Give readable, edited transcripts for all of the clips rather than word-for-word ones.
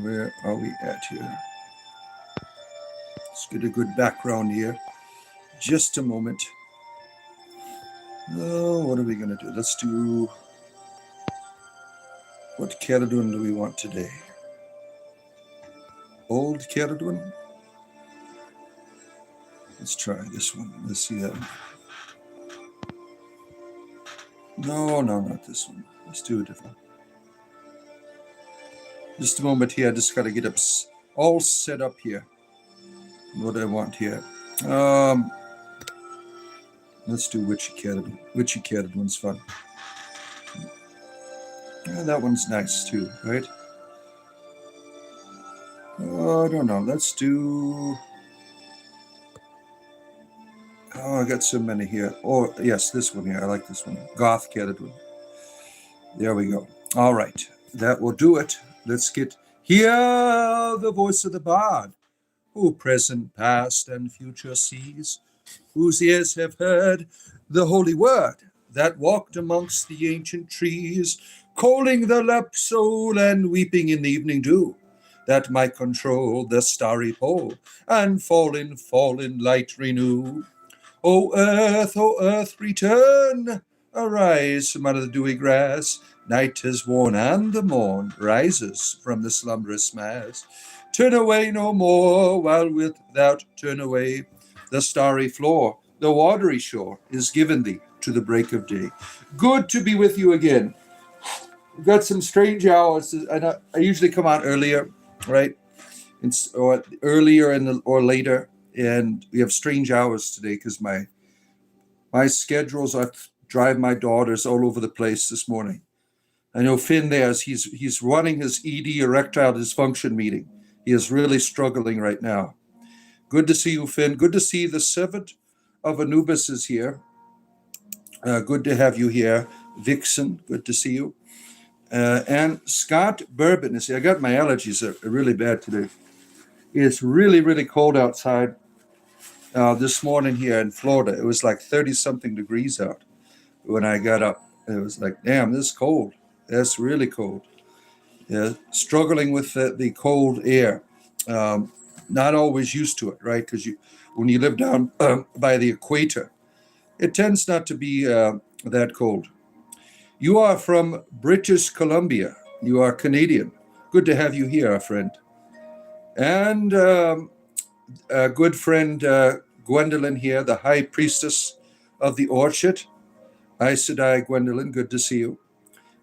Where are we at here? Let's get a good background here. Just a moment. Oh, what are we going to do? Let's do... What Caradun do we want today? Old Caradun? Let's try this one. Let's see that one. No, not this one. Let's do a different one. Just a moment here. I just got to get up all set up here. What I want here. Let's do Witchy Caradun. Witchy Caradun's fun. Yeah, that one's nice too, right? Oh, I don't know. Let's do... Oh, I got so many here. Oh, yes, this one here. I like this one. Goth Caradun. There we go. All right. That will do it. Let's hear the voice of the bard, who present, past, and future sees, whose ears have heard the holy word that walked amongst the ancient trees, calling the lept soul and weeping in the evening dew, that might control the starry pole and fallen light renew. O earth, return, arise from out of the dewy grass. Night is worn and the morn rises from the slumberous mass. Turn away no more, while without turn away. The starry floor, the watery shore, is given thee to the break of day. Good to be with you again. We've got some strange hours. I usually come out earlier, right? Or earlier or later. And we have strange hours today because my schedules, I drive my daughters all over the place this morning. I know Finn there, he's running his ED, erectile dysfunction meeting. He is really struggling right now. Good to see you, Finn. Good to see the servant of Anubis is here. Good to have you here. Vixen, good to see you. And Scott Bourbon is here. I got my allergies are really bad today. It's really, really cold outside. This morning here in Florida, it was like 30-something degrees out when I got up. It was like, damn, this is cold. That's really cold. Yeah, struggling with the cold air. Not always used to it, right? Because when you live down by the equator, it tends not to be that cold. You are from British Columbia. You are Canadian. Good to have you here, our friend. And a good friend, Gwendolyn here, the high priestess of the orchard. Aes Sedai, Gwendolyn, good to see you.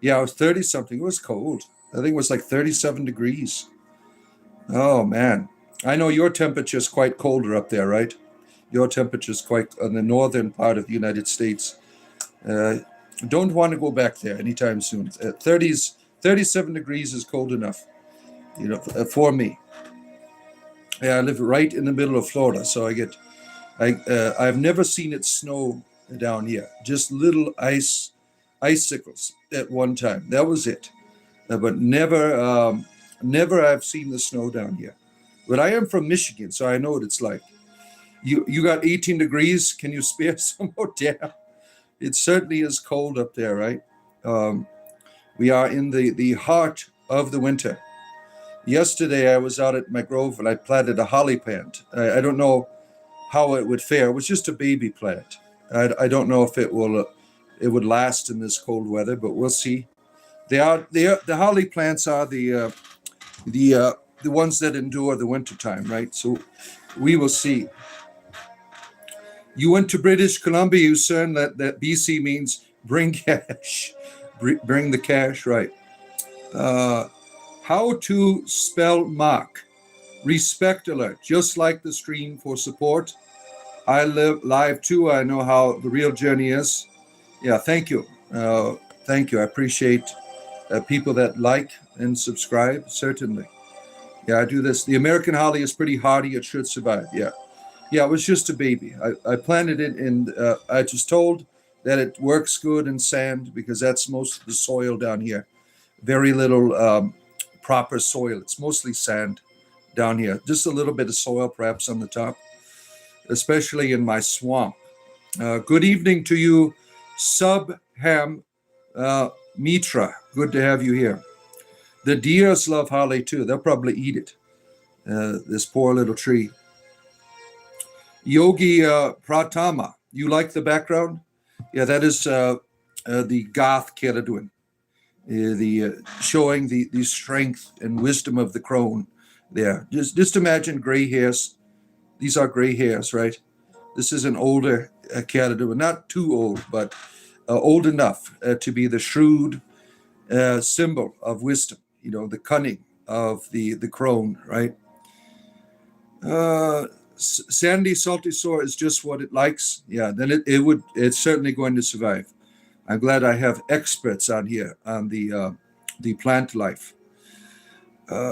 Yeah, it was 30-something. It was cold. I think it was like 37 degrees. Oh, man. I know your temperature is quite colder up there, right? Your temperature is quite on the northern part of the United States. Don't want to go back there anytime soon. 37 degrees is cold enough, for me. Yeah, I live right in the middle of Florida, so I've never seen it snow down here. Just little icicles at one time. That was it. But never I've seen the snow down here. But I am from Michigan, so I know what it's like. You got 18 degrees. Can you spare some more? Damn. It certainly is cold up there, right? We are in the heart of the winter. Yesterday, I was out at my grove and I planted a holly plant. I don't know how it would fare. It was just a baby plant. I don't know if it would last in this cold weather, but we'll see. The holly plants are the ones that endure the wintertime, right? So we will see. You went to British Columbia, you son. That BC means bring cash. Bring the cash, right? How to spell mock. Respect alert. Just like the stream for support. I live live too. I know how the real journey is. Yeah, thank you. Thank you. I appreciate people that like and subscribe, certainly. Yeah, I do this. The American holly is pretty hardy. It should survive. Yeah. Yeah, it was just a baby. I planted it and I was told that it works good in sand because that's most of the soil down here. Very little proper soil. It's mostly sand down here. Just a little bit of soil perhaps on the top, especially in my swamp. Good evening to you, Subham Mitra. Good to have you here. The deers love holly too. They'll probably eat it. This poor little tree. Yogi Pratama. You like the background? Yeah, that is the Goth Ceridwen. The showing the strength and wisdom of the crone there. Just imagine gray hairs. These are gray hairs, right? This is an older Ceridwen, not too old, but old enough to be the shrewd symbol of wisdom. The cunning of the crone, right? Sandy salty soil is just what it likes. Yeah, then it's certainly going to survive. I'm glad I have experts on here on the plant life.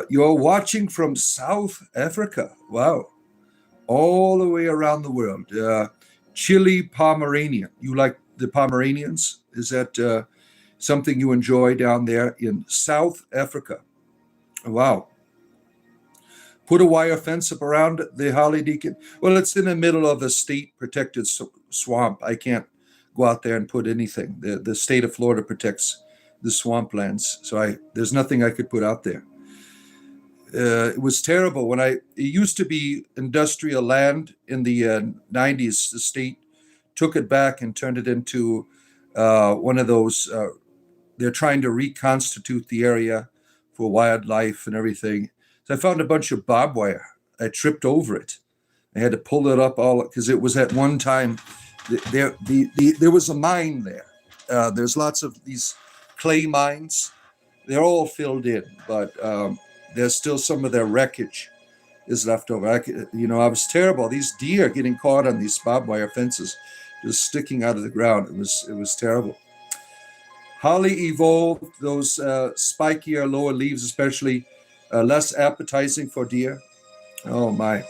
You're watching from South Africa. Wow. All the way around the world. Chile Pomeranian. You like the Pomeranians? Is that something you enjoy down there in South Africa? Wow. Put a wire fence up around the Holly Deacon. Well, it's in the middle of a state-protected swamp. I can't go out there and put anything. The state of Florida protects the swamplands, so there's nothing I could put out there. It was terrible it used to be industrial land in the 90s. The state took it back and turned it into one of those. They're trying to reconstitute the area for wildlife and everything. So I found a bunch of barbed wire. I tripped over it. I had to pull it up all because it was at one time there was a mine there. There's lots of these clay mines. They're all filled in, but there's still some of their wreckage is left over. I was terrible. These deer getting caught on these barbed wire fences, just sticking out of the ground. It was terrible. Holly evolved those spikier lower leaves, especially less appetizing for deer. Oh my.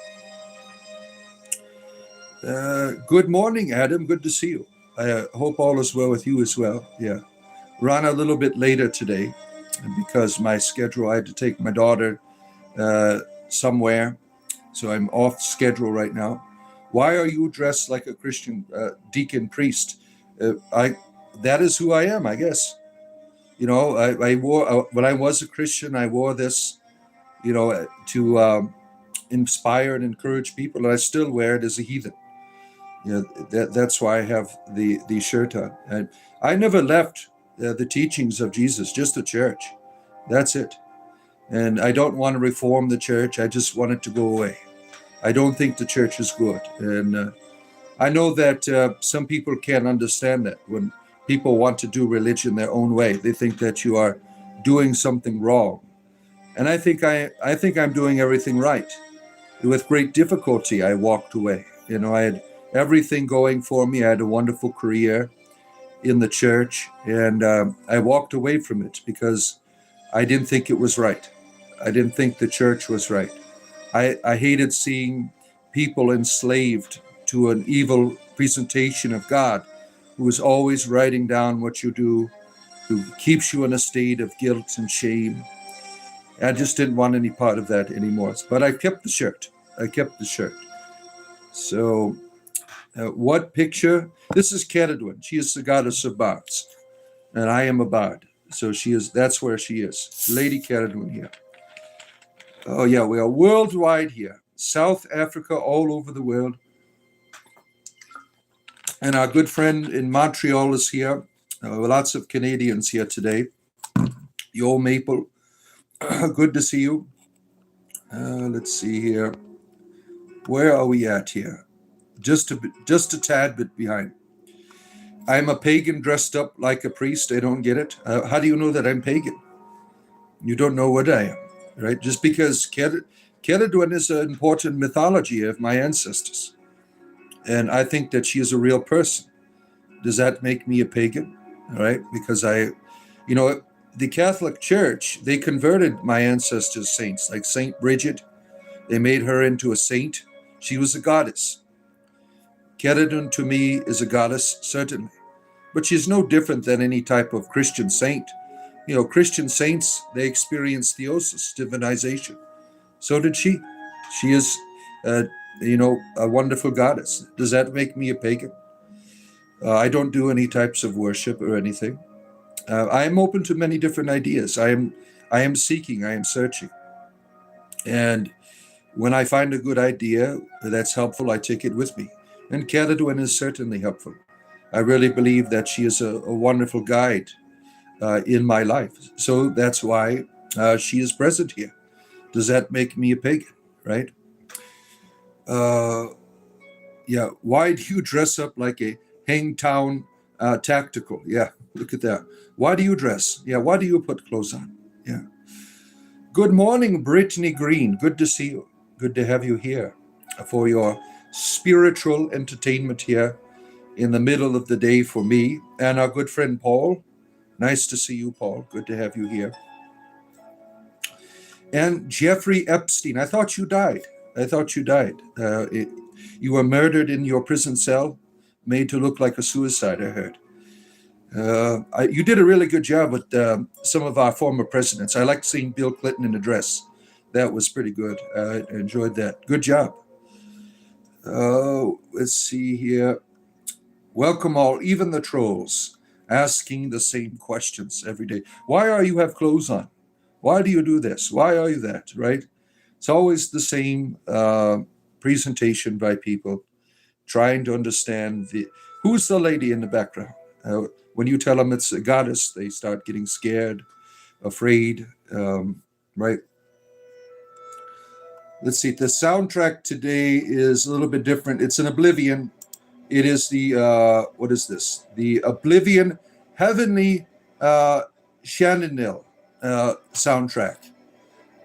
Good morning, Adam. Good to see you. I hope all is well with you as well. Yeah. Run a little bit later today because my schedule, I had to take my daughter somewhere. So I'm off schedule right now. Why are you dressed like a Christian deacon priest? That is who I am, I guess. I wore, when I was a Christian, I wore this, to inspire and encourage people, and I still wear it as a heathen. That's why I have the shirt on. And I never left the teachings of Jesus, just the church. That's it. And I don't want to reform the church. I just want it to go away. I don't think the church is good. And I know that some people can't understand that. When people want to do religion their own way, they think that you are doing something wrong. And I think I'm doing everything right. With great difficulty, I walked away. I had everything going for me. I had a wonderful career in the church, and I walked away from it because I didn't think it was right. I didn't think the church was right. I hated seeing people enslaved to an evil presentation of God who is always writing down what you do, who keeps you in a state of guilt and shame. I just didn't want any part of that anymore. But I kept the shirt. So what picture? This is Ceridwen. She is the goddess of bards. And I am a bard. So that's where she is. Lady Ceridwen here. Oh yeah, we are worldwide here. South Africa, all over the world. And our good friend in Montreal is here. Lots of Canadians here today. Yo Maple, good to see you. Let's see here. Where are we at here? Just a tad bit behind. I'm a pagan dressed up like a priest. I don't get it. How do you know that I'm pagan? You don't know what I am, right? Just because Ceridwen is an important mythology of my ancestors. And I think that she is a real person. Does that make me a pagan? All right? Because the Catholic Church, they converted my ancestors saints, like Saint Bridget. They made her into a saint. She was a goddess. Ceridwen to me is a goddess, certainly. But she's no different than any type of Christian saint. Christian saints, they experience theosis, divinization. So did she. She is, a wonderful goddess. Does that make me a pagan? I don't do any types of worship or anything. I'm open to many different ideas. I am seeking, I am searching. And when I find a good idea that's helpful, I take it with me. And Cadwin is certainly helpful. I really believe that she is a wonderful guide in my life. So that's why she is present here. Does that make me a pagan, right? Yeah. Why do you dress up like a Hangtown tactical? Yeah, look at that. Why do you dress? Yeah, why do you put clothes on? Yeah. Good morning, Brittany Green. Good to see you. Good to have you here for your spiritual entertainment here in the middle of the day for me and our good friend Paul. Nice to see you, Paul. Good to have you here. And Jeffrey Epstein. I thought you died. You were murdered in your prison cell, made to look like a suicide, I heard. You did a really good job with some of our former presidents. I liked seeing Bill Clinton in a dress. That was pretty good. I enjoyed that. Good job. Let's see here. Welcome all, even the trolls, asking the same questions every day. Why are you have clothes on? Why do you do this? Why are you that? Right? It's always the same presentation by people trying to understand who's the lady in the background. When you tell them it's a goddess, they start getting scared, afraid, right? Let's see. The soundtrack today is a little bit different. It's an Oblivion. It is the, what is this? The Oblivion Heavenly Shenandoah soundtrack.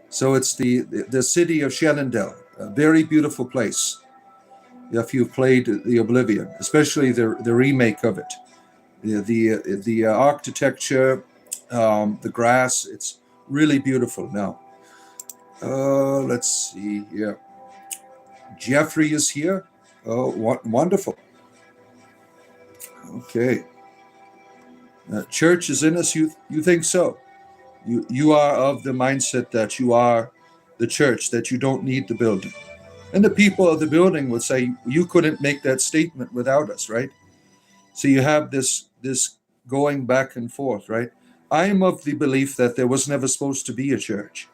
So it's the city of Shenandoah, a very beautiful place. If you've played the Oblivion, especially the remake of it. The architecture, the grass, it's really beautiful now. Let's see here. Jeffrey is here. Oh, wonderful. Okay. Church is in us. You think so? You are of the mindset that you are the church, that you don't need the building. And the people of the building would say, you couldn't make that statement without us, right? So you have this going back and forth, right? I'm of the belief that there was never supposed to be a church.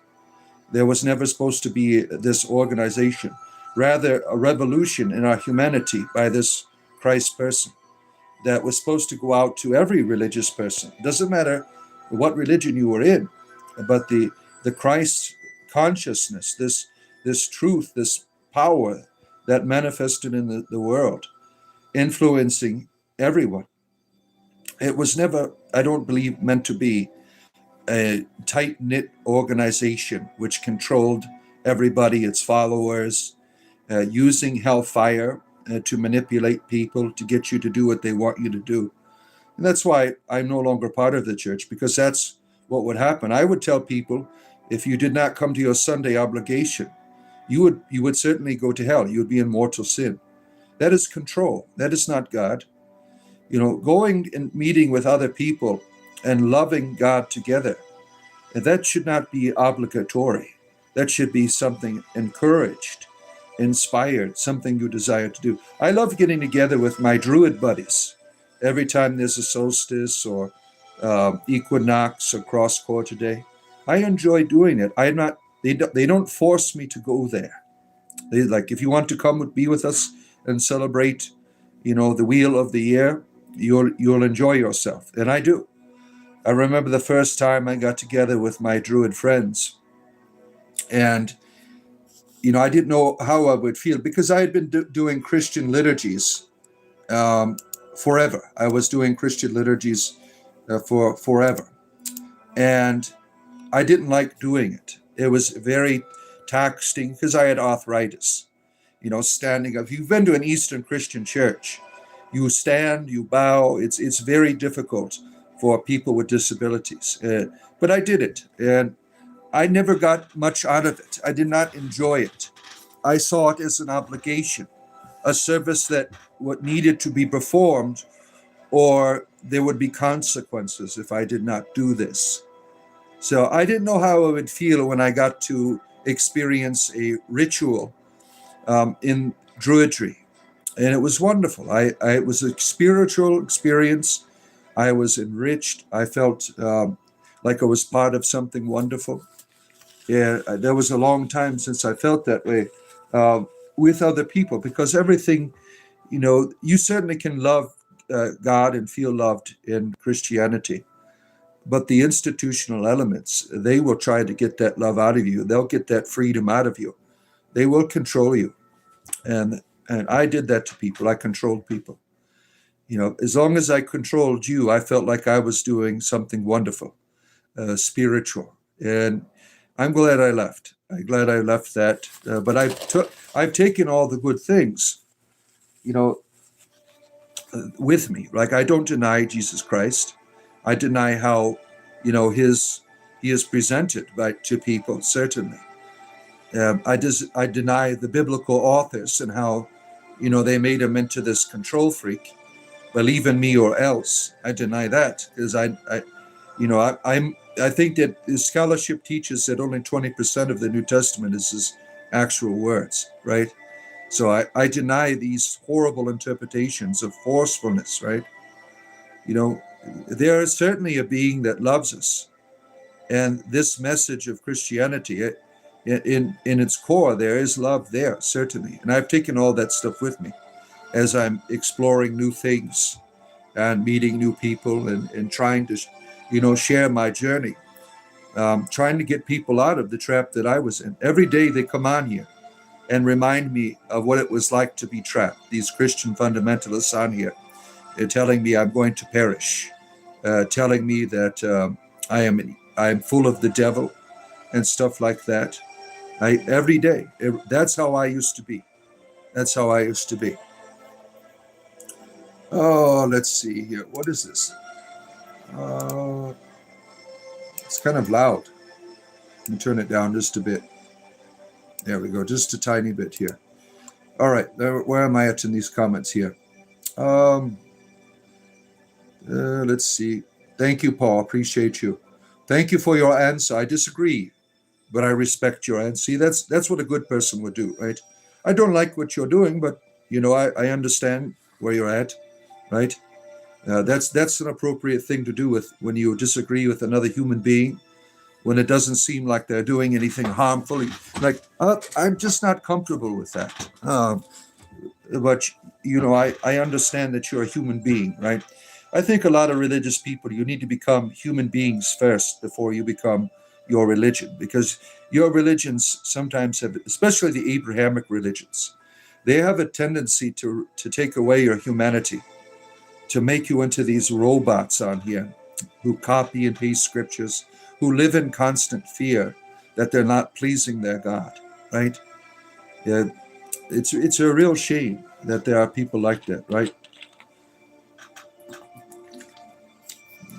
There was never supposed to be this organization. Rather, a revolution in our humanity by this Christ person that was supposed to go out to every religious person. Doesn't matter what religion you were in, but the Christ consciousness, this truth, this power that manifested in the world, influencing everyone. It was never, I don't believe, meant to be a tight-knit organization which controlled everybody, its followers, using hellfire to manipulate people to get you to do what they want you to do. And that's why I'm no longer part of the church, because that's what would happen. I would tell people, if you did not come to your Sunday obligation, you would certainly go to hell. You would be in mortal sin. That is control. That is not God. Going and meeting with other people and loving God together, that should not be obligatory. That should be something encouraged, inspired, something you desire to do. I love getting together with my druid buddies every time there's a solstice or equinox or cross quarter day. I enjoy doing it. They don't force me to go there. They like, if you want to come be with us and celebrate, the wheel of the year, you'll enjoy yourself. And I do. I remember the first time I got together with my druid friends, and I didn't know how I would feel, because I had been doing Christian liturgies forever. I was doing Christian liturgies for forever, and I didn't like doing it. It was very taxing because I had arthritis. Standing up. If you've been to an Eastern Christian church, you stand, you bow. It's very difficult for people with disabilities. But I did it, and I never got much out of it. I did not enjoy it. I saw it as an obligation, a service that needed to be performed, or there would be consequences if I did not do this. So I didn't know how I would feel when I got to experience a ritual in druidry. And it was wonderful. It was a spiritual experience. I was enriched. I felt like I was part of something wonderful. Yeah, there was a long time since I felt that way with other people, because everything, you certainly can love God and feel loved in Christianity, but the institutional elements, they will try to get that love out of you. They'll get that freedom out of you. They will control you. And I did that to people. I controlled people. As long as I controlled you, I felt like I was doing something wonderful, spiritual. And I'm glad I left. I'm glad I left that. But I've taken all the good things, you know, with me. Like, I don't deny Jesus Christ. I deny how, he is presented to people, certainly. I deny the biblical authors and how, they made him into this control freak. Believe in me or else. I deny that, because I think that the scholarship teaches that only 20% of the New Testament is his actual words, right? So I deny these horrible interpretations of forcefulness, right? There is certainly a being that loves us, and this message of Christianity, in its core, there is love there, certainly. And I've taken all that stuff with me as I'm exploring new things and meeting new people and trying to, share my journey, trying to get people out of the trap that I was in. Every day they come on here and remind me of what it was like to be trapped. These Christian fundamentalists on here, they're telling me I'm going to perish, telling me that I am full of the devil and stuff like that. Every day, that's how I used to be. That's how I used to be. Oh, let's see here. What is this? It's kind of loud. Let me turn it down just a bit. There we go, just a tiny bit here. All right, where am I at in these comments here? Let's see. Thank you, Paul. Appreciate you. Thank you for your answer. I disagree, but I respect your answer. See, that's what a good person would do, right? I don't like what you're doing, but I understand where you're at, right? That's an appropriate thing to do when you disagree with another human being, when it doesn't seem like they're doing anything harmful. Like, I'm just not comfortable with that. But I understand that you're a human being, right? I think a lot of religious people, you need to become human beings first before you become your religion, because your religions sometimes have, especially the Abrahamic religions, they have a tendency to take away your humanity, to make you into these robots on here who copy and paste scriptures, who live in constant fear that they're not pleasing their God, right? Yeah, it's a real shame that there are people like that, right?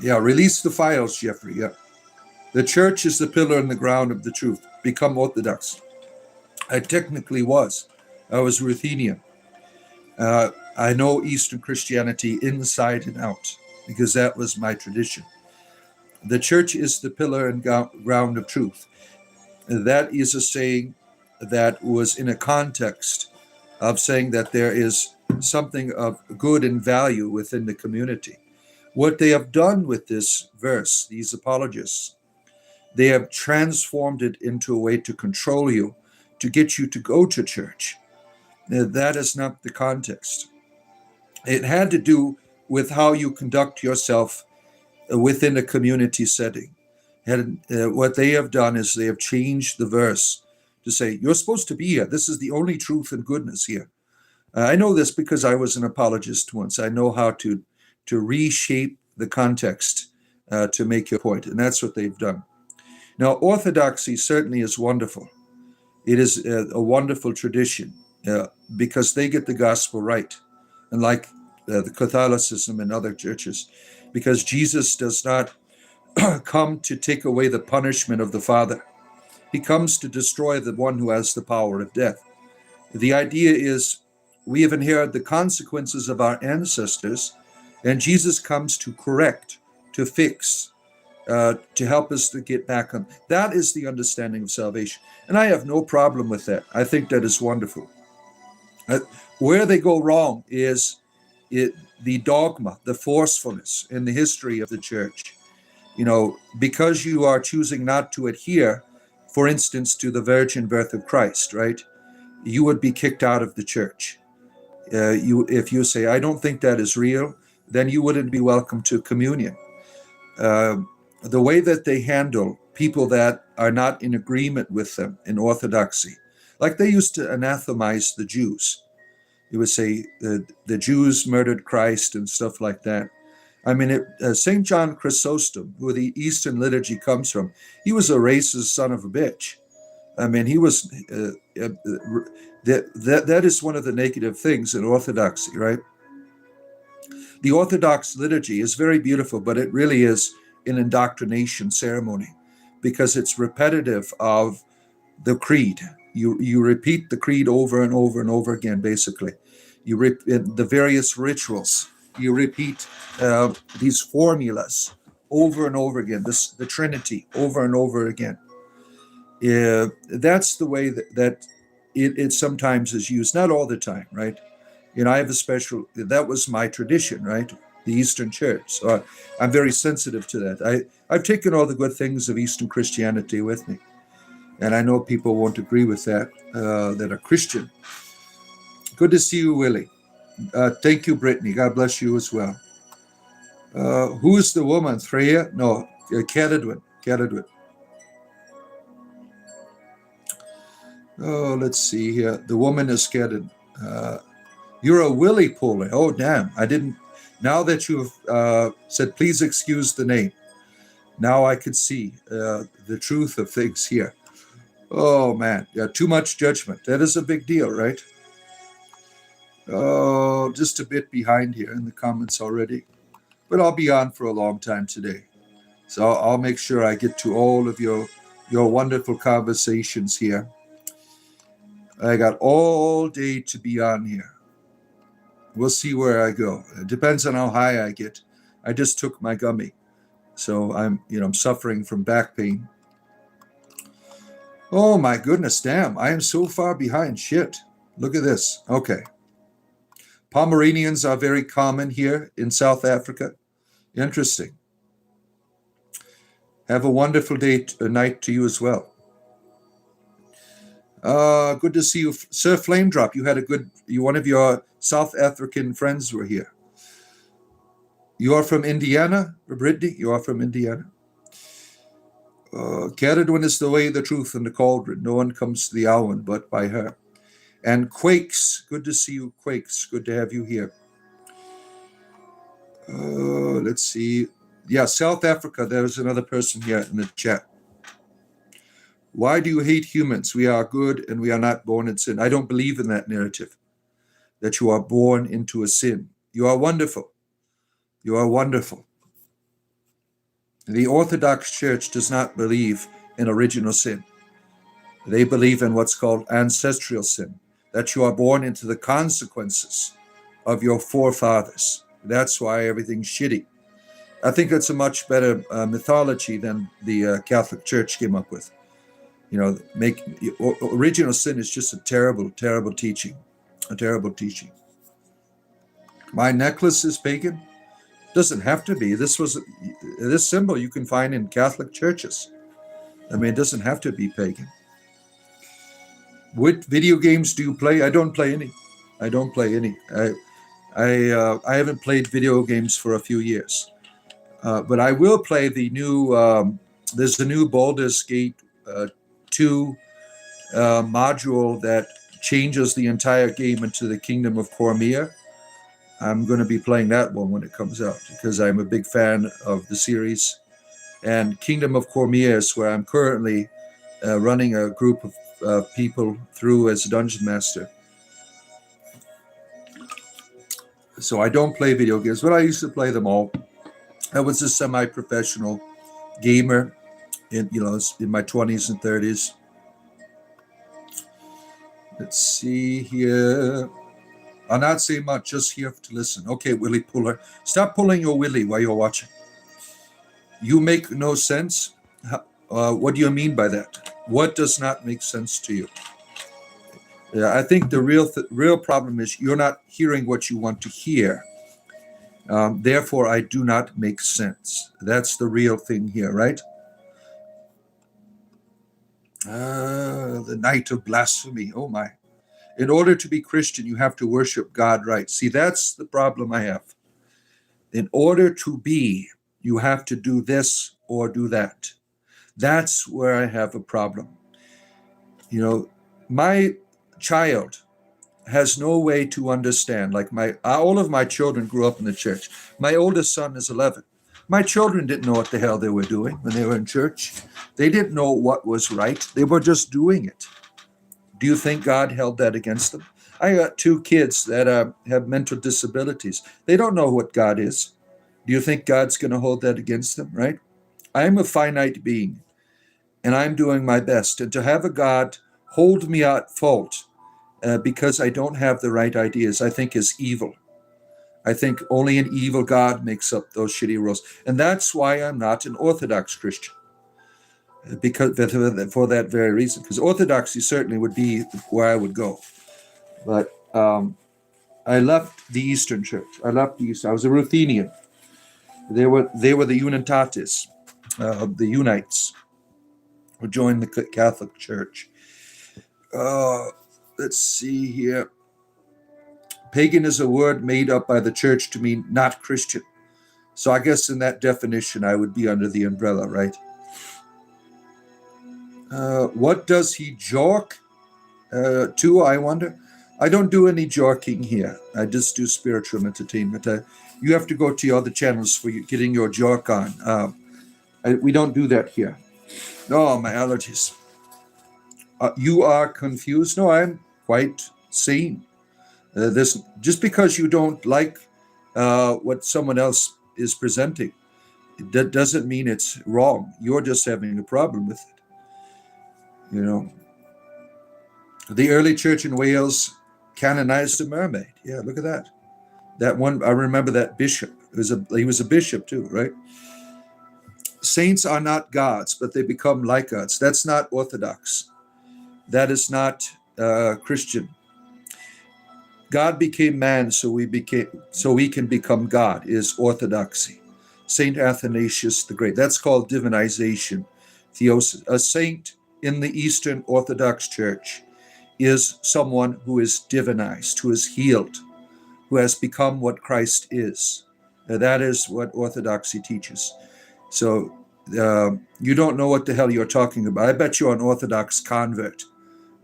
Yeah, release the files, Jeffrey. Yeah. The church is the pillar and the ground of the truth. Become Orthodox. I technically was. I was Ruthenian. I know Eastern Christianity inside and out, because that was my tradition. The church is the pillar and ground of truth. That is a saying that was in a context of saying that there is something of good and value within the community. What they have done with this verse, these apologists, they have transformed it into a way to control you, to get you to go to church. That is not the context. It had to do with how you conduct yourself within a community setting. And what they have done is they have changed the verse to say, you're supposed to be here. This is the only truth and goodness here. I know this because I was an apologist once. I know how to reshape the context to make your point, and that's what they've done. Now, Orthodoxy certainly is wonderful. It is a wonderful tradition because they get the gospel right, unlike the Catholicism and other churches, because Jesus does not come to take away the punishment of the Father. He comes to destroy the one who has the power of death. The idea is we have inherited the consequences of our ancestors, and Jesus comes to correct, to fix, to help us to get back on. That is the understanding of salvation. And I have no problem with that. I think that is wonderful. Where they go wrong is the dogma, the forcefulness in the history of the church. because you are choosing not to adhere, for instance, to the virgin birth of Christ, right? You would be kicked out of the church. If you say, I don't think that is real, then you wouldn't be welcome to communion. The way that they handle people that are not in agreement with them in Orthodoxy, like they used to anathemize the Jews. They would say the Jews murdered Christ and stuff like that. I mean, St. John Chrysostom, who the Eastern liturgy comes from, he was a racist son of a bitch. I mean, he was, that is one of the negative things in Orthodoxy, right? The Orthodox liturgy is very beautiful, but it really is an indoctrination ceremony because it's repetitive of the creed. You repeat the creed over and over and over again, basically. The various rituals. You repeat these formulas over and over again, the Trinity over and over again. That's the way that it sometimes is used, not all the time, right? I have that was my tradition, right? The Eastern Church. So I'm very sensitive to that. I've taken all the good things of Eastern Christianity with me. And I know people won't agree with that, that are Christian. Good to see you, Willie. Thank you, Brittany. God bless you as well. Who is the woman? Freya? No, Cadadwin. Oh, let's see here. The woman is Cadad. You're a Willie Puller. Oh, damn. I didn't. Now that you've said, please excuse the name. Now I could see the truth of things here. Oh, man. Yeah, too much judgment. That is a big deal, right? Oh, just a bit behind here in the comments already. But I'll be on for a long time today. So I'll make sure I get to all of your wonderful conversations here. I got all day to be on here. We'll see where I go. It depends on how high I get. I just took my gummy. So I'm suffering from back pain. Oh my goodness, damn. I am so far behind. Shit. Look at this. Okay. Pomeranians are very common here in South Africa. Interesting. Have a wonderful night to you as well. Good to see you, Sir Flame Drop. You had one of your South African friends were here. You are from Indiana, Brittany? You are from Indiana? Caradwin is the way, the truth, and the cauldron. No one comes to the Alwyn but by her. And Quakes, good to see you, Quakes. Good to have you here. Let's see. Yeah, South Africa, there's another person here in the chat. Why do you hate humans? We are good and we are not born in sin. I don't believe in that narrative, that you are born into a sin. You are wonderful. You are wonderful. The Orthodox Church does not believe in original sin. They believe in what's called ancestral sin, that you are born into the consequences of your forefathers. That's why everything's shitty. I think that's a much better mythology than the Catholic Church came up with. Original sin is just a terrible, terrible teaching. A terrible teaching. My necklace is pagan? Doesn't have to be. This symbol you can find in Catholic churches. I mean, it doesn't have to be pagan. What video games do you play? I don't play any. I haven't played video games for a few years. But I will play the new, there's a new Baldur's Gate 2 module that changes the entire game into the Kingdom of Cormia. I'm going to be playing that one when it comes out because I'm a big fan of the series. And Kingdom of Cormia is where I'm currently running a group of people through as a dungeon master. So I don't play video games, but I used to play them all. I was a semi-professional gamer in my 20s and 30s. Let's see here. I'll not say much, just here to listen. Okay, Willie Puller. Stop pulling your willy while you're watching. You make no sense? What do you mean by that? What does not make sense to you? Yeah, I think the real problem is you're not hearing what you want to hear. Therefore, I do not make sense. That's the real thing here, right? The night of blasphemy. Oh my. In order to be Christian, you have to worship God right. See, that's the problem I have. In order to be, you have to do this or do that. That's where I have a problem. You know, my child has no way to understand. Like all of my children grew up in the church. My oldest son is 11. My children didn't know what the hell they were doing when they were in church. They didn't know what was right. They were just doing it. Do you think God held that against them? I got two kids that have mental disabilities. They don't know what God is. Do you think God's going to hold that against them, right? I'm a finite being, and I'm doing my best. And to have a God hold me at fault because I don't have the right ideas, I think is evil. I think only an evil God makes up those shitty rules. And that's why I'm not an Orthodox Christian. Because for that very reason, because orthodoxy certainly would be where I would go, but I left the Eastern Church. I was a Ruthenian. They were the Unitatis, the Unites, who joined the Catholic Church. Let's see here. Pagan is a word made up by the church to mean not Christian. So I guess in that definition, I would be under the umbrella, right? What does he jork to, I wonder? I don't do any jorking here. I just do spiritual entertainment. You have to go to your other channels for getting your jork on. We don't do that here. Oh, my allergies. You are confused? No, I'm quite sane. This just because you don't like what someone else is presenting, that doesn't mean it's wrong. You're just having a problem with it. You know, the early church in Wales canonized a mermaid. Yeah, look at that. That one, I remember that bishop. He was a bishop too, right? Saints are not gods, but they become like gods. That's not orthodox. That is not Christian. God became man so we can become God is orthodoxy. Saint Athanasius the Great. That's called divinization, theosis. A saint in the Eastern Orthodox Church is someone who is divinized, who is healed, who has become what Christ is. That is what orthodoxy teaches. So you don't know what the hell you're talking about. I bet you're an Orthodox convert.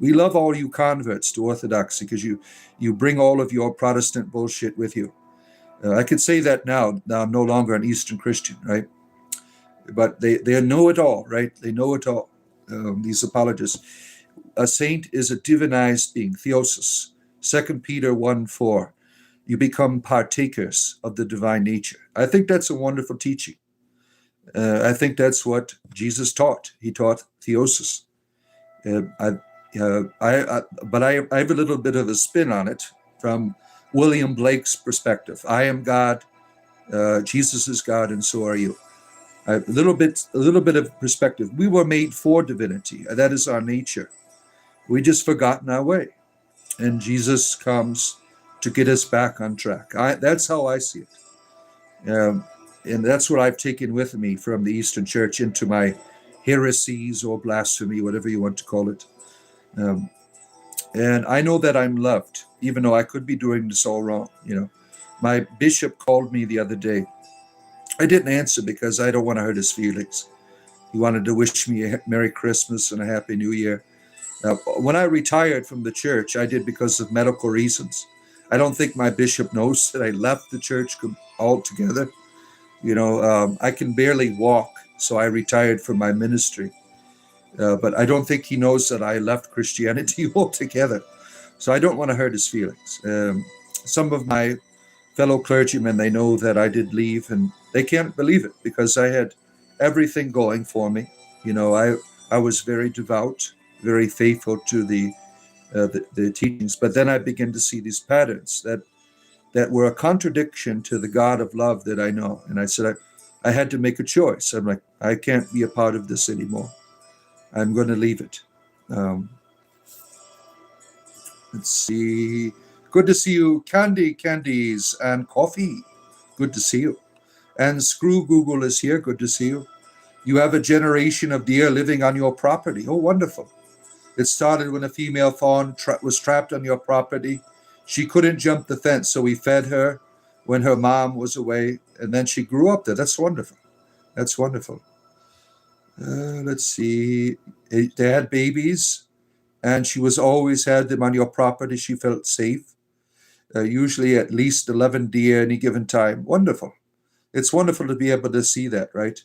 We love all you converts to Orthodoxy because you bring all of your Protestant bullshit with you. I could say that now. Now I'm no longer an Eastern Christian, right? But they know it all, right? They know it all, these apologists. A saint is a divinized being, theosis. 2 Peter 1:4. You become partakers of the divine nature. I think that's a wonderful teaching. I think that's what Jesus taught. He taught theosis. But I have a little bit of a spin on it from William Blake's perspective. I am God, Jesus is God, and so are you. A little bit of perspective. We were made for divinity. That is our nature. We just forgotten our way, and Jesus comes to get us back on track. That's how I see it, and that's what I've taken with me from the Eastern Church into my heresies or blasphemy, whatever you want to call it. And I know that I'm loved, even though I could be doing this all wrong. You know, my bishop called me the other day. I didn't answer because I don't want to hurt his feelings. He wanted to wish me a Merry Christmas and a Happy New Year. When I retired from the church, I did because of medical reasons. I don't think my bishop knows that I left the church altogether. You know, I can barely walk, so I retired from my ministry. But I don't think he knows that I left Christianity altogether. So I don't want to hurt his feelings. Some of my fellow clergymen, they know that I did leave, and they can't believe it because I had everything going for me. You know, I was very devout, very faithful to the teachings. But then I began to see these patterns that were a contradiction to the God of love that I know. And I said, I had to make a choice. I'm like, I can't be a part of this anymore. I'm going to leave it. Let's see. Good to see you, candies and coffee. good to see you. And Screw Google is here, good to see you. You have a generation of deer living on your property. Oh, wonderful. It started when a female fawn was trapped on your property. She couldn't jump the fence, so we fed her when her mom was away, and then she grew up there. That's wonderful. That's wonderful. Let's see. They had babies, and she was always had them on your property. She felt safe. Usually at least 11 deer any given time. Wonderful. It's wonderful to be able to see that, right?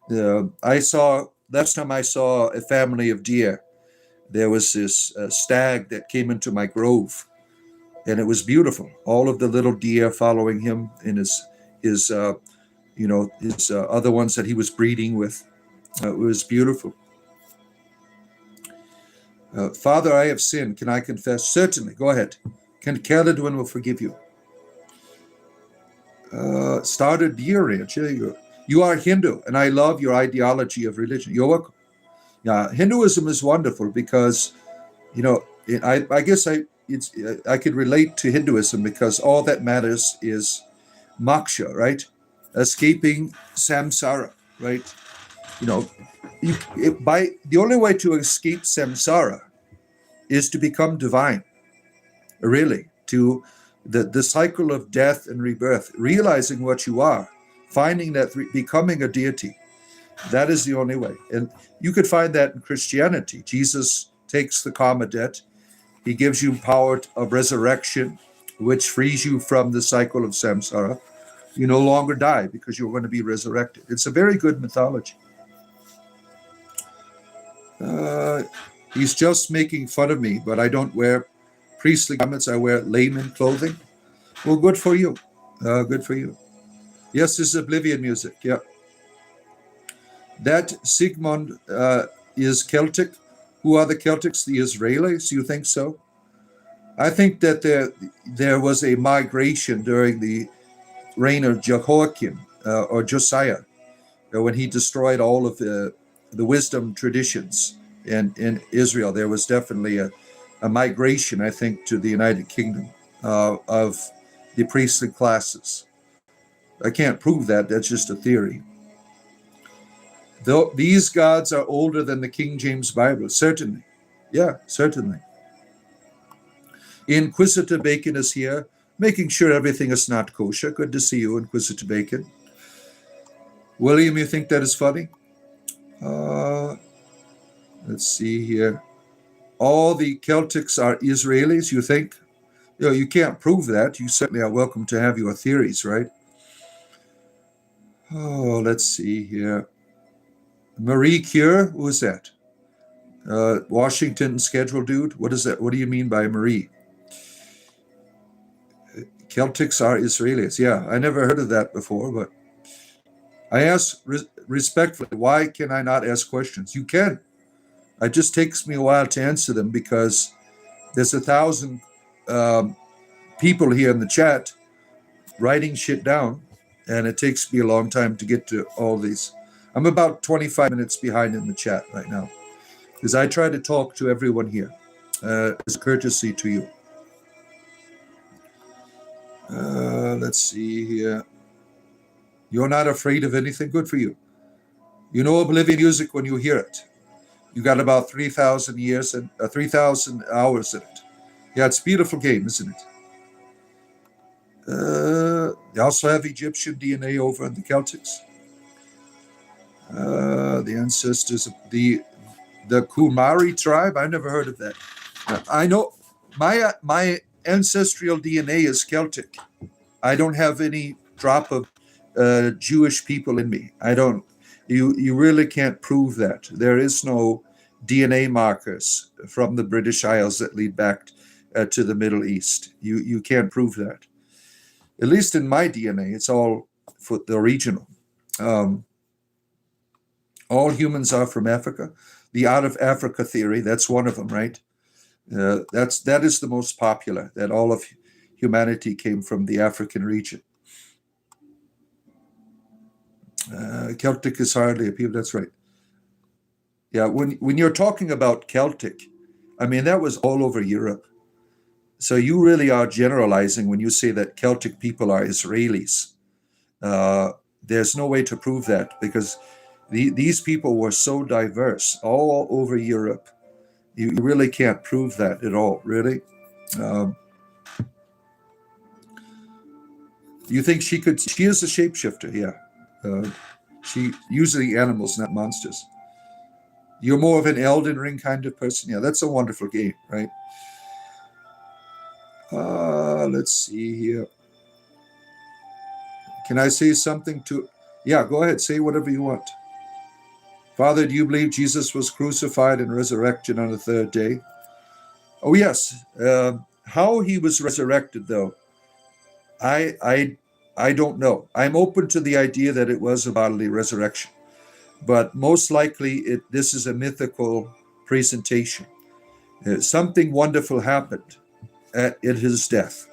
Last time I saw a family of deer, there was this stag that came into my grove, and it was beautiful. All of the little deer following him in his other ones that he was breeding with. It was beautiful. Father, I have sinned. Can I confess? Certainly. Go ahead. Can Caledwin will forgive you. Started deer ranch. There you go. You are Hindu, and I love your ideology of religion. You're welcome. Yeah, Hinduism is wonderful because, I guess I could relate to Hinduism because all that matters is moksha, right? Escaping samsara, right? The only way to escape samsara is to become divine, really, to the cycle of death and rebirth, realizing what you are, finding that becoming a deity. That is the only way. And you could find that in Christianity. Jesus takes the karma debt. He gives you power of resurrection, which frees you from the cycle of samsara. You no longer die because you're going to be resurrected. It's a very good mythology. He's just making fun of me, but I don't wear priestly garments. I wear layman clothing. Well, good for you. Good for you. Yes, this is Oblivion music. Yeah. That Sigmund is Celtic. Who are the Celtics? The Israelis? You think so? I think that there was a migration during the reign of Jehoiakim or Josiah, when he destroyed all of the wisdom traditions in Israel. There was definitely a migration, I think, to the United Kingdom of the priestly classes. I can't prove that. That's just a theory. Though these gods are older than the King James Bible, certainly. Yeah, certainly. Inquisitor Bacon is here, making sure everything is not kosher. Good to see you, Inquisitor Bacon. William, you think that is funny? Let's see here. All the Celtics are Israelis, you think? You can't prove that. You certainly are welcome to have your theories, right? Oh, let's see here. Marie Curie, who is that? Washington schedule dude? What is that? What do you mean by Marie? Celtics are Israelis. Yeah, I never heard of that before, but I ask respectfully, why can I not ask questions? You can. It just takes me a while to answer them because there's 1,000 people here in the chat writing shit down, and it takes me a long time to get to all these. I'm about 25 minutes behind in the chat right now because I try to talk to everyone here as a courtesy to you. Let's see here. You're not afraid of anything? Good for you. You know Oblivion music when you hear it. You got about 3,000 years and 3,000 hours in it. Yeah, it's a beautiful game, isn't it? They also have Egyptian DNA over in the Celtics. The ancestors of the Kumari tribe. I never heard of that. I know my ancestral DNA is Celtic. I don't have any drop of Jewish people in me. I don't. You really can't prove that. There is no DNA markers from the British Isles that lead back to the Middle East. You can't prove that. At least in my DNA, it's all for the regional. All humans are from Africa. The out of Africa theory, that's one of them, right? That is the most popular, that all of humanity came from the African region. Celtic is hardly a people, that's right. Yeah, when you're talking about Celtic, I mean, that was all over Europe. So you really are generalizing when you say that Celtic people are Israelis. There's no way to prove that because these people were so diverse all over Europe. You really can't prove that at all, really. Um, you think she could? She is a shapeshifter, yeah. She usually animals, not monsters. You're more of an Elden Ring kind of person. Yeah, that's a wonderful game, right? Let's see here. Can I say something to? Yeah, go ahead. Say whatever you want. Father, do you believe Jesus was crucified and resurrected on the third day? Oh, yes. How he was resurrected, though, I, I, I don't know. I'm open to the idea that it was a bodily resurrection, but most likely this is a mythical presentation. Something wonderful happened at his death.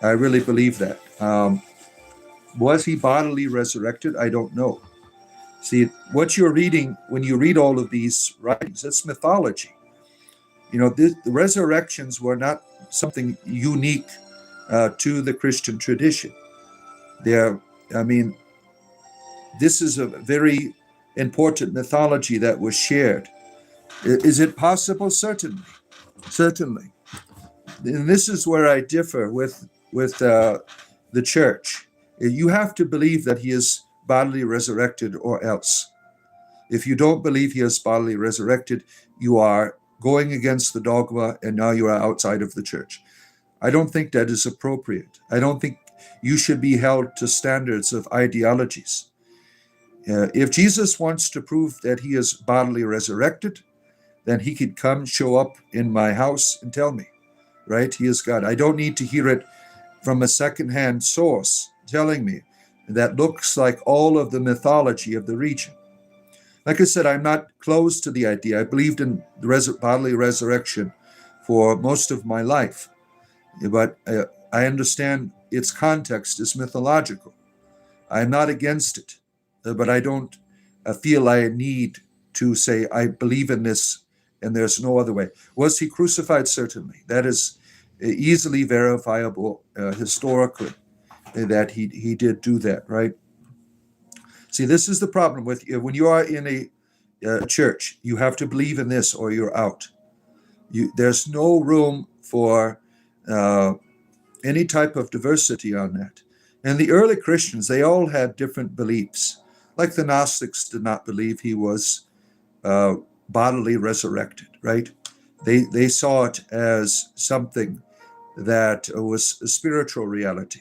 I really believe that. Was he bodily resurrected? I don't know. See, what you're reading when you read all of these writings, that's mythology. The resurrections were not something unique to the Christian tradition. I mean, this is a very important mythology that was shared. Is it possible? Certainly, certainly. And this is where I differ with the church. You have to believe that he is bodily resurrected, or else. If you don't believe he is bodily resurrected, you are going against the dogma, and now you are outside of the church. I don't think that is appropriate. I don't think you should be held to standards of ideologies. If Jesus wants to prove that he is bodily resurrected, then he could come, show up in my house and tell me, right? He is God. I don't need to hear it from a secondhand source telling me that looks like all of the mythology of the region. Like I said, I'm not close to the idea. I believed in the bodily resurrection for most of my life, but I understand its context is mythological. I'm not against it, but I don't feel I need to say I believe in this and there's no other way. Was he crucified? Certainly. That is easily verifiable historically, that he did do that, right? See, this is the problem with when you are in a church. You have to believe in this or you're out. There's no room for any type of diversity on that. And the early Christians, they all had different beliefs. Like the Gnostics did not believe he was bodily resurrected, right? They saw it as something that was a spiritual reality.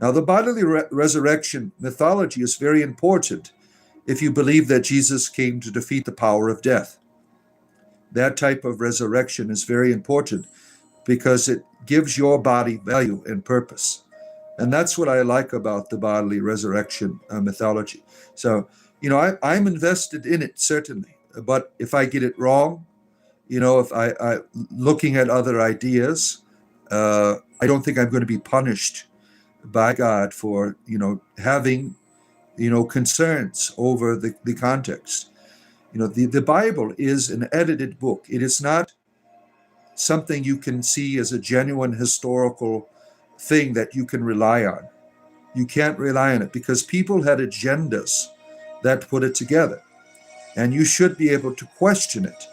Now, the bodily resurrection mythology is very important if you believe that Jesus came to defeat the power of death. That type of resurrection is very important because it gives your body value and purpose. And that's what I like about the bodily resurrection mythology. So, I'm invested in it, certainly. But if I get it wrong, if I looking at other ideas, I don't think I'm going to be punished by God for, having, concerns over the context. The Bible is an edited book. It is not something you can see as a genuine historical thing that you can rely on. You can't rely on it because people had agendas that put it together, and you should be able to question it.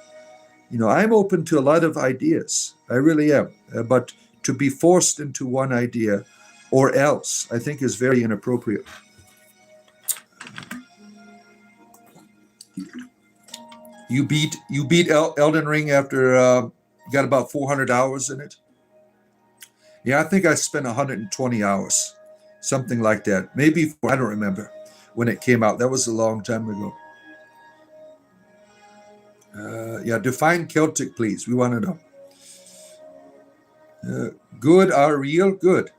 I'm open to a lot of ideas. I really am. But to be forced into one idea or else, I think is very inappropriate. You beat Elden Ring after you got about 400 hours in it. Yeah, I think I spent 120 hours, something like that. Maybe I don't remember when it came out. That was a long time ago. Define Celtic, please. We want to know. Good are real good.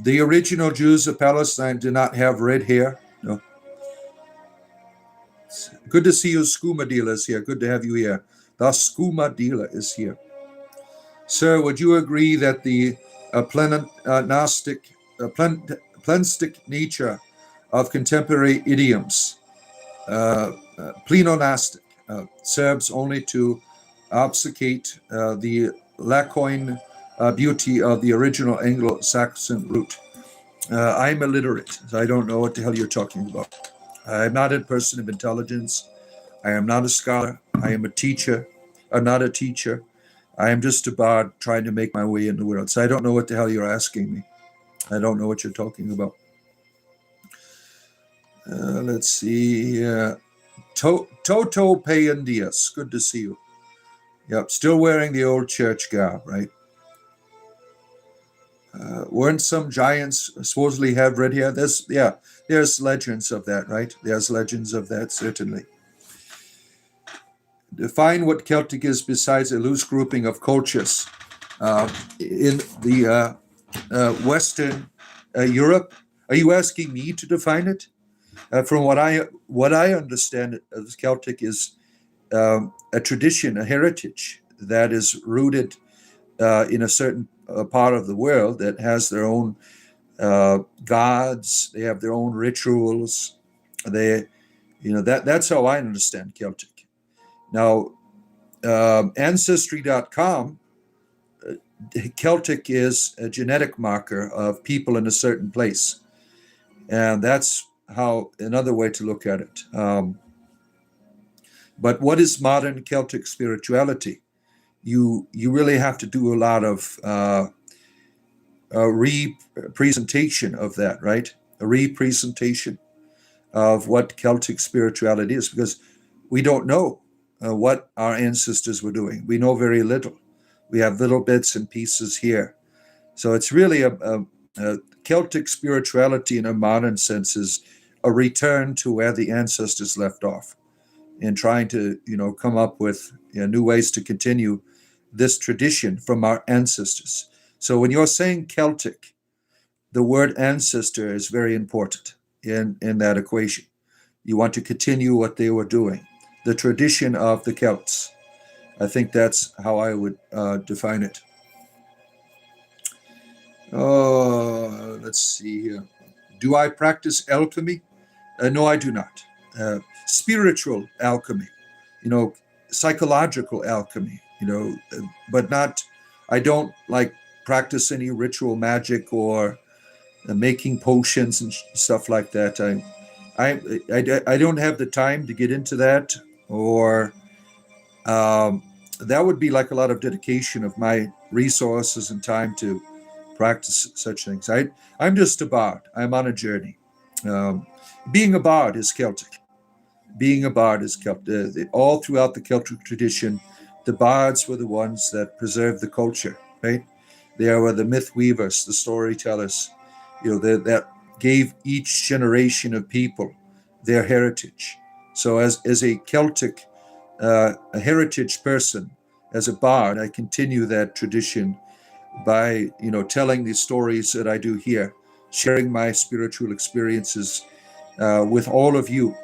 The original Jews of Palestine did not have red hair. No. Good to see you, Skooma Dealer is here. Good to have you here. The Skooma Dealer is here. Sir, would you agree that the plenistic nature of contemporary idioms, pleonastic, serves only to obfuscate the Lacoin beauty of the original Anglo-Saxon root? I'm illiterate, so I don't know what the hell you're talking about. I'm not a person of intelligence. I am not a scholar. I am a teacher. I'm not a teacher. I am just a bard trying to make my way in the world. So I don't know what the hell you're asking me. I don't know what you're talking about. Let's see. Toto Payan Diaz. Good to see you. Yep, still wearing the old church garb, right? Weren't some giants supposedly have red hair? There's legends of that, right? There's legends of that, certainly. Define what Celtic is besides a loose grouping of cultures. In the Western Europe, are you asking me to define it? From what I understand, Celtic is a tradition, a heritage that is rooted in a certain part of the world that has their own gods. They have their own rituals. That's how I understand Celtic. Now, Ancestry.com, Celtic is a genetic marker of people in a certain place, and that's how another way to look at it. But what is modern Celtic spirituality? You really have to do a lot of representation of that, right? A representation of what Celtic spirituality is, because we don't know what our ancestors were doing. We know very little. We have little bits and pieces here. So it's really a Celtic spirituality in a modern sense is a return to where the ancestors left off and trying to, come up with new ways to continue this tradition from our ancestors. So when you're saying Celtic, the word ancestor is very important in that equation. You want to continue what they were doing, the tradition of the Celts. I think that's how I would define it. Let's see here. Do I practice alchemy? No, I do not. Spiritual alchemy, psychological alchemy, but not, I don't like practice any ritual magic or making potions and stuff like that. I don't have the time to get into that, or that would be like a lot of dedication of my resources and time to practice such things. I'm just a bard. I'm on a journey. Being a bard is Celtic. Being a bard is Celtic. All throughout the Celtic tradition, the bards were the ones that preserved the culture, right? They were the myth weavers, the storytellers, that gave each generation of people their heritage. So as a Celtic, a heritage person, as a bard, I continue that tradition by, telling these stories that I do here, sharing my spiritual experiences with all of you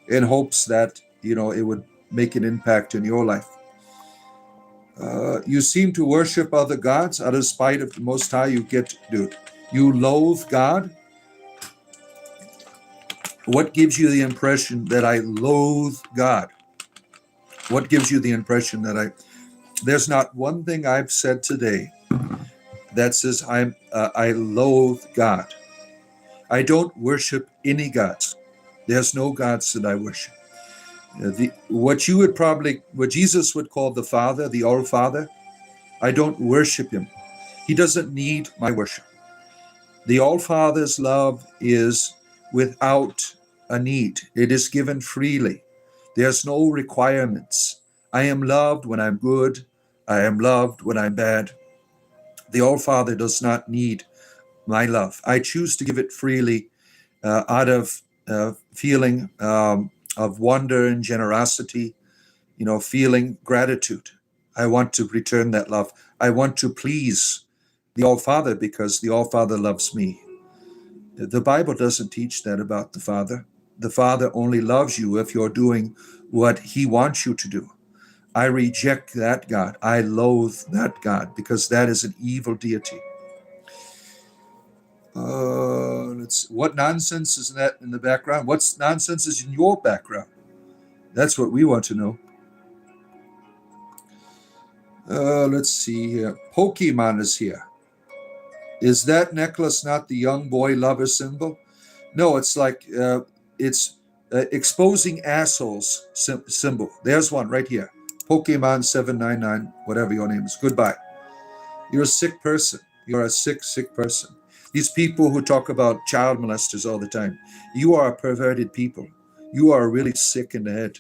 in hopes that, it would make an impact in your life. You seem to worship other gods out of spite of the Most High. You loathe God. What gives you the impression that I loathe God? What gives you the impression that there's not one thing I've said today that says I loathe God. I don't worship any gods. There's no gods that I worship. What Jesus would call the Father, the All Father, I don't worship him. He doesn't need my worship. The All Father's love is without a need. It is given freely. There's no requirements. I am loved when I'm good. I am loved when I'm bad. The All Father does not need my love. I choose to give it freely out of feeling of wonder and generosity, feeling gratitude. I want to return that love. I want to please the All Father because the All Father loves me. The Bible doesn't teach that about the Father. The Father only loves you if you're doing what he wants you to do. I reject that God. I loathe that God because that is an evil deity. What nonsense is that in the background? What's nonsense is in your background? That's what we want to know. Let's see here. Pokemon is here. Is that necklace not the young boy lover symbol? No, it's like it's exposing assholes symbol. There's one right here. Pokemon 799, whatever your name is. Goodbye. You're a sick person. You're a sick person. These people who talk about child molesters all the time, you are a perverted people. You are really sick in the head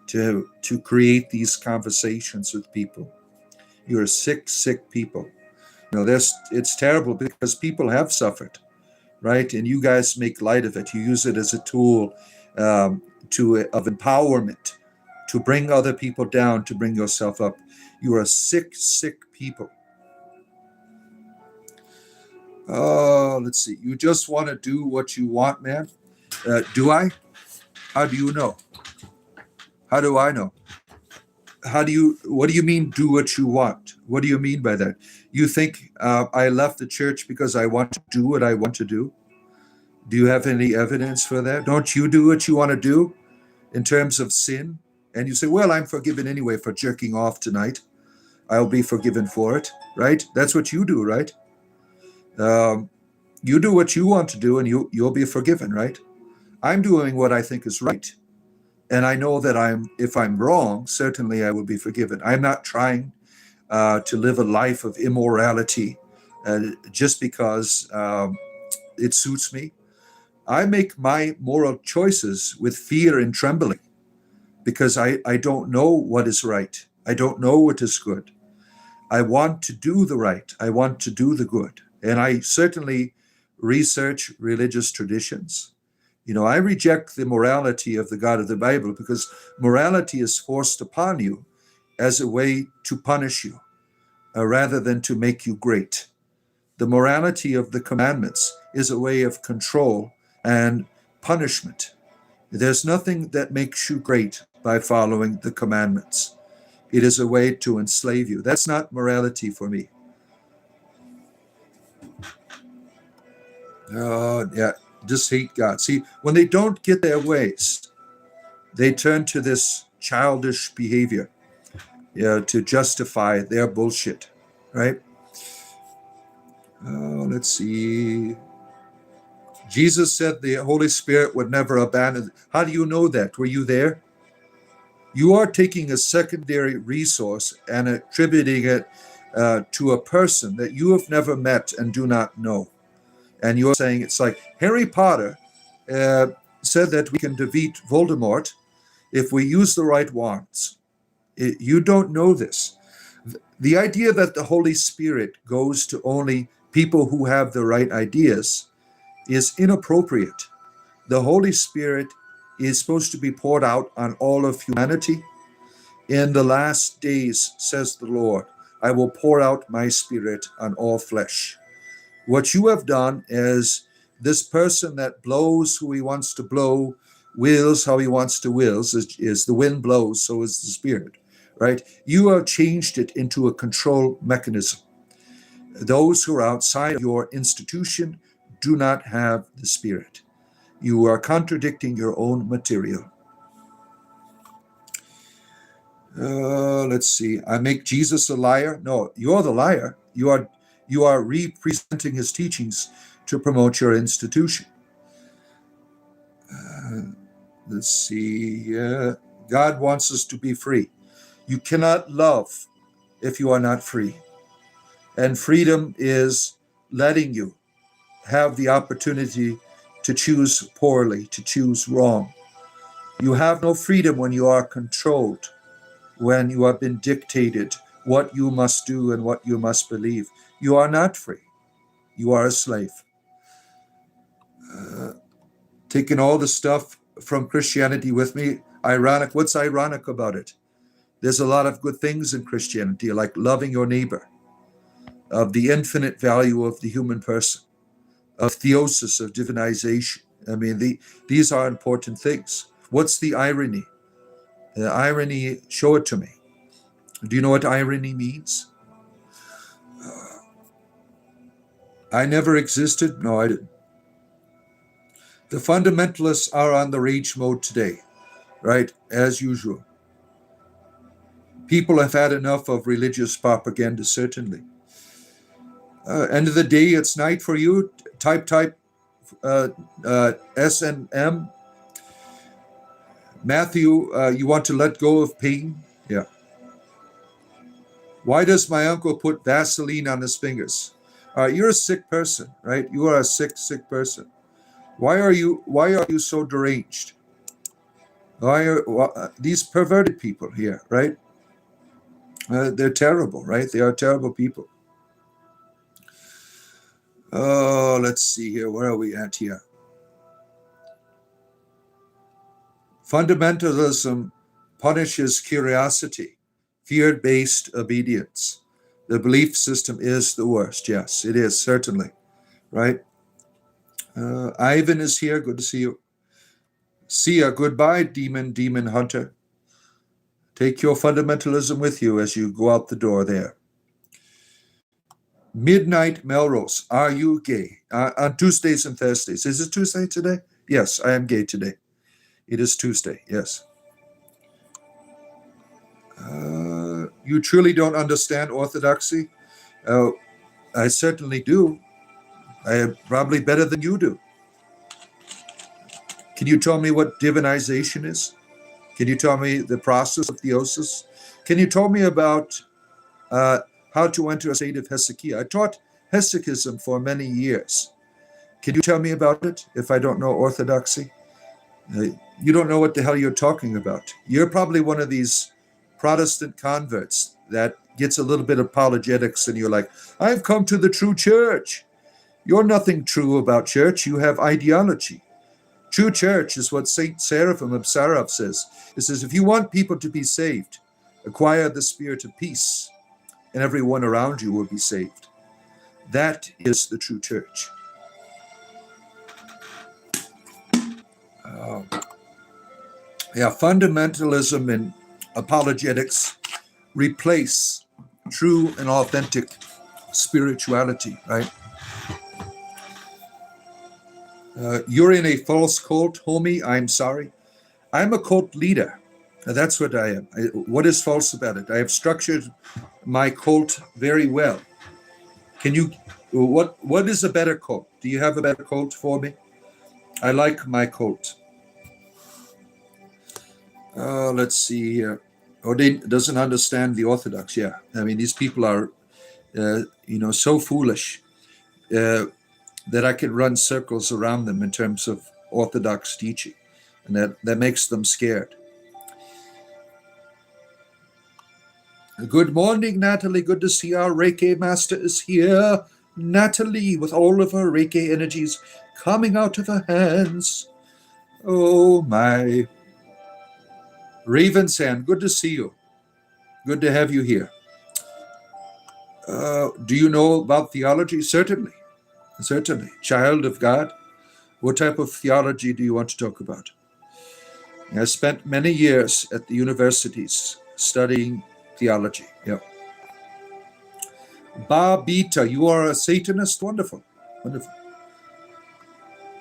to create these conversations with people. You're a sick people. It's terrible because people have suffered, right? And you guys make light of it. You use it as a tool of empowerment, to bring other people down, to bring yourself up. You are a sick people. Oh, let's see. You just want to do what you want, man. Do I? How do you know? How do I know? What do you mean do what you want? What do you mean by that? You think I left the church because I want to do what I want to do? Do you have any evidence for that? Don't you do what you want to do in terms of sin? And you say, well, I'm forgiven anyway for jerking off tonight. I'll be forgiven for it, right? That's what you do, right? You do what you want to do and you'll be forgiven, right? I'm doing what I think is right. And I know that if I'm wrong, certainly I will be forgiven. I'm not trying to live a life of immorality just because it suits me. I make my moral choices with fear and trembling because I don't know what is right. I don't know what is good. I want to do the right. I want to do the good. And I certainly research religious traditions. I reject the morality of the God of the Bible because morality is forced upon you as a way to punish you rather than to make you great. The morality of the commandments is a way of control and punishment. There's nothing that makes you great by following the commandments. It is a way to enslave you. That's not morality for me. Yeah, just hate God. See, when they don't get their ways, they turn to this childish behavior to justify their bullshit, right? Let's see. Jesus said the Holy Spirit would never abandon. How do you know that? Were you there? You are taking a secondary resource and attributing it to a person that you have never met and do not know. And you're saying it's like Harry Potter said that we can defeat Voldemort if we use the right wands. You don't know this. The idea that the Holy Spirit goes to only people who have the right ideas is inappropriate. The Holy Spirit is supposed to be poured out on all of humanity. In the last days, says the Lord, I will pour out my Spirit on all flesh. What you have done is this person that blows who he wants to blow, wills how he wants to will, is the wind blows, so is the Spirit, right? You have changed it into a control mechanism. Those who are outside of your institution do not have the Spirit. You are contradicting your own material. Let's see. I make Jesus a liar? No, you're the liar. You are representing his teachings to promote your institution. Let's see. God wants us to be free. You cannot love if you are not free. And freedom is letting you have the opportunity to choose poorly, to choose wrong. You have no freedom when you are controlled, when you have been dictated what you must do and what you must believe. You are not free. You are a slave. Taking all the stuff from Christianity with me, ironic. What's ironic about it? There's a lot of good things in Christianity, like loving your neighbor, of the infinite value of the human person, of theosis, of divinization. I mean, these are important things. What's the irony? The irony, show it to me. Do you know what irony means? I never existed? No, I didn't. The fundamentalists are on the rage mode today, right? As usual. People have had enough of religious propaganda, certainly. End of the day, it's night for you. Type S and M. Matthew, you want to let go of pain? Yeah. Why does my uncle put Vaseline on his fingers? You're a sick person, right? You are a sick person. Why are you so deranged? These perverted people here, right? They're terrible, right? They are terrible people. Oh, let's see here. Where are we at here? Fundamentalism punishes curiosity, fear-based obedience. The belief system is the worst. Yes, it is, certainly. Right? Ivan is here. Good to see you. See ya. Goodbye, demon hunter. Take your fundamentalism with you as you go out the door there. Midnight Melrose. Are you gay? On Tuesdays and Thursdays. Is it Tuesday today? Yes, I am gay today. It is Tuesday, yes. You truly don't understand orthodoxy? I certainly do. I am probably better than you do. Can you tell me what divinization is? Can you tell me the process of theosis? Can you tell me about how to enter a state of Hesychia? I taught Hesychism for many years. Can you tell me about it if I don't know orthodoxy? You don't know what the hell you're talking about. You're probably one of these Protestant converts that gets a little bit of apologetics and you're like, I've come to the true church. You're nothing true about church. You have ideology. True church is what Saint Seraphim of Sarov says. It says, if you want people to be saved, acquire the spirit of peace, and everyone around you will be saved. That is the true church. Fundamentalism and apologetics replace true and authentic spirituality, right? You're in a false cult, homie. I'm sorry. I'm a cult leader. That's what I am. What is false about it? I have structured my cult very well. What is a better cult? Do you have a better cult for me? I like my cult. Let's see here. Odin doesn't understand the Orthodox. Yeah. I mean, these people are, so foolish that I can run circles around them in terms of Orthodox teaching. And that makes them scared. Good morning, Natalie. Good to see our Reiki master is here. Natalie, with all of her Reiki energies coming out of her hands. Oh, my. Ravensand, good to see you. Good to have you here. Do you know about theology? Certainly. Child of God. What type of theology do you want to talk about? I spent many years at the universities studying theology. Yeah. Babita, you are a Satanist? Wonderful.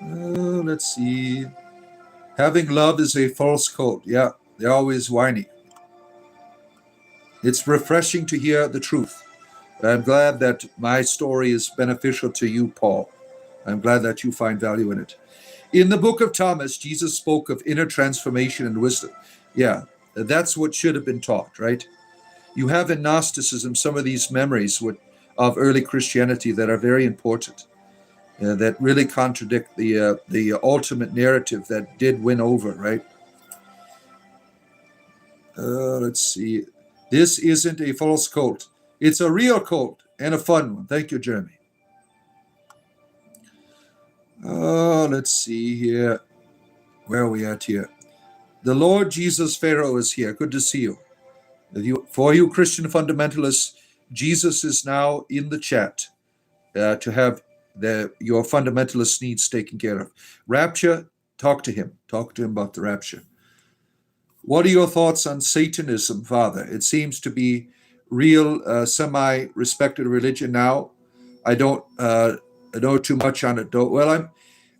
Let's see. Having love is a false cult. Yeah, they're always whiny. It's refreshing to hear the truth. I'm glad that my story is beneficial to you, Paul. I'm glad that you find value in it. In the book of Thomas, Jesus spoke of inner transformation and wisdom. Yeah, that's what should have been taught, right? You have in Gnosticism some of these memories of early Christianity that are very important, that really contradict the ultimate narrative that did win over, right? Let's see. This isn't a false cult. It's a real cult and a fun one. Thank you, Jeremy. Let's see here. Where are we at here? The Lord Jesus Pharaoh is here. Good to see you. For you Christian fundamentalists, Jesus is now in the chat to have your fundamentalist needs taken care of. Rapture, talk to him. Talk to him about the rapture. What are your thoughts on Satanism, Father? It seems to be real, semi-respected religion now. I don't know too much on it, though. Well,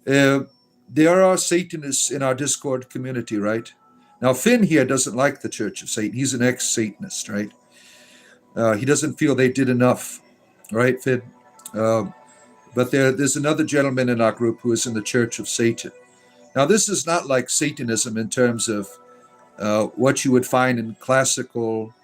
there are Satanists in our Discord community, right? Now, Finn here doesn't like the Church of Satan. He's an ex-Satanist, right? He doesn't feel they did enough, right, Finn? Um, but there's another gentleman in our group who is in the Church of Satan. Now, this is not like Satanism in terms of what you would find in classical,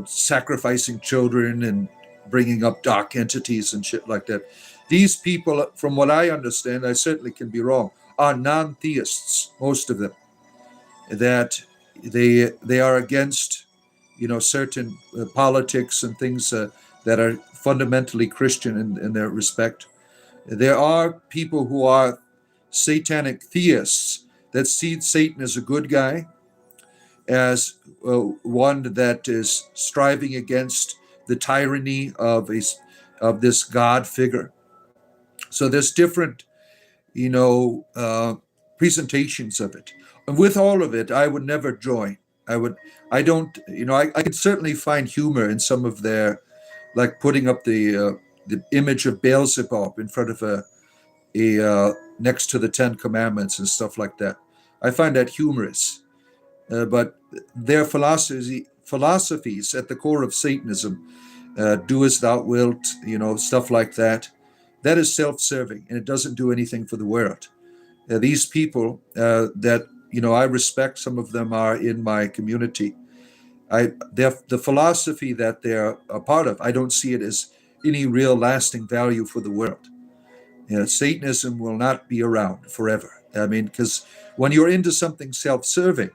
sacrificing children and bringing up dark entities and shit like that. These people, from what I understand, I certainly can be wrong, are non-theists, most of them. That they are against, certain politics and things that are fundamentally Christian in their respect. There are people who are satanic theists that see Satan as a good guy, as one that is striving against the tyranny of this God figure. So there's different, presentations of it. And with all of it, I would never join. I don't, I could certainly find humor in some of their, like putting up the image of Beelzebub in front of next to the Ten Commandments and stuff like that. I find that humorous. But their philosophies at the core of Satanism, do as thou wilt, stuff like that, that is self-serving, and it doesn't do anything for the world. These people that, I respect, some of them are in my community. The philosophy that they're a part of, I don't see it as any real lasting value for the world. Satanism will not be around forever. I mean, because when you're into something self-serving,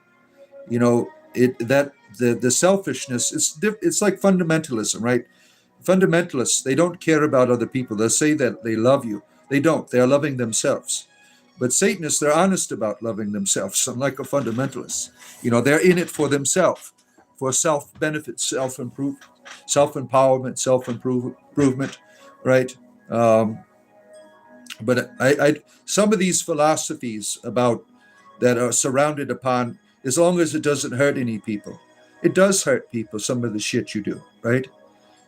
the selfishness, it's like fundamentalism, right? Fundamentalists, they don't care about other people. They'll say that they love you. They don't. They're loving themselves. But Satanists, they're honest about loving themselves, unlike a fundamentalist. They're in it for themselves, for self-benefit, self-empowerment, self-improvement, right? But some of these philosophies about that are surrounded upon, as long as it doesn't hurt any people, it does hurt people. Some of the shit you do, right?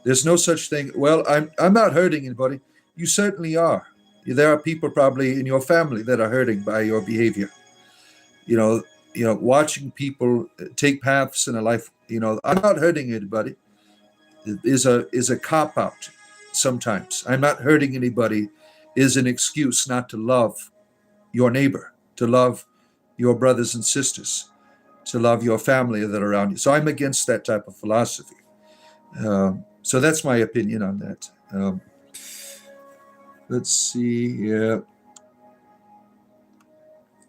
There's no such thing. Well, I'm not hurting anybody. You certainly are. There are people probably in your family that are hurting by your behavior. Watching people take paths in a life. I'm not hurting anybody. Is a cop out. Sometimes I'm not hurting anybody is an excuse not to love your neighbor, to love your brothers and sisters, to love your family that are around you. So I'm against that type of philosophy. So that's my opinion on that. Let's see here.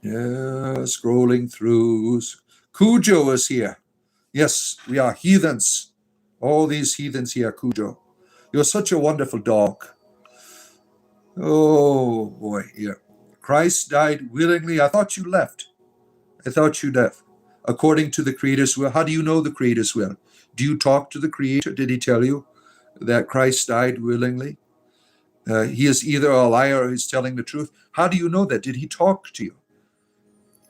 Yeah, scrolling through. Cujo is here. Yes, we are heathens. All these heathens here, Cujo. You're such a wonderful dog. Oh, boy, here. Christ died willingly. I thought you left. According to the Creator's will. How do you know the Creator's will? Do you talk to the Creator? Did he tell you that Christ died willingly? He is either a liar or he's telling the truth. How do you know that? Did he talk to you?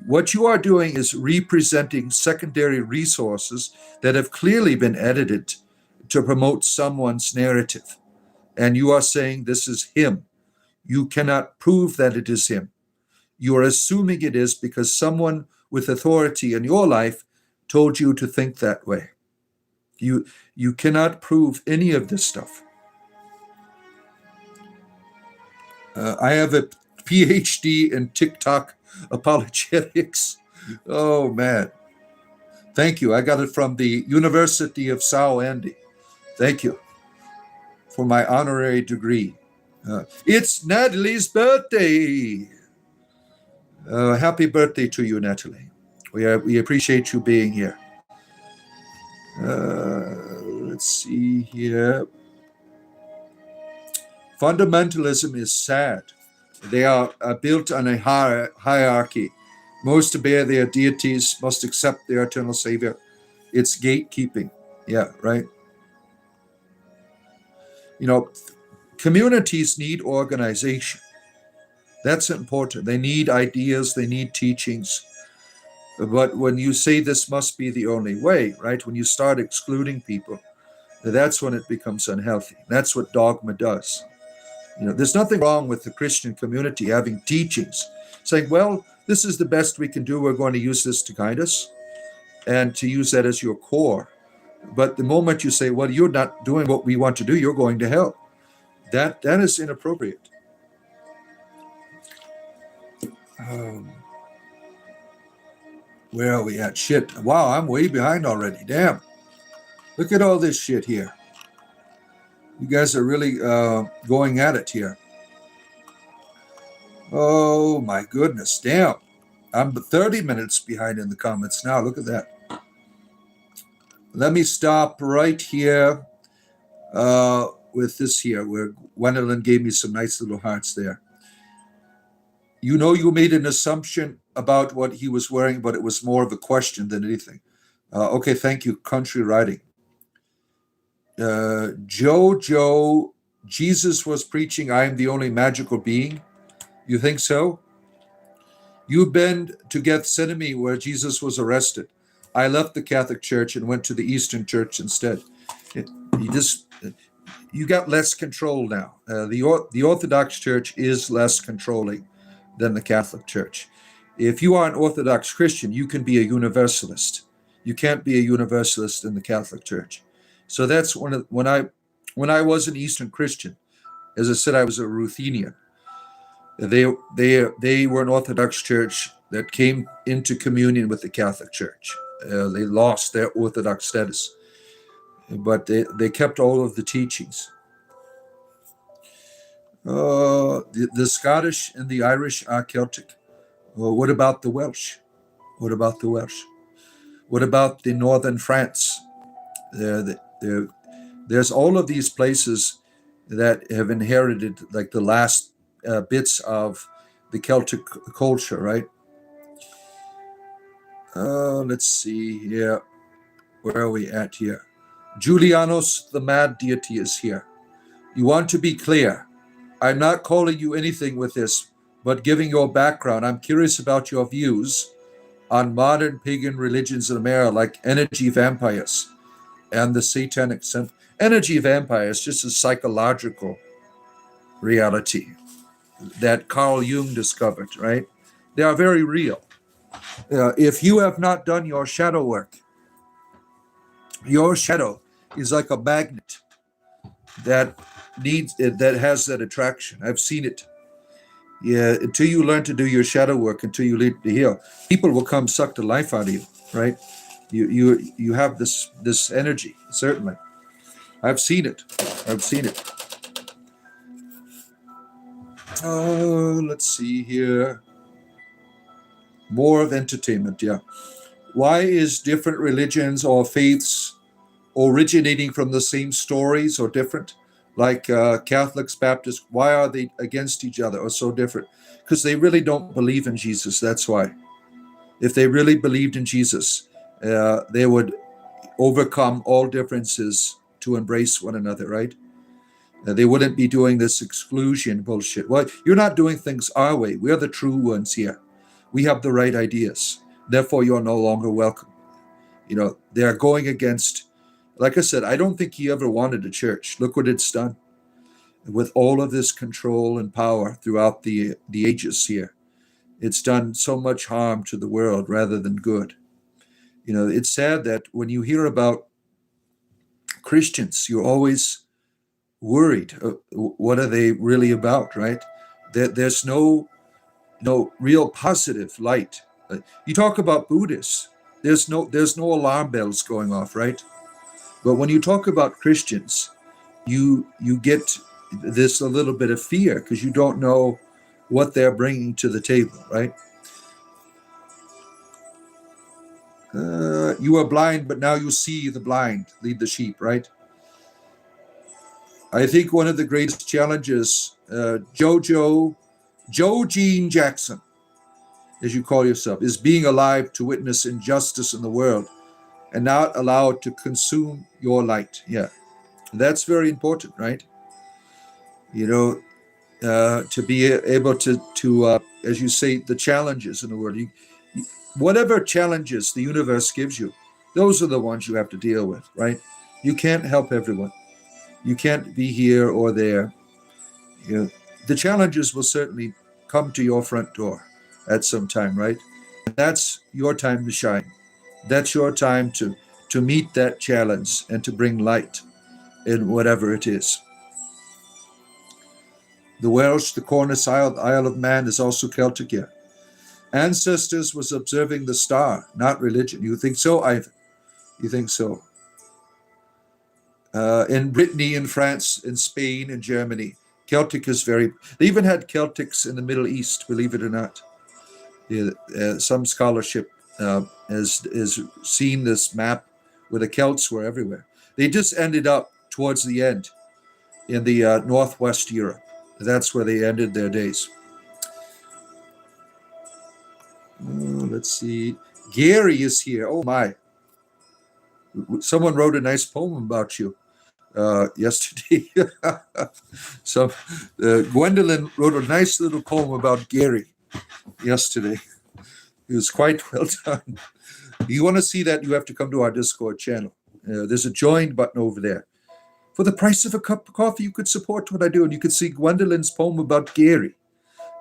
What you are doing is representing secondary resources that have clearly been edited to promote someone's narrative. And you are saying this is him. You cannot prove that it is him. You are assuming it is because someone with authority in your life told you to think that way. You cannot prove any of this stuff. I have a PhD in TikTok apologetics. Oh, man. Thank you. I got it from the University of Sao Andy. Thank you for my honorary degree. It's Natalie's birthday. Happy birthday to you, Natalie. We appreciate you being here. Let's see here. Fundamentalism is sad. They are built on a hierarchy. Most obey their deities, must accept their eternal savior. It's gatekeeping. Yeah, right. Communities need organization. That's important. They need ideas, they need teachings. But when you say this must be the only way, right? When you start excluding people, that's when it becomes unhealthy. That's what dogma does. There's nothing wrong with the Christian community having teachings, saying, well, this is the best we can do. We're going to use this to guide us and to use that as your core. But the moment you say, well, you're not doing what we want to do, you're going to hell. That is inappropriate. Where are we at? Shit. Wow, I'm way behind already. Damn. Look at all this shit here. You guys are really going at it here. Oh my goodness. Damn. I'm 30 minutes behind in the comments now. Look at that. Let me stop right here with this here, where Gwendolyn gave me some nice little hearts there. You know, you made an assumption about what he was wearing, but it was more of a question than anything. Okay, thank you. Country writing. Joe, Jesus was preaching, I am the only magical being. You think so? You've been to Gethsemane where Jesus was arrested. I left the Catholic Church and went to the Eastern Church instead. You got less control now. The Orthodox Church is less controlling than the Catholic Church. If you are an Orthodox Christian, you can be a Universalist. You can't be a Universalist in the Catholic Church. So that's when I was an Eastern Christian, as I said, I was a Ruthenian. They were an Orthodox Church that came into communion with the Catholic Church. They lost their Orthodox status, but they kept all of the teachings. The Scottish and the Irish are Celtic. Well, what about the Welsh? What about the Welsh? What about the northern France? There's all of these places that have inherited like the last bits of the Celtic culture, right? Let's see here. Where are we at here? Julianos, the mad deity, is here. You want to be clear. I'm not calling you anything with this, but giving your background. I'm curious about your views on modern pagan religions in America, like energy vampires and the satanic energy vampires, just a psychological reality that Carl Jung discovered, right? They are very real. If you have not done your shadow work, your shadow is like a magnet that has that attraction. I've seen it. Yeah, until you learn to do your shadow work, until you learn to heal, people will come suck the life out of you, right? You have this energy, certainly. I've seen it. Oh, let's see here. More of entertainment, yeah. Why is different religions or faiths originating from the same stories or different? Like Catholics, Baptists, why are they against each other or so different? Because they really don't believe in Jesus, that's why. If they really believed in Jesus, they would overcome all differences to embrace one another, right? They wouldn't be doing this exclusion bullshit. Well, you're not doing things our way. We're the true ones here. We have the right ideas. Therefore, you're no longer welcome. You know, they're going against, like I said, I don't think he ever wanted a church. Look what it's done. With all of this control and power throughout the ages here, it's done so much harm to the world rather than good. You know, it's sad that when you hear about Christians, you're always worried. What are they really about, right? There's no real positive light. You talk about Buddhists, there's no alarm bells going off, right? But when you talk about Christians, you get this a little bit of fear because you don't know what they're bringing to the table, right? You are blind, but now you see the blind lead the sheep, right? I think one of the greatest challenges, Joe Gene Jackson, as you call yourself, is being alive to witness injustice in the world and not allowed to consume your light. Yeah, that's very important, right? You know, to be able to as you say, the challenges in the world. Whatever challenges the universe gives you, those are the ones you have to deal with, right? You can't help everyone. You can't be here or there. You know, the challenges will certainly come to your front door at some time, right? And that's your time to shine. That's your time to meet that challenge and to bring light in whatever it is. The Welsh, the Cornish Isle of Man is also Celtic here. Ancestors was observing the star, not religion. You think so, Ivan? You think so? In Brittany, in France, in Spain, in Germany, Celtic is very... They even had Celtics in the Middle East, believe it or not. Yeah, some scholarship has seen this map where the Celts were everywhere. They just ended up towards the end in the northwest Europe. That's where they ended their days. Let's see. Gary is here. Oh my. Someone wrote a nice poem about you yesterday. So Gwendolyn wrote a nice little poem about Gary yesterday. It was quite well done. You want to see that, you have to come to our Discord channel. There's a join button over there. For the price of a cup of coffee, you could support what I do, and you could see Gwendolyn's poem about Gary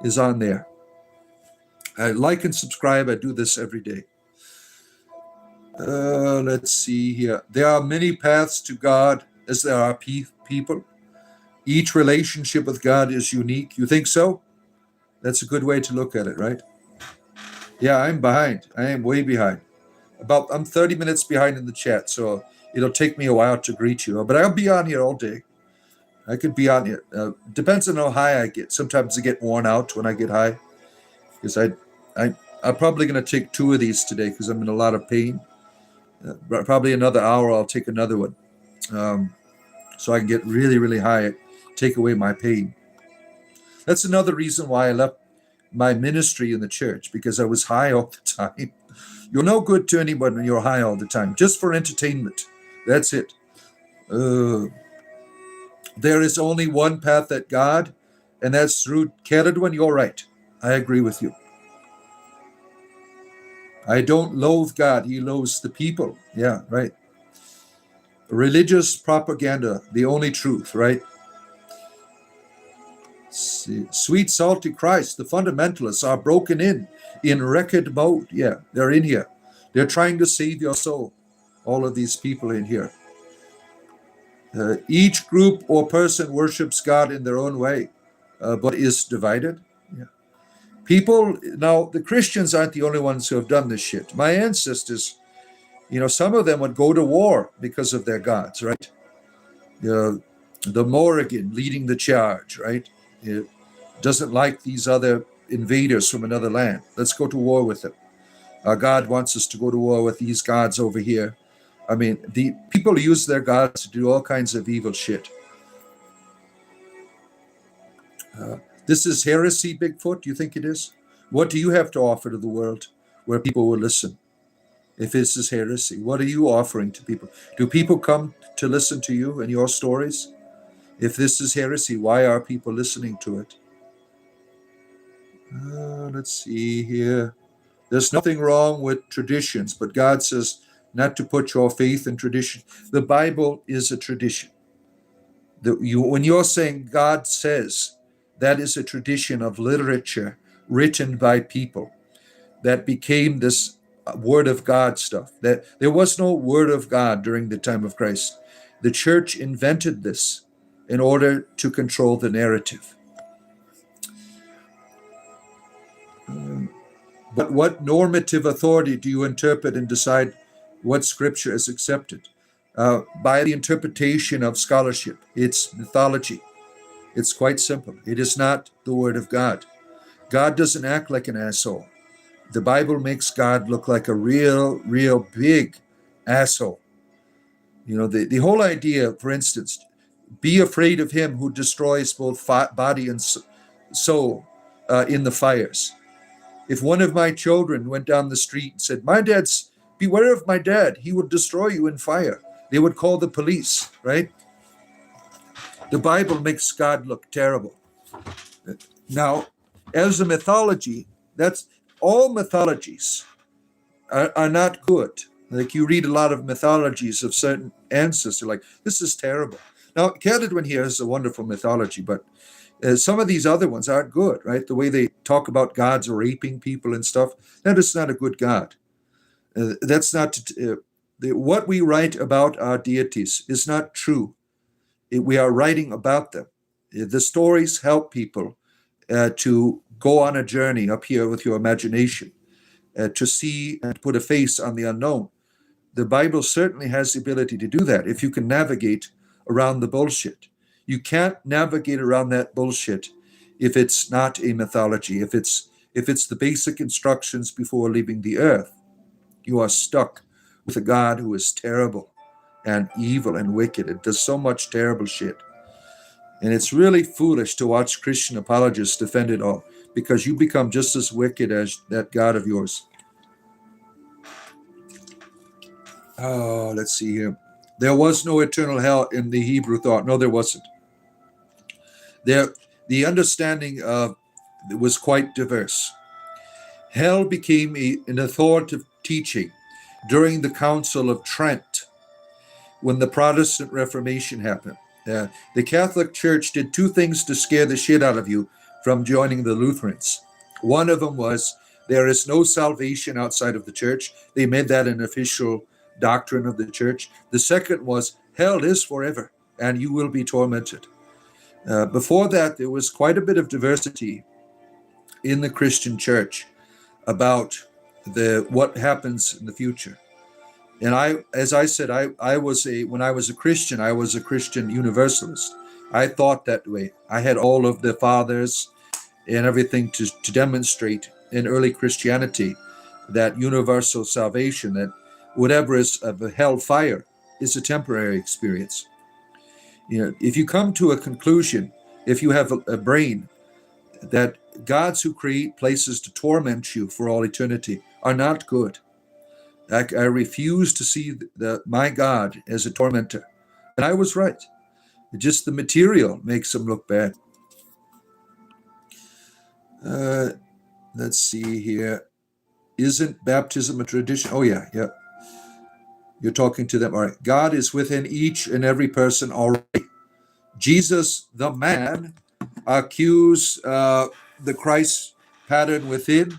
is on there. Like and subscribe. I do this every day. Let's see here. There are many paths to God as there are people. Each relationship with God is unique. You think so? That's a good way to look at it, right? Yeah, I'm behind. I am way behind. I'm 30 minutes behind in the chat, so it'll take me a while to greet you. But I'll be on here all day. I could be on here. Depends on how high I get. Sometimes I get worn out when I get high, because I'm probably going to take 2 of these today because I'm in a lot of pain. Probably another hour, I'll take another one, so I can get really, really high, take away my pain. That's another reason why I left my ministry in the church, because I was high all the time. You're no good to anyone when you're high all the time, just for entertainment. That's it. There is only one path at God, and that's through Caledwin. You're right. I agree with you. I don't loathe God. He loathes the people. Yeah, right. Religious propaganda, the only truth, right? See. Sweet, salty Christ, the fundamentalists are broken in record mode. Yeah, they're in here. They're trying to save your soul. All of these people in here. Each group or person worships God in their own way, but is divided. Yeah. People, now the Christians aren't the only ones who have done this shit. My ancestors, some of them would go to war because of their gods, right? The Morrigan leading the charge, right? It doesn't like these other invaders from another land. Let's go to war with them. Our God wants us to go to war with these gods over here. I mean, the people use their gods to do all kinds of evil shit. This is heresy, Bigfoot? You think it is? What do you have to offer to the world where people will listen? If this is heresy, what are you offering to people? Do people come to listen to you and your stories? If this is heresy, why are people listening to it? Let's see here. There's nothing wrong with traditions, but God says not to put your faith in tradition. The Bible is a tradition. When you're saying God says, that is a tradition of literature written by people that became this Word of God stuff. That there was no Word of God during the time of Christ. The church invented this in order to control the narrative. But what normative authority do you interpret and decide what scripture is accepted? By the interpretation of scholarship. It's mythology. It's quite simple. It is not the Word of God. God doesn't act like an asshole. The Bible makes God look like a real big asshole. The whole idea, for instance, be afraid of him who destroys both body and soul in the fires. If one of my children went down the street and said, beware of my dad, he will destroy you in fire, they would call the police, right? The Bible makes God look terrible. Now, as a mythology, that's all mythologies are not good. Like you read a lot of mythologies of certain ancestors, like, this is terrible. Now, Caledwin here is a wonderful mythology, but some of these other ones aren't good, right? The way they talk about gods raping people and stuff, that is not a good God. That's not, what we write about our deities is not true. We are writing about them. The stories help people to go on a journey up here with your imagination, to see and put a face on the unknown. The Bible certainly has the ability to do that if you can navigate around the bullshit. You can't navigate around that bullshit if it's not a mythology, if it's the basic instructions before leaving the earth. You are stuck with a God who is terrible and evil and wicked and does so much terrible shit. And it's really foolish to watch Christian apologists defend it all, because you become just as wicked as that God of yours. Oh, let's see here. There was no eternal hell in the Hebrew thought. No, there wasn't. The understanding was quite diverse. Hell became an authoritative teaching during the Council of Trent, when the Protestant Reformation happened. The Catholic Church did two things to scare the shit out of you from joining the Lutherans. One of them was there is no salvation outside of the church. They made that an official doctrine of the church. The second was hell is forever and you will be tormented. Before that, there was quite a bit of diversity in the Christian church about what happens in the future. And as I said, when I was a Christian, I was a Christian universalist. I thought that way. I had all of the fathers and everything to demonstrate in early Christianity that universal salvation, that whatever is of a hellfire is a temporary experience. If you come to a conclusion, if you have a brain, that gods who create places to torment you for all eternity are not good. I refuse to see my God as a tormentor. And I was right. Just the material makes him look bad. Let's see here. Isn't baptism a tradition? Oh, yeah. You're talking to them. All right. God is within each and every person already. Jesus, the man, accused the Christ pattern within,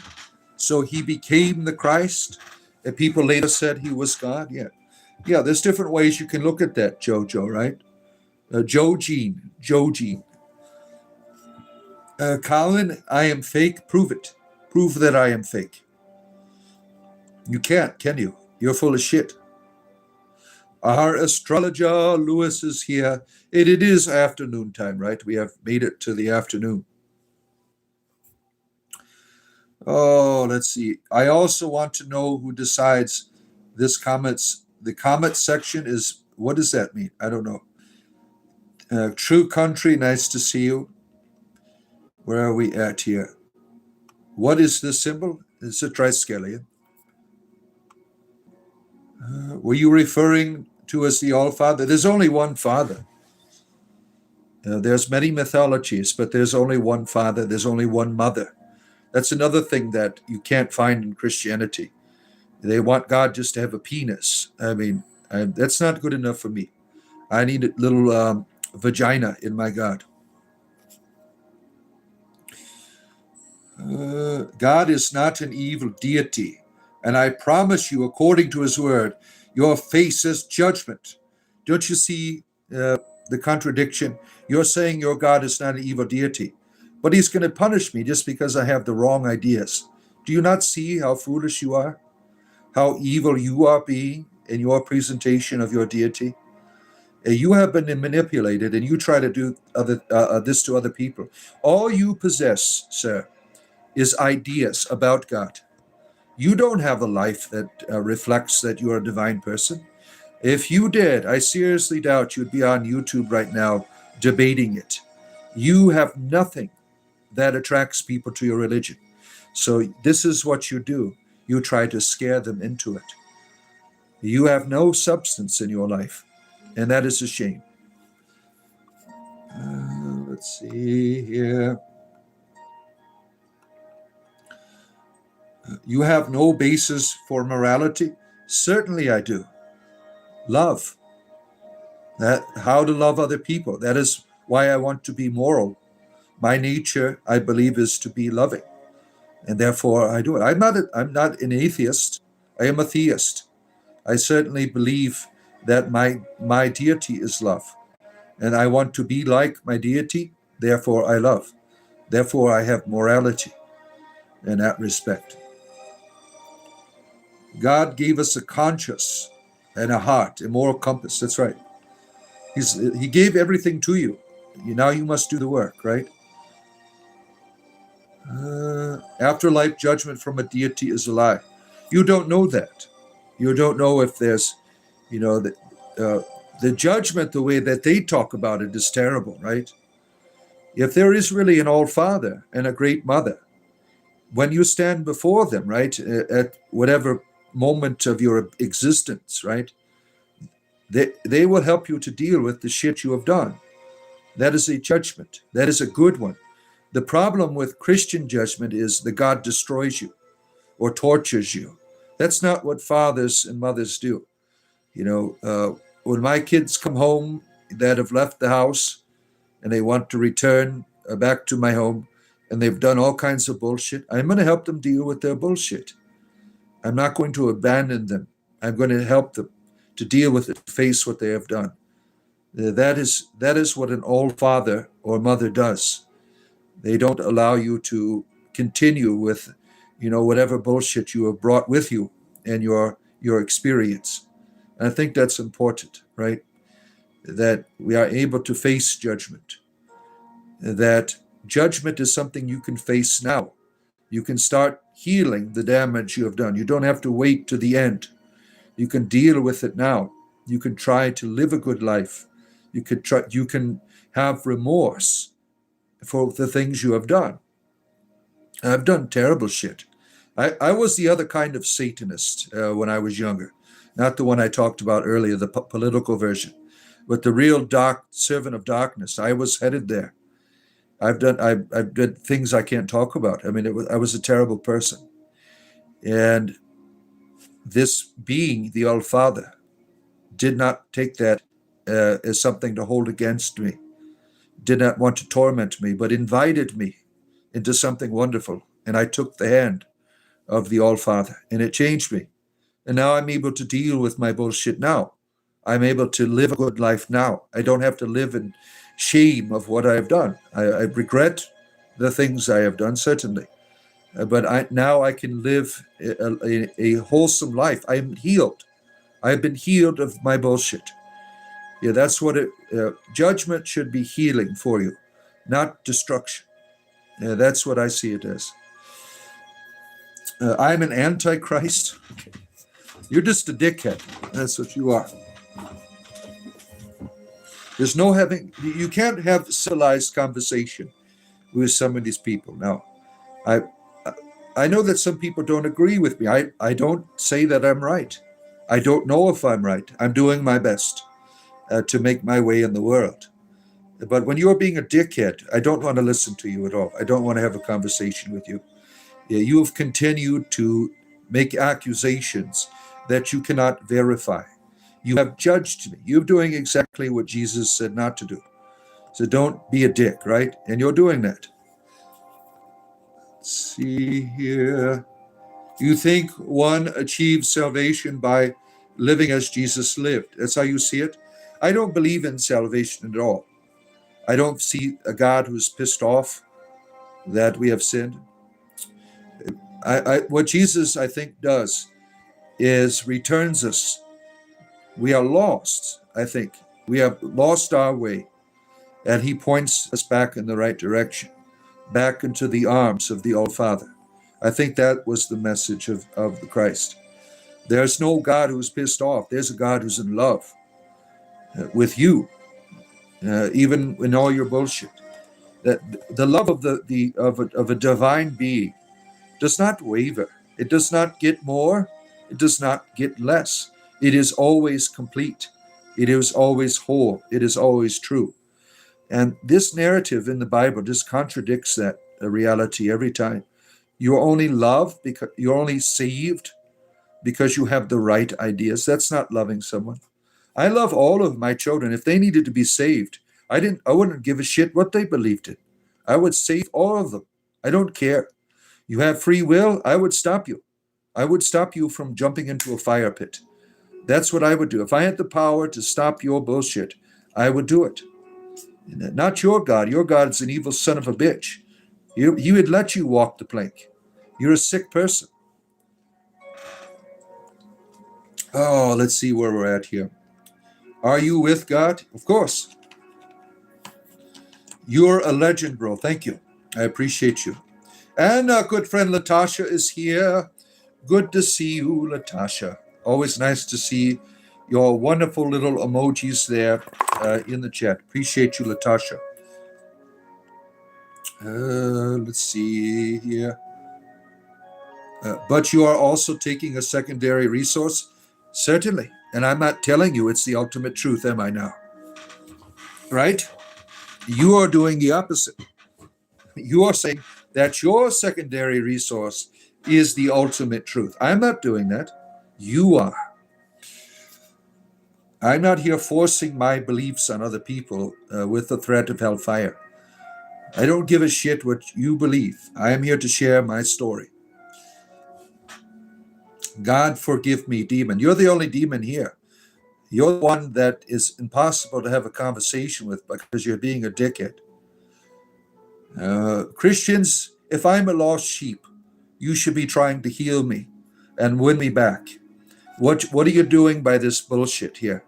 so he became the Christ. And people later said he was God. Yeah, there's different ways you can look at that, Jojo, right? Joe Jean. Colin, I am fake. Prove it. Prove that I am fake. You can't, can you? You're full of shit. Our astrologer Lewis is here. It is afternoon time, right? We have made it to the afternoon. Oh, let's see. I also want to know who decides this comments. The comment section is, what does that mean? I don't know. True Country, nice to see you. Where are we at here? What is this symbol? It's a triskelion. Were you referring to as the All-Father? There's only one Father. There's many mythologies, but there's only one Father. There's only one Mother. That's another thing that you can't find in Christianity. They want God just to have a penis. I mean, that's not good enough for me. I need a little vagina in my God. God is not an evil deity. And I promise you, according to his word, your face is judgment. Don't you see the contradiction? You're saying your God is not an evil deity, but he's going to punish me just because I have the wrong ideas. Do you not see how foolish you are? How evil you are being in your presentation of your deity? You have been manipulated, and you try to do this to other people. All you possess, sir, is ideas about God. You don't have a life that reflects that you're a divine person. If you did, I seriously doubt you'd be on YouTube right now debating it. You have nothing that attracts people to your religion. So this is what you do. You try to scare them into it. You have no substance in your life, and that is a shame. Let's see here. You have no basis for morality? Certainly I do. Love. How to love other people. That is why I want to be moral. My nature, I believe, is to be loving. And therefore I do it. I'm not an atheist. I am a theist. I certainly believe that my deity is love. And I want to be like my deity. therefore I love. Therefore I have morality in that respect. God gave us a conscience and a heart, a moral compass. That's right. He gave everything to you. Now you must do the work, right? Afterlife judgment from a deity is a lie. You don't know that. You don't know if there's, the judgment, the way that they talk about it is terrible, right? If there is really an all-father and a great mother, when you stand before them, right, at whatever moment of your existence, right, they will help you to deal with the shit you have done. That is a judgment. That is a good one. The problem with Christian judgment is that God destroys you or tortures you. That's not what fathers and mothers do. When my kids come home that have left the house and they want to return back to my home and they've done all kinds of bullshit, I'm going to help them deal with their bullshit. I'm not going to abandon them. I'm going to help them to deal with it, face what they have done. That is what an old father or mother does. They don't allow you to continue with, whatever bullshit you have brought with you and your experience. And I think that's important, right? That we are able to face judgment. That judgment is something you can face now. You can start healing the damage you have done. You don't have to wait to the end. You can deal with it now. You can try to live a good life. You can have remorse for the things you have done. I've done terrible shit. I was the other kind of Satanist when I was younger, not the one I talked about earlier, the political version, but the real dark servant of darkness. I was headed there. I've done things I can't talk about. I mean, I was a terrible person, and this being the All Father did not take that as something to hold against me, did not want to torment me, but invited me into something wonderful. And I took the hand of the All Father, and it changed me. And now I'm able to deal with my bullshit now. I'm able to live a good life now. I don't have to live in shame of what I have done. I regret the things I have done, certainly. But now I can live a wholesome life. I am healed. I have been healed of my bullshit. Yeah, that's what judgment should be, healing for you, not destruction. That's what I see it as. I'm an antichrist. You're just a dickhead. That's what you are. There's no you can't have civilized conversation with some of these people. Now, I know that some people don't agree with me. I don't say that I'm right. I don't know if I'm right. I'm doing my best to make my way in the world. But when you're being a dickhead, I don't want to listen to you at all. I don't want to have a conversation with you. You have continued to make accusations that you cannot verify. You have judged me. You're doing exactly what Jesus said not to do. So don't be a dick, right? And you're doing that. Let's see here. You think one achieves salvation by living as Jesus lived. That's how you see it. I don't believe in salvation at all. I don't see a God who's pissed off that we have sinned. What Jesus, I think, does is returns us. We are lost, I think. We have lost our way, and he points us back in the right direction, back into the arms of the All-Father. I think that was the message of the Christ. There's no God who's pissed off. There's a God who's in love with you, even in all your bullshit. That the love of of a divine being does not waver. It does not get more. It does not get less. It is always complete. It is always whole. It is always true. And this narrative in the Bible just contradicts that reality every time. You're only loved because you're only saved because you have the right ideas. That's not loving someone. I love all of my children. If they needed to be saved, I wouldn't give a shit what they believed in. I would save all of them. I don't care. You have free will, I would stop you. I would stop you from jumping into a fire pit. That's what I would do. If I had the power to stop your bullshit, I would do it. Not your God. Your God's an evil son of a bitch. He would let you walk the plank. You're a sick person. Oh, let's see where we're at here. Are you with God? Of course. You're a legend, bro. Thank you. I appreciate you. And our good friend Latasha is here. Good to see you, Latasha. Always nice to see your wonderful little emojis there in the chat. Appreciate you, Latasha. Let's see here. But you are also taking a secondary resource? Certainly. And I'm not telling you it's the ultimate truth, am I now? Right? You are doing the opposite. You are saying that your secondary resource is the ultimate truth. I'm not doing that. You are. I'm not here forcing my beliefs on other people with the threat of hellfire. I don't give a shit what you believe. I am here to share my story. God forgive me, demon. You're the only demon here. You're the one that is impossible to have a conversation with because you're being a dickhead. Christians, if I'm a lost sheep, you should be trying to heal me and win me back. What are you doing by this bullshit here?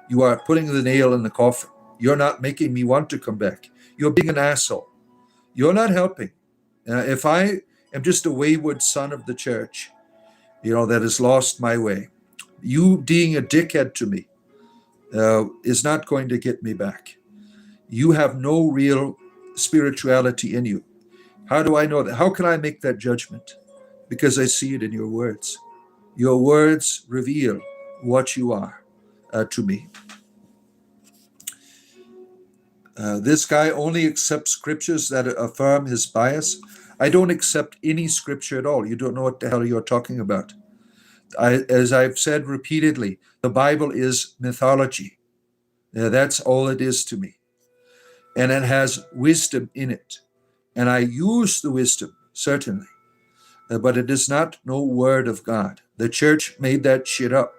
You are putting the nail in the coffin. You're not making me want to come back. You're being an asshole. You're not helping. If I am just a wayward son of the church, that has lost my way, you being a dickhead to me is not going to get me back. You have no real spirituality in you. How do I know that? How can I make that judgment? Because I see it in your words. Your words reveal what you are to me. This guy only accepts scriptures that affirm his bias. I don't accept any scripture at all. You don't know what the hell you're talking about. As I've said repeatedly, the Bible is mythology. That's all it is to me. And it has wisdom in it. And I use the wisdom, certainly. But it is not no word of God. The church made that shit up.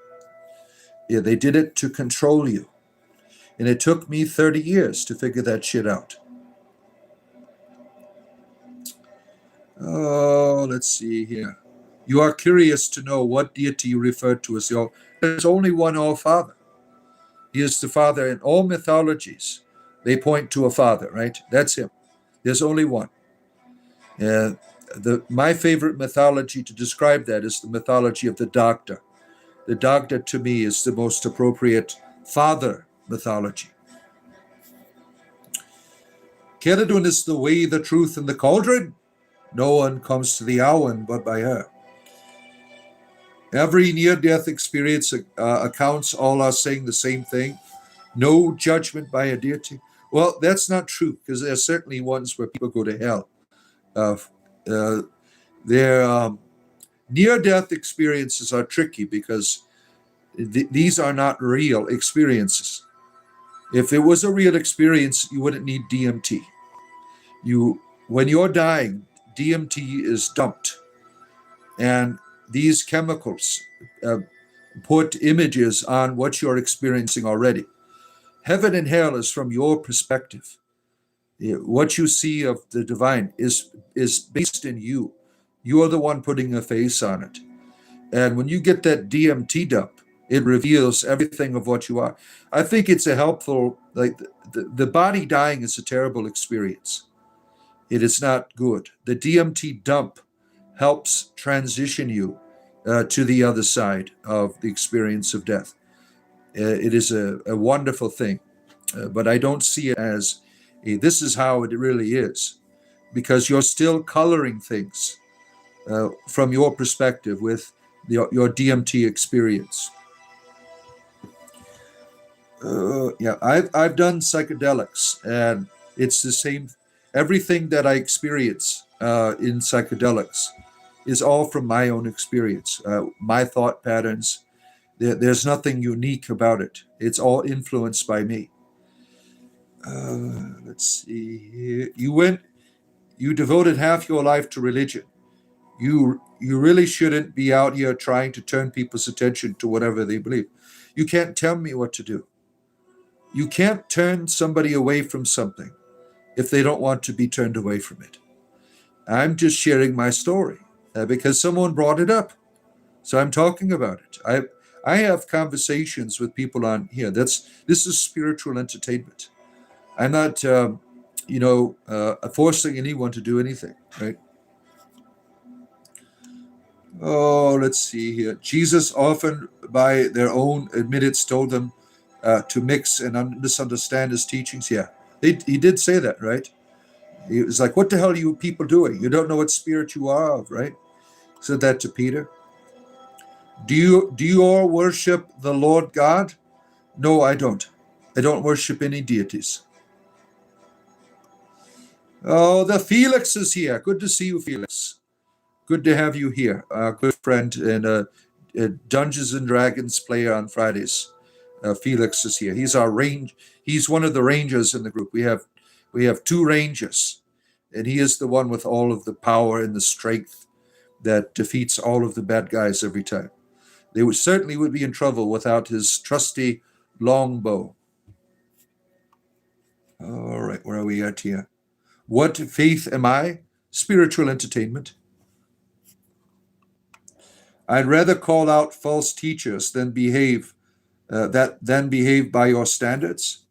Yeah, they did it to control you. And it took me 30 years to figure that shit out. Oh, let's see here. You are curious to know what deity you refer to as the All. There's only one All-Father. He is the Father in all mythologies. They point to a Father, right? That's him. There's only one. My favorite mythology to describe that is the mythology of the Doctor. The Doctor, to me, is the most appropriate Father mythology. Celadon is the way, the truth, and the cauldron. No one comes to the Awen but by her. Every near-death experience accounts all are saying the same thing. No judgment by a deity. Well, that's not true, because there are certainly ones where people go to hell. Their near-death experiences are tricky because these are not real experiences. If it was a real experience, you wouldn't need DMT. When you're dying, DMT is dumped. And these chemicals put images on what you're experiencing already. Heaven and hell is from your perspective. What you see of the divine is based in you. You're the one putting a face on it. And when you get that DMT dump, it reveals everything of what you are. I think it's a helpful, like the body dying is a terrible experience. It is not good. The DMT dump helps transition you to the other side of the experience of death. It is a wonderful thing, but I don't see it as this is how it really is, because you're still coloring things from your perspective with your DMT experience. I've done psychedelics, and it's the same. Everything that I experience in psychedelics is all from my own experience, my thought patterns. There's nothing unique about it. It's all influenced by me. Let's see here. You devoted half your life to religion. You really shouldn't be out here trying to turn people's attention to whatever they believe. You can't tell me what to do. You can't turn somebody away from something if they don't want to be turned away from it. I'm just sharing my story because someone brought it up. So I'm talking about it. I have conversations with people on here. This is spiritual entertainment. I'm not, forcing anyone to do anything, right? Oh, let's see here. Jesus often, by their own admittance, told them to mix and misunderstand his teachings. Yeah, he did say that, right? He was like, "What the hell are you people doing? You don't know what spirit you are of, right?" Said that to Peter. Do you all worship the Lord God? No, I don't. I don't worship any deities. Oh, the Felix is here. Good to see you, Felix. Good to have you here, our good friend and a Dungeons and Dragons player on Fridays. Felix is here. He's our range. He's one of the rangers in the group. We have two rangers, and he is the one with all of the power and the strength that defeats all of the bad guys every time. They would be in trouble without his trusty longbow. All right, where are we at here? What faith am I? Spiritual entertainment. I'd rather call out false teachers than behave by your standards.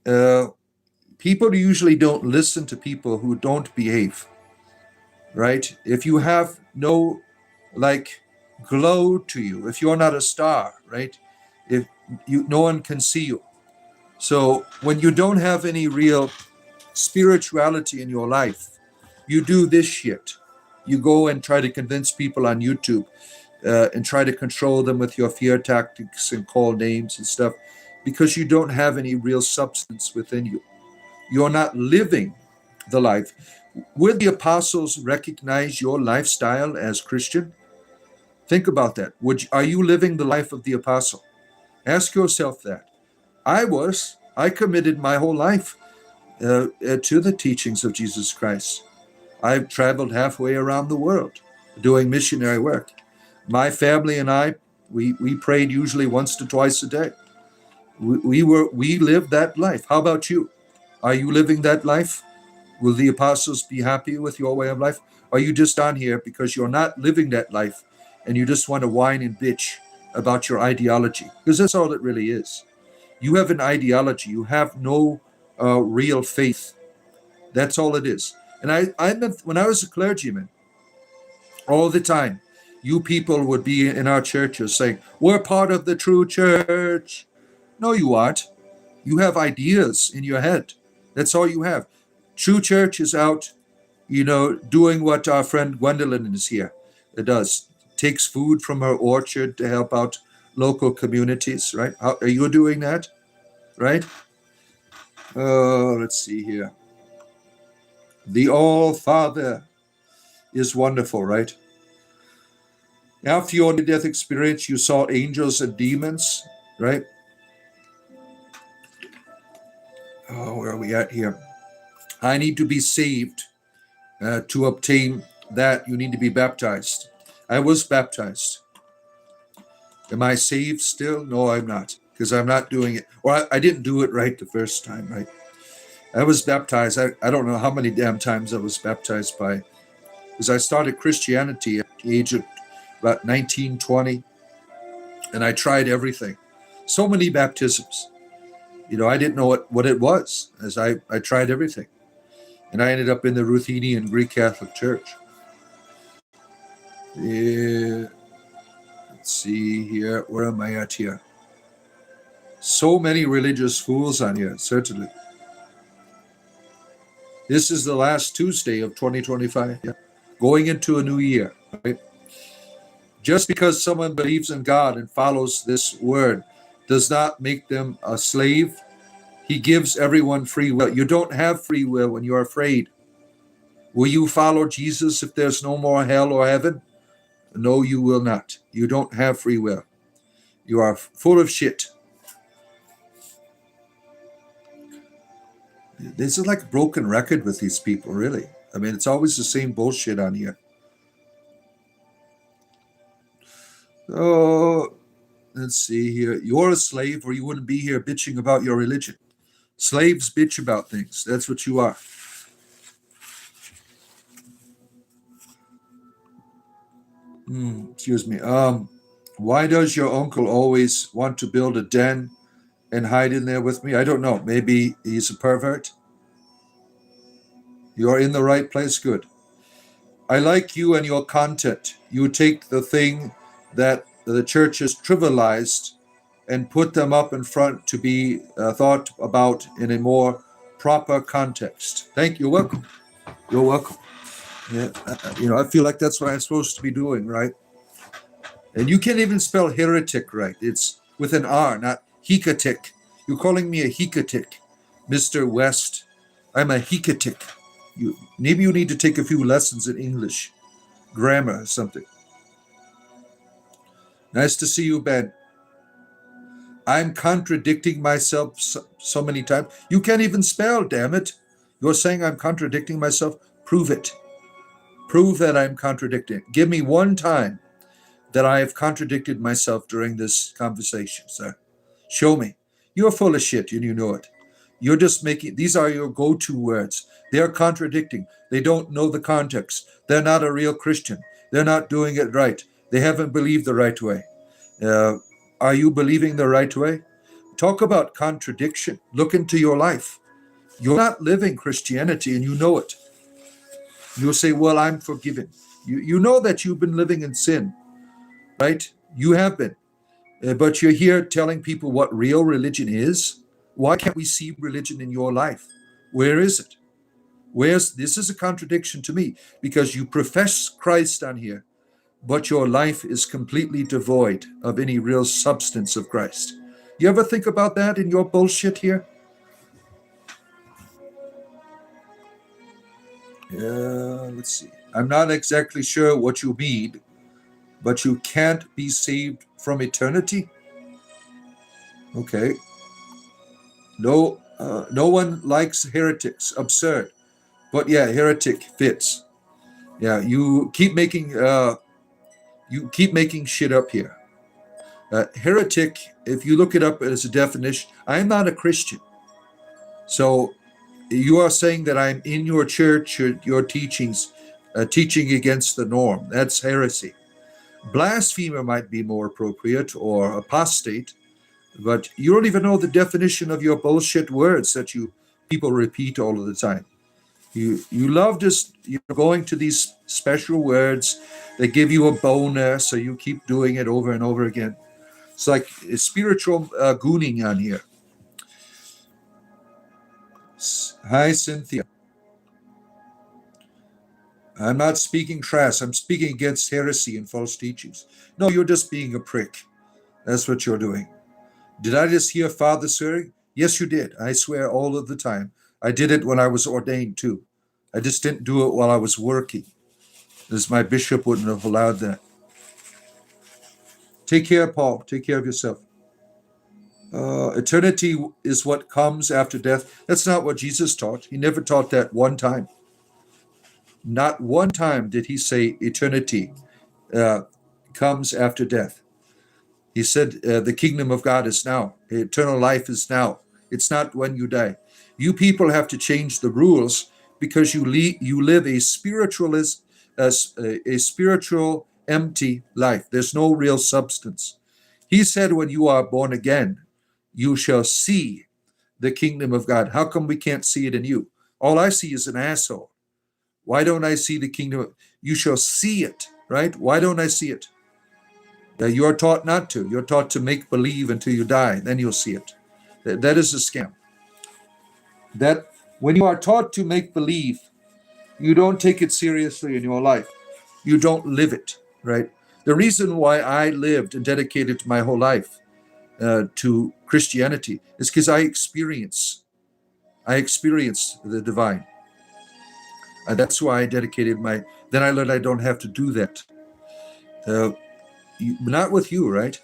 Uh, People usually don't listen to people who don't behave, right? If you have no like glow to you, if you're not a star, right? If no one can see you. So when you don't have any real spirituality in your life, you do this shit. You go and try to convince people on YouTube and try to control them with your fear tactics and call names and stuff because you don't have any real substance within you. You're not living the life. Would the apostles recognize your lifestyle as Christian? Think about that. Are you living the life of the apostle? Ask yourself that. I was. I committed my whole life to the teachings of Jesus Christ. I've traveled halfway around the world doing missionary work. My family and I, we prayed usually once to twice a day. We lived that life. How about you? Are you living that life? Will the apostles be happy with your way of life? Are you just on here because you're not living that life and you just want to whine and bitch about your ideology? Because that's all it really is. You have an ideology. You have no real faith. That's all it is. And when I was a clergyman, all the time, you people would be in our churches saying, "We're part of the true church." No, you aren't. You have ideas in your head. That's all you have. True church is out, doing what our friend Gwendolyn is here. It does. Takes food from her orchard to help out local communities, right? Are you doing that? Right? Let's see here. The All-Father is wonderful, right? After your near-death experience, you saw angels and demons, right? Oh, where are we at here? I need to be saved. To obtain that, you need to be baptized. I was baptized. Am I saved still? No, I'm not, because I'm not doing it. Or I didn't do it right the first time, right? I was baptized. I don't know how many damn times I was baptized by, because I started Christianity at the age of about 19, 20, and I tried everything. So many baptisms. I didn't know what it was, as I tried everything. And I ended up in the Ruthenian Greek Catholic Church. Yeah. Let's see here. Where am I at here? So many religious fools on here, certainly. This is the last Tuesday of 2025. Yeah. Going into a new year, right? Just because someone believes in God and follows this word does not make them a slave. He gives everyone free will. You don't have free will when you're afraid. Will you follow Jesus if there's no more hell or heaven? No, you will not. You don't have free will. You are full of shit. This is like a broken record with these people, really. I mean, it's always the same bullshit on here. Oh, let's see here. You're a slave, or you wouldn't be here bitching about your religion. Slaves bitch about things. That's what you are. Excuse me. Why does your uncle always want to build a den and hide in there with me? I don't know. Maybe he's a pervert. You're in the right place. Good. I like you and your content. You take the thing that the church has trivialized and put them up in front to be thought about in a more proper context. Thank you. Welcome. You're welcome. Yeah, I feel like that's what I'm supposed to be doing, right? And you can't even spell heretic right. It's with an R, not hecatic. You're calling me a hecatic, Mr. West. I'm a hecatic. Maybe you need to take a few lessons in English, grammar or something. Nice to see you, Ben. I'm contradicting myself so many times. You can't even spell, damn it. You're saying I'm contradicting myself? Prove it. Prove that I'm contradicting. Give me one time that I have contradicted myself during this conversation, sir. Show me. You're full of shit and you know it. You're just making, these are your go-to words. They're contradicting. They don't know the context. They're not a real Christian. They're not doing it right. They haven't believed the right way. Are you believing the right way? Talk about contradiction. Look into your life. You're not living Christianity and you know it. You'll say, well, I'm forgiven. You know that you've been living in sin, right? You have been. But you're here telling people what real religion is. Why can't we see religion in your life? Where is it? This is a contradiction to me, because you profess Christ on here, but your life is completely devoid of any real substance of Christ. You ever think about that in your bullshit here? Let's see. I'm not exactly sure what you mean, but you can't be saved from eternity? Okay. No one likes heretics. Absurd. But yeah, heretic fits. Yeah, you keep making shit up here. Heretic, if you look it up as a definition, I'm not a Christian. So you are saying that I'm in your church, your teachings, teaching against the norm. That's heresy. Blasphemer might be more appropriate, or apostate, but you don't even know the definition of your bullshit words that people repeat all of the time. You love just going to these special words. They give you a boner, so you keep doing it over and over again. It's like spiritual gooning on here. Hi, Cynthia. I'm not speaking trash. I'm speaking against heresy and false teachings. No, you're just being a prick. That's what you're doing. Did I just hear Father swearing? Yes, you did. I swear all of the time. I did it when I was ordained too. I just didn't do it while I was working, as my bishop wouldn't have allowed that. Take care, Paul. Take care of yourself. Eternity is what comes after death. That's not what Jesus taught. He never taught that one time. Not one time did he say eternity comes after death. He said the kingdom of God is now. Eternal life is now. It's not when you die. You people have to change the rules, because you live a spiritual empty life. There's no real substance. He said, when you are born again, you shall see the kingdom of God. How come we can't see it in you? All I see is an asshole. Why don't I see the kingdom? You shall see it, right? Why don't I see it? You are taught not to. You're taught to make believe until you die. Then you'll see it. That is a scam. That when you are taught to make believe, you don't take it seriously in your life. You don't live it, right? The reason why I lived and dedicated my whole life to Christianity is because I experienced the divine. And that's why I dedicated then I learned I don't have to do that. Not with you, right?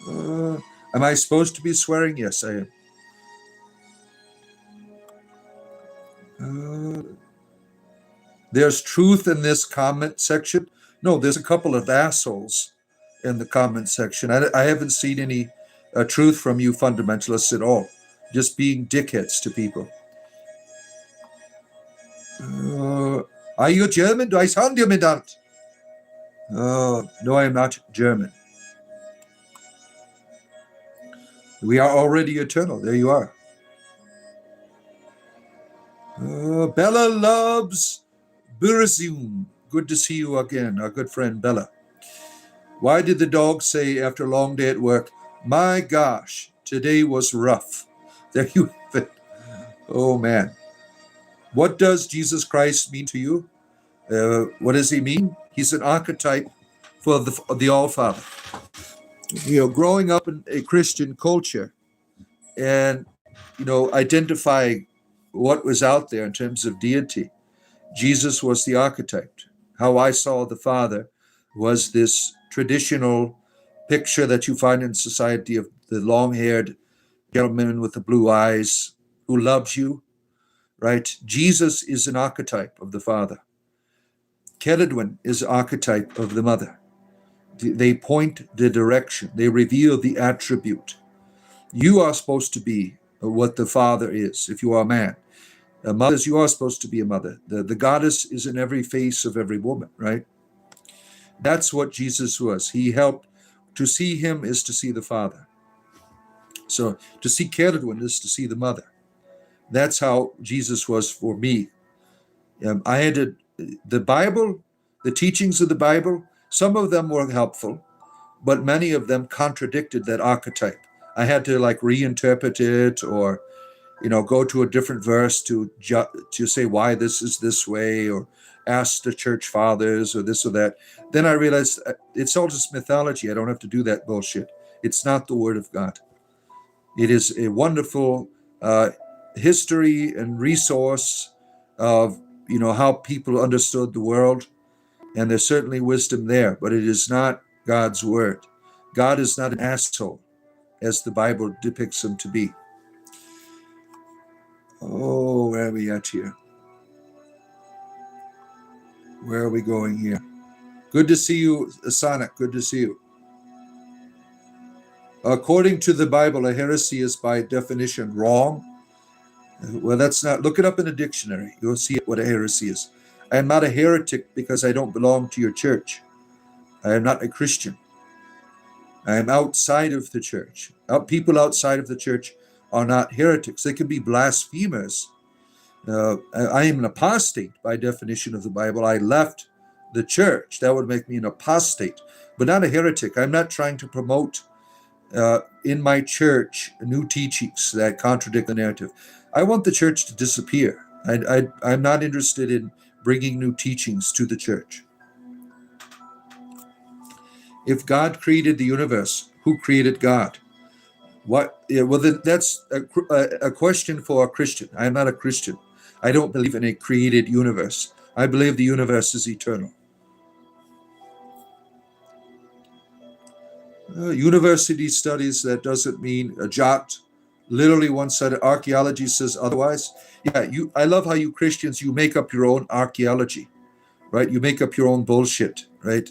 Am I supposed to be swearing? Yes, I am. There's truth in this comment section. No, there's a couple of assholes in the comment section. I haven't seen any truth from you fundamentalists at all. Just being dickheads to people. Are you German? Do I sound you mit that? No, I am not German. We are already eternal. There you are. Bella loves Burzum. Good to see you again, our good friend Bella. Why did the dog say after a long day at work, my gosh, today was rough? There you have it. Oh, man. What does Jesus Christ mean to you? What does he mean? He's an archetype for the All-Father. Growing up in a Christian culture and, identifying what was out there in terms of deity, Jesus was the archetype. How I saw the Father was this traditional picture that you find in society of the long-haired gentleman with the blue eyes who loves you, right? Jesus is an archetype of the Father. Ceridwen is an archetype of the Mother. They point the direction. They reveal the attribute. You are supposed to be what the Father is, if you are a man. Mothers, you are supposed to be a mother. The goddess is in every face of every woman, right? That's what Jesus was. He helped. To see him is to see the Father. So to see Ceridwen is to see the Mother. That's how Jesus was for me. I had the Bible, the teachings of the Bible, some of them were helpful, but many of them contradicted that archetype. I had to reinterpret it or, go to a different verse to say why this is this way or ask the church fathers or this or that. Then I realized it's all just mythology. I don't have to do that bullshit. It's not the word of God. It is a wonderful history and resource of, how people understood the world. And there's certainly wisdom there, but it is not God's word. God is not an asshole, as the Bible depicts him to be. Oh, where are we at here? Where are we going here? Good to see you, Sonic. Good to see you. According to the Bible, a heresy is by definition wrong. Well, that's not. Look it up in a dictionary. You'll see what a heresy is. I am not a heretic because I don't belong to your church. I am not a Christian. I am outside of the church. People outside of the church are not heretics. They can be blasphemers. I am an apostate by definition of the Bible. I left the church. That would make me an apostate, but not a heretic. I'm not trying to promote in my church new teachings that contradict the narrative. I want the church to disappear. I'm not interested in bringing new teachings to the church. If God created the universe, who created God? What? Well, then that's a question for a Christian. I am not a Christian. I don't believe in a created universe. I believe the universe is eternal. University studies, that doesn't mean a jot. Literally one-sided. Archaeology says otherwise. Yeah, I love how you Christians, you make up your own archaeology, right? You make up your own bullshit, right?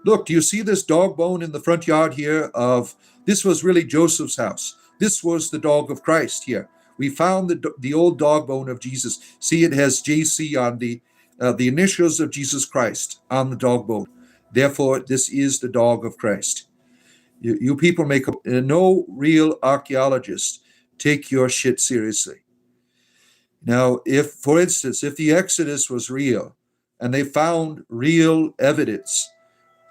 Look, do you see this dog bone in the front yard here this was really Joseph's house. This was the dog of Christ here. We found the old dog bone of Jesus. See, it has JC on the initials of Jesus Christ on the dog bone. Therefore, this is the dog of Christ. You people make up. No real archaeologist take your shit seriously. Now, for instance, if the Exodus was real and they found real evidence,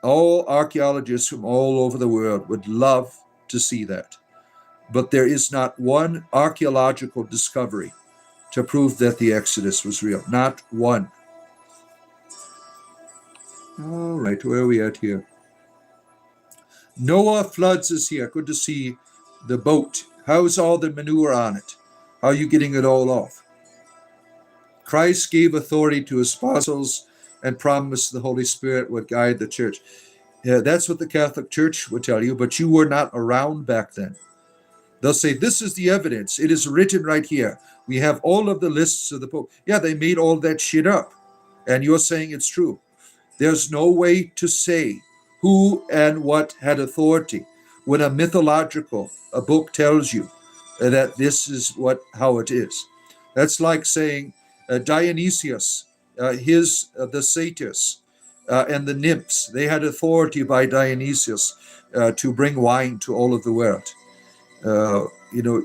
all archaeologists from all over the world would love to see that. But there is not one archaeological discovery to prove that the Exodus was real. Not one. All right, where are we at here? Noah Floods is here. Good to see the boat. How's all the manure on it? How are you getting it all off? Christ gave authority to his apostles and promised the Holy Spirit would guide the church. Yeah, that's what the Catholic Church would tell you, but you were not around back then. They'll say, this is the evidence. It is written right here. We have all of the lists of the Pope. Yeah, they made all that shit up. And you're saying it's true. There's no way to say who and what had authority when a book tells you that this is how it is. That's like saying Dionysius, the satyrs and the nymphs, they had authority by Dionysius to bring wine to all of the world. Uh, you know,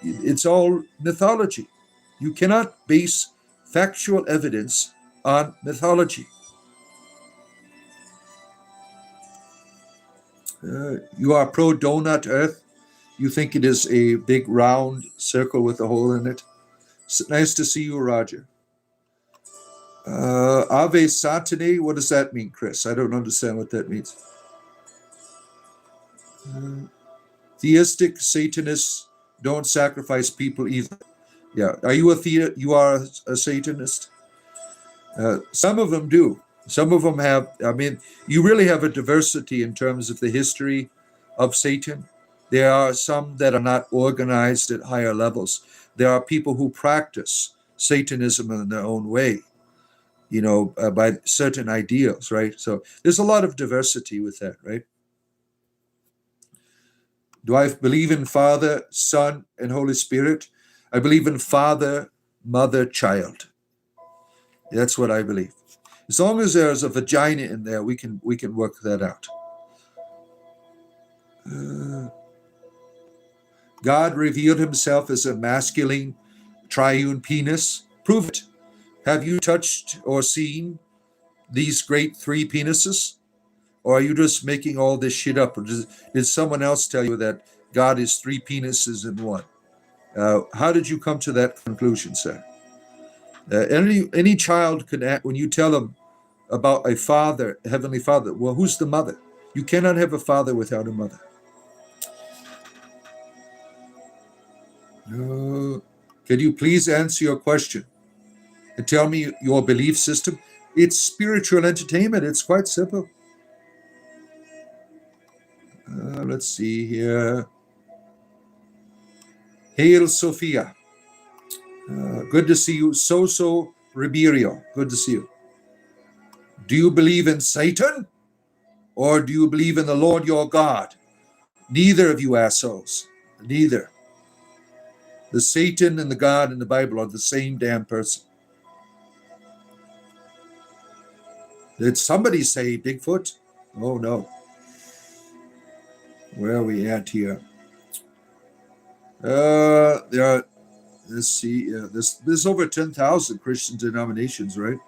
it's all mythology. You cannot base factual evidence on mythology. You are pro donut Earth. You think it is a big round circle with a hole in it. Nice to see you, Roger. Ave Satani, what does that mean, Chris? I don't understand what that means. Theistic Satanists don't sacrifice people either. Yeah, are you you are a Satanist? Some of them do. Some of them have. I mean, you really have a diversity in terms of the history of Satan. There are some that are not organized at higher levels. There are people who practice Satanism in their own way, by certain ideals, right? So there's a lot of diversity with that, right? Do I believe in Father, Son, and Holy Spirit? I believe in Father, Mother, Child. That's what I believe. As long as there's a vagina in there, we can work that out. God revealed himself as a masculine triune penis. Prove it. Have you touched or seen these great three penises? Or are you just making all this shit up? Or did someone else tell you that God is three penises in one? How did you come to that conclusion, sir? Any child can act when you tell them about a father, heavenly father. Well, who's the mother? You cannot have a father without a mother. Can you please answer your question and tell me your belief system? It's spiritual entertainment. It's quite simple. Let's see here. Hail, Sophia. Good to see you. Soso Ribeiro. Good to see you. Do you believe in Satan or do you believe in the Lord your God? Neither of you assholes. Neither. The Satan and the God in the Bible are the same damn person. Did somebody say Bigfoot? Oh no. Where are we at here? There are, let's see, there's over 10,000 Christian denominations, right?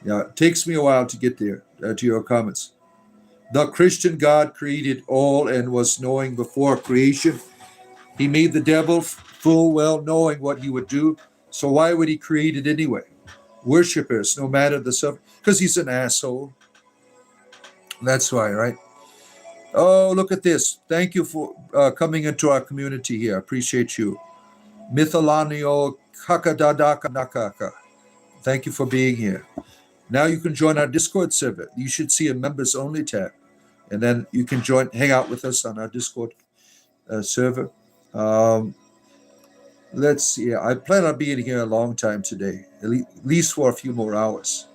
Yeah, it takes me a while to get there, to your comments. The Christian God created all and was knowing before creation. He made the devil full well knowing what he would do. So why would he create it anyway? Worshippers, no matter the stuff, because he's an asshole. That's why, right? Oh, look at this. Thank you for coming into our community here. Appreciate you. Mithalanio Kakadadaka Nakaka. Thank you for being here. Now you can join our Discord server. You should see a members only tab. And then you can hang out with us on our Discord server. Let's see. I plan on being here a long time today, at least for a few more hours.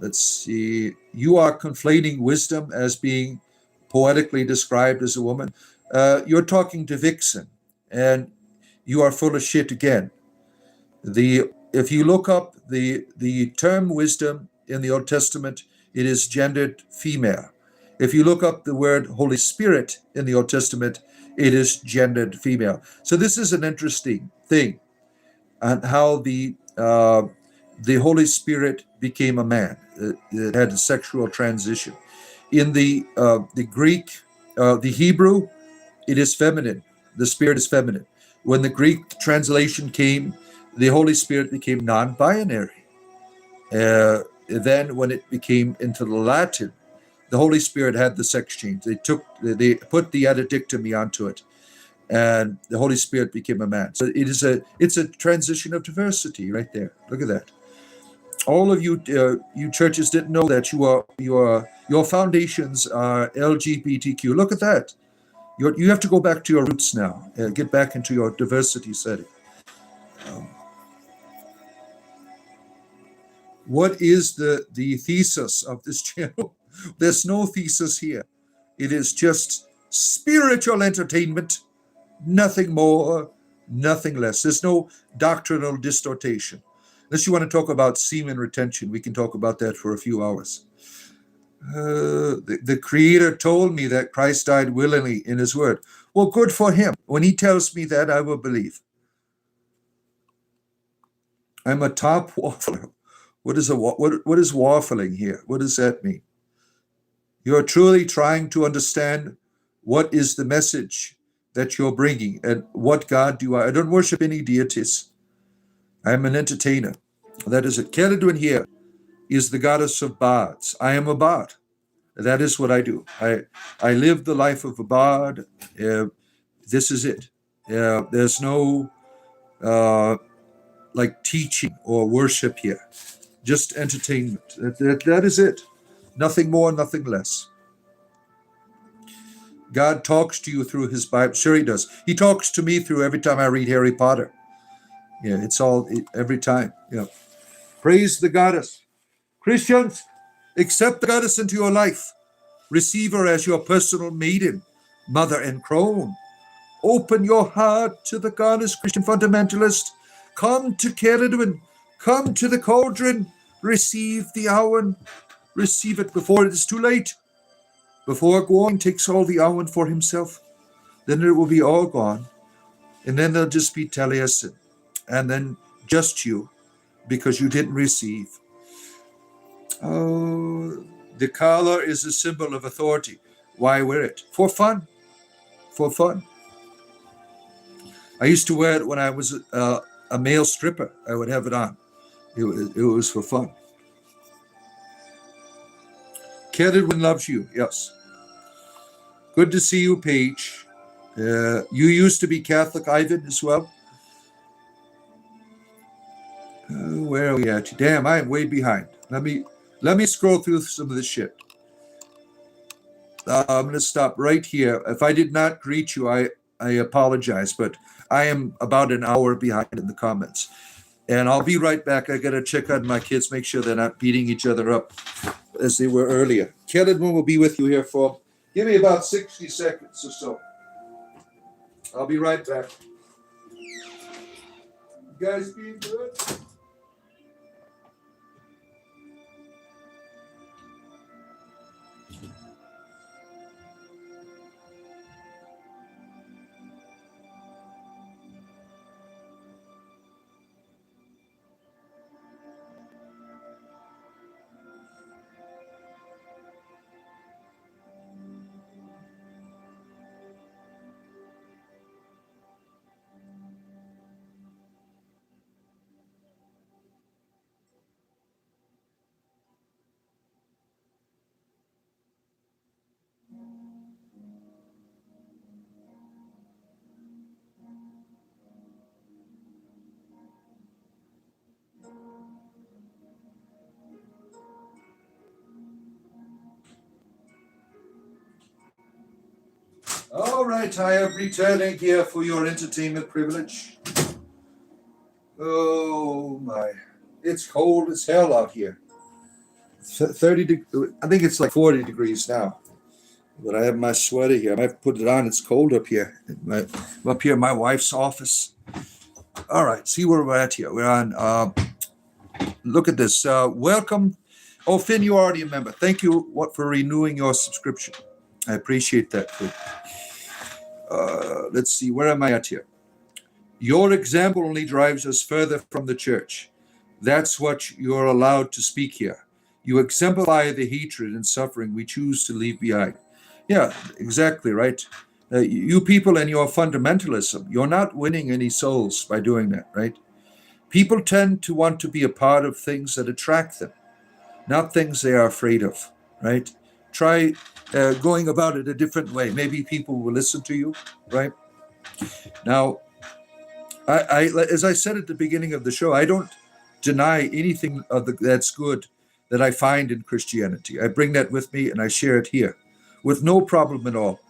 Let's see. You are conflating wisdom as being poetically described as a woman. You're talking to Vixen, and you are full of shit again. If you look up the term wisdom in the Old Testament, it is gendered female. If you look up the word Holy Spirit in the Old Testament, it is gendered female. So this is an interesting thing, and how the Holy Spirit became a man. It had a sexual transition. In the Greek, the Hebrew, it is feminine. The Spirit is feminine. When the Greek translation came, the Holy Spirit became non-binary. Then when it became into the Latin, the Holy Spirit had the sex change. They put the addictomy onto it, and the Holy Spirit became a man. So it's a transition of diversity right there. Look at that. All of you churches didn't know that your foundations are LGBTQ. Look at that. You have to go back to your roots now. Get back into your diversity setting. What is the thesis of this channel? There's no thesis here. It is just spiritual entertainment, nothing more, nothing less. There's no doctrinal distortation. Unless you want to talk about semen retention, we can talk about that for a few hours. The Creator told me that Christ died willingly in His Word. Well, good for Him. When He tells me that, I will believe. I'm a top waffler. What is waffling here? What does that mean? You're truly trying to understand what is the message that you're bringing and what God do I don't worship any deities. I'm an entertainer. That is it. Celadwyn here is the goddess of bards. I am a bard. That is what I do. I live the life of a bard. This is it. There's no like teaching or worship here. Just entertainment. That is it. Nothing more, nothing less. God talks to you through His Bible. Sure He does. He talks to me through every time I read Harry Potter. Yeah, it's all every time. Yeah. Praise the goddess. Christians, accept the goddess into your life. Receive her as your personal maiden, mother, and crone. Open your heart to the goddess, Christian fundamentalist. Come to Celadwyn. Come to the cauldron. Receive the Owen. Receive it before it is too late. Before Gawain takes all the Owen for himself, then it will be all gone. And then there'll just be Taliesin. And then just you, because you didn't receive. Oh, the collar is a symbol of authority. Why wear it? For fun. For fun. I used to wear it when I was a male stripper. I would have it on. It was for fun. Celadwyn loves you. Yes. Good to see you, Paige. You used to be Catholic, Ivan, as well. Where are we at? Damn, I am way behind. Let me scroll through some of this shit. I'm going to stop right here. If I did not greet you, I apologize, but I am about an hour behind in the comments. And I'll be right back. I got to check on my kids, make sure they're not beating each other up as they were earlier. Celadwyn will be with you here for, give me about 60 seconds or so. I'll be right back. You guys being good? All right, I am returning here for your entertainment privilege. Oh my, it's cold as hell out here. 30 I think it's like 40 degrees now. But I have my sweater here. I might put it on. It's cold up here. I'm up here in my wife's office. All right, see where we're at here. We're on, look at this. Welcome. Oh, Finn, you already a member. Thank you for renewing your subscription. I appreciate that, Finn. Let's see, where am I at here? Your example only drives us further from the church. That's what you're allowed to speak here. You exemplify the hatred and suffering we choose to leave behind. Yeah, exactly, right. You people and your fundamentalism, you're not winning any souls by doing that, right? People tend to want to be a part of things that attract them, not things they are afraid of, right? Try going about it a different way. Maybe people will listen to you, right? Now, I as I said at the beginning of the show, I don't deny anything that's good that I find in Christianity. I bring that with me and I share it here with no problem at all.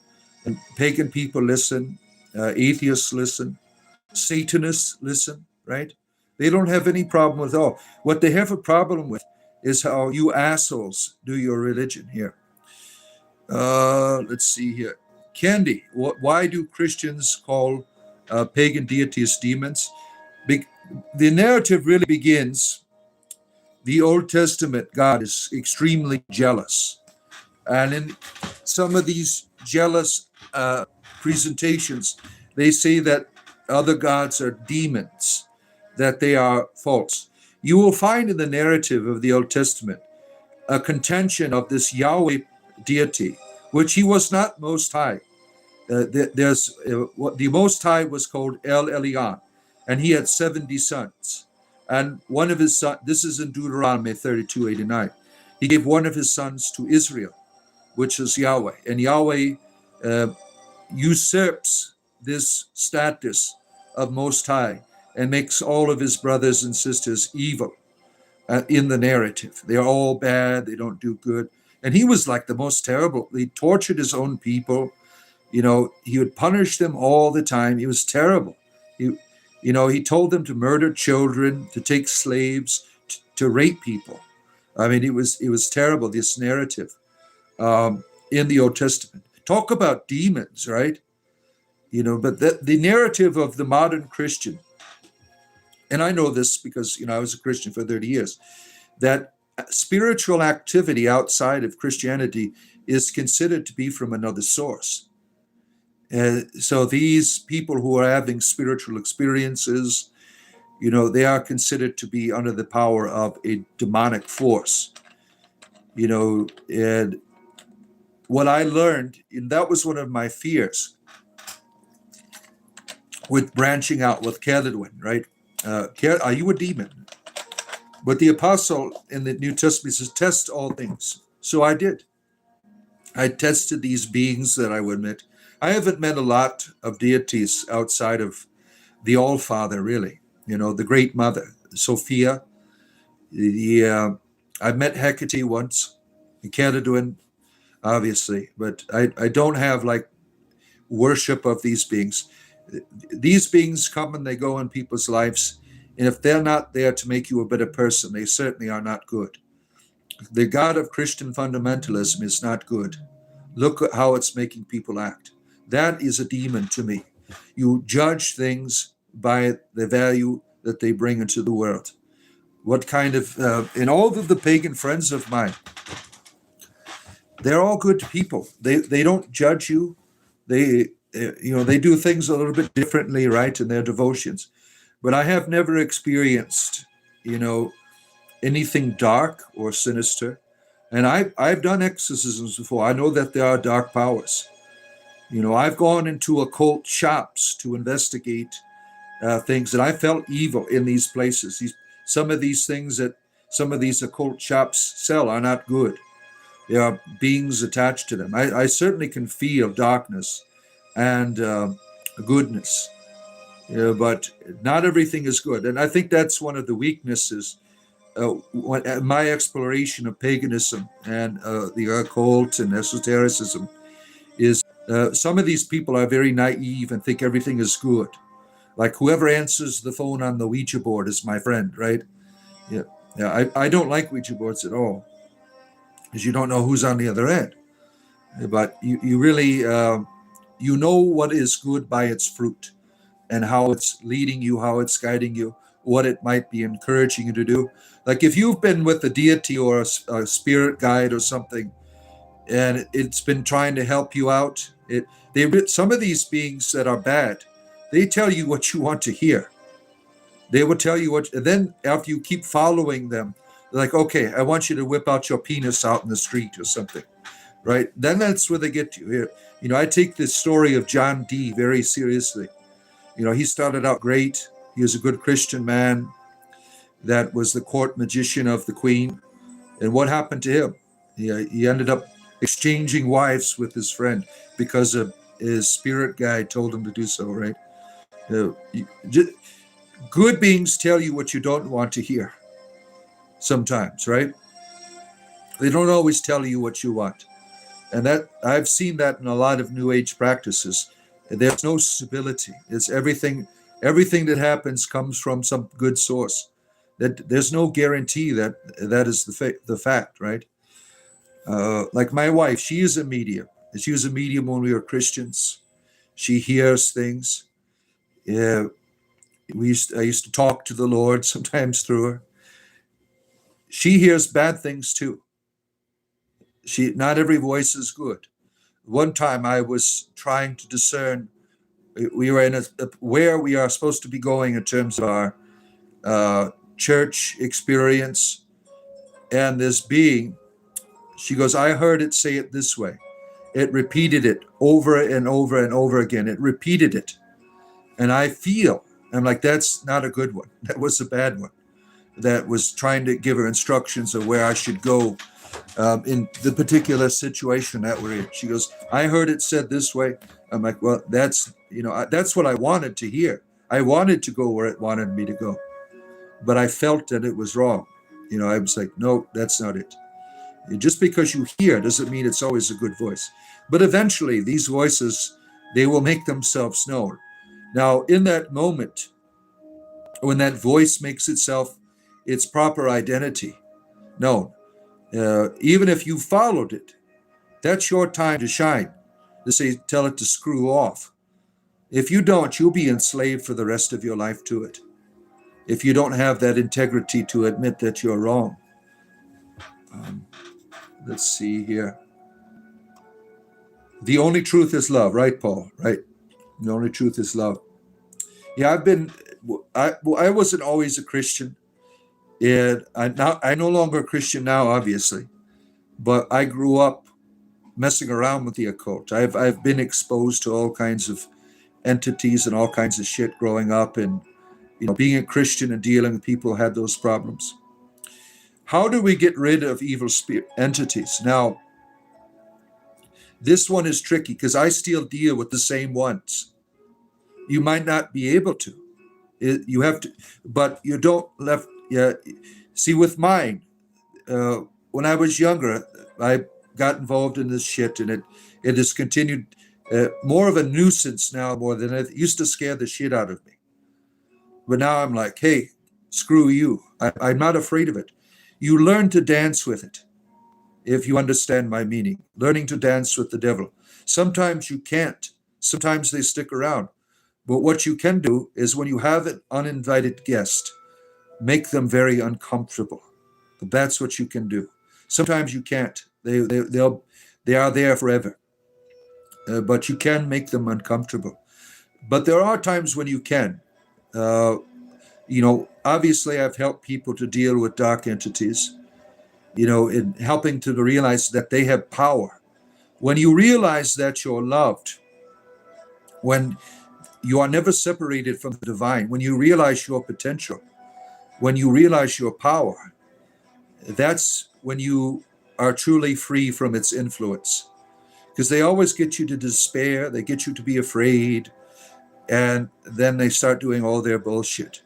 And pagan people listen, atheists listen, Satanists listen, right? They don't have any problem with all. What they have a problem with is how you assholes do your religion here. Let's see here. Candy, why do Christians call pagan deities demons? Be- the narrative really begins, the Old Testament God is extremely jealous. And in some of these jealous presentations, they say that other gods are demons, that they are false. You will find in the narrative of the Old Testament a contention of this Yahweh deity, which he was not Most High. There's what the Most High was called El Elyon, and he had 70 sons. And one of his sons, this is in Deuteronomy 32:89, he gave one of his sons to Israel, which is Yahweh. And Yahweh uh, usurps this status of Most High and makes all of his brothers and sisters evil in the narrative. They're all bad, they don't do good. And he was like the most terrible. He tortured his own people. He would punish them all the time. He was terrible. He told them to murder children, to take slaves, to rape people. I mean, it was terrible, this narrative in the Old Testament. Talk about demons, right? But the narrative of the modern Christian, and I know this because, I was a Christian for 30 years, that spiritual activity outside of Christianity is considered to be from another source. So these people who are having spiritual experiences, they are considered to be under the power of a demonic force. And what I learned, and that was one of my fears with branching out with Cadwin, right? Are you a demon? But the apostle in the New Testament says, test all things. So I did. I tested these beings that I would met. I haven't met a lot of deities outside of the All-Father, really. The Great Mother, Sophia. I've met Hecate once, Cadwin, obviously, but I don't have like worship of these beings. These beings come and they go in people's lives, and if they're not there to make you a better person, they certainly are not good. The God of Christian fundamentalism is not good. Look at how it's making people act. That is a demon to me. You judge things by the value that they bring into the world. What kind of, and all of the pagan friends of mine, they're all good people. They don't judge you. They do things a little bit differently, right, in their devotions. But I have never experienced, anything dark or sinister. And I've done exorcisms before. I know that there are dark powers. I've gone into occult shops to investigate things, and I felt evil in these places. Some of these things that some of these occult shops sell are not good. There are beings attached to them. I certainly can feel darkness and goodness, but not everything is good. And I think that's one of the weaknesses. My exploration of paganism and the occult and esotericism is some of these people are very naive and think everything is good. Like whoever answers the phone on the Ouija board is my friend, right? Yeah. I don't like Ouija boards at all, because you don't know who's on the other end. But you really, what is good by its fruit and how it's leading you, how it's guiding you, what it might be encouraging you to do. Like if you've been with a deity or a spirit guide or something, and it's been trying to help you out, some of these beings that are bad, they tell you what you want to hear. They will tell you what, and then after you keep following them, they're like, okay, I want you to whip out your penis out in the street or something, right? Then that's where they get you here. I take this story of John Dee very seriously. He started out great. He was a good Christian man that was the court magician of the queen. And what happened to him? He ended up exchanging wives with his friend because his spirit guide told him to do so, right? Good beings tell you what you don't want to hear sometimes, right? They don't always tell you what you want. And that I've seen that in a lot of New Age practices. There's no stability. It's everything Everything that happens comes from some good source. That there's no guarantee that that is the fact, right? Like my wife, she is a medium. She was a medium when we were Christians. She hears things. Yeah, I used to talk to the Lord sometimes through her. She hears bad things too. Not every voice is good. One time I was trying to discern. We were in where we are supposed to be going in terms of our church experience, and this being, she goes, I heard it say it this way. It repeated it over and over and over again. It repeated it. And I'm like, that's not a good one. That was a bad one. That was trying to give her instructions of where I should go in the particular situation that we're in. She goes, I heard it said this way. I'm like, well, that's what I wanted to hear. I wanted to go where it wanted me to go, but I felt that it was wrong. I was like, no, that's not it. Just because you hear doesn't mean it's always a good voice. But eventually, these voices, they will make themselves known. Now, in that moment, when that voice makes itself its proper identity known, even if you followed it, that's your time to shine. To say, tell it to screw off. If you don't, you'll be enslaved for the rest of your life to it. If you don't have that integrity to admit that you're wrong. Let's see here. The only truth is love, right, Paul? Right. The only truth is love. Yeah, I wasn't always a Christian. And I'm no longer a Christian now, obviously. But I grew up messing around with the occult. I've been exposed to all kinds of entities and all kinds of shit growing up, and being a Christian and dealing with people who had those problems. How do we get rid of evil entities? Now, this one is tricky because I still deal with the same ones. You might not be able to. You have to, but you don't left. Yeah, see, with mine, when I was younger, I got involved in this shit, and it has continued. More of a nuisance now, more than it used to scare the shit out of me. But now I'm like, hey, screw you. I'm not afraid of it. You learn to dance with it, if you understand my meaning. Learning to dance with the devil. Sometimes you can't. Sometimes they stick around. But what you can do is, when you have an uninvited guest, make them very uncomfortable. That's what you can do. Sometimes you can't. They are there forever. But you can make them uncomfortable. But there are times when you can. Obviously I've helped people to deal with dark entities, in helping to realize that they have power. When you realize that you're loved, when you are never separated from the divine, when you realize your potential, when you realize your power, that's when you are truly free from its influence. Because they always get you to despair, they get you to be afraid, and then they start doing all their bullshit.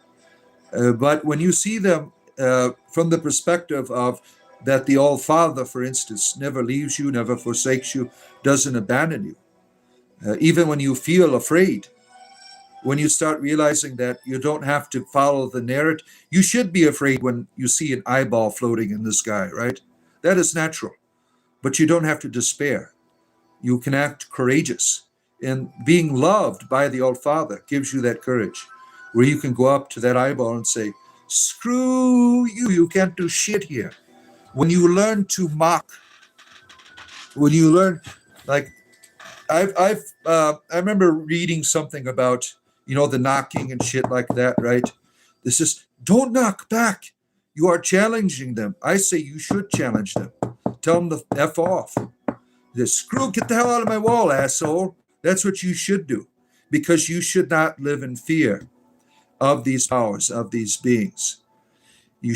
But when you see them from the perspective of that the All-Father, for instance, never leaves you, never forsakes you, doesn't abandon you, even when you feel afraid, when you start realizing that you don't have to follow the narrative. You should be afraid when you see an eyeball floating in the sky, right? That is natural. But you don't have to despair. You can act courageous. And being loved by the All-Father gives you that courage, where you can go up to that eyeball and say, screw you, you can't do shit here. When you learn to mock, when you learn, like, I remember reading something about, the knocking and shit like that, right? This is, don't knock back. You are challenging them. I say you should challenge them. Tell them to F off. Screw, get the hell out of my wall, asshole. That's what you should do, because you should not live in fear of these powers, of these beings. You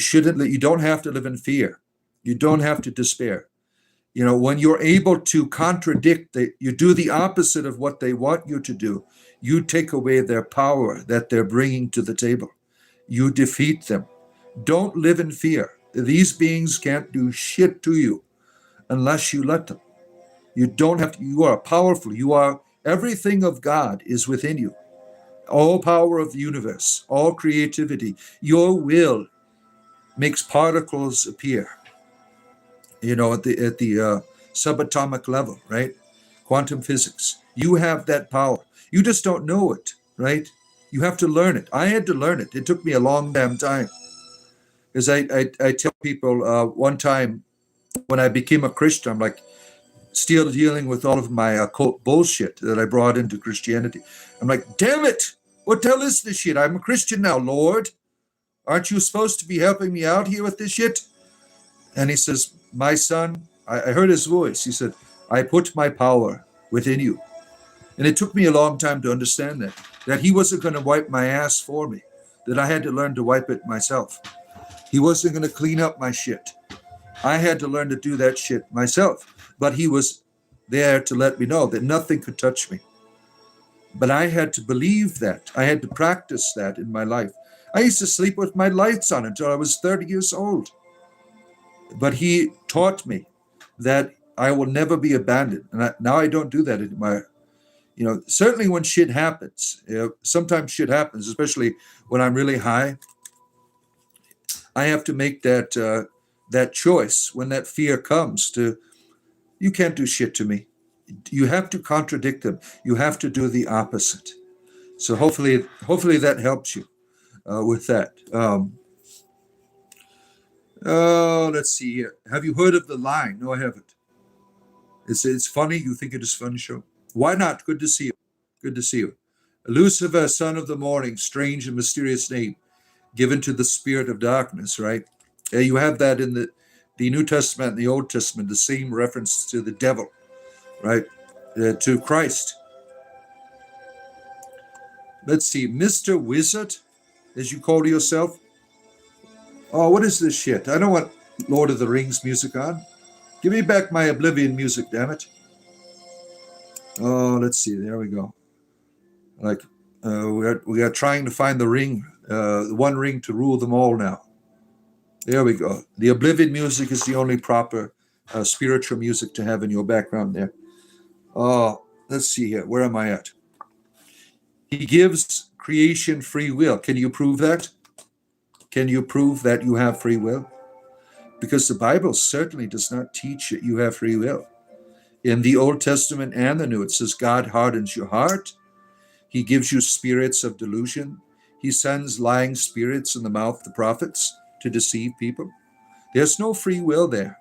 don't have to live in fear. You don't have to despair. When you're able to contradict, you do the opposite of what they want you to do. You take away their power that they're bringing to the table. You defeat them. Don't live in fear. These beings can't do shit to you unless you let them. You don't have to. You are powerful. Everything of God is within you. all power of the universe, all creativity. Your will makes particles appear, at the subatomic level, right? Quantum physics. You have that power. You just don't know it, right? You have to learn it. I had to learn it. It took me a long damn time. Because I tell people one time when I became a Christian, I'm like still dealing with all of my occult bullshit that I brought into Christianity. I'm like, damn it! What the hell is this shit? I'm a Christian now, Lord. Aren't you supposed to be helping me out here with this shit? And he says, my son, I heard his voice. He said, I put my power within you. And it took me a long time to understand that he wasn't going to wipe my ass for me, that I had to learn to wipe it myself. He wasn't going to clean up my shit. I had to learn to do that shit myself. But he was there to let me know that nothing could touch me. But I had to believe that. I had to practice that in my life. I used to sleep with my lights on until I was 30 years old. But he taught me that I will never be abandoned. And now I don't do that anymore. Certainly when shit happens, sometimes shit happens, especially when I'm really high. I have to make that choice when that fear comes to, you can't do shit to me. You have to contradict them. You have to do the opposite. So hopefully that helps you with that. Let's see here. Have you heard of The Line? No, I haven't. It's funny. You think it is a fun show? Why not? Good to see you. Good to see you. Lucifer, son of the morning, strange and mysterious name, given to the spirit of darkness, right? You have that in the New Testament and the Old Testament, the same reference to the devil, right? To Christ. Let's see. Mr. Wizard, as you call yourself. Oh, what is this shit? I don't want Lord of the Rings music on. Give me back my Oblivion music, damn it. Oh, let's see. There we go. Like, we are trying to find the ring, the one ring to rule them all now. There we go. The Oblivion music is the only proper spiritual music to have in your background there. Oh, let's see here. Where am I at? He gives creation free will. Can you prove that? Can you prove that you have free will? Because the Bible certainly does not teach that you have free will. In the Old Testament and the New, it says God hardens your heart. He gives you spirits of delusion. He sends lying spirits in the mouth of the prophets to deceive people. There's no free will there.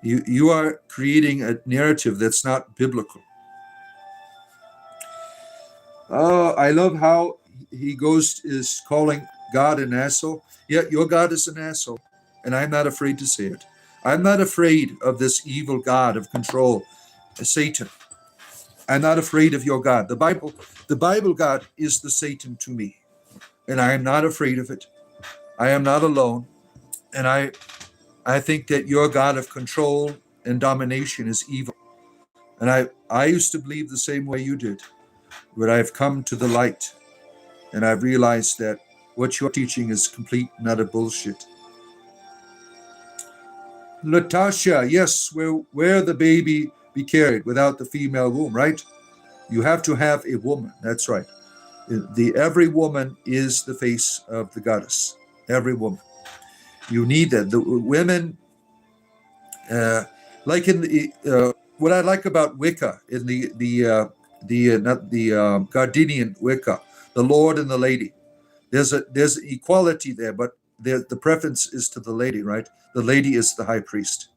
You are creating a narrative that's not biblical. I love how he is calling God an asshole. Yeah, your God is an asshole, and I'm not afraid to say it. I'm not afraid of this evil God of control, Satan. I'm not afraid of your God. The Bible God is the Satan to me, and I am not afraid of it. I am not alone, and I think that your God of control and domination is evil. And I used to believe the same way you did, but I've come to the light, and I've realized that what you're teaching is complete and utter bullshit. Latasha, yes, where the baby be carried without the female womb, right? You have to have a woman. That's right. Every woman is the face of the goddess. Every woman. You need that. The women, like in the what I like about Wicca in the Gardenian Wicca, the Lord and the Lady. There's equality there, but the preference is to the lady, right? The lady is the high priest.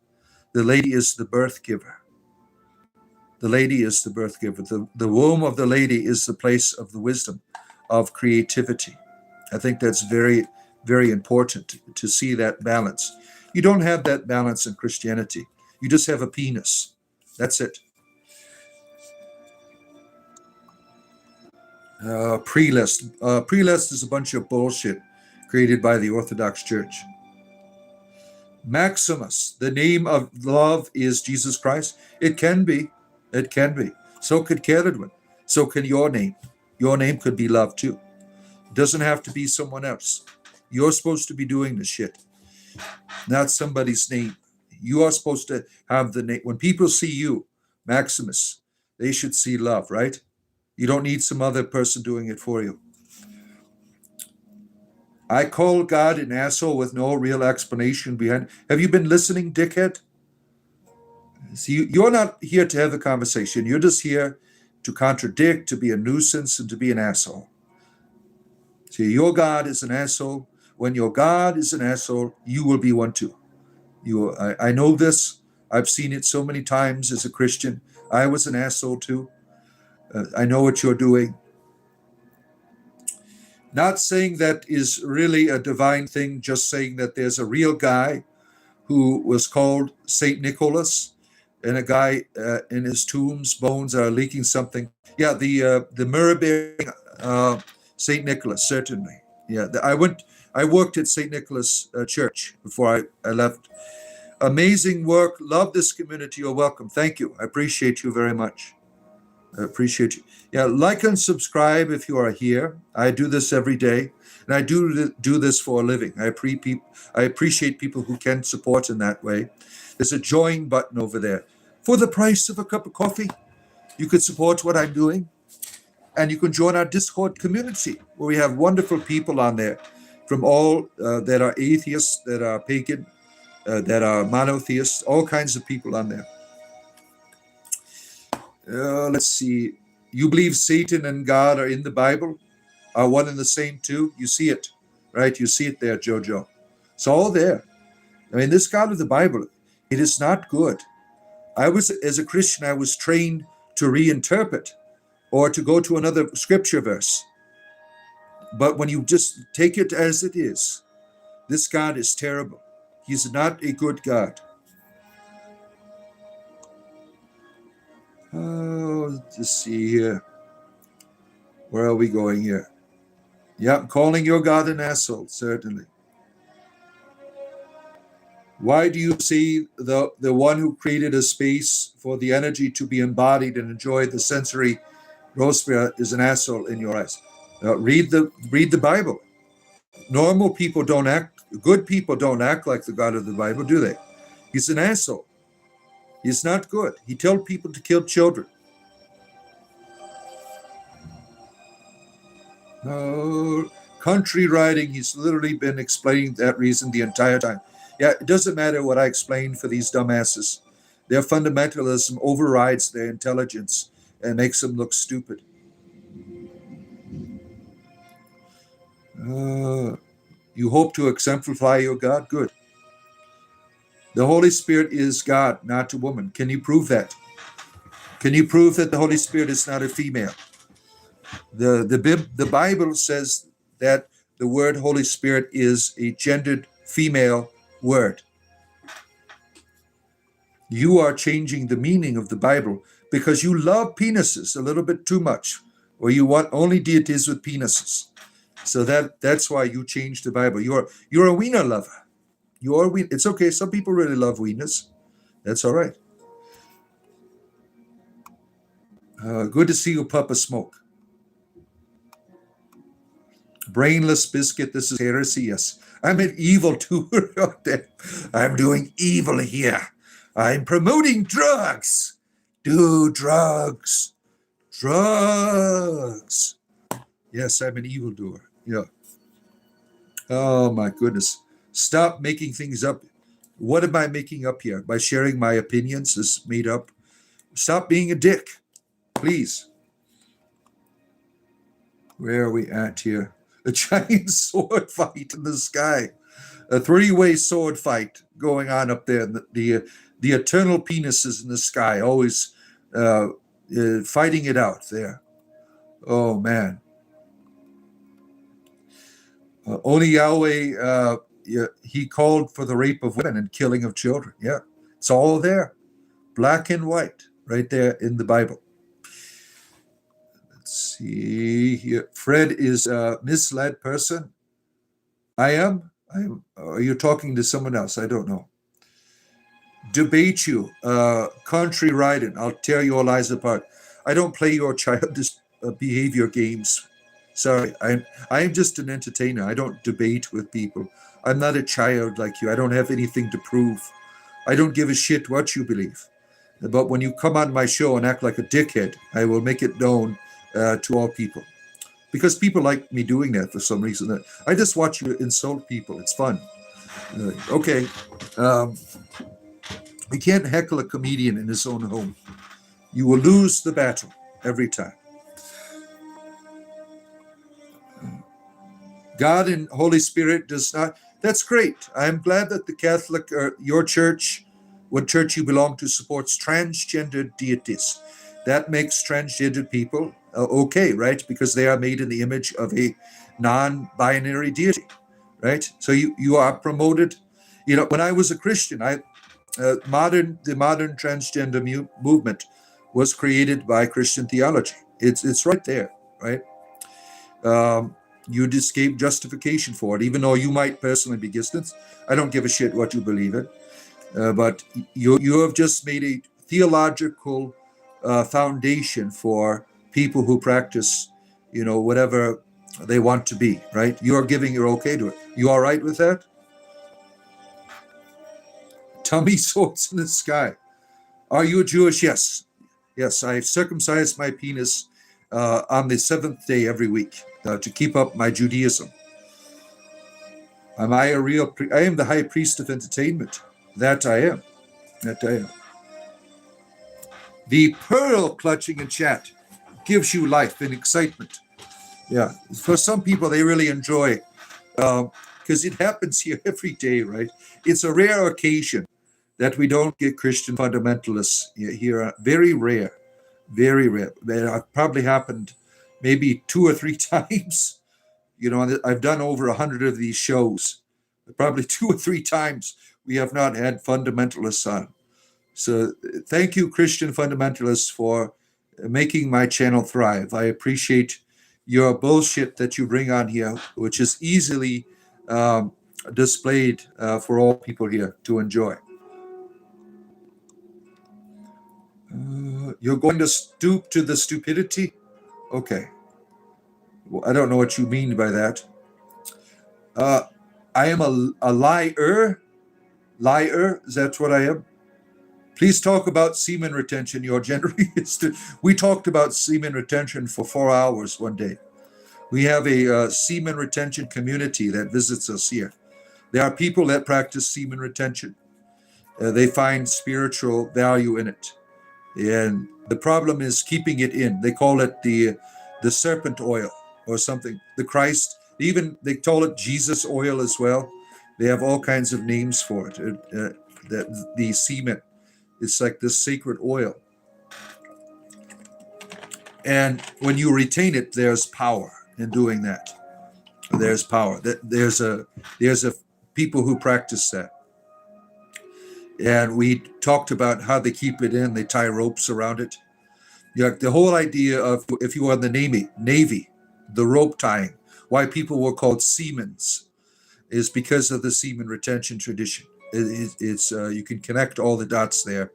The lady is the birth giver. The lady is the birth giver. The womb of the lady is the place of the wisdom, of creativity. I think that's very, very important to see that balance. You don't have that balance in Christianity. You just have a penis. That's it. Prelest. Prelest is a bunch of bullshit created by the Orthodox Church. Maximus, the name of love is Jesus Christ. It can be. It can be. So could Caradwin. So can your name. Your name could be love too. It doesn't have to be someone else. You're supposed to be doing the shit, not somebody's name. You are supposed to have the name. When people see you, Maximus, they should see love, right? You don't need some other person doing it for you. I call God an asshole with no real explanation behind. Have you been listening, dickhead? See, you're not here to have a conversation. You're just here to contradict, to be a nuisance, and to be an asshole. See, your God is an asshole. When your God is an asshole, you will be one too. I know this. I've seen it so many times as a Christian. I was an asshole too. I know what you're doing. Not saying that is really a divine thing, just saying that there's a real guy who was called Saint Nicholas, and a guy in his tomb's bones are leaking something. Yeah, the mirror bearing Saint Nicholas, certainly. Yeah, I worked at Saint Nicholas Church before I left. Amazing work. Love this community. You're welcome. Thank you. I appreciate you very much. I appreciate you. Yeah, like and subscribe if you are here. I do this every day, and I do this for a living. I appreciate people who can support in that way. There's a join button over there. For the price of a cup of coffee, you could support what I'm doing, and you can join our Discord community, where we have wonderful people on there from all that are atheists, that are pagan, that are monotheists, all kinds of people on there. Let's see. You believe Satan and God are in the Bible, are one and the same too? You see it, right? You see it there, Jojo. It's all there. I mean, this God of the Bible, it is not good. As a Christian, I was trained to reinterpret or to go to another scripture verse. But when you just take it as it is, this God is terrible. He's not a good God. Oh, let's see here. Where are we going here? Yeah, I'm calling your God an asshole, certainly. Why do you see the one who created a space for the energy to be embodied and enjoy the sensory Rospia is an asshole in your eyes? Read the Bible. Normal people don't act, good people don't act like the God of the Bible, do they? He's an asshole. He's not good. He told people to kill children. Oh, country riding, he's literally been explaining that reason the entire time. Yeah, it doesn't matter what I explain for these dumbasses. Their fundamentalism overrides their intelligence and makes them look stupid. You hope to exemplify your God? Good. The Holy Spirit is God, not a woman. Can you prove that? Can you prove that the Holy Spirit is not a female? The Bible says that the word Holy Spirit is a gendered female word. You are changing the meaning of the Bible because you love penises a little bit too much, or you want only deities with penises. So that's why you changed the Bible. You're a wiener lover. It's okay. Some people really love wieners. That's all right. Good to see you, Papa Smoke. Brainless biscuit. This is heresy. Yes, I'm an evil too. I'm doing evil here. I'm promoting drugs. Do drugs. Drugs. Yes, I'm an evildoer. Yeah. Oh my goodness. Stop making things up. What am I making up here? By sharing my opinions is made up. Stop being a dick, please. Where are we at here? A giant sword fight in the sky. A three-way sword fight going on up there. The eternal penises in the sky, always fighting it out there. Oh, man. Only Yahweh, he called for the rape of women and killing of children. Yeah, it's all there. Black and white, right there in the Bible. Let's see here. Fred is a misled person. I am? Are you talking to someone else? I don't know. Debate you. Country riding. I'll tear your lies apart. I don't play your childish behavior games. Sorry, I'm just an entertainer. I don't debate with people. I'm not a child like you. I don't have anything to prove. I don't give a shit what you believe. But when you come on my show and act like a dickhead, I will make it known to all people. because people like me doing that for some reason. I just watch you insult people. It's fun. Okay. Um, you can't heckle a comedian in his own home. You will lose the battle every time. God and Holy Spirit does not. That's great. I'm glad that the Catholic, your church, what church you belong to, supports transgender deities. That makes transgendered people okay, right? Because they are made in the image of a non-binary deity, right? So you are promoted. You know, when I was a Christian, the modern transgender movement was created by Christian theology. It's right there, right? You'd escape justification for it, even though you might personally be distanced. I don't give a shit what you believe in, but you have just made a theological foundation for people who practice, whatever they want to be. Right? You are giving your okay to it. You all right with that? Tummy swords in the sky. Are you Jewish? Yes. Yes, I circumcised my penis on the seventh day every week to keep up my Judaism. Am I a real? I am the high priest of entertainment. That I am. That I am. The pearl clutching in chat gives you life and excitement. Yeah, for some people they really enjoy because it happens here every day, right? It's a rare occasion that we don't get Christian fundamentalists here. Very rare, very rare. That probably happened maybe 2 or 3 times. I've done over 100 of these shows. Probably 2 or 3 times we have not had fundamentalists on. So thank you, Christian fundamentalists, for making my channel thrive. I appreciate your bullshit that you bring on here, which is easily displayed for all people here to enjoy. You're going to stoop to the stupidity? Okay. Well, I don't know what you mean by that. I am a liar. Liar, is that what I am? Please talk about semen retention. Your gender is we talked about semen retention for 4 hours one day. We have a semen retention community that visits us here. There are people that practice semen retention. They find spiritual value in it. And the problem is keeping it in. They call it the serpent oil or something. The Christ, even they call it Jesus oil as well. They have all kinds of names for it. The semen. It's like this sacred oil. And when you retain it, there's power in doing that. There's power. There's a people who practice that. And we talked about how they keep it in. They tie ropes around it. The whole idea of, if you are in the Navy, the rope tying, why people were called seamens, is because of the semen retention tradition. It's you can connect all the dots there.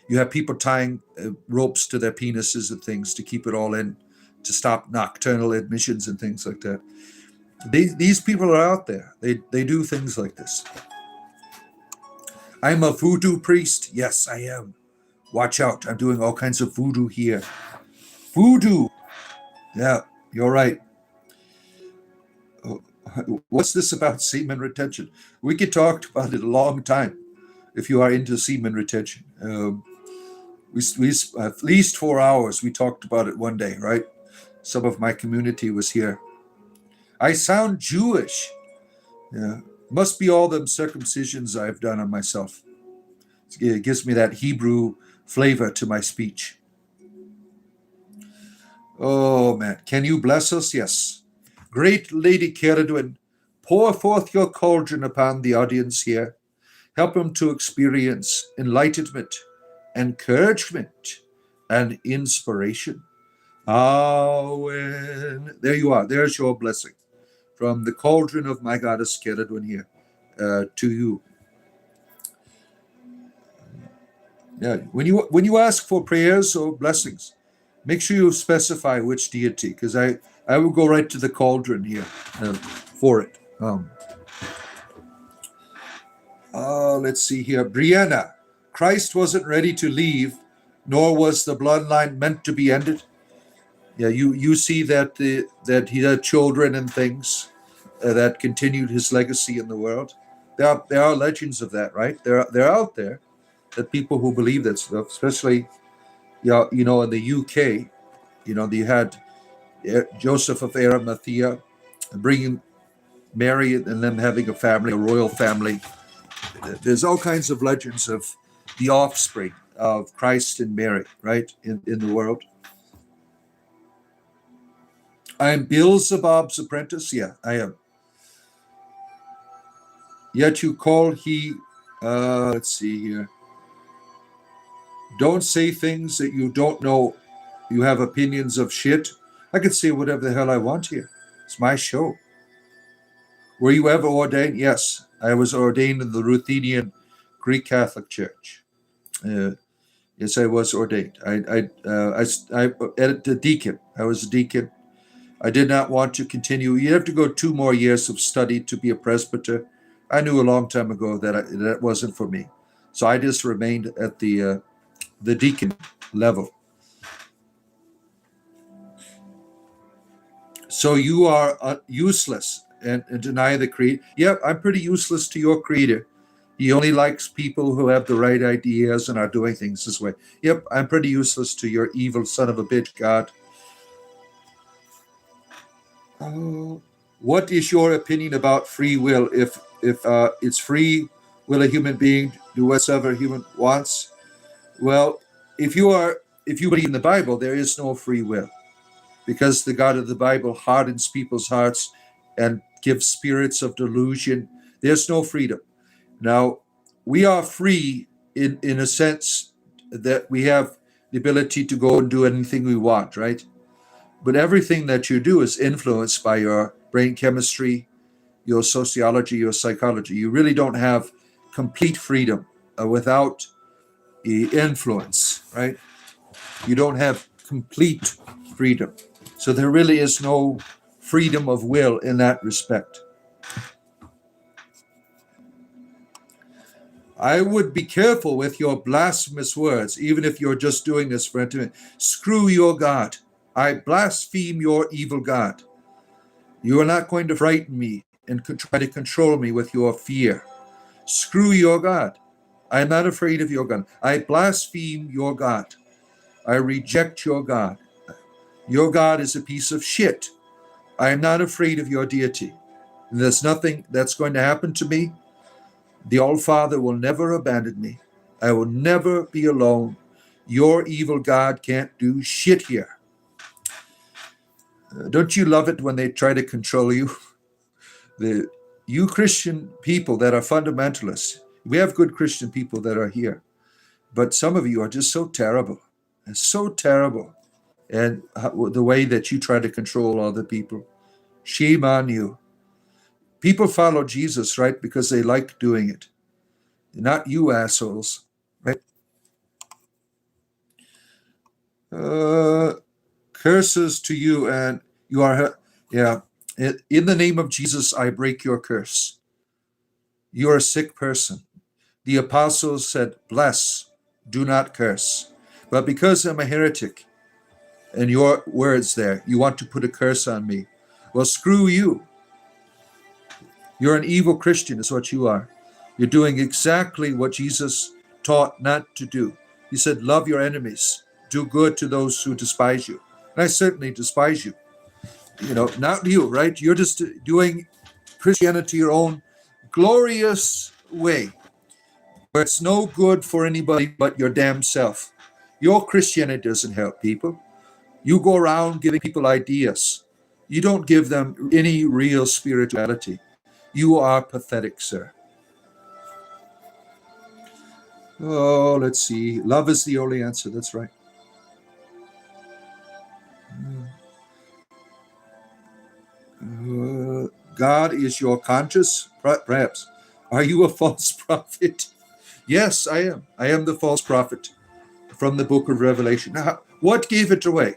You have people tying ropes to their penises and things to keep it all in, to stop nocturnal admissions and things like that. These people are out there. They do things like this. I'm a voodoo priest. Yes, I am. Watch out. I'm doing all kinds of voodoo here. Voodoo. Yeah, you're right. What's this about semen retention? We could talk about it a long time if you are into semen retention. We at least 4 hours we talked about it one day, right? Some of my community was here. I sound Jewish. Yeah, must be all them circumcisions I've done on myself. It gives me that Hebrew flavor to my speech. Oh man, can you bless us? Yes. Great Lady Ceridwen, pour forth your cauldron upon the audience here. Help them to experience enlightenment, encouragement, and inspiration. Amen. There you are. There's your blessing from the cauldron of my goddess Ceridwen here to you. Yeah. When you ask for prayers or blessings, make sure you specify which deity, because I will go right to the cauldron here for it. Let's see here. Brianna, Christ wasn't ready to leave, nor was the bloodline meant to be ended. Yeah, you see that that he had children and things that continued his legacy in the world. There are legends of that, right? They're out there, that people who believe that stuff, especially yeah, in the UK, they had Joseph of Arimathea bringing Mary and them having a family, a royal family. There's all kinds of legends of the offspring of Christ and Mary, right, in the world. I'm Beelzebub's apprentice. Yeah, I am. Yet you call he, let's see here. Don't say things that you don't know. You have opinions of shit. I can say whatever the hell I want here. It's my show. Were you ever ordained? Yes, I was ordained in the Ruthenian Greek Catholic Church. Uh, yes, I was ordained. A deacon. I was a deacon. I did not want to continue. You have to go 2 more years of study to be a presbyter. I knew a long time ago that that wasn't for me, so I just remained at the deacon level. So you are useless and deny the creed. Yep, I'm pretty useless to your creator. He only likes people who have the right ideas and are doing things this way. Yep, I'm pretty useless to your evil son of a bitch, God. What is your opinion about free will? If it's free, will a human being do whatsoever human wants? Well, if you believe in the Bible, there is no free will, because the God of the Bible hardens people's hearts and gives spirits of delusion. There's no freedom. Now, we are free in a sense that we have the ability to go and do anything we want, right? But everything that you do is influenced by your brain chemistry, your sociology, your psychology. You really don't have complete freedom without the influence, right? You don't have complete freedom. So there really is no freedom of will in that respect. I would be careful with your blasphemous words, even if you're just doing this for entertainment. Screw your God. I blaspheme your evil God. You are not going to frighten me and try to control me with your fear. Screw your God. I am not afraid of your God. I blaspheme your God. I reject your God. Your God is a piece of shit. I am not afraid of your deity. And there's nothing that's going to happen to me. The All-Father will never abandon me. I will never be alone. Your evil God can't do shit here. Don't you love it when they try to control you? You Christian people that are fundamentalists, we have good Christian people that are here, but some of you are just so terrible. It's so terrible. And the way that you try to control other people. Shame on you. People follow Jesus, right, because they like doing it. Not you assholes, right? Curses to you, and you are, yeah. In the name of Jesus, I break your curse. You are a sick person. The apostles said, bless, do not curse. But because I'm a heretic, and your words there, you want to put a curse on me. Well, screw you. You're an evil Christian, is what you are. You're doing exactly what Jesus taught not to do. He said, love your enemies, do good to those who despise you. And I certainly despise you. Not you, right? You're just doing Christianity your own glorious way, where it's no good for anybody but your damn self. Your Christianity doesn't help people. You go around giving people ideas. You don't give them any real spirituality. You are pathetic, sir. Oh, let's see. Love is the only answer. That's right. God is your conscience? Perhaps. Are you a false prophet? Yes, I am. I am the false prophet from the book of Revelation. Now, what gave it away?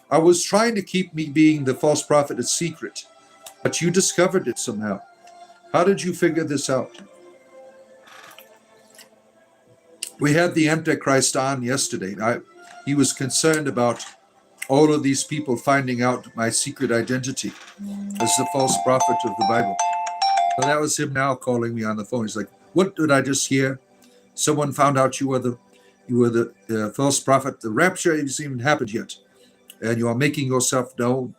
I was trying to keep me being the false prophet a secret, but you discovered it somehow. How did you figure this out? We had the Antichrist on yesterday. He was concerned about all of these people finding out my secret identity as the false prophet of the Bible. So that was him now calling me on the phone. He's like, "What did I just hear? Someone found out you were the false prophet. The rapture hasn't even happened yet, and you are making yourself known."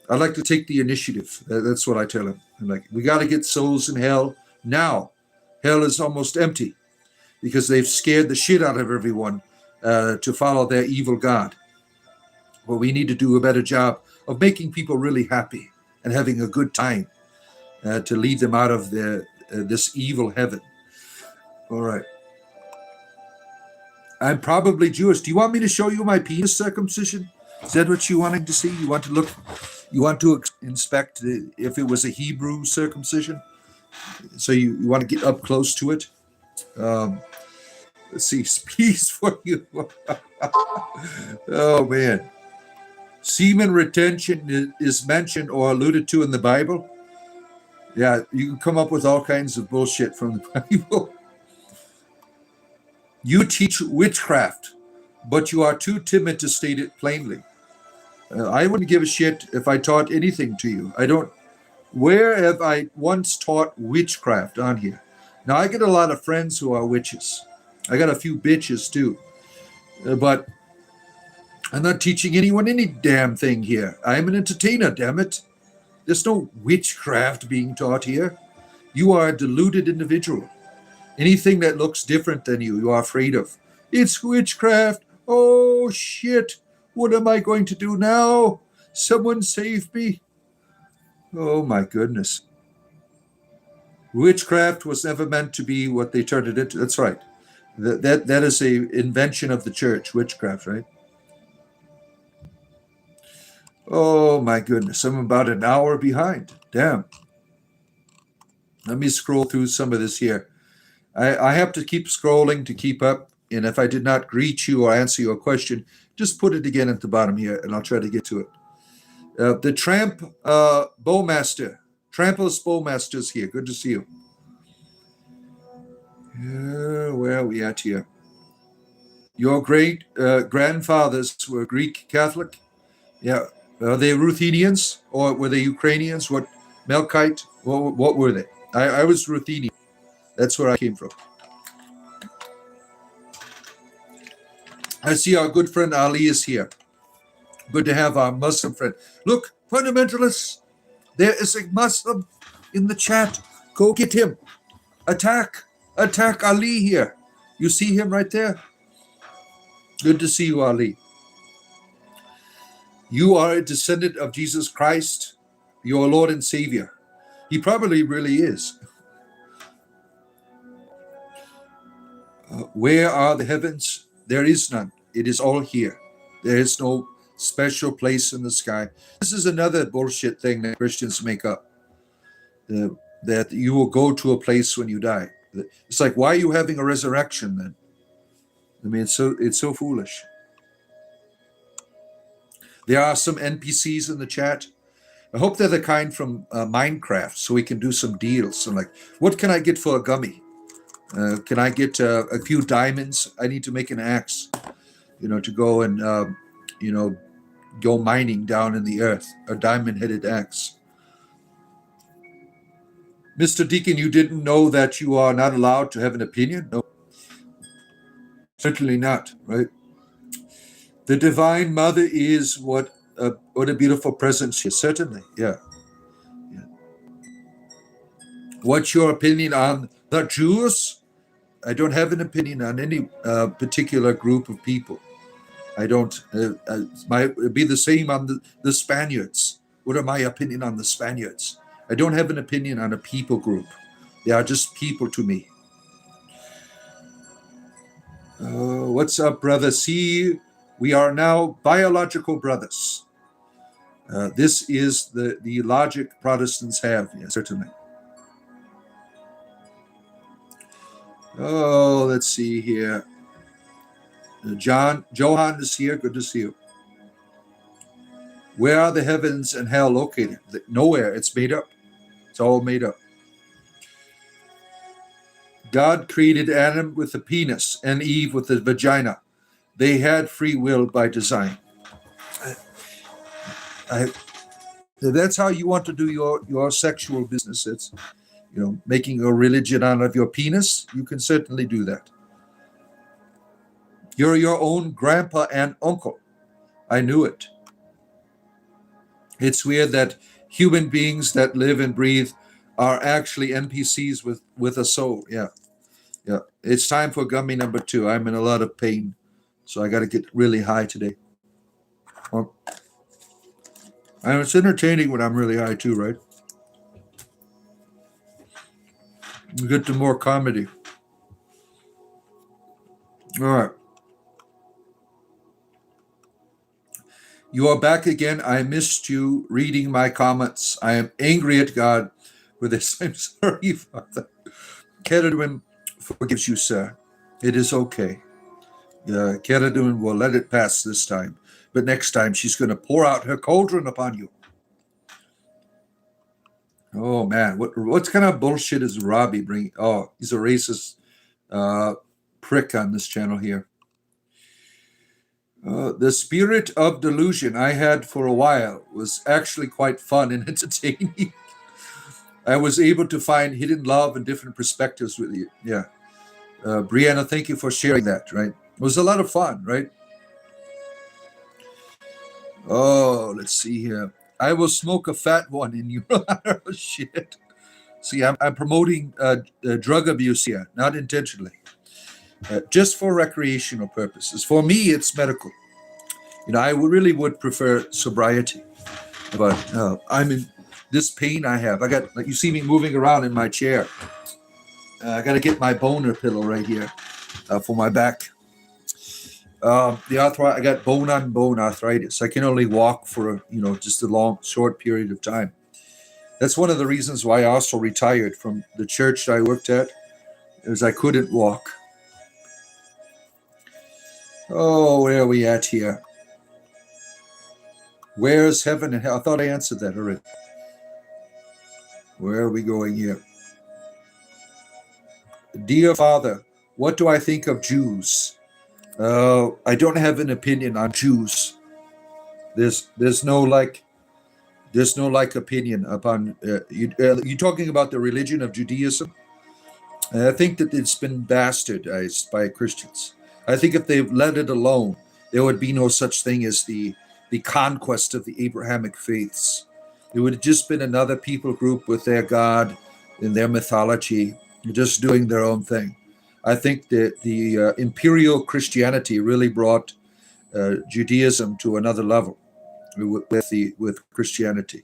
I like to take the initiative. That's what I tell him. I'm like, we got to get souls in hell now. Hell is almost empty because they've scared the shit out of everyone to follow their evil god. Well, we need to do a better job of making people really happy and having a good time to lead them out of this evil heaven. All right. I'm probably Jewish. Do you want me to show you my penis circumcision? Is that what you're wanting to see? You want to look? You want to inspect if it was a Hebrew circumcision? So you want to get up close to it? Let's see. Peace for you. Oh, man. Semen retention is mentioned or alluded to in the Bible. Yeah, you can come up with all kinds of bullshit from the Bible. You teach witchcraft, but you are too timid to state it plainly. I wouldn't give a shit if I taught anything to you. I don't. Where have I once taught witchcraft on here? Now, I get a lot of friends who are witches. I got a few bitches too. But I'm not teaching anyone any damn thing here. I'm an entertainer, damn it. There's no witchcraft being taught here. You are a deluded individual. Anything that looks different than you are afraid of. It's witchcraft. Oh, shit. What am I going to do now? Someone save me. Oh, my goodness. Witchcraft was never meant to be what they turned it into. That's right. That is a invention of the church, witchcraft, right? Oh, my goodness. I'm about an hour behind. Damn. Let me scroll through some of this here. I have to keep scrolling to keep up. And if I did not greet you or answer your question, just put it again at the bottom here, and I'll try to get to it. The Tramp Bowmaster. Trampless Bowmaster's here. Good to see you. Where are we at here? Your great grandfathers were Greek Catholic. Yeah. Are they Ruthenians or were they Ukrainians? What Melkite? What were they? I was Ruthenian. That's where I came from. I see our good friend Ali is here. Good to have our Muslim friend. Look, fundamentalists, there is a Muslim in the chat. Go get him. Attack Ali here. You see him right there? Good to see you, Ali. You are a descendant of Jesus Christ, your Lord and Savior. He probably really is. Where are the heavens? There is none. It is all here. There is no special place in the sky. This is another bullshit thing that Christians make up. That you will go to a place when you die. It's like, why are you having a resurrection then? I mean, it's so foolish. There are some NPCs in the chat. I hope they're the kind from Minecraft, so we can do some deals. And like, what can I get for a gummy? Can I get a few diamonds? I need to make an axe, to go and, go mining down in the earth, a diamond-headed axe. Mr. Deacon, you didn't know that you are not allowed to have an opinion? No, certainly not, right? The Divine Mother is what a beautiful presence is. Certainly, yeah. What's your opinion on the Jews? I don't have an opinion on any particular group of people. I don't. It'd be the same on the Spaniards. What are my opinion on the Spaniards? I don't have an opinion on a people group. They are just people to me. What's up, brother? See, we are now biological brothers. This is the logic Protestants have, yes, certainly. Oh, let's see here. Johan is here. Good to see you. Where are the heavens and hell located? Nowhere. It's made up. It's all made up. God created Adam with a penis and Eve with a vagina. They had free will by design. I, if that's how you want to do your sexual business, it's, making a religion out of your penis, you can certainly do that. You're your own grandpa and uncle. I knew it. It's weird that human beings that live and breathe are actually NPCs with a soul. Yeah. Yeah. It's time for gummy number 2. I'm in a lot of pain, so I got to get really high today. Well, and it's entertaining when I'm really high too, right? We get to more comedy. All right. You are back again. I missed you reading my comments. I am angry at God for this. I'm sorry, Father. Keradwin forgives you, sir. It is okay. Keradwin will let it pass this time. But next time, she's going to pour out her cauldron upon you. Oh, man. What kind of bullshit is Robbie bringing? Oh, he's a racist prick on this channel here. The spirit of delusion I had for a while was actually quite fun and entertaining. I was able to find hidden love and different perspectives with you. Yeah. Brianna, thank you for sharing that, right? It was a lot of fun, right? Oh, let's see here. I will smoke a fat one in your honor. Oh, shit. See, I'm promoting drug abuse here, not intentionally. Just for recreational purposes. For me, it's medical. I really would prefer sobriety, but I'm in this pain I have. I got, like, you see me moving around in my chair. I got to get my boner pillow right here for my back. The arthritis, I got bone-on-bone arthritis. I can only walk for just a short period of time. That's one of the reasons why I also retired from the church that I worked at, is I couldn't walk. Oh, where are we at here? Where's heaven and hell? I thought I answered that already. Where are we going here? Dear Father, what do I think of Jews? I don't have an opinion on Jews. There's no opinion upon you talking about the religion of Judaism. I think that it's been bastardized by Christians. I think if they've let it alone, there would be no such thing as the conquest of the Abrahamic faiths. It would have just been another people group with their God and their mythology, just doing their own thing. I think that the imperial Christianity really brought Judaism to another level with Christianity.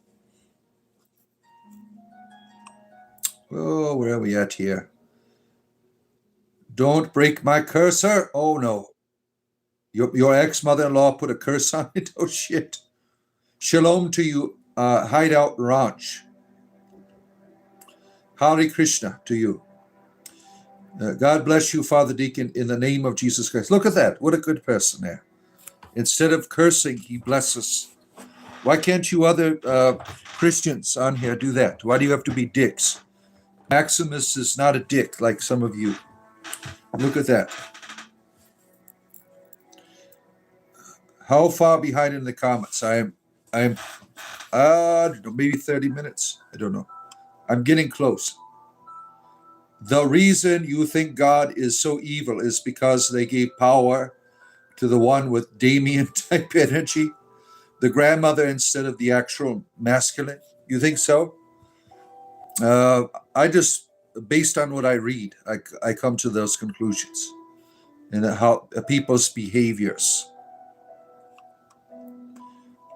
Oh, where are we at here? Don't break my cursor. Oh, no. Your ex-mother-in-law put a curse on it. Oh, shit. Shalom to you, Hideout Ranch. Hare Krishna to you. God bless you, Father Deacon, in the name of Jesus Christ. Look at that. What a good person there. Instead of cursing, he blesses. Why can't you other Christians on here do that? Why do you have to be dicks? Maximus is not a dick like some of you. Look at that. How far behind in the comments? I'm maybe 30 minutes. I don't know. I'm getting close. The reason you think God is so evil is because they gave power to the one with Damien type energy, the grandmother instead of the actual masculine. You think so? I just, based on what I read, I come to those conclusions and how people's behaviors.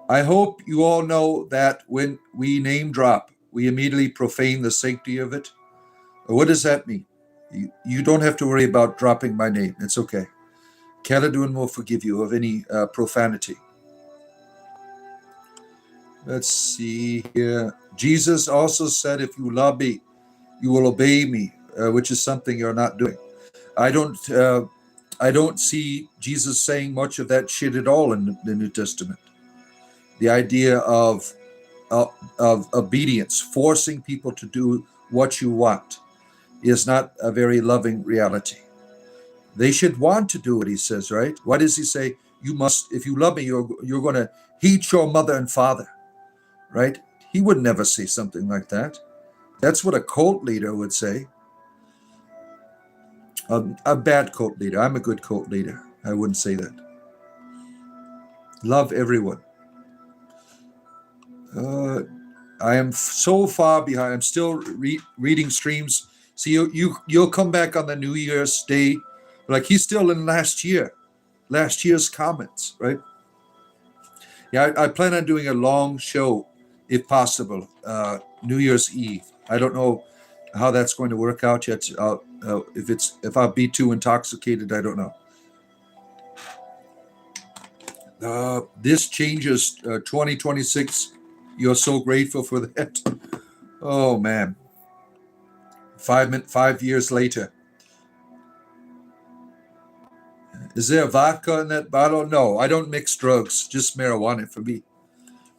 I hope you all know that when we name drop, we immediately profane the sanctity of it. What does that mean? You don't have to worry about dropping my name. It's okay. Caledon will forgive you of any profanity. Let's see here. Jesus also said, if you love me, you will obey me, which is something you're not doing. I don't see Jesus saying much of that shit at all in the New Testament. The idea of obedience, forcing people to do what you want, is not a very loving reality. They should want to do what he says, right? Why does he say, you must, if you love me, you're going to hate your mother and father? right? He would never say something like that. That's what a cult leader would say. A bad cult leader. I'm a good cult leader. I wouldn't say that. Love everyone. I am so far behind. I'm still reading streams. So you'll come back on the New Year's Day, like he's still in last year's comments, right? Yeah, I plan on doing a long show, if possible, New Year's Eve. I don't know how that's going to work out yet. If I'll be too intoxicated, I don't know. This changes 2026. You're so grateful for that. Oh man, 5 years later. Is there vodka in that bottle? No, I don't mix drugs. Just marijuana for me.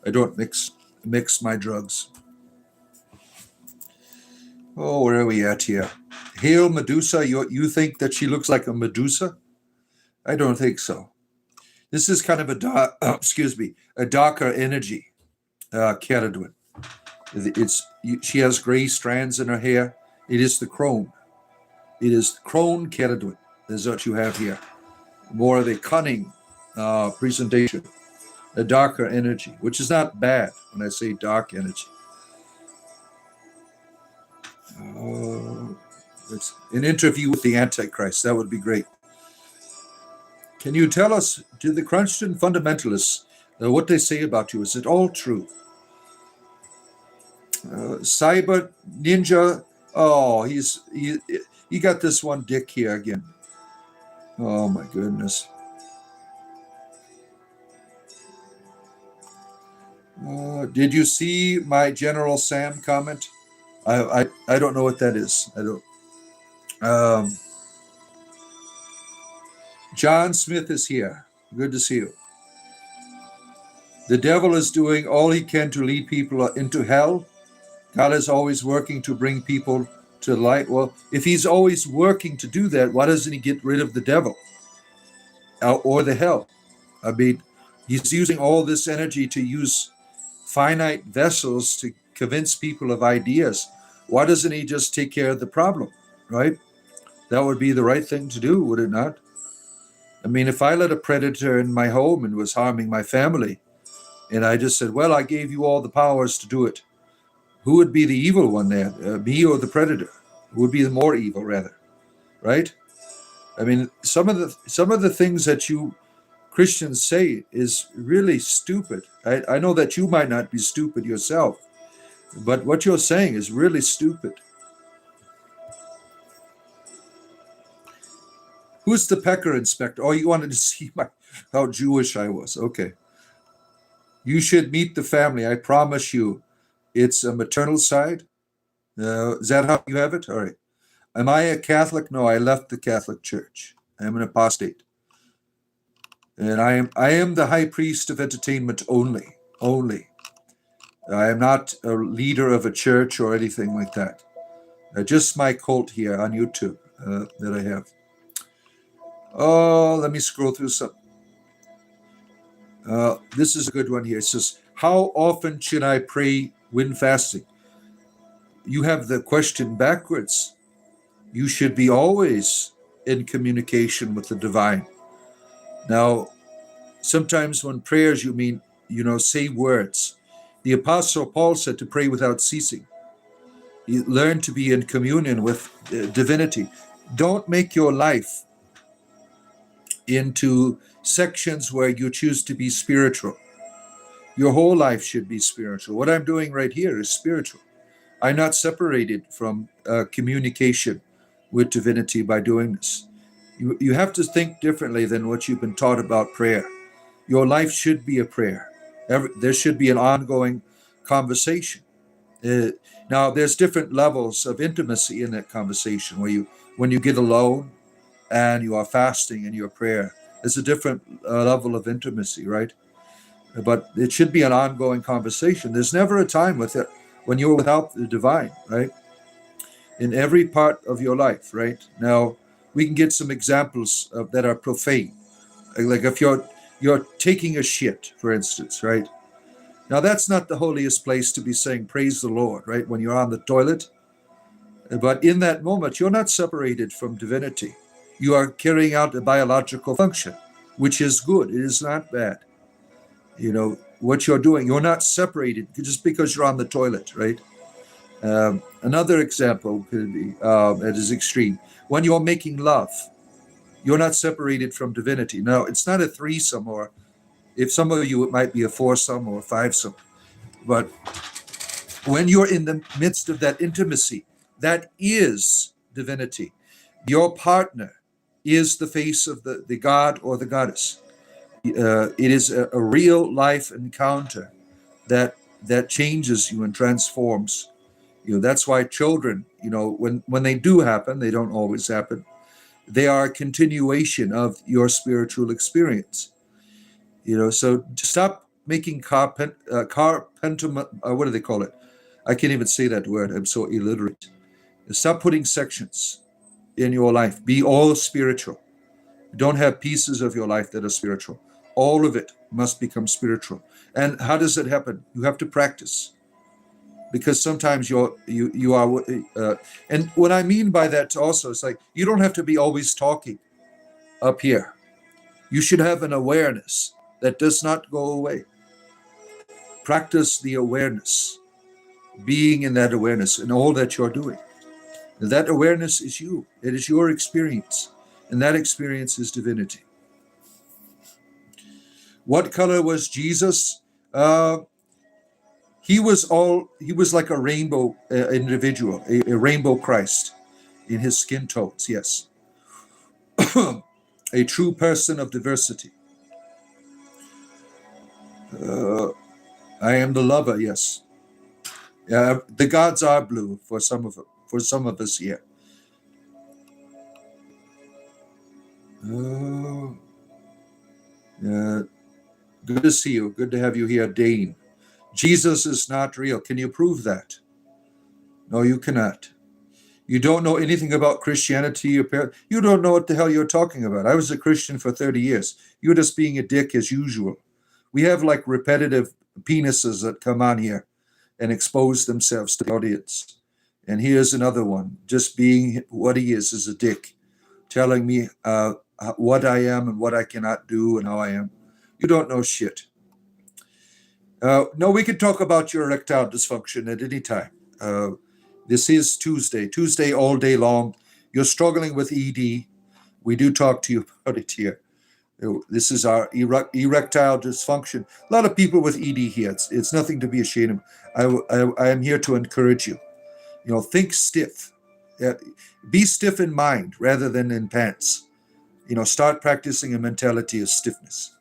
I don't mix my drugs. Oh, where are we at here? Hail Medusa. You think that she looks like a Medusa? I don't think so. This is kind of a darker energy, Caradwin. She has gray strands in her hair. It is the crone. It is crone Caradwin. Is what you have here. More of a cunning presentation, a darker energy, which is not bad when I say dark energy. It's an interview with the Antichrist. That would be great. Can you tell us, do the Christian fundamentalists, what they say about you? Is it all true? Cyber Ninja, oh, he got this one dick here again. Oh my goodness. Did you see my General Sam comment? I don't know what that is. I don't. John Smith is here. Good to see you. The devil is doing all he can to lead people into hell. God is always working to bring people to light. Well, if he's always working to do that, why doesn't he get rid of the devil or the hell? I mean, he's using all this energy to use finite vessels to convince people of ideas. Why doesn't he just take care of the problem, right? That would be the right thing to do, would it not? I mean, if I let a predator in my home and was harming my family, and I just said, well, I gave you all the powers to do it, who would be the evil one there, me or the predator? Who would be the more evil, rather, right? I mean, some of the things that you Christians say is really stupid. I know that you might not be stupid yourself, but what you're saying is really stupid. Who's the pecker inspector? Oh, you wanted to see how Jewish I was. Okay. You should meet the family. I promise you, it's a maternal side. Is that how you have it? All right. Am I a Catholic? No, I left the Catholic Church. I am an apostate. And I am the high priest of entertainment only. Only. I am not a leader of a church or anything like that. Just my cult here on YouTube that I have. Oh, let me scroll through some. This is a good one here. It says, how often should I pray when fasting? You have the question backwards. You should be always in communication with the divine. Now, sometimes when prayers, you mean, say words. The Apostle Paul said to pray without ceasing. You learn to be in communion with divinity. Don't make your life into sections where you choose to be spiritual. Your whole life should be spiritual. What I'm doing right here is spiritual. I'm not separated from communication with divinity by doing this. You have to think differently than what you've been taught about prayer. Your life should be a prayer. There should be an ongoing conversation. Now, there's different levels of intimacy in that conversation when you get alone and you are fasting in your prayer. It's a different level of intimacy, right? But it should be an ongoing conversation. There's never a time with it when you're without the divine, right? In every part of your life, right? Now, we can get some examples that are profane. Like if you're taking a shit, for instance, right? Now, that's not the holiest place to be saying, praise the Lord, right? When you're on the toilet. But in that moment, you're not separated from divinity. You are carrying out a biological function, which is good. It is not bad. What you're doing, you're not separated just because you're on the toilet, right? Another example could be, that is extreme. When you're making love, you're not separated from divinity. Now, it's not a threesome, or if some of you, it might be a foursome or a fivesome. But when you're in the midst of that intimacy, that is divinity. Your partner is the face of the god or the goddess. It is a real life encounter that changes you and transforms you. That's why children, when they do happen, they don't always happen. They are a continuation of your spiritual experience. So stop making what do they call it? I can't even say that word. I'm so illiterate. Stop putting sections in your life. Be all spiritual. Don't have pieces of your life that are spiritual. All of it must become spiritual. And how does it happen? You have to practice, because sometimes you are. And what I mean by that also is, like, you don't have to be always talking up here. You should have an awareness that does not go away. Practice the awareness, being in that awareness in all that you're doing. And that awareness is you. It is your experience. And that experience is divinity. What color was Jesus? He was like a rainbow individual, a rainbow Christ in his skin tones, yes. A true person of diversity. I am the lover, yes. The gods are blue for some of us here. Good to see you. Good to have you here, Dane. Jesus is not real. Can you prove that? No, you cannot. You don't know anything about Christianity. You don't know what the hell you're talking about. I was a Christian for 30 years. You're just being a dick as usual. We have like repetitive penises that come on here and expose themselves to the audience. And here's another one, just being what he is a dick, telling me what I am and what I cannot do and how I am. You don't know shit. No, we can talk about your erectile dysfunction at any time. This is Tuesday all day long. You're struggling with ED. We do talk to you about it here. This is our erectile dysfunction. A lot of people with ED here. It's nothing to be ashamed of. I am here to encourage you. Think stiff. Be stiff in mind rather than in pants. Start practicing a mentality of stiffness.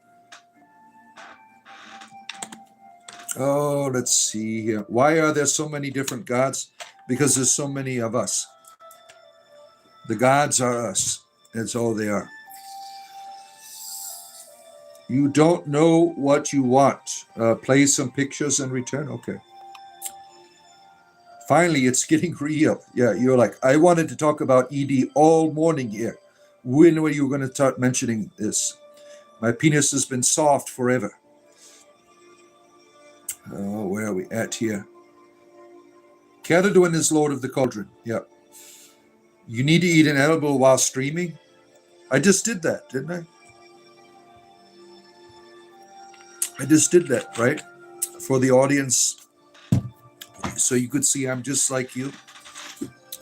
Oh, let's see here. Why are there so many different gods? Because there's so many of us. The gods are us. That's all they are. You don't know what you want. Play some pictures and return. Okay. Finally, it's getting real. Yeah, you're like, I wanted to talk about ED all morning here. When were you going to start mentioning this? My penis has been soft forever. Oh, where are we at here? Cataduin is Lord of the Cauldron. Yeah. You need to eat an edible while streaming? I just did that, didn't I? I just did that, right? For the audience, so you could see I'm just like you.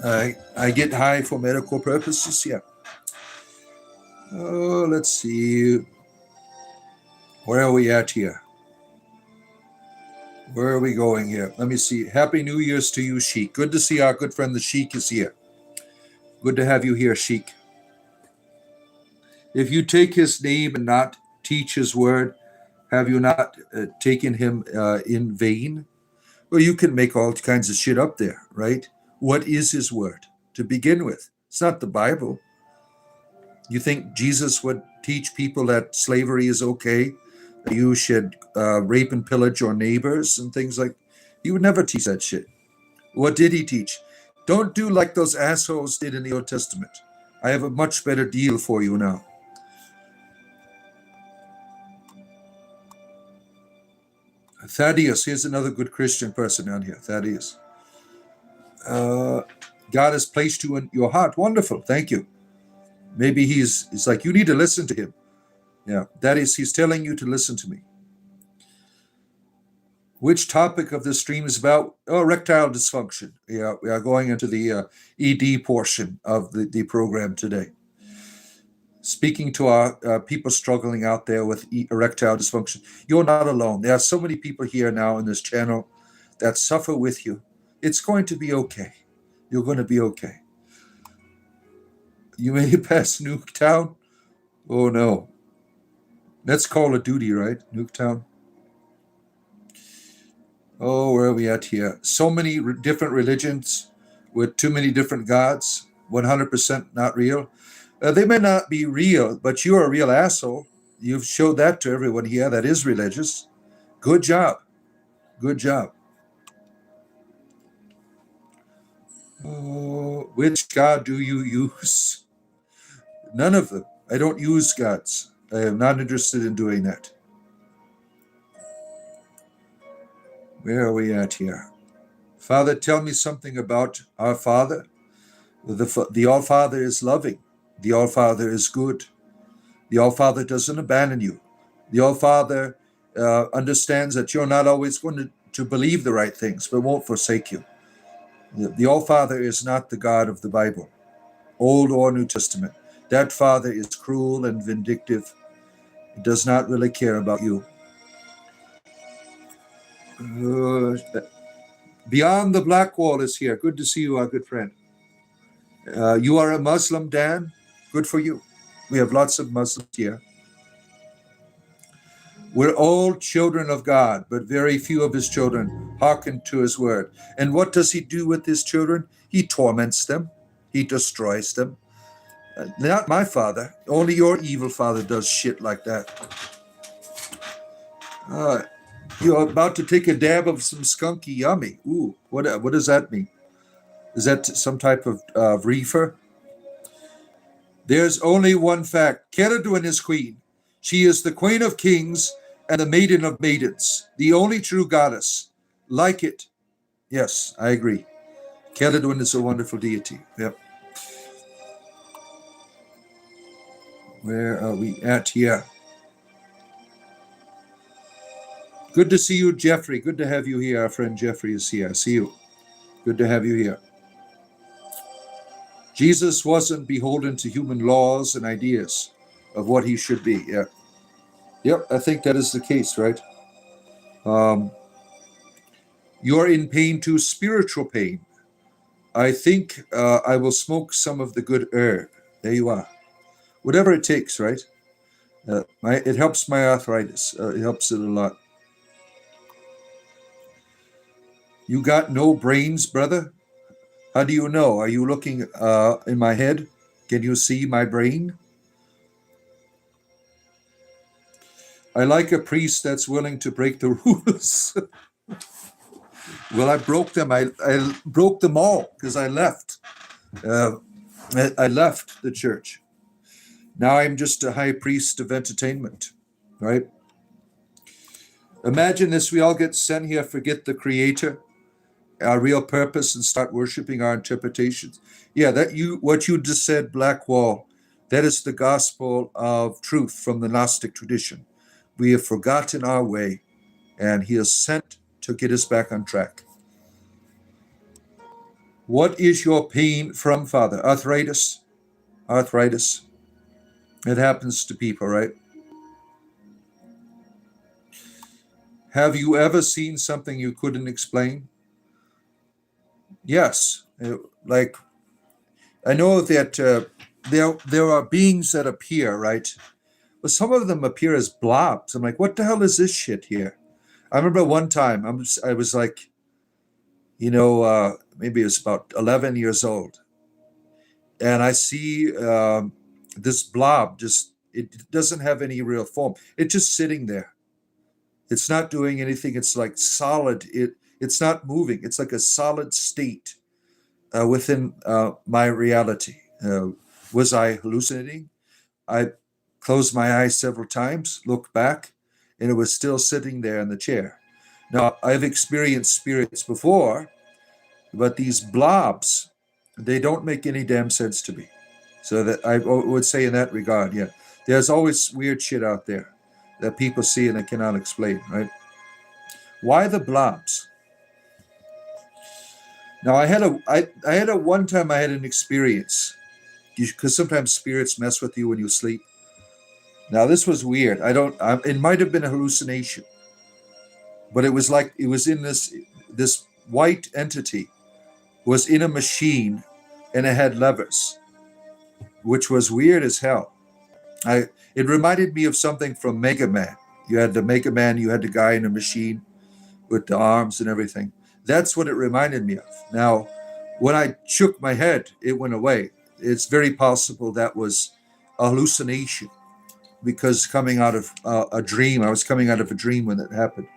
I get high for medical purposes, yeah. Oh, let's see. Where are we at here? Where are we going here? Let me see. Happy New Year's to you, Sheik. Good to see our good friend the Sheik is here. Good to have you here, Sheik. If you take his name and not teach his word, have you not taken him in vain? Well, you can make all kinds of shit up there, right? What is his word to begin with? It's not the Bible. You think Jesus would teach people that slavery is okay? That you should rape and pillage your neighbors and things like that? He would never teach that shit. What did he teach? Don't do like those assholes did in the Old Testament. I have a much better deal for you now. Thaddeus, here's another good Christian person down here. Thaddeus. God has placed you in your heart. Wonderful. Thank you. Maybe he's like, you need to listen to him. Yeah, that is, he's telling you to listen to me. Which topic of this stream is about? Oh, erectile dysfunction. Yeah, we are going into the ED portion of the program today. Speaking to our people struggling out there with erectile dysfunction. You're not alone. There are so many people here now in this channel that suffer with you. It's going to be okay. You're going to be okay. You may pass Nuketown. Oh, no. That's Call of Duty, right? Nuketown. Oh, where are we at here? So many different religions with too many different gods. 100% not real. They may not be real, but you're a real asshole. You've showed that to everyone here that is religious. Good job. Good job. Oh, which god do you use? None of them. I don't use gods. I am not interested in doing that. Where are we at here? Father, tell me something about our Father. The All-Father is loving. The All-Father is good. The All-Father doesn't abandon you. The All-Father understands that you're not always going to believe the right things, but won't forsake you. The All-Father is not the God of the Bible, Old or New Testament. That Father is cruel and vindictive. He does not really care about you. Beyond the Black Wall is here. Good to see you, our good friend. You are a Muslim, Dan. Good for you. We have lots of Muslims here. We're all children of God, but very few of his children hearken to his word. And what does he do with his children? He torments them. He destroys them. Not my father. Only your evil father does shit like that. You're about to take a dab of some skunky yummy. Ooh, what does that mean? Is that some type of reefer? There's only one fact. Keradwin is queen. She is the queen of kings and the maiden of maidens, the only true goddess. Like it. Yes, I agree. Keradwin is a wonderful deity. Yep. Where are we at here? Good to see you, Jeffrey. Good to have you here. Our friend Jeffrey is here. I see you. Good to have you here. Jesus wasn't beholden to human laws and ideas of what he should be. Yeah. Yep, I think that is the case, right? You're in pain too, spiritual pain. I think I will smoke some of the good herb. There you are. Whatever it takes, right? It helps my arthritis. It helps it a lot. You got no brains, brother? How do you know? Are you looking in my head? Can you see my brain? I like a priest that's willing to break the rules. Well, I broke them. I broke them all because I left. I left the church. Now I'm just a high priest of entertainment, right? Imagine this: we all get sent here, forget the Creator, our real purpose, and start worshiping our interpretations. Yeah, what you just said, Black Wall, that is the gospel of truth from the Gnostic tradition. We have forgotten our way, and he is sent to get us back on track. What is your pain from, Father? Arthritis? Arthritis. It happens to people, right? Have you ever seen something you couldn't explain? Yes. Like, I know that there are beings that appear, right? But some of them appear as blobs. I'm like, what the hell is this shit here? I remember one time I was like, maybe it was about 11 years old. And I see this blob, it doesn't have any real form. It's just sitting there. It's not doing anything. It's like solid. It's not moving. It's like a solid state within my reality. Was I hallucinating? I closed my eyes several times, looked back, and it was still sitting there in the chair. Now, I've experienced spirits before, but these blobs, they don't make any damn sense to me. So that I would say in that regard, yeah, there's always weird shit out there that people see and they cannot explain, right? Why the blobs? Now, I had a one time I had an experience because sometimes spirits mess with you when you sleep. Now, this was weird. It might have been a hallucination, but it was like it was in this white entity was in a machine, and it had levers, which was weird as hell. It reminded me of something from Mega Man. You had the Mega Man, you had the guy in a machine with the arms and everything. That's what it reminded me of. Now, when I shook my head, it went away. It's very possible that was a hallucination because coming out of a dream, I was coming out of a dream when that happened.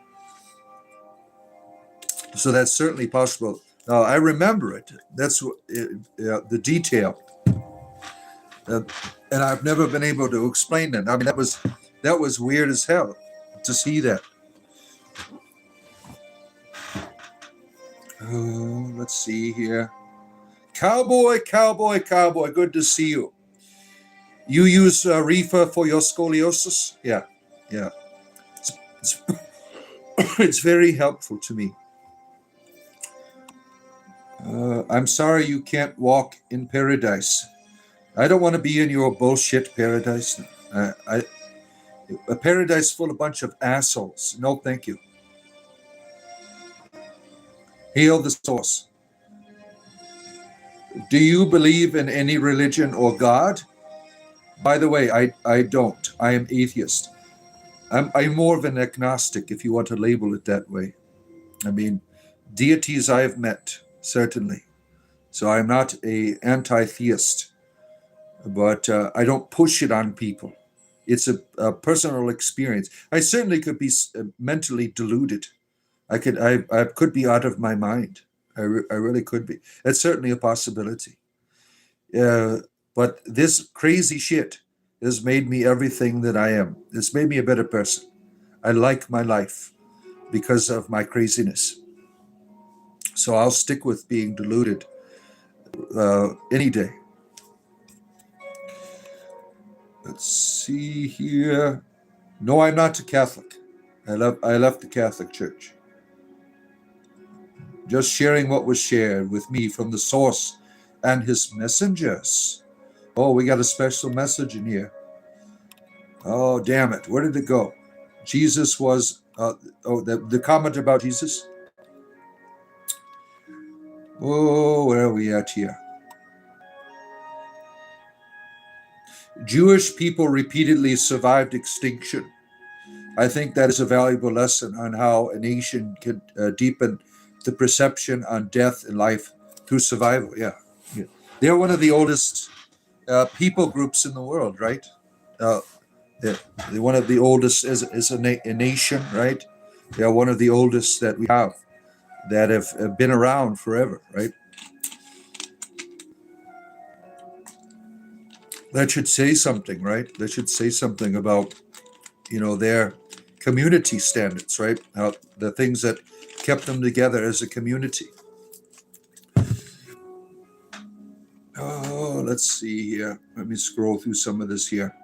So that's certainly possible. I remember it. That's the detail, and I've never been able to explain that. I mean, that was weird as hell to see that. Let's see here. Cowboy, cowboy, cowboy. Good to see you. You use reefer for your scoliosis? Yeah, yeah. It's, it's very helpful to me. I'm sorry you can't walk in paradise. I don't want to be in your bullshit paradise. A paradise full of a bunch of assholes. No, thank you. Hail the source. Do you believe in any religion or God? By the way, I don't. I am atheist. I'm more of an agnostic, if you want to label it that way. I mean, deities I have met, certainly. So I'm not a anti-theist, but I don't push it on people. It's a personal experience. I certainly could be mentally deluded. I could be out of my mind. I really could be. It's certainly a possibility. But this crazy shit has made me everything that I am. It's made me a better person. I like my life because of my craziness. So I'll stick with being deluded any day. Let's see here. No, I'm not a Catholic. I left the Catholic Church. Just sharing what was shared with me from the source and his messengers. Oh, we got a special message in here. Oh, damn it. Where did it go? Jesus was, the comment about Jesus. Oh, where are we at here? Jewish people repeatedly survived extinction. I think that is a valuable lesson on how a nation can deepen the perception on death and life through survival. Yeah. They're one of the oldest people groups in the world, right? They're one of the oldest as a nation, right? They are one of the oldest that we have that have been around forever, right? That should say something, right? That should say something about, their community standards, right? The things that kept them together as a community. Oh, let's see here. Let me scroll through some of this here.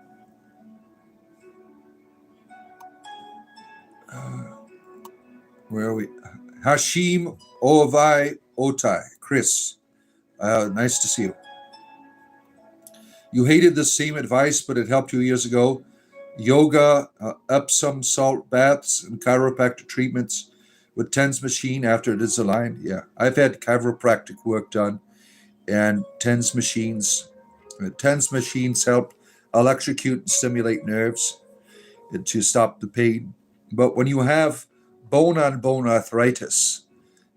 Where are we? Hashim Ovai Otai. Chris, nice to see you. You hated the same advice, but it helped you years ago. Yoga, Epsom salt baths, and chiropractic treatments with TENS machine after it is aligned. Yeah, I've had chiropractic work done, and TENS machines help electrocute and stimulate nerves to stop the pain. But when you have bone-on-bone arthritis,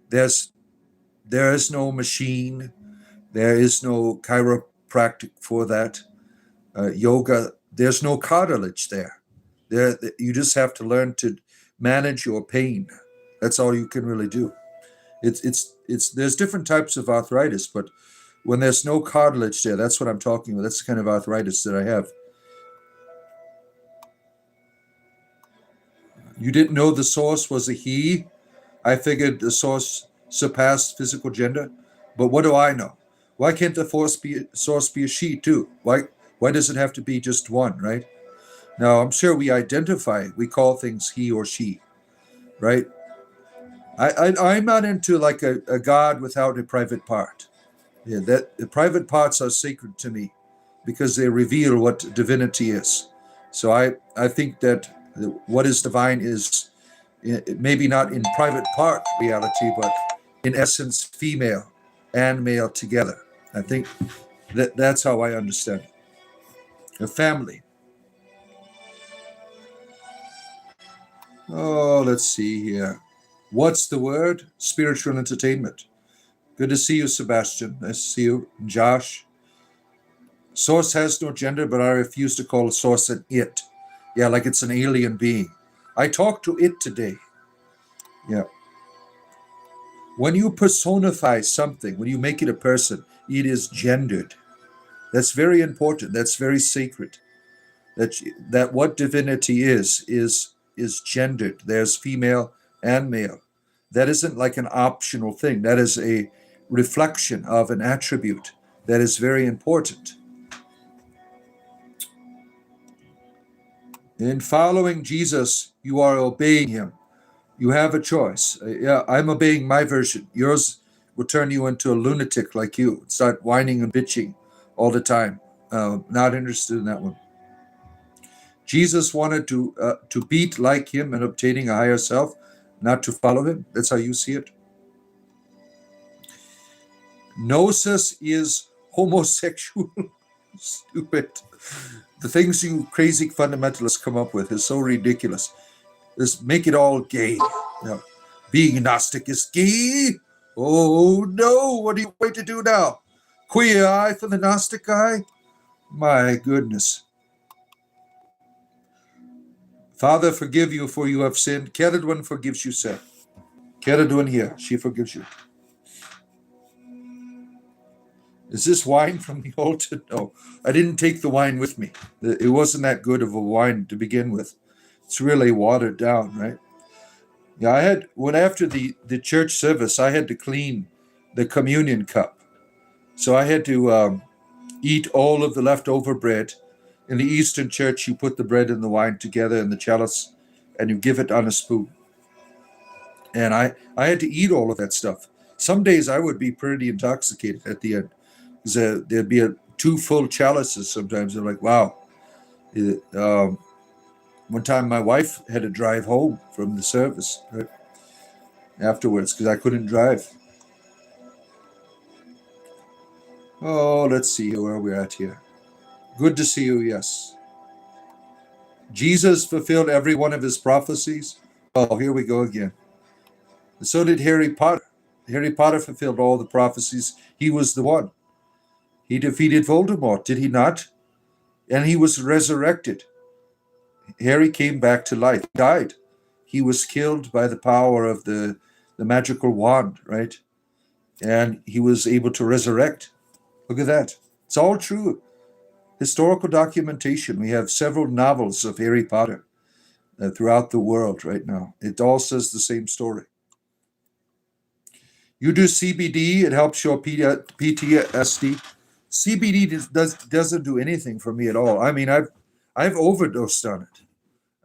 there is no machine, there is no chiropractic for that. Yoga, there's no cartilage there. You just have to learn to manage your pain. That's all you can really do. It's there's different types of arthritis, but when there's no cartilage there, that's what I'm talking about. That's the kind of arthritis that I have. You didn't know the source was a he. I figured the source surpassed physical gender. But what do I know? Why can't the source be a she too? Why does it have to be just one, right? Now, I'm sure we call things he or she, right? I'm not into like a God without a private part. Yeah, that the private parts are sacred to me because they reveal what divinity is. So I think that what is divine is maybe not in private part reality, but in essence female and male together. I think that's how I understand it. A family. Oh, let's see here. What's the word? Spiritual entertainment. Good to see you, Sebastian. Nice to see you. Josh. Source has no gender, but I refuse to call Source an it. Yeah, like it's an alien being. I talked to it today. Yeah. When you personify something, when you make it a person, it is gendered. That's very important. That's very sacred. That what divinity is gendered. There's female and male. That isn't like an optional thing. That is a reflection of an attribute that is very important. In following Jesus, you are obeying him. You have a choice. Yeah, I'm obeying my version. Yours will turn you into a lunatic like you. Start whining and bitching all the time. Not interested in that one. Jesus wanted to beat like him and obtaining a higher self, not to follow him. That's how you see it. Gnosis is homosexual. Stupid. The things you crazy fundamentalists come up with is so ridiculous. Just make it all gay. Yeah. Being Gnostic is gay. Oh no, what are you going to do now? Queer eye for the Gnostic guy? My goodness. Father, forgive you for you have sinned. Keredwin forgives you, sir. Keredwin here, she forgives you. Is this wine from the altar? No, I didn't take the wine with me. It wasn't that good of a wine to begin with. It's really watered down, right? Yeah, after the church service, I had to clean the communion cup. So I had to eat all of the leftover bread. In the Eastern church, you put the bread and the wine together in the chalice and you give it on a spoon. And I had to eat all of that stuff. Some days I would be pretty intoxicated at the end. Because there'd be two full chalices sometimes. I'm like, wow. One time my wife had to drive home from the service right, afterwards because I couldn't drive. Oh, let's see where we're at here. Good to see you, yes. Jesus fulfilled every one of his prophecies. Oh, here we go again. So did Harry Potter. Harry Potter fulfilled all the prophecies. He was the one. He defeated Voldemort, did he not? And he was resurrected. Harry came back to life. He died. He was killed by the power of the magical wand, right? And he was able to resurrect. Look at that. It's all true. Historical documentation. We have several novels of Harry Potter throughout the world right now. It all says the same story. You do CBD, it helps your PTSD. CBD doesn't do anything for me at all. I mean, I've overdosed on it.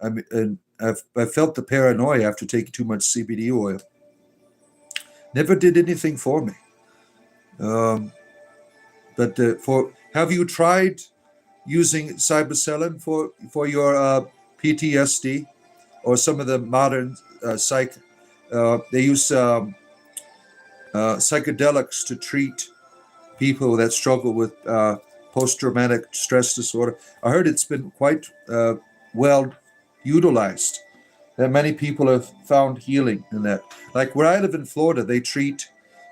I mean, and I've felt the paranoia after taking too much CBD oil. Never did anything for me. But have you tried using cyberselin for your PTSD or some of the modern psych? They use psychedelics to treat people that struggle with post-traumatic stress disorder. I heard it's been quite well utilized. That many people have found healing in that. Like where I live in Florida, they treat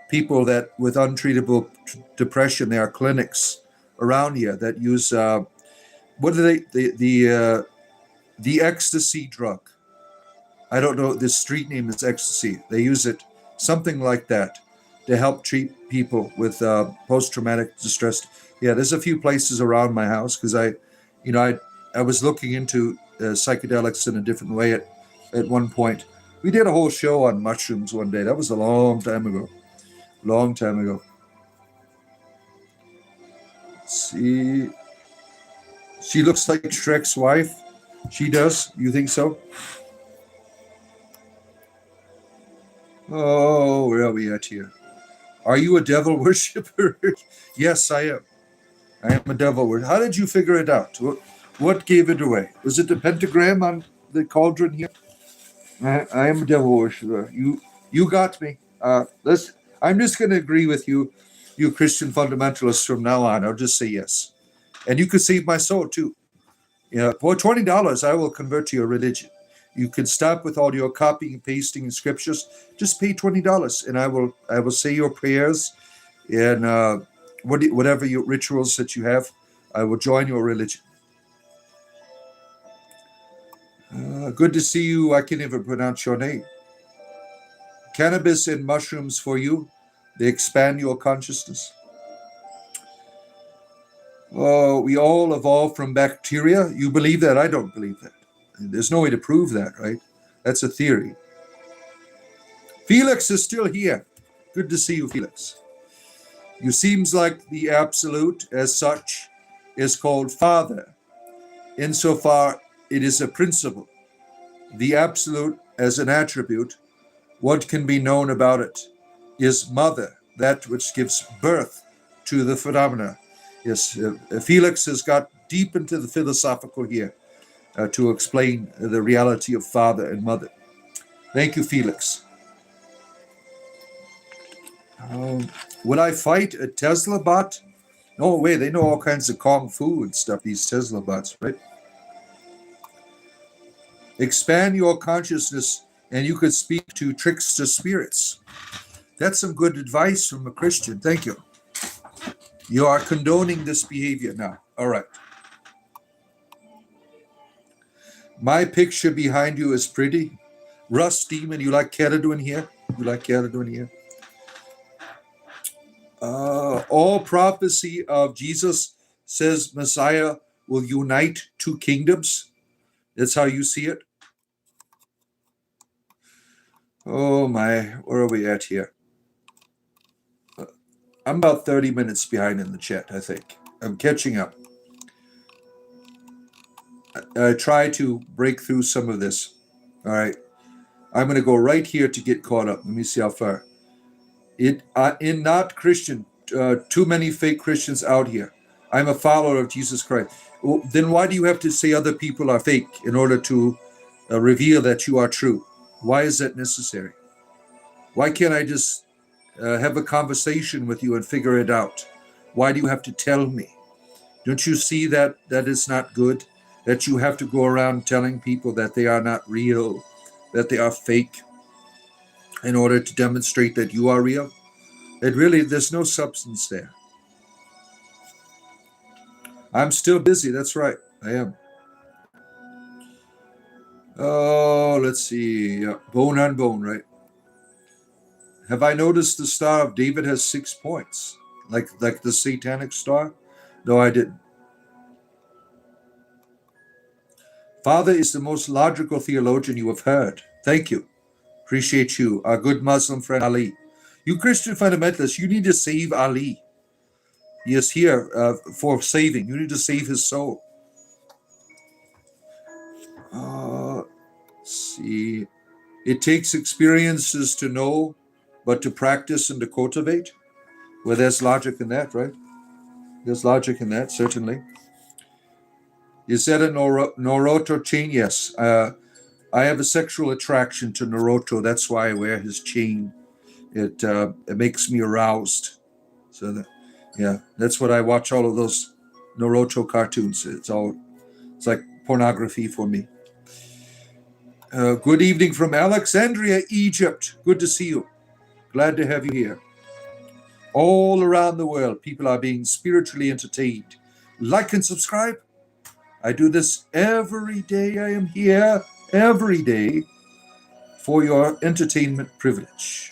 people that with untreatable depression. There are clinics around here that use what are the ecstasy drug. I don't know. The street name is ecstasy. They use it something like that to help treat people with post-traumatic distress. Yeah, there's a few places around my house because I was looking into psychedelics in a different way at one point. We did a whole show on mushrooms one day. That was a long time ago. Long time ago. Let's see. She looks like Shrek's wife. She does. You think so? Oh, where are we at here? Are you a devil worshiper? Yes, I am. I am a devil worshiper. How did you figure it out? What gave it away? Was it the pentagram on the cauldron here? I am a devil worshiper. You got me. I'm just going to agree with you, you Christian fundamentalists from now on. I'll just say yes. And you could save my soul too. Yeah, for $20, I will convert to your religion. You can stop with all your copying and pasting in scriptures. Just pay $20, and I will say your prayers and whatever your rituals that you have. I will join your religion. Good to see you. I can't even pronounce your name. Cannabis and mushrooms for you. They expand your consciousness. Oh, we all evolved from bacteria. You believe that? I don't believe that. There's no way to prove that, right? That's a theory. Felix is still here. Good to see you, Felix. You seems like the absolute as such is called Father, insofar it is a principle. The absolute as an attribute, what can be known about it is Mother, that which gives birth to the phenomena. Yes, Felix has got deep into the philosophical here to explain the reality of Father and Mother. Thank you, Felix. Would I fight a Tesla bot? No way, they know all kinds of Kung Fu and stuff, these Tesla bots, right? Expand your consciousness and you could speak to trickster spirits. That's some good advice from a Christian. Thank you. You are condoning this behavior now. All right. My picture behind you is pretty. Russ Demon, you like Caradon here? You like Caradon here? All prophecy of Jesus says Messiah will unite two kingdoms. That's how you see it? Oh my, where are we at here? I'm about 30 minutes behind in the chat, I think. I'm catching up. I try to break through some of this. All right. I'm going to go right here to get caught up. Let me see how far. In not Christian, too many fake Christians out here. I'm a follower of Jesus Christ. Well, then why do you have to say other people are fake in order to reveal that you are true? Why is that necessary? Why can't I just have a conversation with you and figure it out? Why do you have to tell me? Don't you see that is not good? That you have to go around telling people that they are not real, that they are fake, in order to demonstrate that you are real? It really, there's no substance there. I'm still busy, that's right, I am. Oh, let's see, bone on bone, right? Have I noticed the Star of David has 6 points? Like the satanic star? No, I didn't. Father is the most logical theologian you have heard. Thank you. Appreciate you. Our good Muslim friend Ali. You Christian fundamentalists, you need to save Ali. He is here for saving. You need to save his soul. See. It takes experiences to know, but to practice and to cultivate. Well, there's logic in that, right? There's logic in that, certainly. You said a Naruto chain? Yes. I have a sexual attraction to Naruto. That's why I wear his chain. It makes me aroused. So, that's what I watch all of those Naruto cartoons. It's like pornography for me. Good evening from Alexandria, Egypt. Good to see you. Glad to have you here. All around the world, people are being spiritually entertained. Like and subscribe. I do this every day. I am here every day for your entertainment privilege.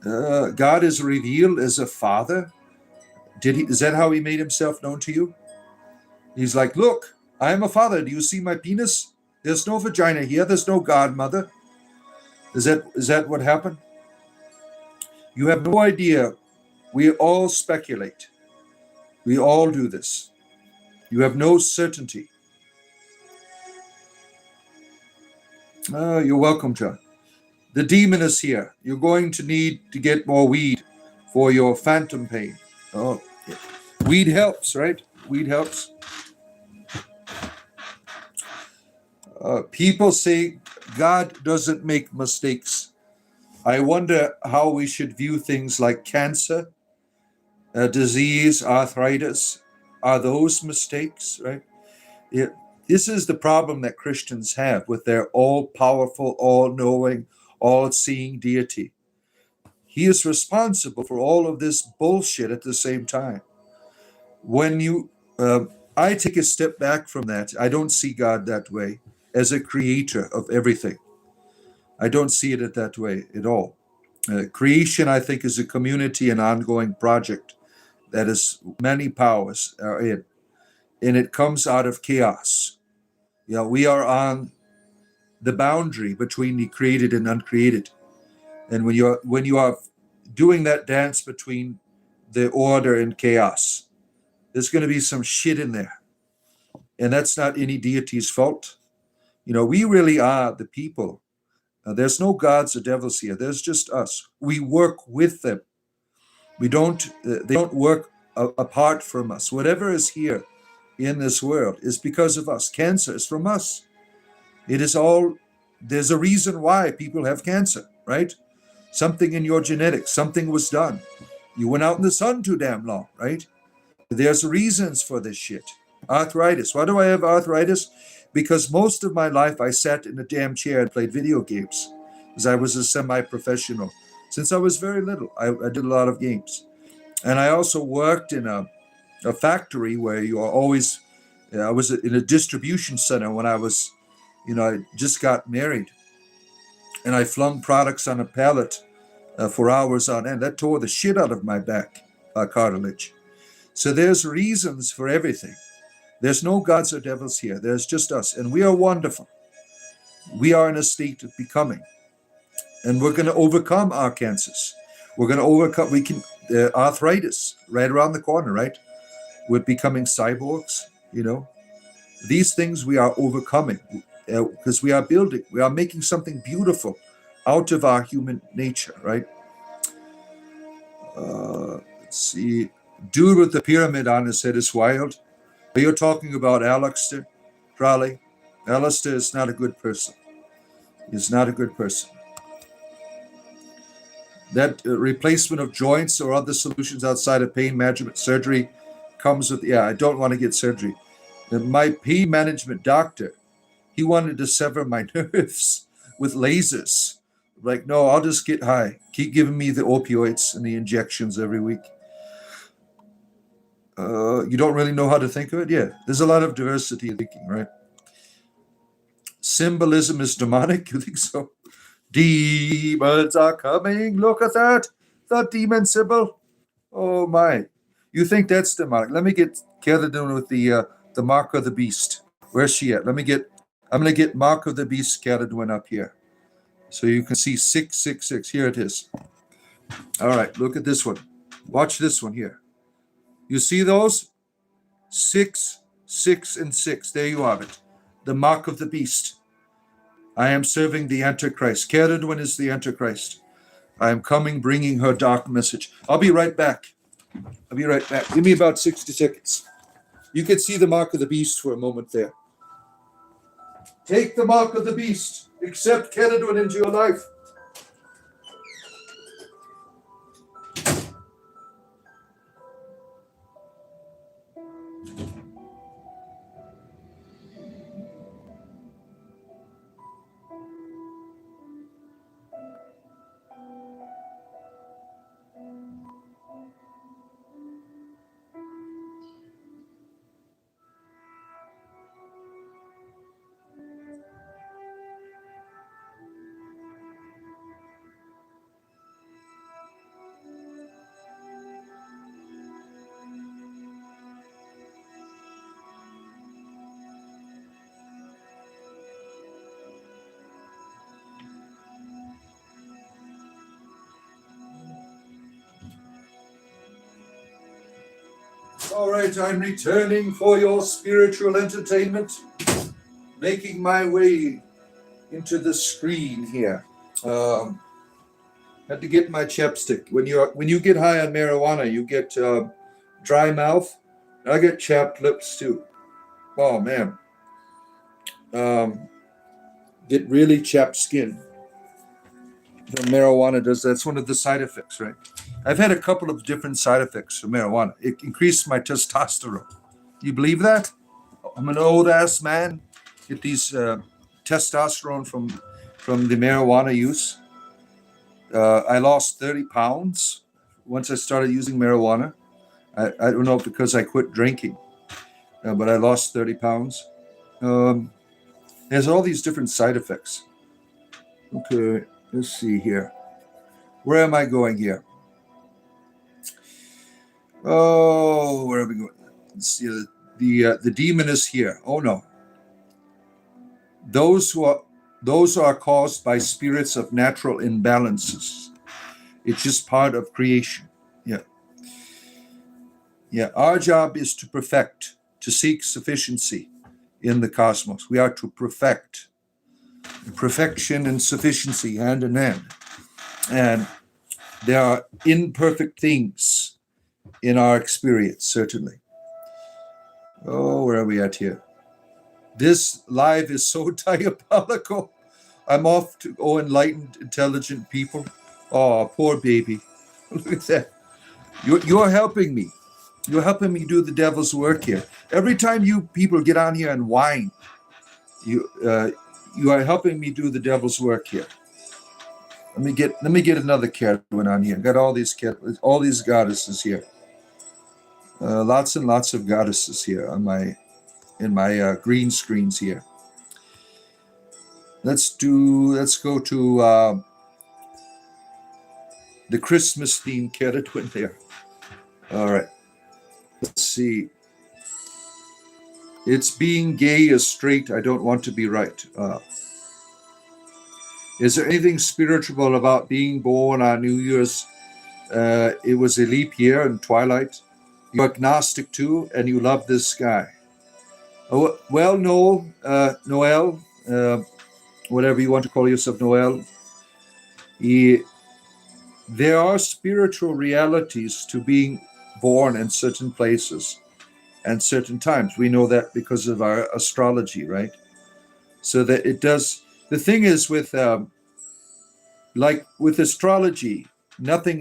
God is revealed as a father. Is that how he made himself known to you? He's like, look, I am a father. Do you see my penis? There's no vagina here. There's no godmother. Is that what happened? You have no idea. We all speculate. We all do this. You have no certainty. Oh, you're welcome, John. The demon is here. You're going to need to get more weed for your phantom pain. Oh, weed helps, right? Weed helps. People say God doesn't make mistakes. I wonder how we should view things like cancer, disease, arthritis. Are those mistakes, right? It, this is the problem that Christians have with their all-powerful, all-knowing, all-seeing deity. He is responsible for all of this bullshit at the same time. When I take a step back from that, I don't see God that way as a creator of everything. I don't see it that way at all. Creation, I think, is a community and ongoing project that is many powers are in, and it comes out of chaos. We are on the boundary between the created and uncreated, and when you are doing that dance between the order and chaos, there's going to be some shit in there, and that's not any deity's fault. We really are the people. There's no gods or devils here. There's just us. We work with them. We don't. They don't work apart from us. Whatever is here in this world is because of us. Cancer is from us. It is all. There's a reason why people have cancer, right? Something in your genetics. Something was done. You went out in the sun too damn long, right? There's reasons for this shit. Arthritis. Why do I have arthritis? Because most of my life I sat in a damn chair and played video games, because I was a semi-professional. Since I was very little, I did a lot of games. And I also worked in a factory where you are always, I was in a distribution center when I was, I just got married. And I flung products on a pallet for hours on end. That tore the shit out of my back cartilage. So there's reasons for everything. There's no gods or devils here. There's just us. And we are wonderful. We are in a state of becoming. And we're going to overcome our cancers. We're going to overcome, arthritis right around the corner, right? We're becoming cyborgs, These things we are overcoming because we are building. We are making something beautiful out of our human nature, right? Let's see. Dude with the pyramid on his head is wild. Are you talking about Alistair Crowley? Alistair is not a good person. He's not a good person. That replacement of joints or other solutions outside of pain management surgery comes with, I don't want to get surgery. My pain management doctor, he wanted to sever my nerves with lasers. Like, no, I'll just get high. Keep giving me the opioids and the injections every week. You don't really know how to think of it? Yeah, there's a lot of diversity in thinking, right? Symbolism is demonic? You think so? Demons are coming. Look at that. The demon symbol. Oh, my. You think that's demonic? Let me get Caledon with the mark of the beast. Where's she at? I'm going to get mark of the beast Caledon up here. So you can see 666. Here it is. All right, look at this one. Watch this one here. You see those? 6, 6, and 6. There you have it. The mark of the beast. I am serving the Antichrist. Caledon is the Antichrist. I am coming, bringing her dark message. I'll be right back. Give me about 60 seconds. You can see the mark of the beast for a moment there. Take the mark of the beast. Accept Caledon into your life. All right, I'm returning for your spiritual entertainment, making my way into the screen here. Had to get my chapstick. When you get high on marijuana, you get dry mouth. I get chapped lips too. Oh man, get really chapped skin. The marijuana does. That's one of the side effects, right? I've had a couple of different side effects from marijuana. It increased my testosterone. You believe that? I'm an old ass man. Get these testosterone from the marijuana use. I lost 30 pounds once I started using marijuana. I don't know if because I quit drinking, but I lost 30 pounds. There's all these different side effects. Okay, let's see here. Where am I going here? Oh, where are we going? Let's see. The demon is here. Oh no. Those are caused by spirits of natural imbalances. It's just part of creation. Yeah. Yeah. Our job is to perfect, to seek sufficiency in the cosmos. We are to perfect. Perfection and sufficiency hand in hand. And there are imperfect things in our experience, certainly. Oh, where are we at here? This live is so diabolical. I'm off to enlightened, intelligent people. Oh, poor baby. Look at that. You're helping me. You're helping me do the devil's work here. Every time you people get on here and whine, you are helping me do the devil's work here. Let me get another cat one on here. Got all these goddesses here. Lots and lots of goddesses here in my green screens here. Let's go to the Christmas themed Keratwin there. All right. Let's see. It's being gay is straight. I don't want to be right. Is there anything spiritual about being born on New Year's? It was a leap year and twilight. You're agnostic too, and you love this guy. Oh, well, Noel, whatever you want to call yourself, Noel. There are spiritual realities to being born in certain places and certain times. We know that because of our astrology, right? So that it does. The thing is with astrology, nothing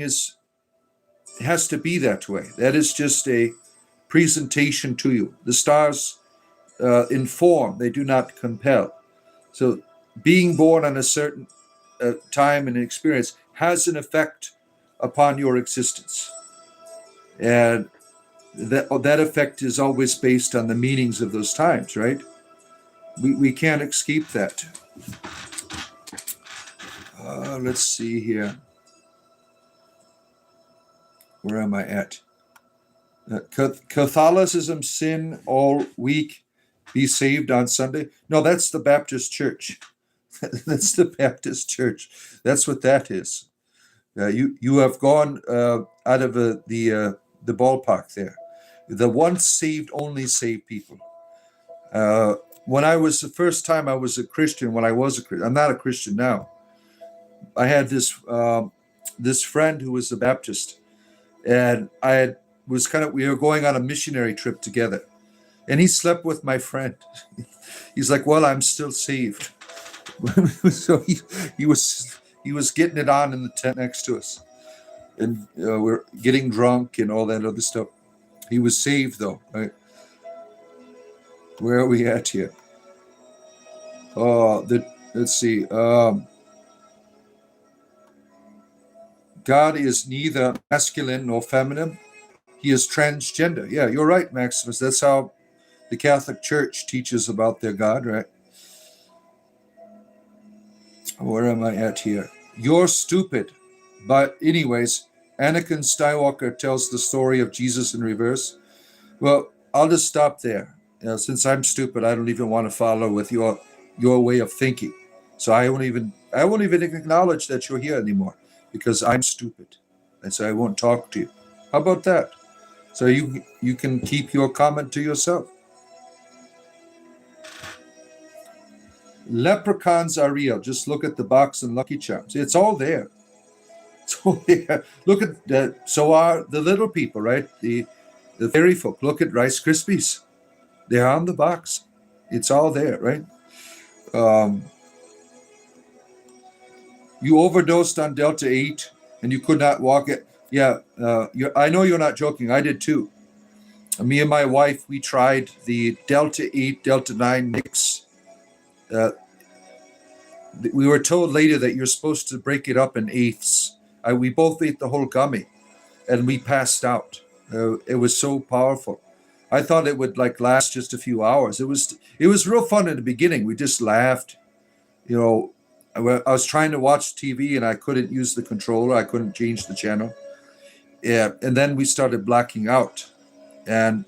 has to be that way. That is just a presentation to you. The stars inform; they do not compel. So, being born on a certain time and experience has an effect upon your existence, and that effect is always based on the meanings of those times, right? We can't escape that. Let's see here. Where am I at? Catholicism sin all week, be saved on Sunday. No, that's the Baptist Church. That's the Baptist Church. That's what that is. You have gone out of the ballpark there. The once saved only saved people. When I was the first time I was a Christian, when I was a Christian, I'm not a Christian now. I had this friend who was a Baptist, and we were going on a missionary trip together, and he slept with my friend. He's like, well, I'm still saved. So he was getting it on in the tent next to us, and we're getting drunk and all that other stuff. He was saved though, right? Where are we at here? Let's see. God is neither masculine nor feminine. He is transgender. Yeah, you're right, Maximus. That's how the Catholic Church teaches about their God, right? Where am I at here? You're stupid. But anyways, Anakin Skywalker tells the story of Jesus in reverse. Well, I'll just stop there. Since I'm stupid, I don't even want to follow with your way of thinking. So I won't even acknowledge that you're here anymore because I'm stupid. And so I won't talk to you. How about that? So you can keep your comment to yourself. Leprechauns are real. Just look at the box and Lucky Charms. It's all there. It's all there. Look at that. So are the little people, right? The fairy folk. Look at Rice Krispies. They're on the box. It's all there, right? Um, you overdosed on Delta 8 and you could not walk it. Yeah, I know you're not joking. I did too. Me and my wife, we tried the Delta 8, Delta 9 mix. We were told later that you're supposed to break it up in eighths. We both ate the whole gummy and we passed out. It was so powerful. I thought it would like last just a few hours. It was real fun in the beginning. We just laughed. You know, I was trying to watch TV and I couldn't use the controller. I couldn't change the channel. Yeah, and then we started blacking out, and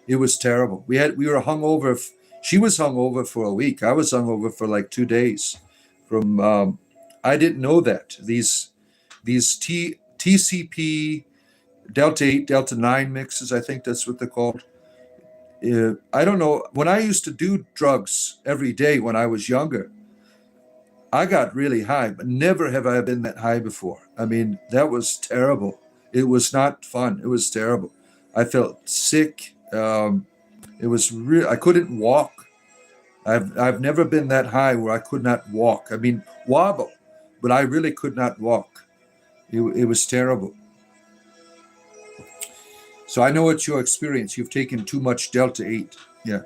it was terrible. We were hungover. She was hungover for a week. I was hungover for like 2 days. From I didn't know that these TCP Delta 8 Delta 9 mixes. I think that's what they're called. I don't know. When I used to do drugs every day when I was younger, I got really high, but never have I been that high before. I mean, that was terrible. It was not fun. It was terrible. I felt sick. It was real. I couldn't walk. I've never been that high where I could not walk. I mean, wobble, but I really could not walk. It was terrible. So I know what your experience. You've taken too much Delta 8. Yeah.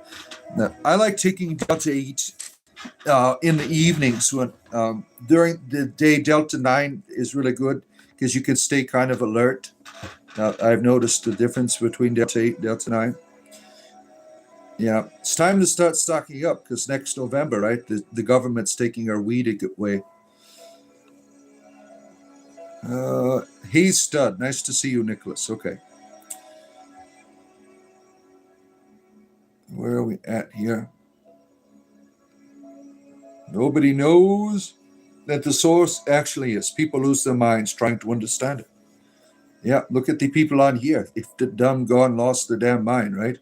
Now, I like taking Delta 8 in the evenings when during the day. Delta 9 is really good because you can stay kind of alert. I've noticed the difference between Delta 8 and Delta 9. Yeah, it's time to start stocking up because next November, right, the government's taking our weed away. Hey, stud. Nice to see you, Nicholas. Okay. Where are we at here? Nobody knows that the source actually is. People lose their minds trying to understand it. Yeah, look at the people on here. If the dumb gone lost their damn mind, right?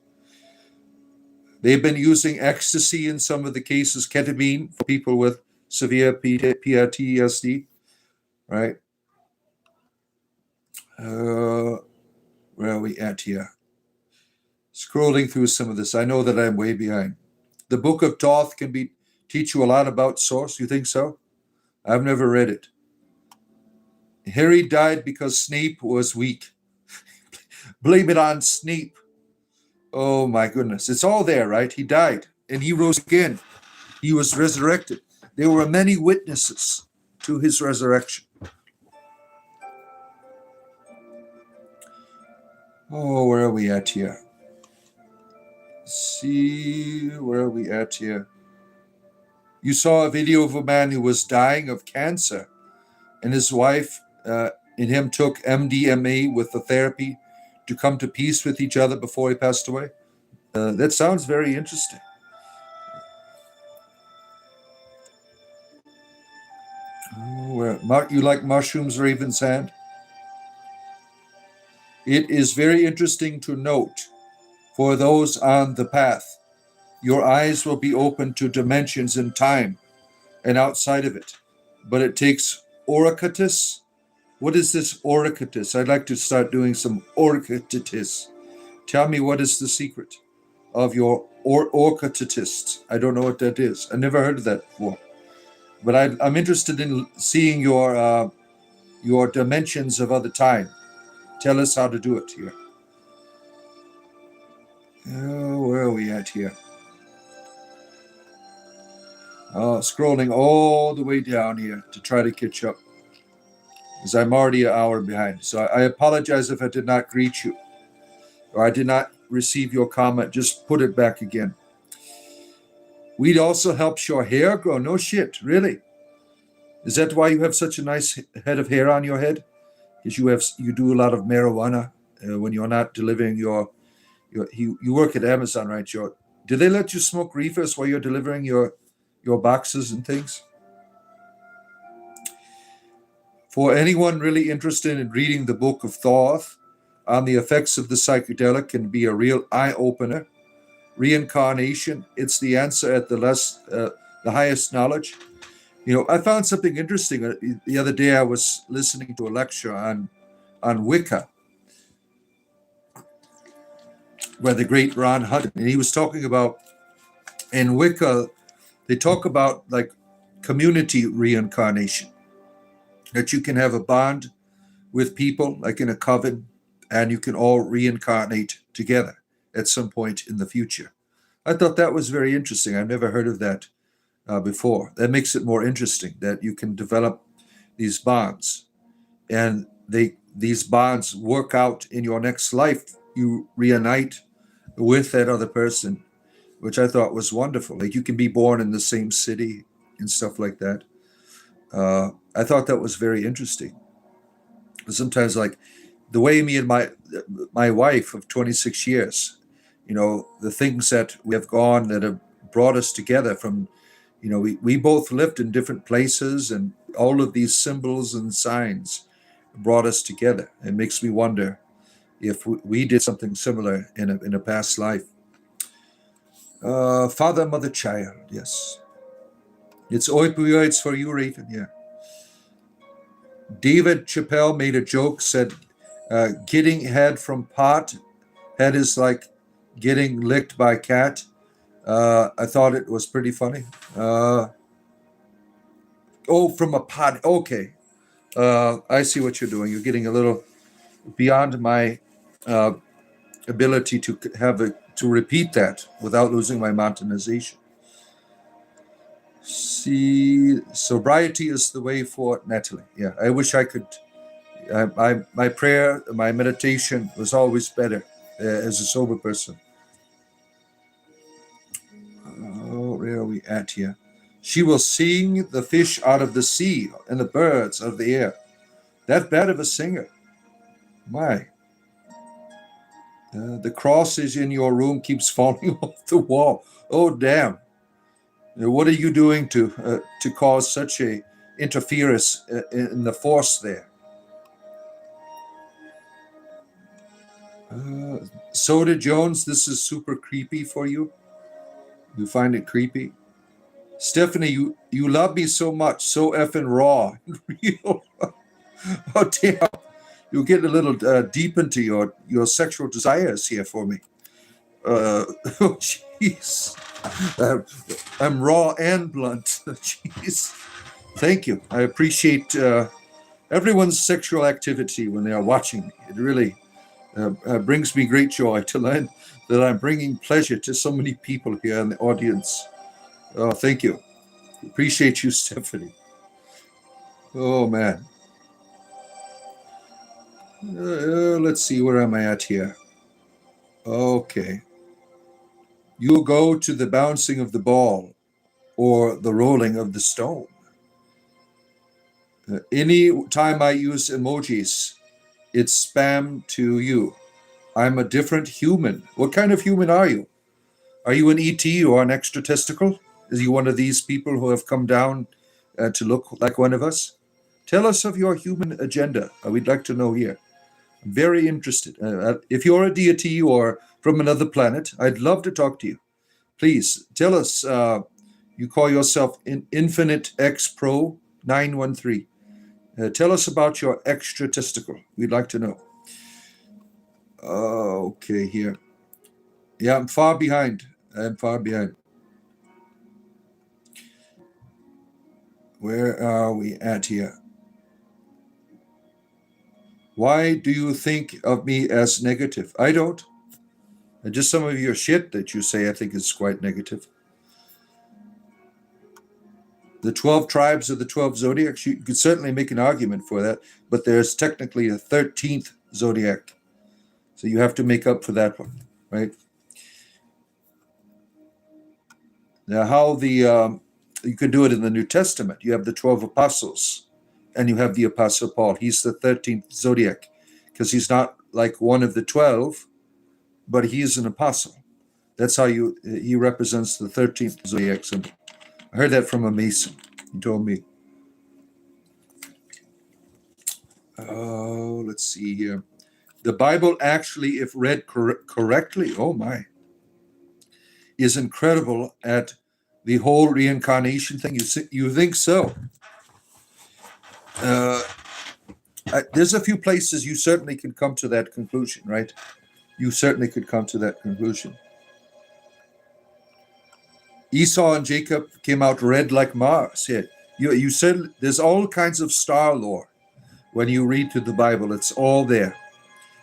They've been using ecstasy in some of the cases, ketamine for people with severe PTSD, right? Where are we at here? Scrolling through some of this, I know that I'm way behind. The Book of Thoth can teach you a lot about source. You think so? I've never read it. Harry died because Snape was weak. Blame it on Snape. Oh my goodness. It's all there, right? He died and he rose again. He was resurrected. There were many witnesses to his resurrection. Oh, where are we at here? See, where are we at here? You saw a video of a man who was dying of cancer, and his wife and him took MDMA with the therapy to come to peace with each other before he passed away. That sounds very interesting. Oh, you like mushrooms, Raven's Hand? It is very interesting to note for those on the path, your eyes will be open to dimensions in time and outside of it. But it takes oricatus. What is this oricatus? I'd like to start doing some oricatus. Tell me, what is the secret of your oricatus? I don't know what that is. I never heard of that before. But I'm interested in seeing your dimensions of other time. Tell us how to do it here. Oh, where are we at here? Scrolling all the way down here to try to catch up, because I'm already an hour behind. So I apologize if I did not greet you or I did not receive your comment. Just put it back again. Weed also helps your hair grow. No shit, really? Is that why you have such a nice head of hair on your head? Because you do a lot of marijuana when you're not delivering you work at Amazon, right? Do they let you smoke reefers while you're delivering your boxes and things? For anyone really interested in reading the Book of Thoth, on the effects of the psychedelic can be a real eye-opener. Reincarnation, it's the answer at the highest knowledge. I found something interesting. The other day I was listening to a lecture on Wicca, by the great Ron Hutton, and he was talking about, in Wicca, they talk about like community reincarnation, that you can have a bond with people, like in a coven, and you can all reincarnate together at some point in the future. I thought that was very interesting. I've never heard of that before. That makes it more interesting that you can develop these bonds, and these bonds work out in your next life. You reunite with that other person, which I thought was wonderful. Like you can be born in the same city and stuff like that. I thought that was very interesting. Sometimes, like the way me and my wife of 26 years, the things that we have gone that have brought us together from, we both lived in different places, and all of these symbols and signs brought us together. It makes me wonder if we did something similar in a past life. Father, mother, child. Yes. It's opioids for you, Raven. Yeah. David Chappelle made a joke, said, getting head from pot, head is like getting licked by cat. I thought it was pretty funny. From a pot. Okay. I see what you're doing. You're getting a little beyond my ability to repeat that without losing my monetization. See, sobriety is the way for Natalie. Yeah, I wish I could. My prayer, my meditation was always better as a sober person. Where are we at here? She will sing the fish out of the sea and the birds of the air. That bad of a singer. My. The crosses in your room keeps falling off the wall. Oh, damn. What are you doing to cause such a interference in the force there? Soda Jones, this is super creepy for you. You find it creepy? Stephanie, you love me so much, so effing raw. Real. Oh, damn. You'll get a little deep into your sexual desires here for me. Oh, jeez. I'm raw and blunt. Jeez. Thank you. I appreciate everyone's sexual activity when they are watching me. It really brings me great joy to learn that I'm bringing pleasure to so many people here in the audience. Oh, thank you. Appreciate you, Stephanie. Oh, man. Let's see, where am I at here? Okay. You'll go to the bouncing of the ball or the rolling of the stone. Any time I use emojis, it's spam to you. I'm a different human. What kind of human are you? Are you an ET or an extra testicle? Is you one of these people who have come down to look like one of us? Tell us of your human agenda. We'd like to know here. I'm very interested. If you're a deity or from another planet, I'd love to talk to you. Please tell us. You call yourself Infinite X Pro 913. Tell us about your extra testicle. We'd like to know. Okay, here. Yeah, I'm far behind. Where are we at here? Why do you think of me as negative? I don't. Just some of your shit that you say I think is quite negative. The 12 tribes of the 12 zodiacs, you could certainly make an argument for that, but there's technically a 13th zodiac. So you have to make up for that one, right? Now, how you can do it in the New Testament. You have the 12 apostles, and you have the Apostle Paul. He's the 13th zodiac, because he's not like one of the 12, but he's an apostle. That's how he represents the 13th zodiac symbol. I heard that from a Mason. He told me. Oh, let's see here. The Bible actually, if read correctly, oh my, is incredible at the whole reincarnation thing. You think so? Uh, there's a few places you certainly can come to that conclusion, right? You certainly could come to that conclusion. Esau and Jacob came out red like Mars. Yeah, you said there's all kinds of star lore when you read through the Bible. It's all there.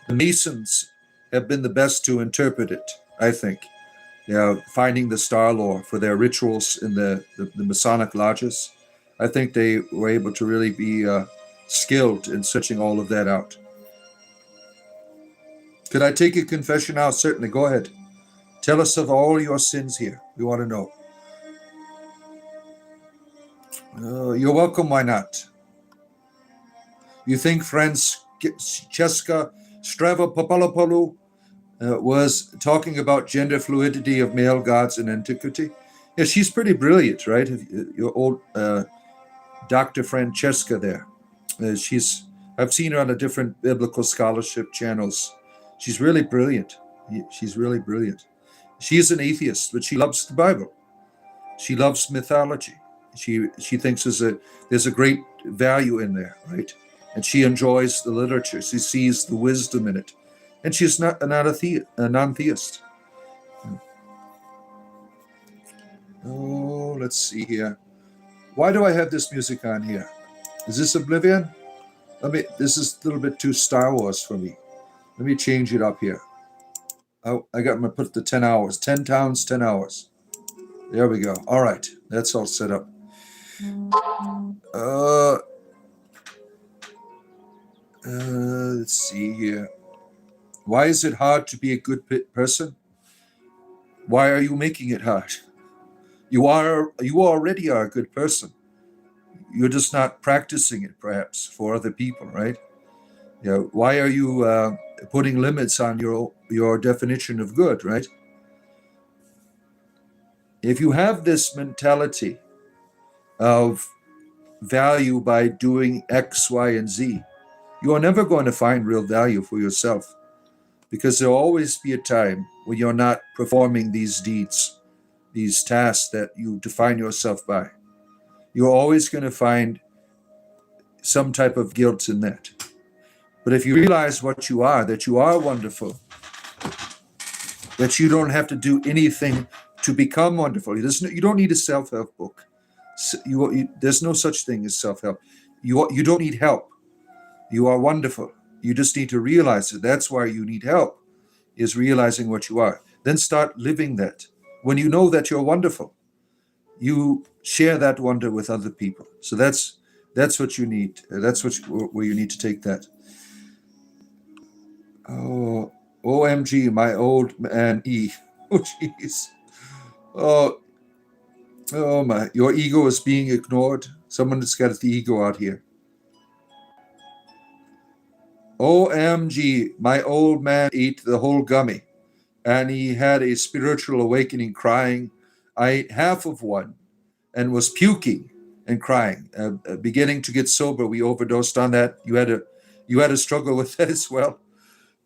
The Masons have been the best to interpret it, I think. Finding the star lore for their rituals in the Masonic lodges. I think they were able to really be skilled in searching all of that out. Could I take a confession now? Certainly. Go ahead. Tell us of all your sins here. We want to know. You're welcome. Why not? You think Francesca Stravapapalapolu was talking about gender fluidity of male gods in antiquity? Yeah, she's pretty brilliant, right? Your old Dr. Francesca there. I've seen her on the different biblical scholarship channels. She's really brilliant. She's really brilliant. She is an atheist, but she loves the Bible. She loves mythology. She thinks there's a great value in there, right? And she enjoys the literature. She sees the wisdom in it. And she's not a non-theist. Oh, let's see here. Why do I have this music on here? Is this Oblivion? This is a little bit too Star Wars for me. Let me change it up here. Oh, I'm gonna put the 10 hours. 10 towns, 10 hours. There we go. All right. That's all set up. Let's see here. Why is it hard to be a good person? Why are you making it hard? You already are a good person. You're just not practicing it, perhaps, for other people, right? Why are you putting limits on your definition of good, right? If you have this mentality of value by doing X, Y, and Z, you are never going to find real value for yourself, because there'll always be a time when you're not performing these deeds, these tasks that you define yourself by. You're always going to find some type of guilt in that. But if you realize what you are, that you are wonderful, that you don't have to do anything to become wonderful. You don't need a self-help book. There's no such thing as self-help. You don't need help. You are wonderful. You just need to realize it. That's why you need help, is realizing what you are. Then start living that. When you know that you're wonderful, you share that wonder with other people. So that's what you need. That's where you need to take that. Oh, OMG, my old man E. Oh, jeez. Oh my, your ego is being ignored. Someone that's got the ego out here. OMG, my old man ate the whole gummy, and he had a spiritual awakening, crying. I ate half of one and was puking and crying. Beginning to get sober, we overdosed on that. You had a struggle with that as well.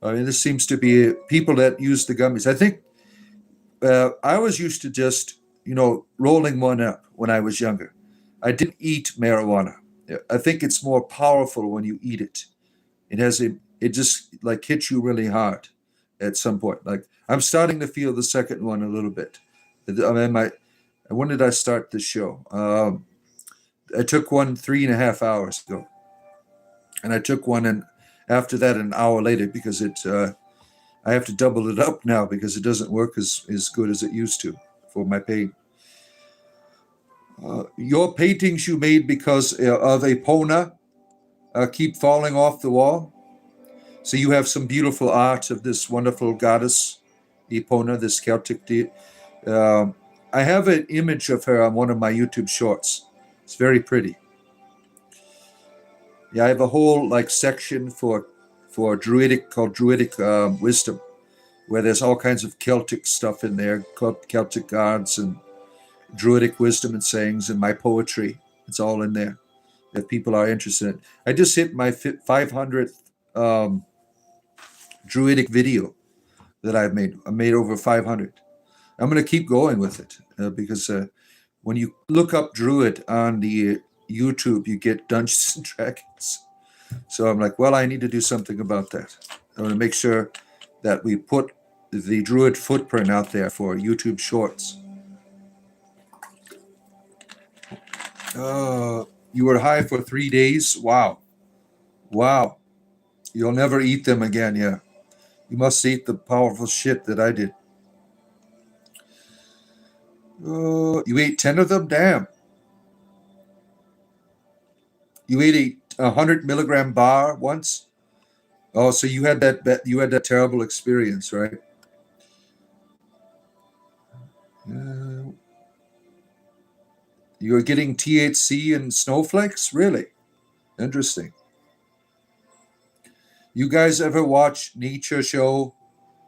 I mean, this seems to be people that use the gummies. I think I was used to just, rolling one up when I was younger. I didn't eat marijuana. I think it's more powerful when you eat it. It just like hits you really hard at some point. Like I'm starting to feel the second one a little bit. I mean, when did I start the show? I took one 3.5 hours ago, and I took one and after that an hour later because I have to double it up now because it doesn't work as good as it used to for my pain. Your paintings you made because of Epona keep falling off the wall. So you have some beautiful art of this wonderful goddess, Epona, this Celtic deity. I have an image of her on one of my YouTube shorts. It's very pretty. Yeah, I have a whole section for druidic wisdom, where there's all kinds of Celtic stuff in there, Celtic gods and druidic wisdom and sayings, and my poetry. It's all in there if people are interested in it. I just hit my 500th druidic video that I've made. I made over 500. I'm going to keep going with it because when you look up druid on the YouTube, you get Dungeons and Dragons. So I'm like, well, I need to do something about that. I want to make sure that we put the druid footprint out there for YouTube Shorts. You were high for 3 days? Wow. Wow. You'll never eat them again, yeah. You must eat the powerful shit that I did. You ate 10 of them? Damn. You ate a 100 milligram bar once? Oh, so you had that terrible experience, right? You're getting THC and snowflakes? Really? Interesting. You guys ever watch nature show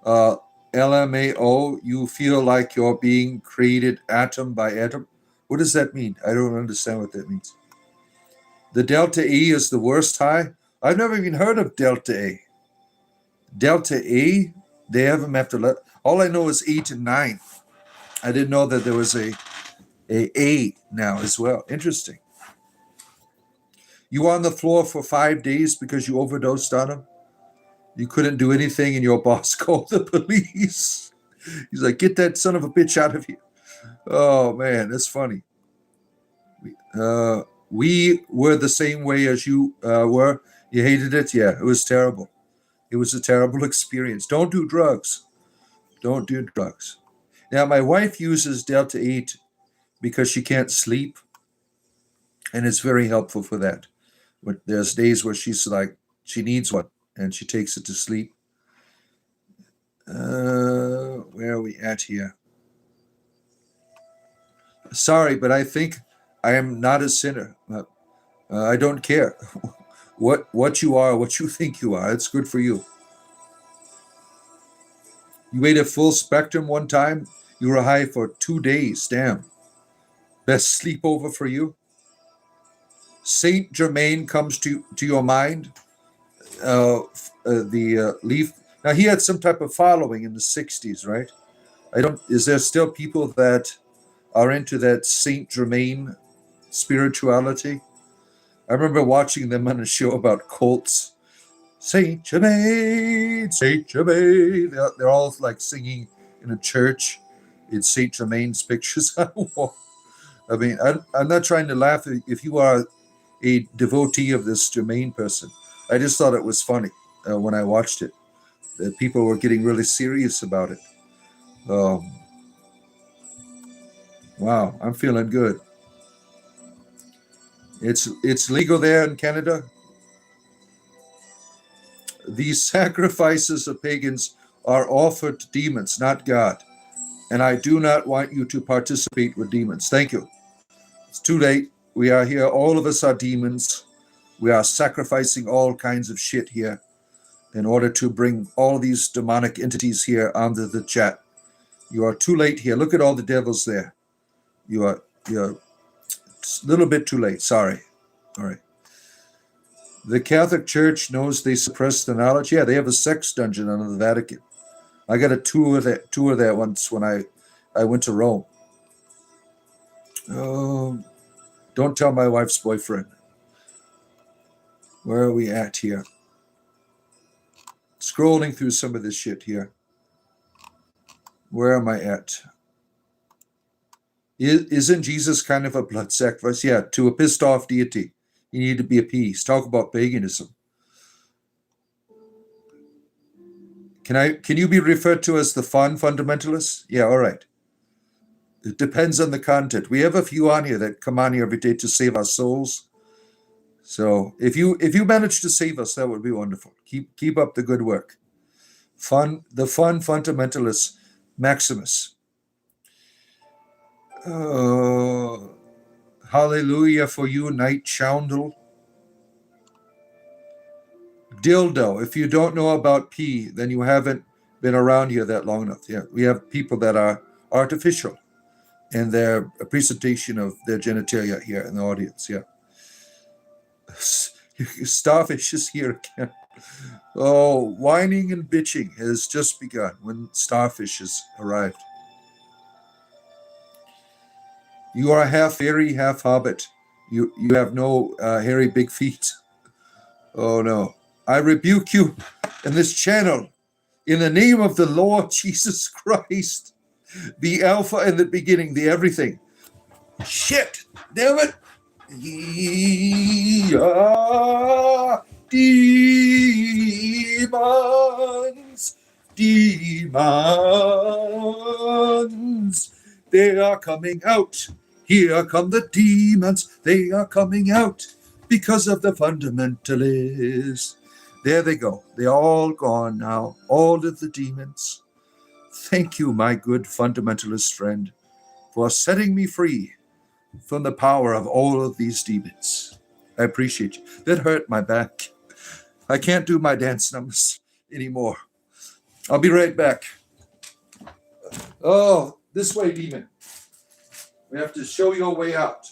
LMAO? You feel like you're being created atom by atom? What does that mean? I don't understand what that means. The Delta E is the worst high? I've never even heard of Delta A. Delta A? They have them after... All I know is 8 and 9. I didn't know that there was a now as well. Interesting. You were on the floor for 5 days because you overdosed on them? You couldn't do anything and your boss called the police. He's like, get that son of a bitch out of here. Oh, man, that's funny. We were the same way as you were. You hated it? Yeah, it was terrible. It was a terrible experience. Don't do drugs. Don't do drugs. Now, my wife uses Delta 8 because she can't sleep, and it's very helpful for that. But there's days where she's like, she needs one, and she takes it to sleep. Where are we at here? Sorry, but I think I am not a sinner. I don't care what you are, what you think you are. It's good for you. You ate a full spectrum one time. You were high for 2 days. Damn. Best sleepover for you. Saint Germain comes to your mind. The leaf. Now he had some type of following in the 60s, right? Is there still people that are into that Saint Germain spirituality? I remember watching them on a show about cults. Saint Germain, Saint Germain. They're all like singing in a church. It's Saint Germain's pictures on the wall. I mean, I'm not trying to laugh if you are a devotee of this Germain person. I just thought it was funny when I watched it. That people were getting really serious about it. Wow, I'm feeling good. It's legal there in Canada. These sacrifices of pagans are offered to demons, not God. And I do not want you to participate with demons. Thank you. It's too late. We are here. All of us are demons. We are sacrificing all kinds of shit here in order to bring all these demonic entities here onto the chat. You are too late here. Look at all the devils there. You're a little bit too late. Sorry. All right. The Catholic Church knows they suppress the knowledge. Yeah, they have a sex dungeon under the Vatican. I got a tour of that once when I went to Rome. Don't tell my wife's boyfriend. Where are we at here? Scrolling through some of this shit here. Where am I at? Isn't Jesus kind of a blood sacrifice? Yeah, to a pissed off deity. You need to be appeased. Talk about paganism. Can you be referred to as the fun fundamentalist? Yeah, all right. It depends on the content. We have a few on here that come on here every day to save our souls. So if you manage to save us, that would be wonderful. Keep up the good work. The fun fundamentalist Maximus. Hallelujah for you, Night Choundle. Dildo. If you don't know about P, then you haven't been around here that long enough. Yeah, we have people that are artificial in their presentation of their genitalia here in the audience. Yeah. Starfish is here again. Oh, whining and bitching has just begun when starfish has arrived. You are half fairy, half hobbit. You have no hairy big feet. Oh no. I rebuke you in this channel in the name of the Lord Jesus Christ, the Alpha and the beginning, the everything. Shit! Damn it! Demons! Demons! They are coming out. Here come the demons. They are coming out because of the fundamentalists. There they go. They're all gone now. All of the demons. Thank you, my good fundamentalist friend, for setting me free from the power of all of these demons. I appreciate you. That hurt my back. I can't do my dance numbers anymore. I'll be right back. Oh, this way, demon. We have to show you a way out.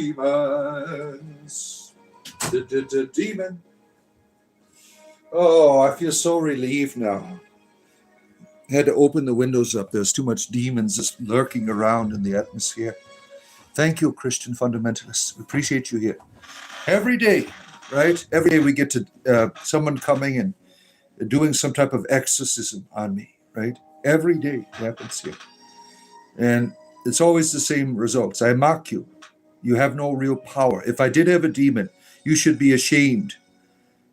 Demons. Demon. Oh, I feel so relieved now. I had to open the windows up. There's too much demons just lurking around in the atmosphere. Thank you, Christian fundamentalists. We appreciate you here. Every day, right? Every day we get to someone coming and doing some type of exorcism on me, right? Every day it happens here. And it's always the same results. I mock you. You have no real power. If I did have a demon, you should be ashamed.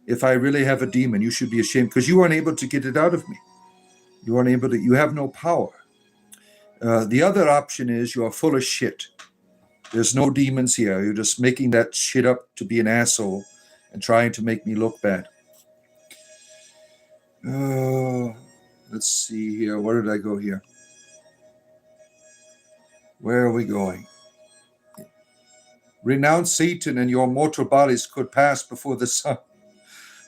If I really have a demon, you should be ashamed because you aren't able to get it out of me. You aren't able to, you have no power. The other option is you are full of shit. There's no demons here. You're just making that shit up to be an asshole and trying to make me look bad. Let's see here. Where did I go here? Where are we going? Renounce Satan and your mortal bodies could pass before the sun.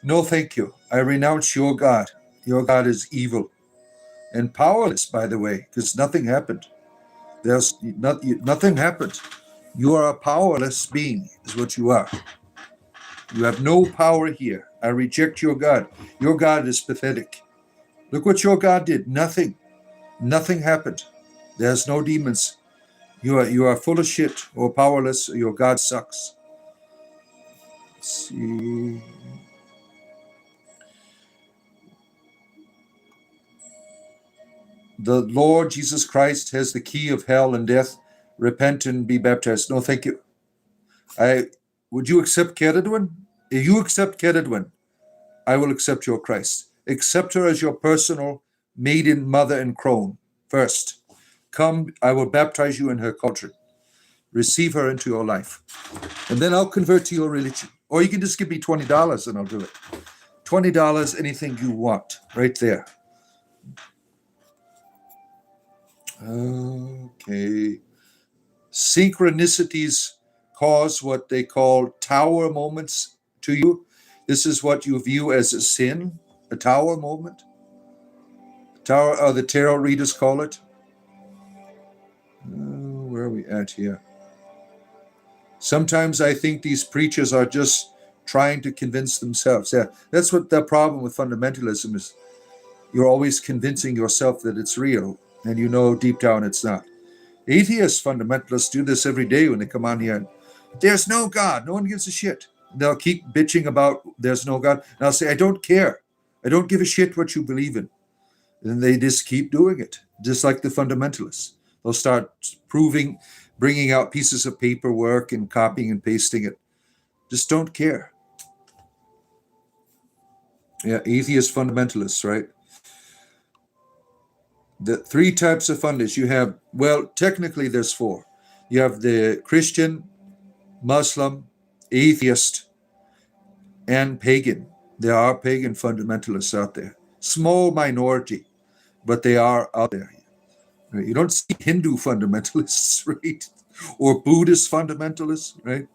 No, thank you. I renounce your God. Your God is evil and powerless, by the way, because nothing happened. Nothing happened. You are a powerless being, is what you are. You have no power here. I reject your God. Your God is pathetic. Look what your God did. Nothing. Nothing happened. There's no demons. You are full of shit or powerless. Or your God sucks. Let's see. The Lord Jesus Christ has the key of hell and death. Repent and be baptized. No, thank you. Would you accept Keredwin? If you accept Keredwin, I will accept your Christ. Accept her as your personal maiden, mother, and crone first. Come, I will baptize you in her cauldron. Receive her into your life. And then I'll convert to your religion. Or you can just give me $20 and I'll do it. $20, anything you want, right there. Okay. Synchronicities cause what they call tower moments to you. This is what you view as a sin, a tower moment. Tower, the tarot readers call it. Where are we at here? Sometimes I think these preachers are just trying to convince themselves. Yeah, that's what the problem with fundamentalism is. You're always convincing yourself that it's real, and you know deep down it's not. Atheist fundamentalists do this every day when they come on here. And, there's no God. No one gives a shit. They'll keep bitching about there's no God. And I'll say, I don't care. I don't give a shit what you believe in. And they just keep doing it, just like the fundamentalists. They'll start bringing out pieces of paperwork and copying and pasting it. Just don't care. Yeah, atheist fundamentalists, right? The three types of fundists you have, well, technically there's four. You have the Christian, Muslim, atheist, and pagan. There are pagan fundamentalists out there. Small minority, but they are out there. Right? You don't see Hindu fundamentalists, right? Or Buddhist fundamentalists, right?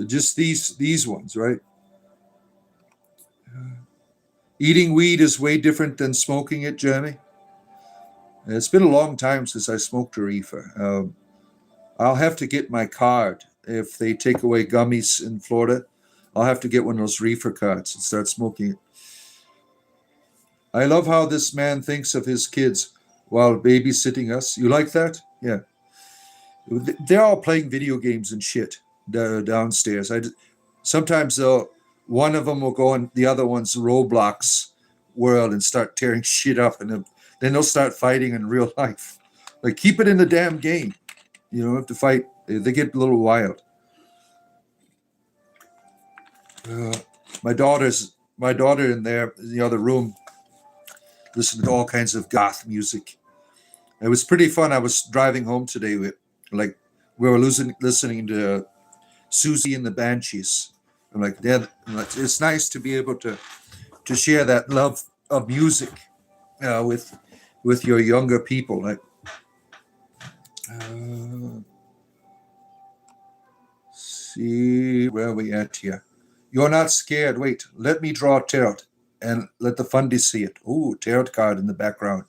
Just these ones, right? Eating weed is way different than smoking it, Jeremy. It's been a long time since I smoked a reefer. I'll have to get my card if they take away gummies in Florida. I'll have to get one of those reefer cards and start smoking it. I love how this man thinks of his kids while babysitting us. You like that? Yeah. They're all playing video games and shit downstairs. Sometimes one of them will go in the other one's Roblox world and start tearing shit up, and then they'll start fighting in real life. Like, keep it in the damn game. You don't have to fight. They get a little wild. My daughter in there in the other room listening to all kinds of goth music. It was pretty fun. I was driving home today we were listening to Susie and the Banshees. I'm like, Dad, it's nice to be able to share that love of music with your younger people. Like, see where we at here. You're not scared. Wait, let me draw tarot and let the fundy see it. Ooh, tarot card in the background.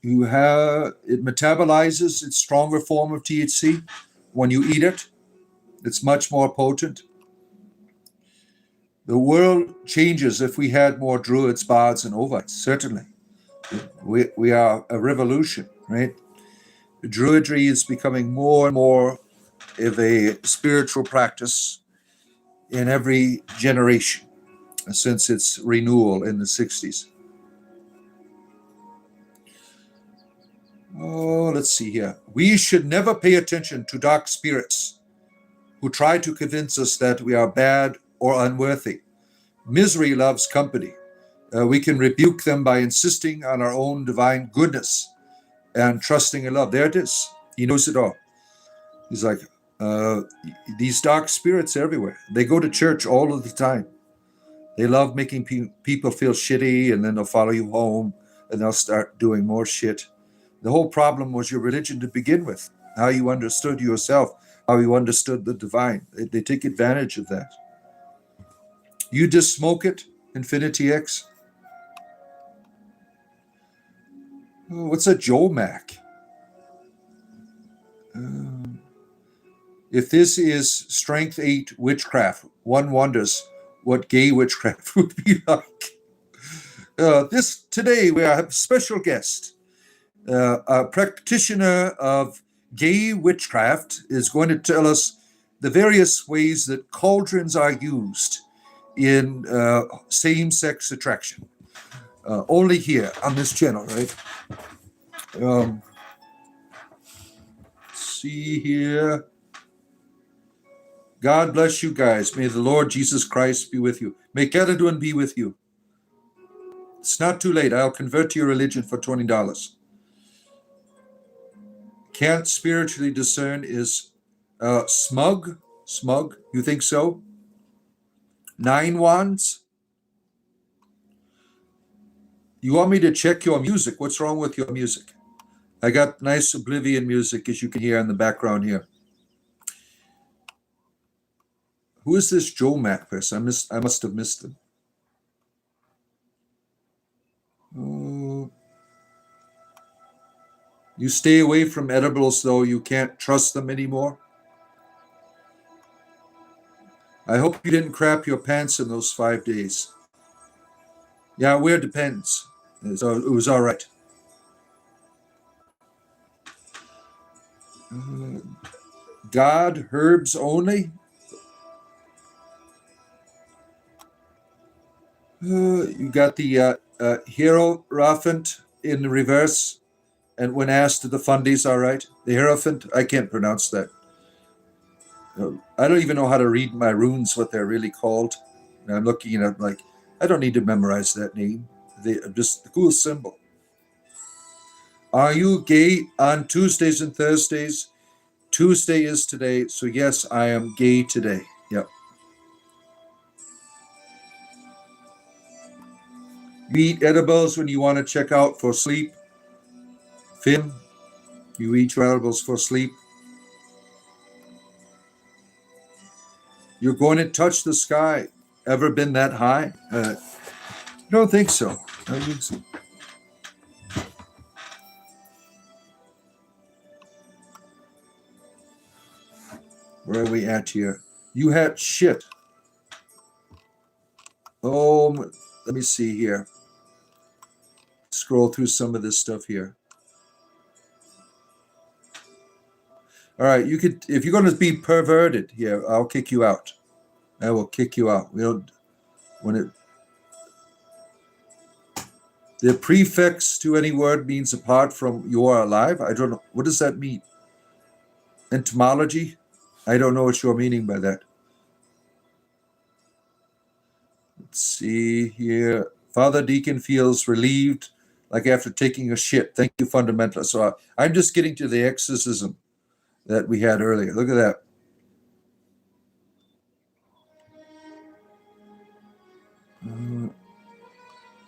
It metabolizes its stronger form of THC when you eat it. It's much more potent. The world changes if we had more druids, bards, and ovites. Certainly, we are a revolution, right? Druidry is becoming more and more of a spiritual practice in every generation since its renewal in the 60s. Oh, let's see here. We should never pay attention to dark spirits who try to convince us that we are bad or unworthy. Misery loves company. We can rebuke them by insisting on our own divine goodness and trusting in love. There it is. He knows it all. He's like, these dark spirits everywhere. They go to church all of the time. They love making people feel shitty, and then they'll follow you home, and they'll start doing more shit. The whole problem was your religion to begin with, how you understood yourself, how you understood the divine. They take advantage of that. You just smoke it, Infinity X? Oh, what's a Joe Mac? If this is Strength 8 witchcraft, one wonders what gay witchcraft would be like. Today we have a special guest. A practitioner of gay witchcraft is going to tell us the various ways that cauldrons are used in same-sex attraction. Only here on this channel, right? See here. God bless you guys. May the Lord Jesus Christ be with you. May Caledon be with you. It's not too late. I'll convert to your religion for $20. Can't spiritually discern is smug. Smug. You think so? 9 wands. You want me to check your music? What's wrong with your music? I got nice Oblivion music, as you can hear in the background here. Who is this Joe Mac person? I must have missed him. Oh. You stay away from edibles, though. You can't trust them anymore. I hope you didn't crap your pants in those 5 days. Yeah, where depends. So it was all right. God, herbs only? You got the Hierophant in reverse, and when asked, the fundies all right? The Hierophant, I can't pronounce that. I don't even know how to read my runes, what they're really called. And I'm looking at it like, I don't need to memorize that name. They just the cool symbol. Are you gay on Tuesdays and Thursdays? Tuesday is today, so yes, I am gay today. Yep. You eat edibles when you want to check out for sleep. Finn, you eat your edibles for sleep. You're going to touch the sky. Ever been that high? Don't think so. I don't think so. Where are we at here? You had shit. Oh, let me see here. Scroll through some of this stuff here. All right, you could, if you're going to be perverted here, I'll kick you out. I will kick you out. We'll, when it, the prefix to any word means apart from you are alive. I don't know. What does that mean? Entomology? I don't know what you're meaning by that. Let's see here. Father Deacon feels relieved, like after taking a shit. Thank you, fundamentalist. So I'm just getting to the exorcism that we had earlier. Look at that.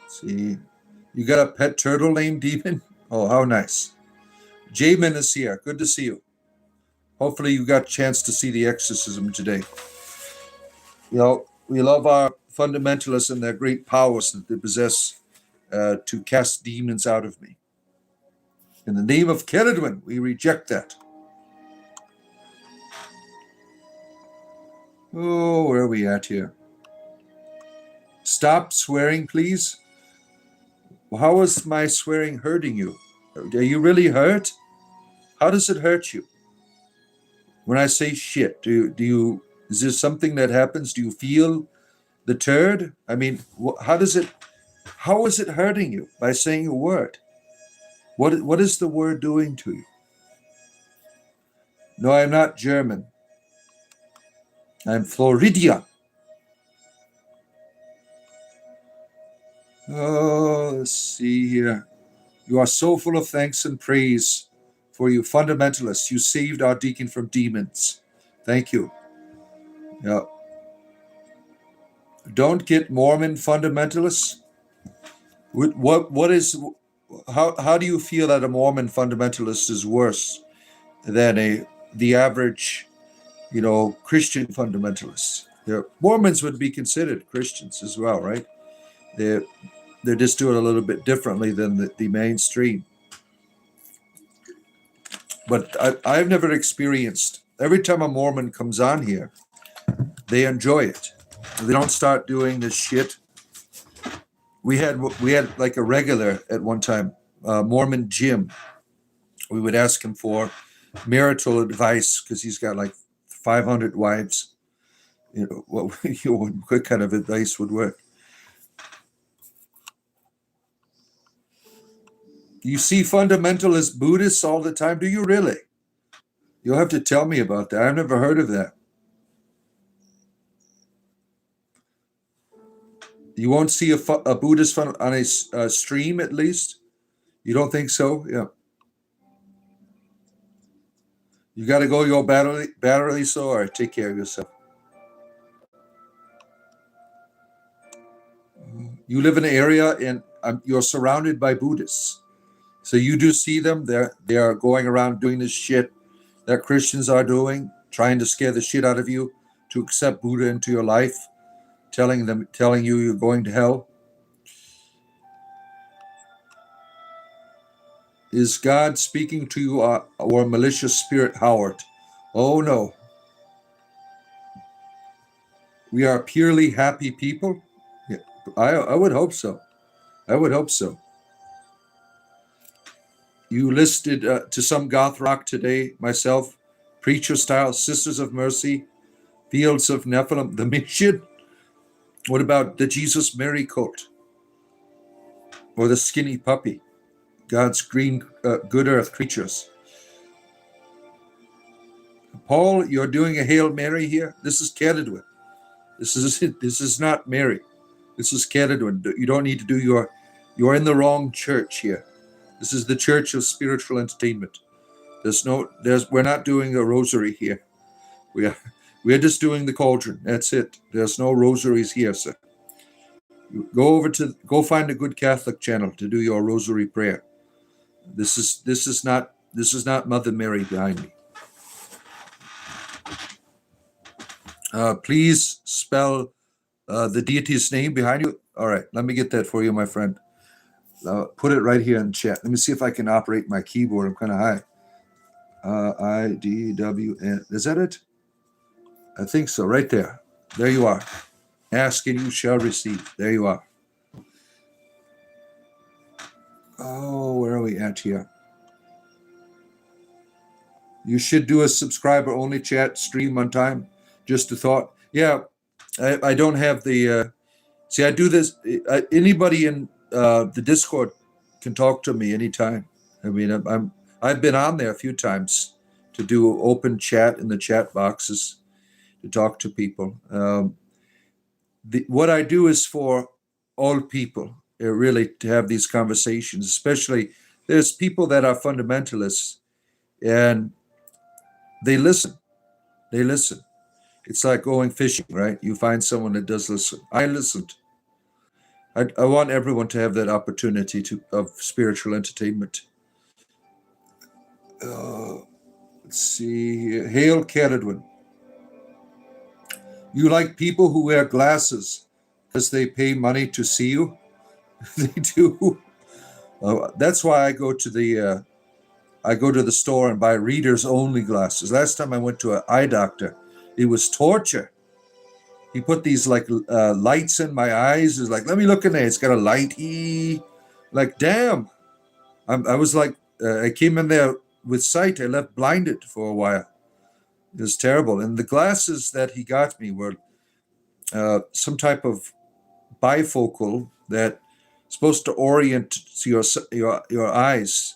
Let's see. You got a pet turtle named Demon? Oh, how nice. Jamin is here. Good to see you. Hopefully you got a chance to see the exorcism today. You know, we love our fundamentalists and their great powers that they possess to cast demons out of me. In the name of Keridwen, we reject that. Oh, where are we at here? Stop swearing, please. How is my swearing hurting you? Are you really hurt? How does it hurt you? When I say shit, do you is there something that happens? Do you feel the turd? I mean, how is it hurting you by saying a word? What is the word doing to you? No, I'm not German. I'm Floridian. Oh, let's see here. You are so full of thanks and praise for you fundamentalists. You saved our deacon from demons. Thank you. Yeah. Don't get Mormon fundamentalists. What is how do you feel that a Mormon fundamentalist is worse than the average, Christian fundamentalist? Mormons would be considered Christians as well, right? They're just doing a little bit differently than the mainstream. But I've never experienced, every time a Mormon comes on here, they enjoy it. They don't start doing this shit. We had like a regular at one time, Mormon Jim. We would ask him for marital advice because he's got like 500 wives. What kind of advice would work? You see fundamentalist Buddhists all the time. Do you really? You'll have to tell me about that. I've never heard of that. You won't see a Buddhist on a stream, at least? You don't think so? Yeah. You got to go your battery so, or take care of yourself. You live in an area and you're surrounded by Buddhists. So you do see them. They are going around doing this shit that Christians are doing, trying to scare the shit out of you to accept Buddha into your life, telling you you're going to hell. Is God speaking to you or malicious spirit, Howard? Oh no. We are purely happy people? Yeah, I would hope so. I would hope so. You listed to some goth rock today, myself, preacher style, Sisters of Mercy, Fields of Nephilim, the mission. What about the Jesus Mary cult? Or the skinny puppy? God's green, good earth creatures. Paul, you're doing a Hail Mary here? This is Kedadwin. This is not Mary. This is Kedadwin. You don't need to do you're in the wrong church here. This is the church of spiritual entertainment. We're not doing a rosary here. We're just doing the cauldron. That's it. There's no rosaries here, sir. Go find a good Catholic channel to do your rosary prayer. This is not Mother Mary behind me. Please spell the deity's name behind you. All right, let me get that for you, my friend. Put it right here in chat. Let me see if I can operate my keyboard. I'm kind of high. IDWN. Is that it? I think so. Right there. There you are. Ask and you shall receive. There you are. Oh, where are we at here? You should do a subscriber-only chat stream on time. Just a thought. Yeah, I don't have the... see, I do this... anybody in the Discord can talk to me anytime. I mean, I've been on there a few times to do open chat in the chat boxes to talk to people. What I do is for all people, really, to have these conversations. Especially, there's people that are fundamentalists, and they listen. They listen. It's like going fishing, right? You find someone that does listen. I listened. I want everyone to have that opportunity of spiritual entertainment. Let's see. Hail Kedadwin. You like people who wear glasses because they pay money to see you? They do. That's why I go to the store and buy readers only glasses. Last time I went to an eye doctor, it was torture. He put these lights in my eyes. It's like, let me look in there. It's got a light. Like, damn. I was like, I came in there with sight. I left blinded for a while. It was terrible. And the glasses that he got me were some type of bifocal that supposed to orient your eyes.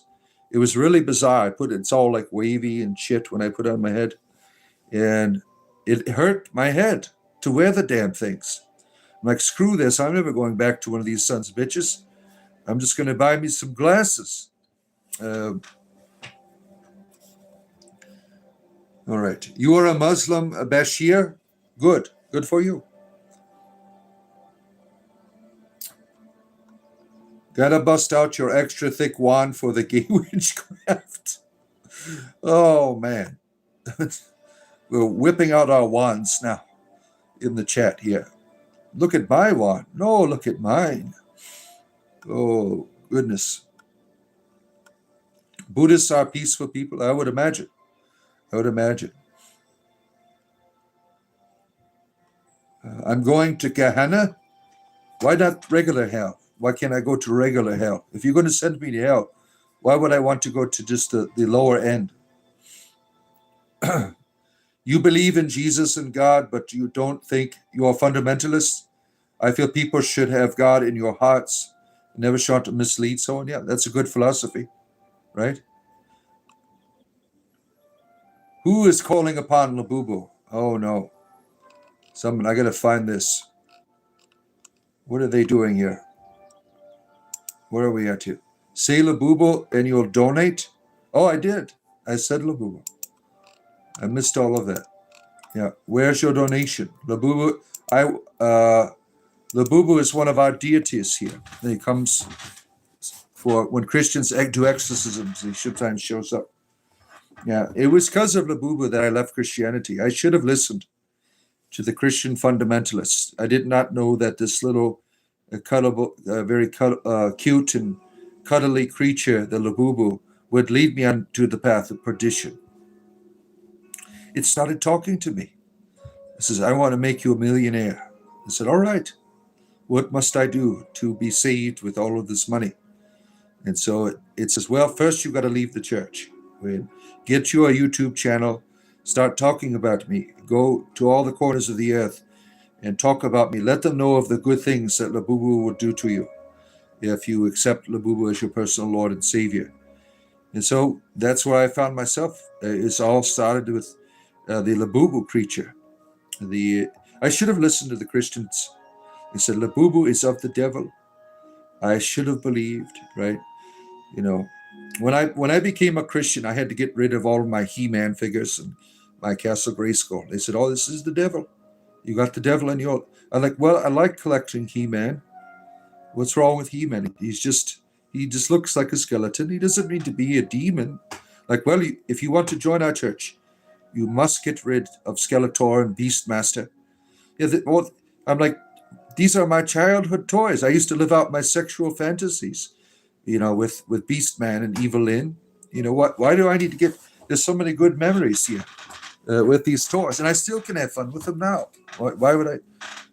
It was really bizarre. It's all like wavy and shit when I put it on my head. And it hurt my head to wear the damn things. I'm like, screw this. I'm never going back to one of these sons of bitches. I'm just going to buy me some glasses. All right. You are a Muslim, Bashir? Good. Good for you. Gotta bust out your extra thick wand for the gay witchcraft. Oh, man. We're whipping out our wands now in the chat here. Look at my wand. No, look at mine. Oh, goodness. Buddhists are peaceful people, I would imagine. I'm going to Gehenna. Why not regular hell? Why can't I go to regular hell? If you're going to send me to hell, why would I want to go to just the lower end? You believe in Jesus and God, but you don't think you're fundamentalists? I feel people should have God in your hearts, never try to mislead someone. Yeah, that's a good philosophy, right? Who is calling upon Labubu? Oh, no. I got to find this. What are they doing here? Where are we at here? Say Labubu and you'll donate? Oh, I did. I said Labubu. I missed all of that. Yeah. Where's your donation? Labubu. Labubu is one of our deities here. He comes for when Christians do exorcisms. He sometimes shows up. Yeah. It was because of Labubu that I left Christianity. I should have listened to the Christian fundamentalists. I did not know that this little very cute and cuddly creature, the Labubu, would lead me onto the path of perdition. It started talking to me. It says, I want to make you a millionaire. I said, all right. What must I do to be saved with all of this money? And so it says, well, first you got to leave the church. Get you a YouTube channel. Start talking about me. Go to all the corners of the earth and talk about me. Let them know of the good things that Labubu will do to you if you accept Labubu as your personal Lord and Savior. And so that's where I found myself. It's all started with the Labubu creature. I should have listened to the Christians. They said Labubu is of the devil. I should have believed, right? You know, when I became a Christian, I had to get rid of all of my He-Man figures and my Castle Grayskull. They said, "Oh, this is the devil. You got the devil in your." I'm like, "Well, I like collecting He-Man. What's wrong with He-Man? He just looks like a skeleton. He doesn't need to be a demon." Like, well, if you want to join our church, you must get rid of Skeletor and Beastmaster. Yeah, I'm like, these are my childhood toys. I used to live out my sexual fantasies, with Beastman and Evelyn. What? Why do I need to get? There's so many good memories here with these toys, and I still can have fun with them now. Why would I?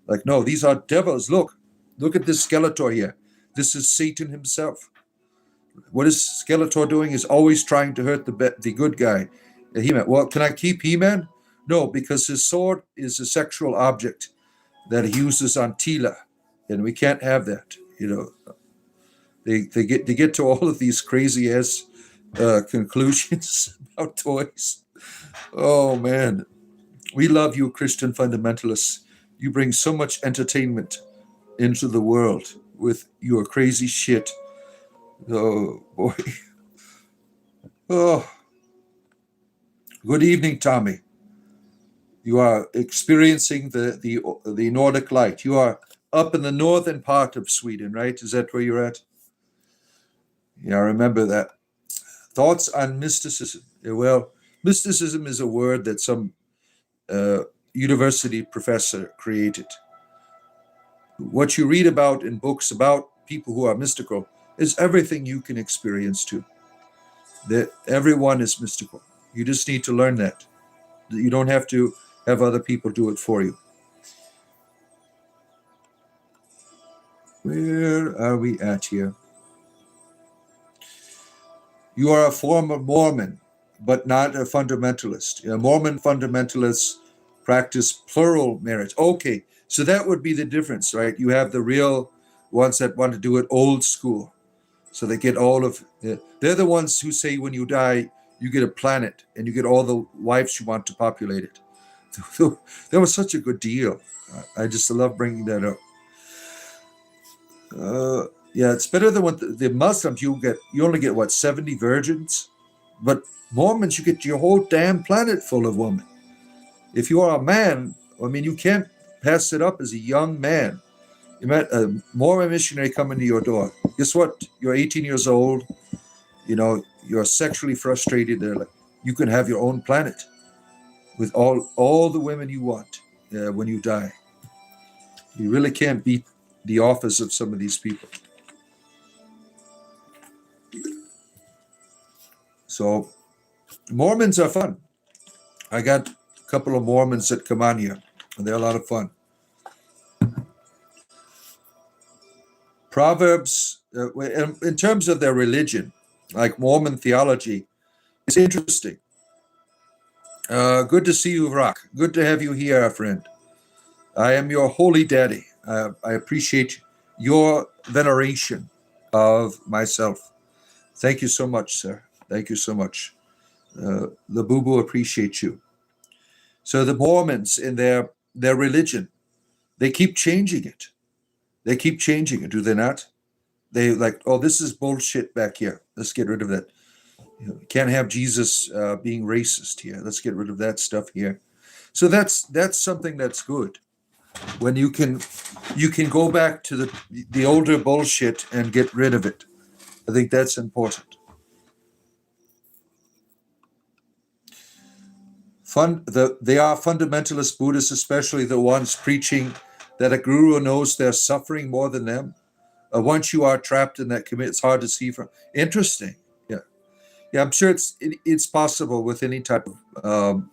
Like, no, these are devils. Look at this Skeletor here. This is Satan himself. What is Skeletor doing? Is always trying to hurt the good guy, He-Man. Well, can I keep He-Man? No, because his sword is a sexual object that he uses on Tila, and we can't have that. They get to all of these crazy ass conclusions about toys. Oh man, we love you, Christian fundamentalists. You bring so much entertainment into the world with your crazy shit. Oh boy. Oh, good evening, Tommy. You are experiencing the Nordic light. You are up in the northern part of Sweden, right? Is that where you're at? Yeah, I remember that. Thoughts on mysticism? Well, mysticism is a word that some university professor created. What you read about in books about people who are mystical is everything you can experience too. That everyone is mystical. You just need to learn that. You don't have to have other people do it for you. Where are we at here? You are a former Mormon, but not a fundamentalist. Mormon fundamentalists practice plural marriage. Okay, so that would be the difference, right? You have the real ones that want to do it old school. So they get all of, they're the ones who say when you die, you get a planet and you get all the wives you want to populate it. That was such a good deal. I just love bringing that up. Yeah, it's better than what the Muslims, you only get what, 70 virgins? But Mormons, you get your whole damn planet full of women. If you are a man, I mean, you can't pass it up as a young man. You met a Mormon missionary coming to your door. Guess what? You're 18 years old. You're sexually frustrated. They're like, you can have your own planet with all the women you want when you die. You really can't beat the offers of some of these people. So Mormons are fun. I got a couple of Mormons that come on here, and they're a lot of fun. Proverbs, in terms of their religion, like Mormon theology, it's interesting. Good to see you, Rock. Good to have you here, friend. I am your holy daddy. I appreciate your veneration of myself. Thank you so much, sir. Thank you so much. The Boo appreciates you. So the Mormons in their religion, they keep changing it. They keep changing it, do they not? They like, oh, this is bullshit back here. Let's get rid of that. Can't have Jesus being racist here. Let's get rid of that stuff here. So that's something that's good. When you can go back to the older bullshit and get rid of it. I think that's important. They are fundamentalist Buddhists, especially the ones preaching that a guru knows they're suffering more than them. Once you are trapped in that commit, it's hard to see from. Interesting. Yeah. I'm sure it's possible with any type of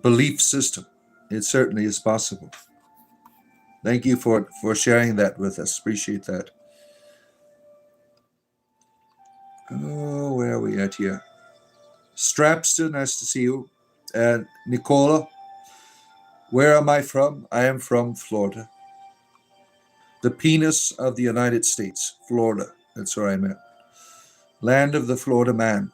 belief system. It certainly is possible. Thank you for sharing that with us. Appreciate that. Oh, where are we at here? Strapster, nice to see you. And Nicola, Where am I from? I am from Florida. The penis of the United States, Florida. That's where I'm at. Land of the Florida man.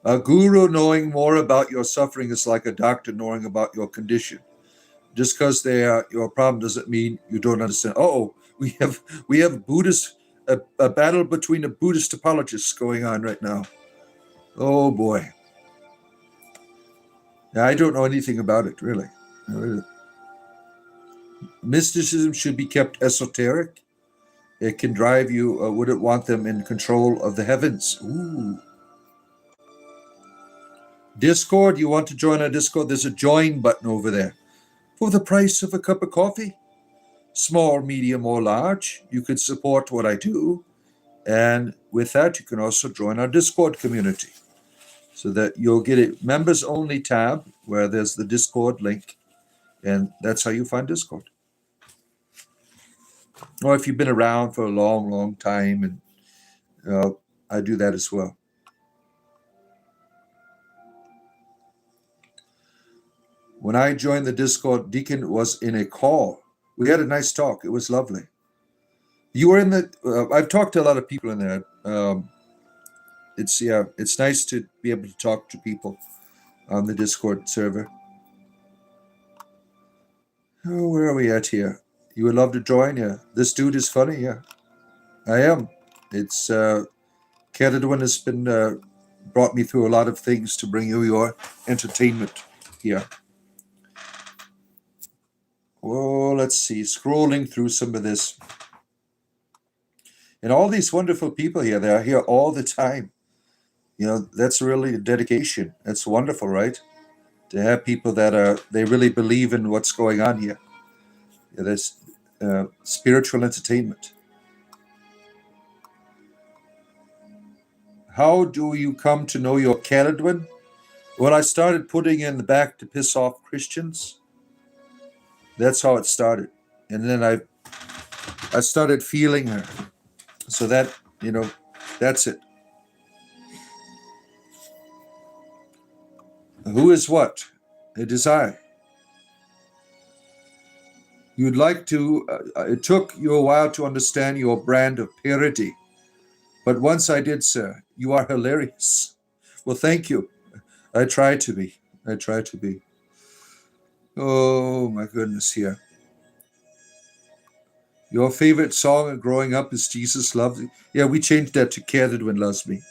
A guru knowing more about your suffering is like a doctor knowing about your condition. Just because they are your problem doesn't mean you don't understand. Oh, we have Buddhist a battle between the Buddhist apologists going on right now. Oh boy. I don't know anything about it really. Mysticism should be kept esoteric. It can drive you, wouldn't want them in control of the heavens. Ooh. Discord, you want to join our Discord? There's a join button over there. For the price of a cup of coffee, small, medium, or large, you could support what I do. And with that, you can also join our Discord community so that you'll get a members only tab where there's the Discord link. And that's how you find Discord. Or if you've been around for a long, long time, and I do that as well. When I joined the Discord, Deacon was in a call. We had a nice talk. It was lovely. You were in the. I've talked to a lot of people in there. It's nice to be able to talk to people on the Discord server. Oh, where are we at here? You would love to join? Yeah. This dude is funny. Yeah, I am. It's Cadwin has been brought me through a lot of things to bring you your entertainment here. Well, let's see. Scrolling through some of this. And all these wonderful people here, they are here all the time. That's really a dedication. That's wonderful, right? To have people that they really believe in what's going on here. Yeah, there's spiritual entertainment. How do you come to know your Caledwin? Well, I started putting in the back to piss off Christians. That's how it started. And then I started feeling her. So that, that's it. Who is what? It is I. You'd like to, it took you a while to understand your brand of purity. But once I did, sir, you are hilarious. Well, thank you. I try to be. Oh, my goodness, here. Your favorite song growing up is Jesus Loves Me. Yeah, we changed that to Cadwin Loves Me.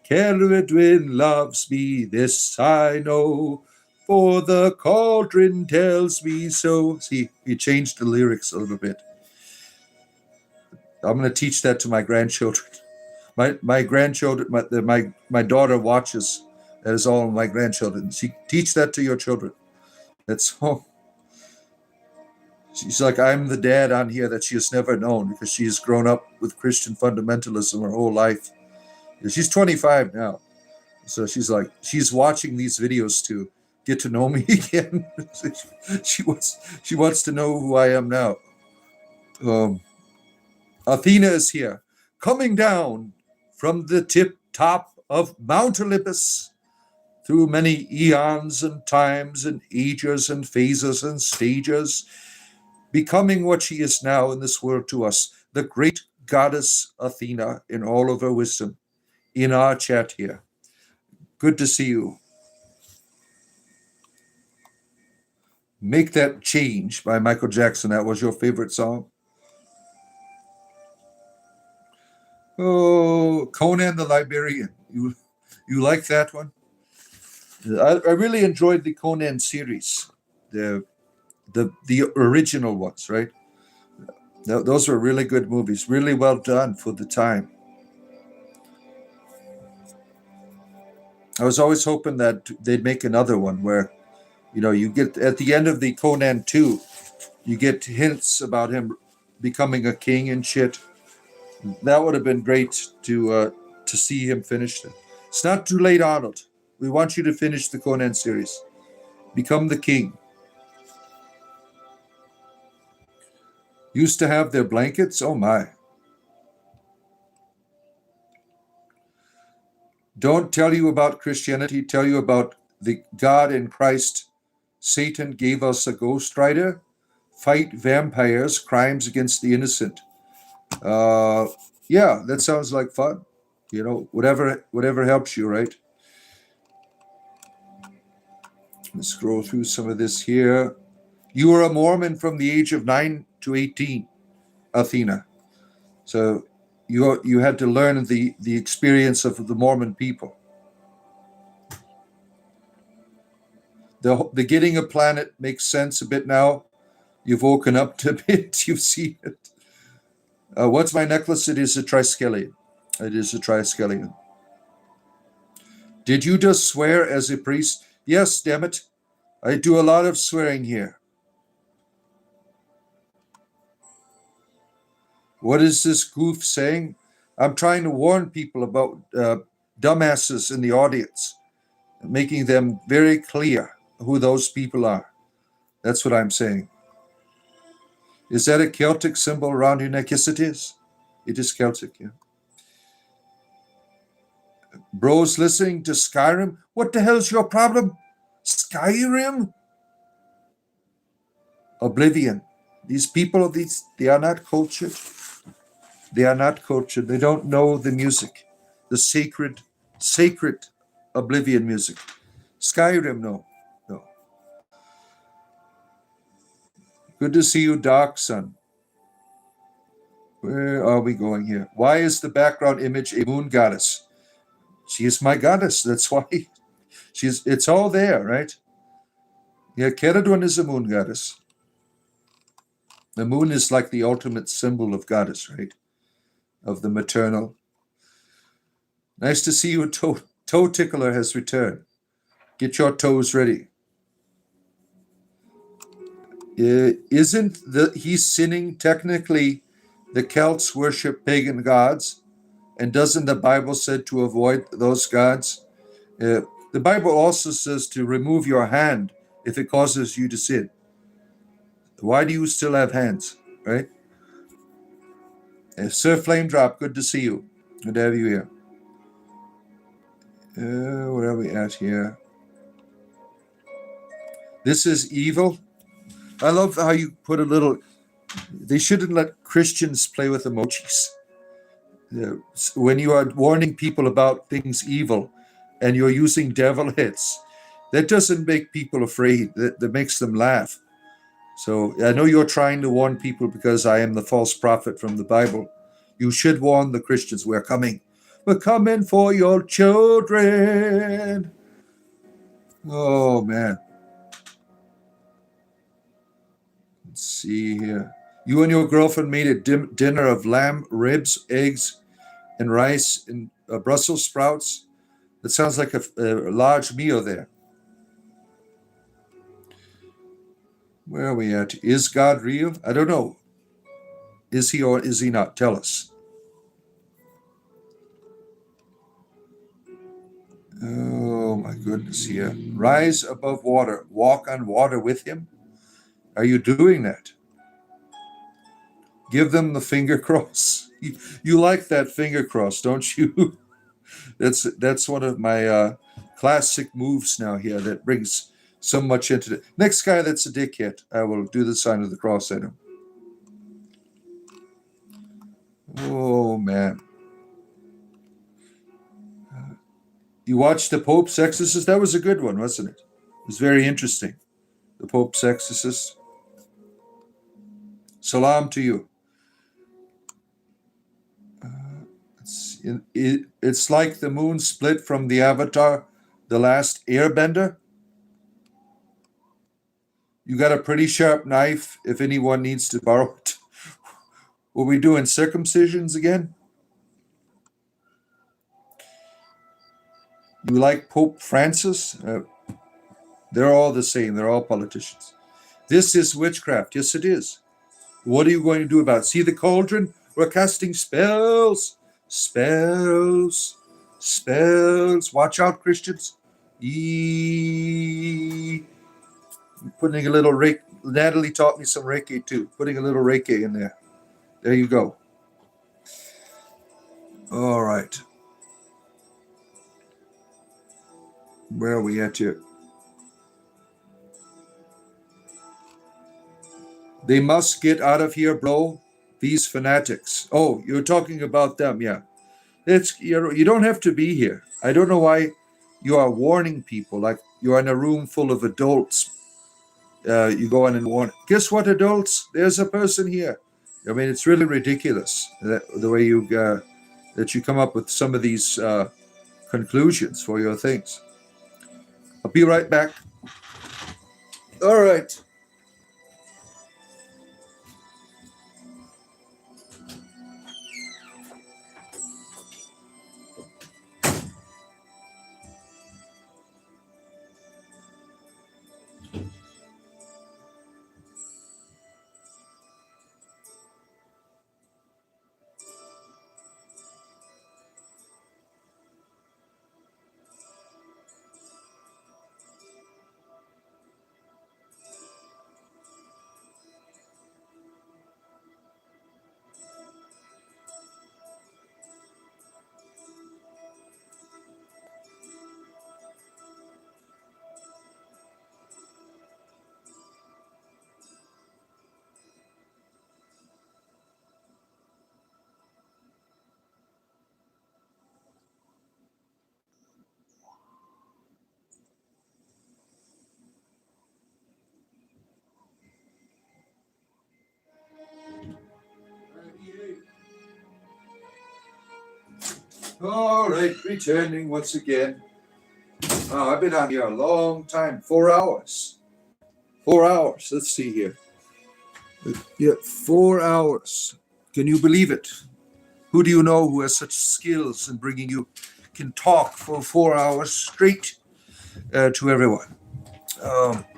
Cadwin loves me, this I know, for the cauldron tells me so. See, we changed the lyrics a little bit. I'm going to teach that to my grandchildren. My grandchildren, my daughter watches. That is all my grandchildren. Teach that to your children. That's all. She's like, I'm the dad on here that she has never known because she has grown up with Christian fundamentalism her whole life. She's 25 now. So she's watching these videos to get to know me again. she wants to know who I am now. Athena is here, coming down from the tip top of Mount Olympus through many eons and times and ages and phases and stages, becoming what she is now in this world to us, the great goddess Athena in all of her wisdom, in our chat here. Good to see you. Make That Change by Michael Jackson. That was your favorite song? Oh, Conan the Librarian. You like that one? I really enjoyed the Conan series, the original ones, right? Those were really good movies, really well done for the time. I was always hoping that they'd make another one where, you get at the end of the Conan 2, you get hints about him becoming a king and shit. That would have been great to see him finish it. It's not too late, Arnold. We want you to finish the Conan series. Become the king. Used to have their blankets? Oh my. Don't tell you about Christianity, tell you about the God in Christ, Satan gave us a ghost rider, fight vampires, crimes against the innocent. Yeah, that sounds like fun. Whatever helps you, right? Let's scroll through some of this here. You were a Mormon from the age of 9 to 18, Athena. So you had to learn the experience of the Mormon people. The getting a planet makes sense a bit now. You've woken up to a bit. You've seen it. What's my necklace? It is a triskelion. It is a triskelion. Did you just swear as a priest? Yes, damn it. I do a lot of swearing here. What is this goof saying? I'm trying to warn people about dumbasses in the audience, making them very clear who those people are. That's what I'm saying. Is that a Celtic symbol around your neck? Yes, it is. It is Celtic, yeah. Bros listening to Skyrim? What the hell's your problem? Skyrim? Oblivion. These people, they are not cultured. They are not cultured. They don't know the music, the sacred Oblivion music. Skyrim, no. Good to see you, Dark Sun. Where are we going here? Why is the background image a moon goddess? She is my goddess. That's why it's all there, right? Yeah, Keradun is a moon goddess. The moon is like the ultimate symbol of goddess, right? Of the maternal. Nice to see you. Toe Tickler has returned. Get your toes ready. Isn't he's sinning technically? The Celts worship pagan gods, and doesn't the Bible say to avoid those gods? The Bible also says to remove your hand if it causes you to sin. Why do you still have hands, right? Sir Flame Drop, good to see you. Good to have you here. Where are we at here? This is evil. I love how you put a little. They shouldn't let Christians play with emojis. When you are warning people about things evil and you're using devil hits, that doesn't make people afraid. That makes them laugh. So I know you're trying to warn people because I am the false prophet from the Bible. You should warn the Christians. We're coming. We're coming for your children. Oh, man. Let's see here. You and your girlfriend made a dinner of lamb, ribs, eggs, and rice and Brussels sprouts. That sounds like a large meal there. Where are we at? Is God real? I don't know. Is he or is he not? Tell us. Oh my goodness, here. Rise above water. Walk on water with him. Are you doing that? Give them the finger cross. You like that finger cross, don't you? That's one of my classic moves now here that brings so much into it. Next guy that's a dickhead, I will do the sign of the cross at him. Oh, man. You watched The Pope's Exorcist? That was a good one, wasn't it? It was very interesting. The Pope's Exorcist. Salam to you. It's like the moon split from the Avatar, The Last Airbender. You got a pretty sharp knife if anyone needs to borrow it. Were we doing circumcisions again? You like Pope Francis? They're all the same. They're all politicians. This is witchcraft. Yes, it is. What are you going to do about it? See the cauldron? We're casting spells. Spells. Spells. Watch out, Christians. Putting a little Reiki. Natalie taught me some Reiki too. Putting a little Reiki in there. There you go. All right. Where are we at here? They must get out of here, bro. These fanatics. Oh, you're talking about them, yeah. It's you don't have to be here. I don't know why you are warning people. Like you're in a room full of adults. You go in and warn. Guess what, adults? There's a person here. I mean, it's really ridiculous the way that you come up with some of these conclusions for your things. I'll be right back. All right. All right, returning once again. Oh, I've been on here a long time. 4 hours. 4 hours. Let's see here. Yeah, 4 hours. Can you believe it? Who do you know who has such skills in bringing you can talk for 4 hours straight to everyone?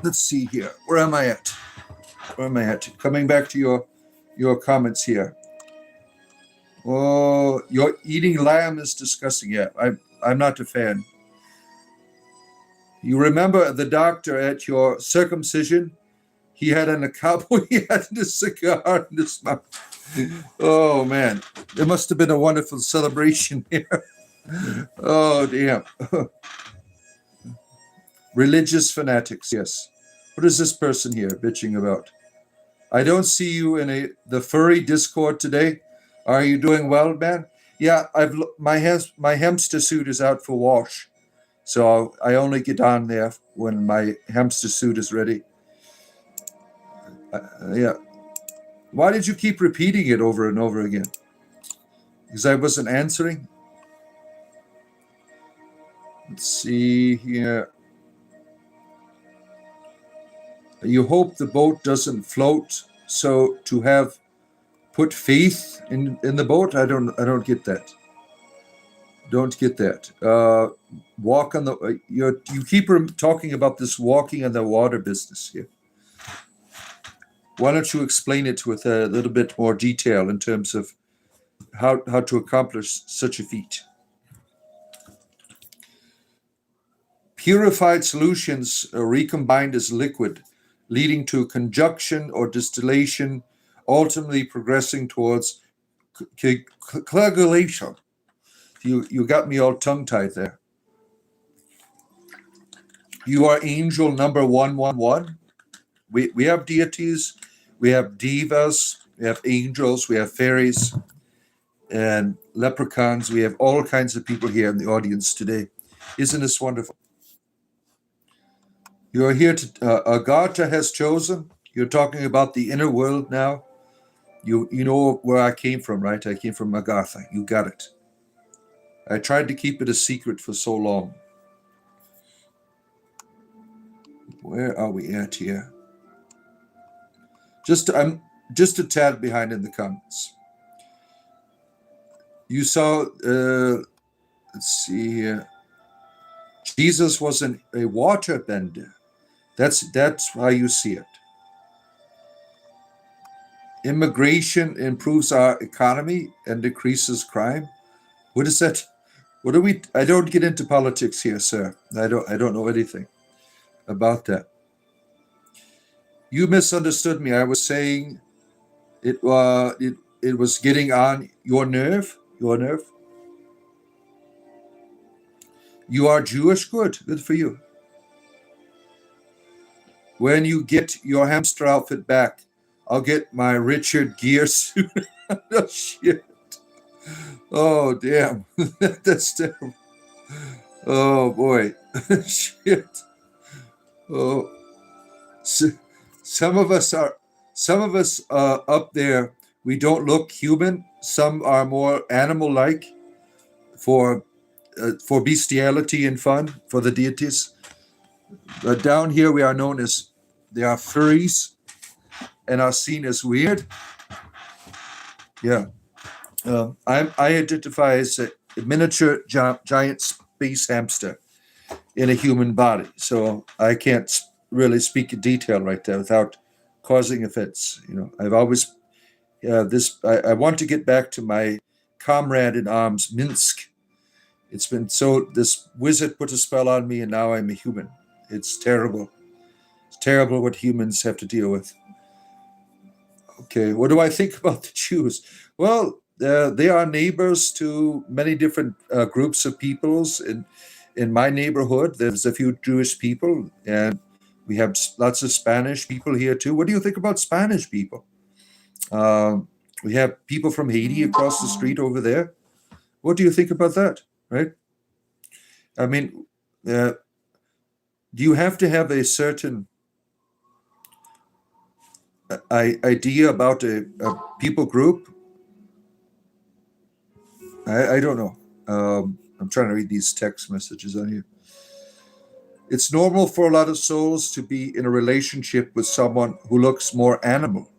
Let's see here. Where am I at? Where am I at? Coming back to your comments here. Oh, your eating lamb is disgusting. Yeah, I'm not a fan. You remember the doctor at your circumcision? He had a cowboy hat and a cigar in his mouth. Oh man, it must have been a wonderful celebration here. Oh damn. Religious fanatics, yes. What is this person here bitching about? I don't see you in the furry Discord today. Are you doing well, man? Yeah, my hamster suit is out for wash, so I only get on there when my hamster suit is ready. Yeah. Why did you keep repeating it over and over again? Because I wasn't answering. Let's see here. You hope the boat doesn't float, so to have put faith in the boat. I don't get that. Don't get that. Walk on the. You keep talking about this walking on the water business here. Why don't you explain it with a little bit more detail in terms of how to accomplish such a feat? Purified solutions are recombined as liquid, leading to conjunction or distillation, ultimately progressing towards coagulation. You got me all tongue-tied there. You are angel number 111. We have deities, we have divas, we have angels, we have fairies, and leprechauns. We have all kinds of people here in the audience today. Isn't this wonderful? You are here to Agartha has chosen. You're talking about the inner world now. You know where I came from, right? I came from Agartha. You got it. I tried to keep it a secret for so long. Where are we at here? I'm just a tad behind in the comments. You saw. Let's see here. Jesus was a waterbender. That's how you see it. Immigration improves our economy and decreases crime. What is that? What are we? I don't get into politics here, sir. I don't know anything about that. You misunderstood me. I was saying it was getting on your nerve. Your nerve. You are Jewish? Good. Good for you. When you get your hamster outfit back, I'll get my Richard Gere suit. Oh, shit. Oh, damn. That's terrible. Oh, boy. Shit. Oh, so, some of us are, some of us up there, we don't look human. Some are more animal-like for bestiality and fun for the deities. But down here, we are known as, they are furries and are seen as weird. Yeah. I identify as a miniature giant space hamster in a human body. So I can't really speak in detail right there without causing offense. I've always I want to get back to my comrade in arms, Minsk. It's been so, this wizard put a spell on me and now I'm a human. It's terrible. It's terrible what humans have to deal with. Okay, what do I think about the Jews? Well, they are neighbors to many different groups of peoples. In my neighborhood, there's a few Jewish people, and we have lots of Spanish people here too. What do you think about Spanish people? We have people from Haiti across the street over there. What do you think about that? Right? I mean, do you have to have a certain idea about a people group? I don't know. I'm trying to read these text messages on here. It's normal for a lot of souls to be in a relationship with someone who looks more animal.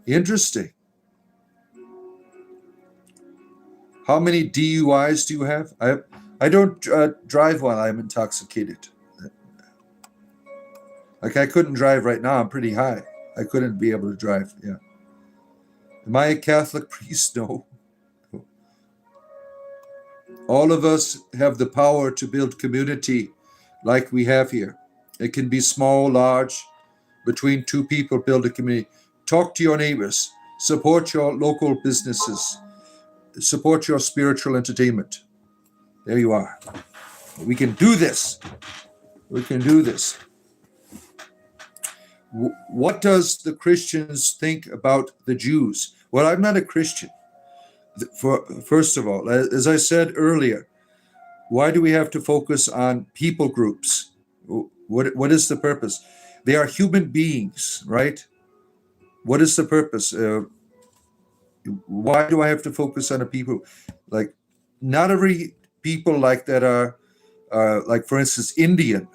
Interesting. How many DUIs do you have? I don't drive while I'm intoxicated. Like, I couldn't drive right now. I'm pretty high. I couldn't be able to drive. Yeah. Am I a Catholic priest? No. All of us have the power to build community like we have here. It can be small, large, between two people, build a community. Talk to your neighbors. Support your local businesses. Support your spiritual entertainment. There you are. We can do this. We can do this. What does the Christians think about the Jews? Well, I'm not a Christian. First of all, as I said earlier, why do we have to focus on people groups? What is the purpose? They are human beings, right? What is the purpose? Why do I have to focus on a people? Like, not every people like that are like, for instance, Indian.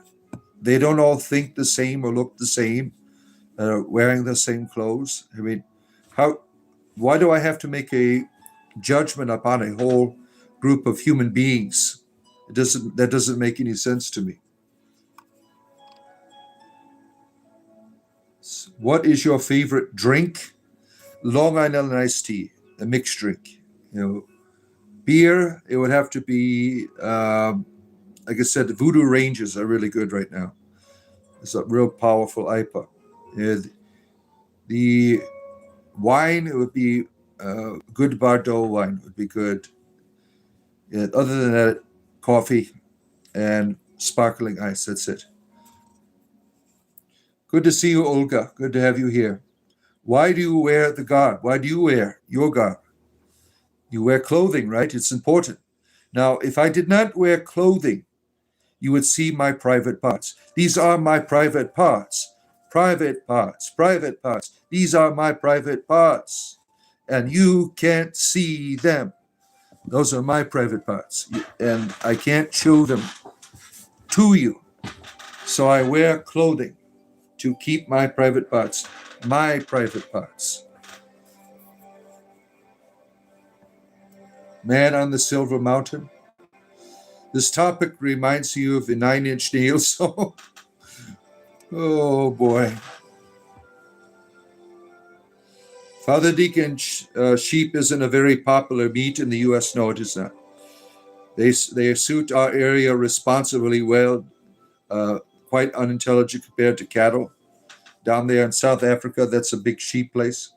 They don't all think the same or look the same, wearing the same clothes. I mean, why do I have to make a judgment upon a whole group of human beings? That doesn't make any sense to me. What is your favorite drink? Long Island iced tea, a mixed drink. Beer, it would have to be, like I said, the Voodoo Rangers are really good right now. It's a real powerful IPA. The wine, it would be good Bordeaux wine would be good. Other than that, coffee and sparkling ice. That's it. Good to see you, Olga. Good to have you here. Why do you wear the garb? Why do you wear your garb? You wear clothing, right? It's important. Now, if I did not wear clothing, you would see my private parts. These are my private parts. Private parts. Private parts. These are my private parts. And you can't see them. Those are my private parts. And I can't show them to you. So I wear clothing to keep my private parts. My private parts. Man on the Silver Mountain. This topic reminds you of a 9-inch nail song. Oh boy. Father Deacon, sheep isn't a very popular meat in the U.S. No, it is not. They suit our area responsibly well, quite unintelligent compared to cattle. Down there in South Africa, that's a big sheep place.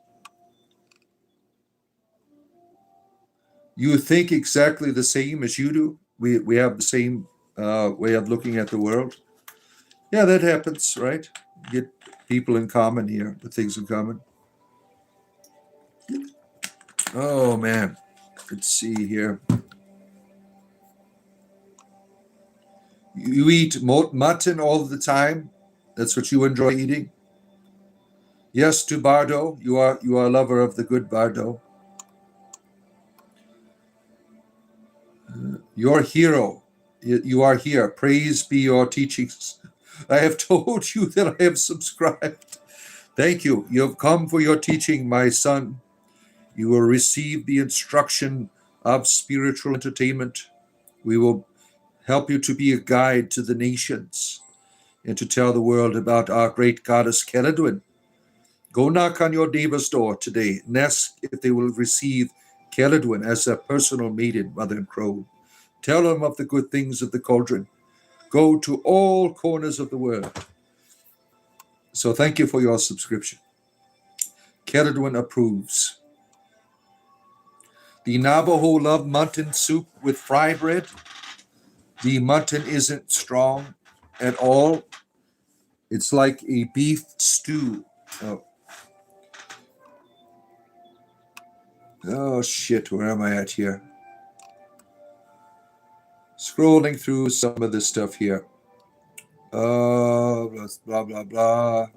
You think exactly the same as you do. We have the same way of looking at the world. Yeah, that happens, right? Get people in common here, the things in common. Oh, man. Let's see here. You eat mutton all the time? That's what you enjoy eating? Yes, to Bardo. You are a lover of the good Bardo. Your hero. You are here. Praise be your teachings. I have told you that I have subscribed. Thank you. You have come for your teaching, my son. You will receive the instruction of spiritual entertainment. We will help you to be a guide to the nations and to tell the world about our great goddess Celadwin. Go knock on your neighbor's door today and ask if they will receive Celadwin as their personal maiden, mother and crone. Tell them of the good things of the cauldron. Go to all corners of the world. So thank you for your subscription. Celadwin approves. The Navajo love mutton soup with fry bread. The mutton isn't strong at all. It's like a beef stew. Oh shit, where am I at here? Scrolling through some of this stuff here. Blah, blah, blah.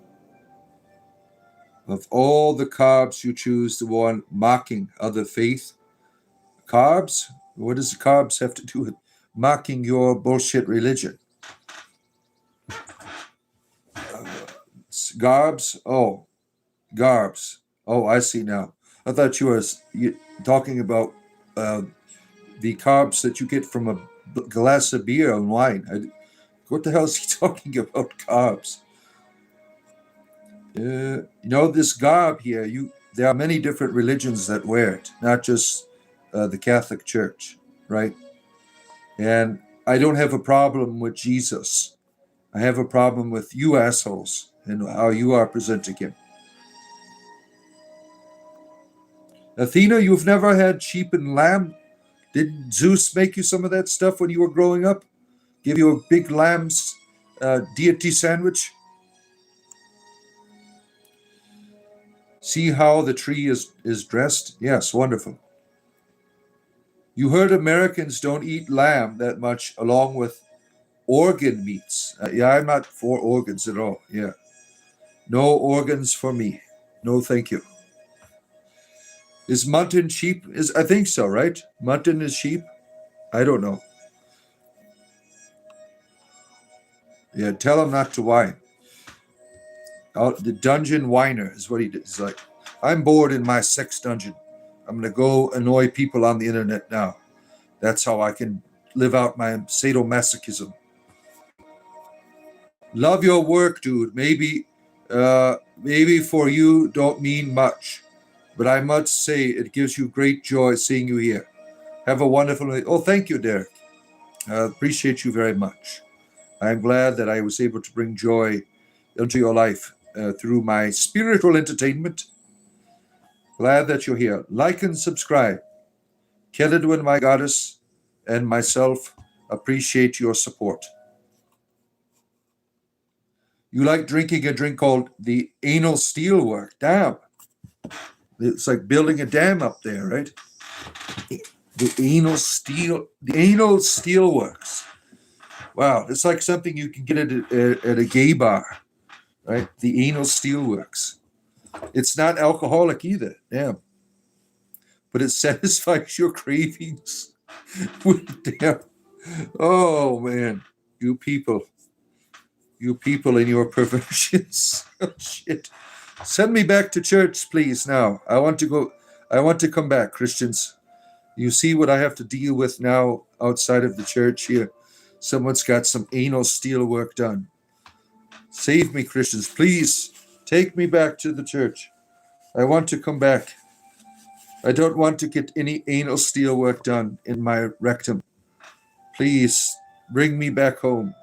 Of all the carbs, you choose the one mocking other faith. Carbs? What does the carbs have to do with mocking your bullshit religion? Garbs? Oh, garbs. Oh, I see now. I thought you were talking about the carbs that you get from a glass of beer and wine. What the hell is he talking about, carbs? This garb here, there are many different religions that wear it, not just the Catholic Church, right? And I don't have a problem with Jesus. I have a problem with you assholes and how you are presenting him. Athena, you've never had sheep and lamb? Did Zeus make you some of that stuff when you were growing up? Give you a big lamb's deity sandwich? See how the tree is dressed? Yes, wonderful. You heard Americans don't eat lamb that much along with organ meats. I'm not for organs at all. Yeah. No organs for me. No, thank you. Is mutton sheep? I think so, right? Mutton is sheep? I don't know. Yeah, tell him not to whine. The dungeon whiner is what he did. He's like, I'm bored in my sex dungeon. I'm going to go annoy people on the internet now. That's how I can live out my sadomasochism. Love your work, dude. Maybe for you don't mean much, but I must say it gives you great joy seeing you here. Have a wonderful night. Oh, thank you, Derek. Appreciate you very much. I'm glad that I was able to bring joy into your life through my spiritual entertainment. Glad that you're here. Like and subscribe. Celadwin, my goddess, and myself appreciate your support. You like drinking a drink called the anal steelwork. Damn. It's like building a dam up there, right? The anal steelworks. Wow, it's like something you can get at a gay bar, right? The anal steelworks. It's not alcoholic either. Damn. But it satisfies your cravings. Damn. Oh, man. You people and your perversions. Oh, shit. Send me back to church, please, now. I want to come back, Christians. You see what I have to deal with now outside of the church here. Someone's got some anal steel work done. Save me, Christians. Please take me back to the church. I want to come back. I don't want to get any anal steel work done in my rectum. Please bring me back home.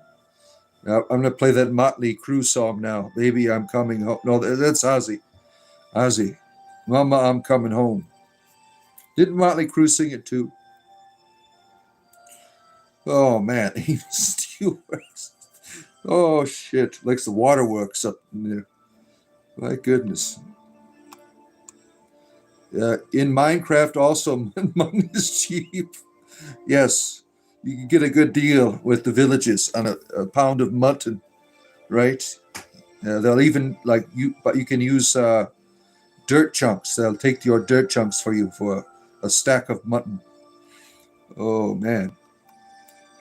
Now, I'm going to play that Motley Crue song now. Baby, I'm coming home. No, that's Ozzy. Ozzy. Mama, I'm coming home. Didn't Motley Crue sing it too? Oh man, even steelworks. Oh shit, likes the waterworks up in there. My goodness. In Minecraft, also, money is cheap. Yes, you can get a good deal with the villages on a pound of mutton, right? They'll even like you, but you can use dirt chunks. They'll take your dirt chunks for you for a stack of mutton. Oh man,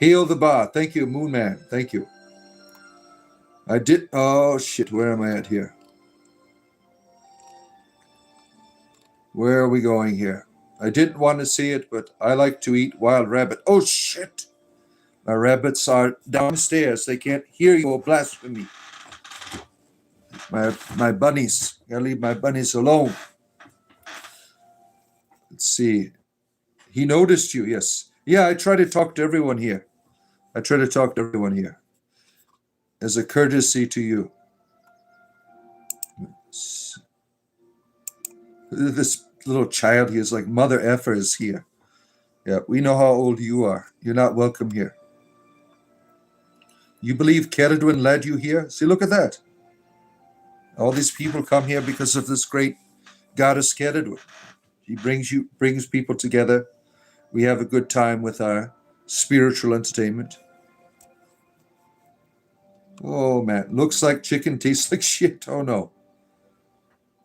hail the bar. Thank you, Moon Man. Thank you. I did. Oh shit, where am I at here? Where are we going here? I didn't want to see it, but I like to eat wild rabbit. Oh shit! My rabbits are downstairs. They can't hear your blasphemy. My bunnies. Gotta leave my bunnies alone. Let's see. He noticed you, yes. Yeah, I try to talk to everyone here. I try to talk to everyone here. As a courtesy to you. This little child here is like Mother Effer is here. Yeah, we know how old you are. You're not welcome here. You believe Ceridwen led you here? See, look at that. All these people come here because of this great goddess Ceridwen. He brings people together. We have a good time with our spiritual entertainment. Oh man, looks like chicken, tastes like shit. Oh no.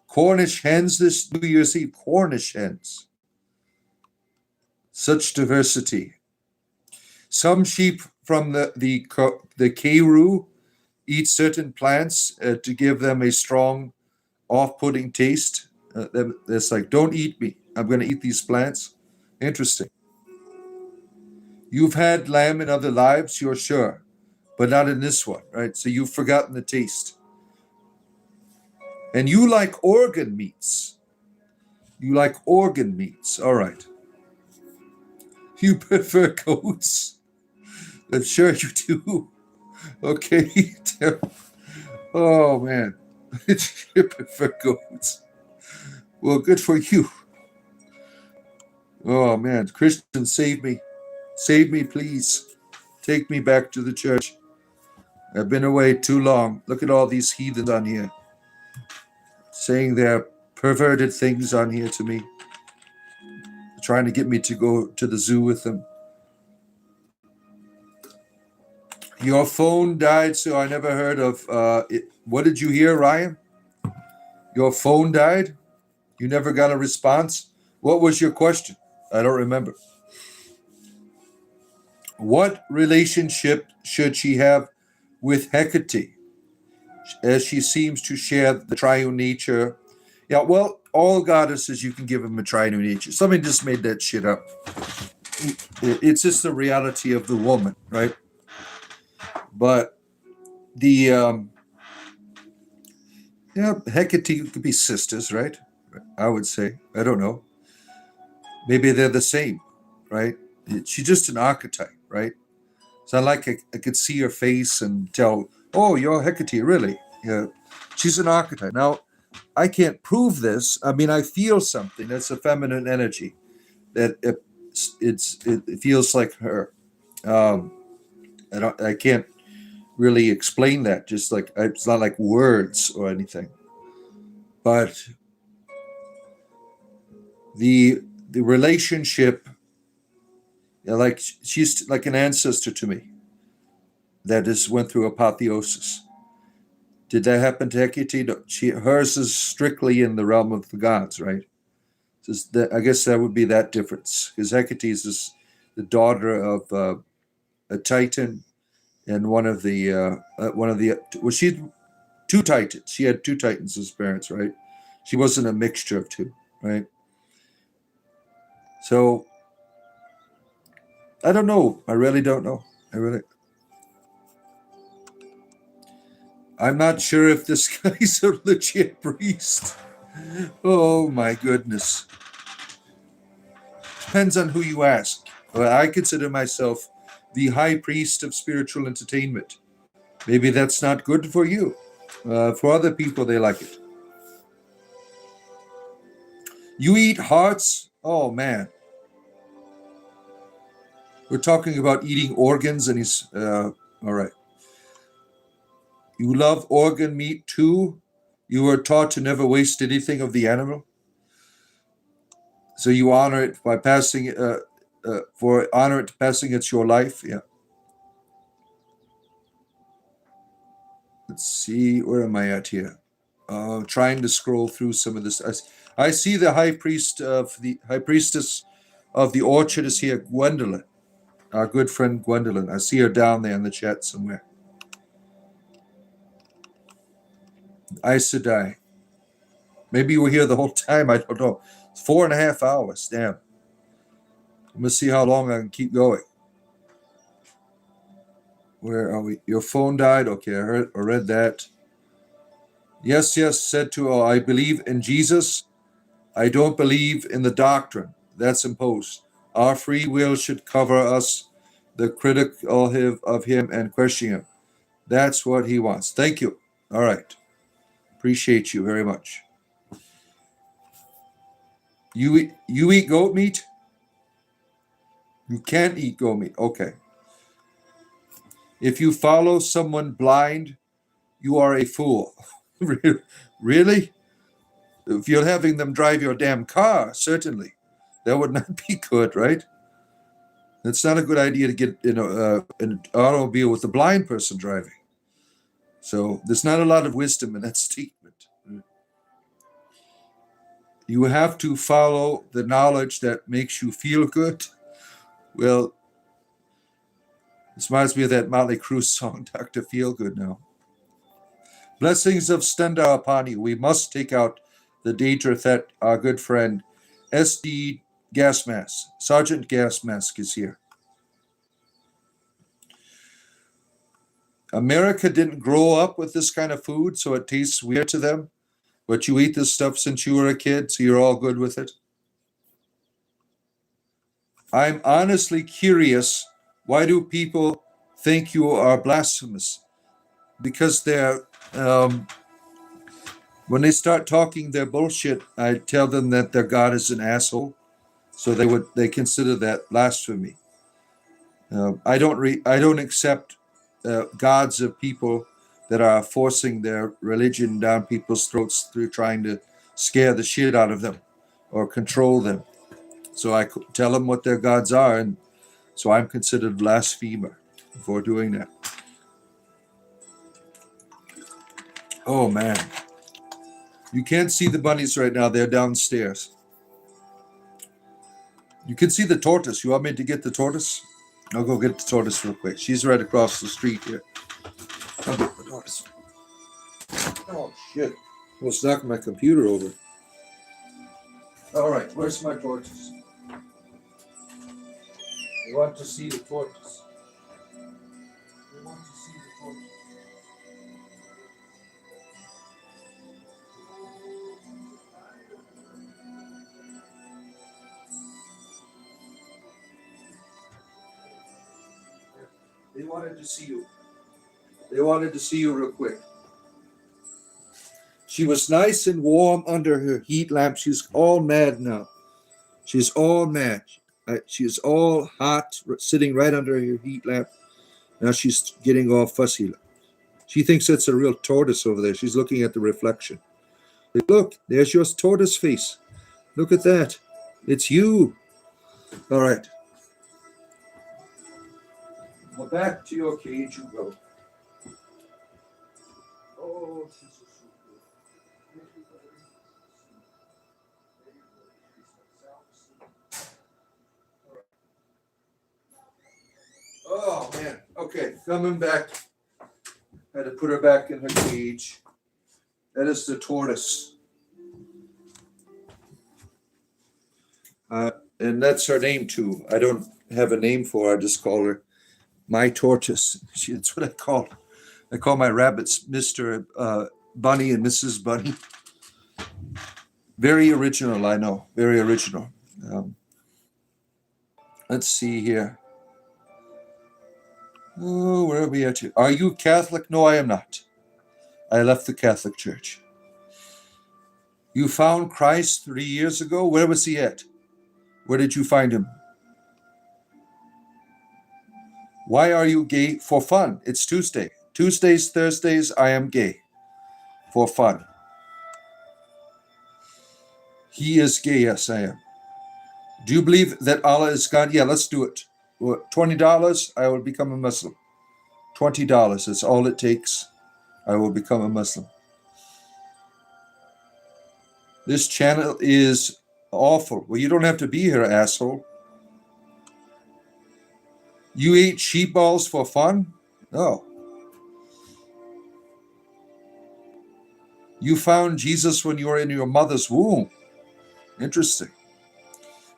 Cornish hens this New Year's Eve. Cornish hens. Such diversity. Some sheep from the Karoo eat certain plants to give them a strong, off-putting taste. It's like, don't eat me. I'm going to eat these plants. Interesting. You've had lamb in other lives, you're sure, but not in this one, right? So you've forgotten the taste. And you like organ meats. You like organ meats. All right. You prefer goats. I'm sure you do. Okay. Oh, man. You prefer goats. Well, good for you. Oh, man. Christian, save me. Save me, please. Take me back to the church. I've been away too long. Look at all these heathens on here. Saying their perverted things on here to me. Trying to get me to go to the zoo with them. Your phone died, so I never heard of it. What did you hear, Ryan? Your phone died? You never got a response? What was your question? I don't remember. What relationship should she have with Hecate, as she seems to share the triune nature? Yeah, well, all goddesses, you can give them a triune nature. Somebody just made that shit up. It's just the reality of the woman, right? But the Hecate could be sisters, right? I would say. I don't know. Maybe they're the same, right? She's just an archetype, right? So I could see her face and tell, oh, you're Hecate, really? Yeah. She's an archetype. Now, I can't prove this. I mean, I feel something. That's a feminine energy. That it feels like her. I can't really explain that. Just like it's not like words or anything. But the relationship, like she's like an ancestor to me that just went through apotheosis. Did that happen to Hecate? No, hers is strictly in the realm of the gods, right? I guess that would be that difference, because Hecate is the daughter of a Titan and one of the well, she had two Titans. She had two Titans as parents, right? She wasn't a mixture of two, right? So I don't know. I really don't know. I'm not sure if this guy's a legit priest. Oh my goodness. Depends on who you ask. Well, I consider myself the high priest of spiritual entertainment. Maybe that's not good for you. For other people, they like it. You eat hearts? Oh man. We're talking about eating organs, and he's all right. You love organ meat too. You were taught to never waste anything of the animal, so you honor it by passing for honor it passing it your life. Yeah. Let's see, where am I at here? Trying to scroll through some of this. I see the high priestess of the orchard is here, Gwendolyn, our good friend Gwendolyn. I see her down there in the chat somewhere. Aes Sedai. Maybe you were here the whole time. I don't know. It's 4.5 hours. Damn. I'm gonna see how long I can keep going. Where are we? Your phone died. Okay, I read that. Yes, said to all, I believe in Jesus. I don't believe in the doctrine that's imposed. Our free will should cover us, the critic of him and question him. That's what he wants. Thank you. All right. Appreciate you very much. You eat goat meat? You can't eat goat meat. Okay. If you follow someone blind, you are a fool. Really? If you're having them drive your damn car, certainly. That would not be good, right? It's not a good idea to get an automobile with a blind person driving. So there's not a lot of wisdom in that statement. You have to follow the knowledge that makes you feel good. Well, this reminds me of that Motley Crue song, Dr. Feelgood now. Blessings of Stendar upon you. We must take out the danger that our good friend SD Gasmask, Sergeant Gasmask is here. America didn't grow up with this kind of food, so it tastes weird to them. But you eat this stuff since you were a kid, so you're all good with it. I'm honestly curious, why do people think you are blasphemous? Because they're when they start talking their bullshit, I tell them that their God is an asshole, so they consider that blasphemy. I don't accept gods of people that are forcing their religion down people's throats through trying to scare the shit out of them or control them. So I tell them what their gods are, and so I'm considered blasphemer for doing that. Oh man, you can't see the bunnies right now. They're downstairs. You can see the tortoise. You want me to get the tortoise? I'll go get the tortoise real quick. She's right across the street here. I'll get the tortoise. Oh shit! Almost knocked my computer over. All right, where's my tortoise? You want to see the tortoise? You want to see the tortoise? They wanted to see you. They wanted to see you real quick. She was nice and warm under her heat lamp. She's all mad now. She's all mad. She's all hot, sitting right under her heat lamp. Now she's getting all fussy. She thinks it's a real tortoise over there. She's looking at the reflection. Look, there's your tortoise face. Look at that. It's you. All right. Well, back to your cage you go. Oh, she's so sweet. Oh, man. Okay, coming back. Had to put her back in her cage. That is the tortoise. And that's her name, too. I don't have a name for her. I just call her my tortoise. That's what I call her. I call my rabbits Mr. Bunny and Mrs. Bunny. Very original, I know. Very original. Let's see here. Oh, where are we at? Are you Catholic? No, I am not. I left the Catholic Church. You found Christ 3 years ago? Where was he at? Where did you find him? Why are you gay? For fun. It's Tuesday. Tuesdays, Thursdays, I am gay. For fun. He is gay, yes, I am. Do you believe that Allah is God? Yeah, let's do it. $20, I will become a Muslim. $20, that's all it takes. I will become a Muslim. This channel is awful. Well, you don't have to be here, asshole. You ate sheep balls for fun? Oh. You found Jesus when you were in your mother's womb. Interesting.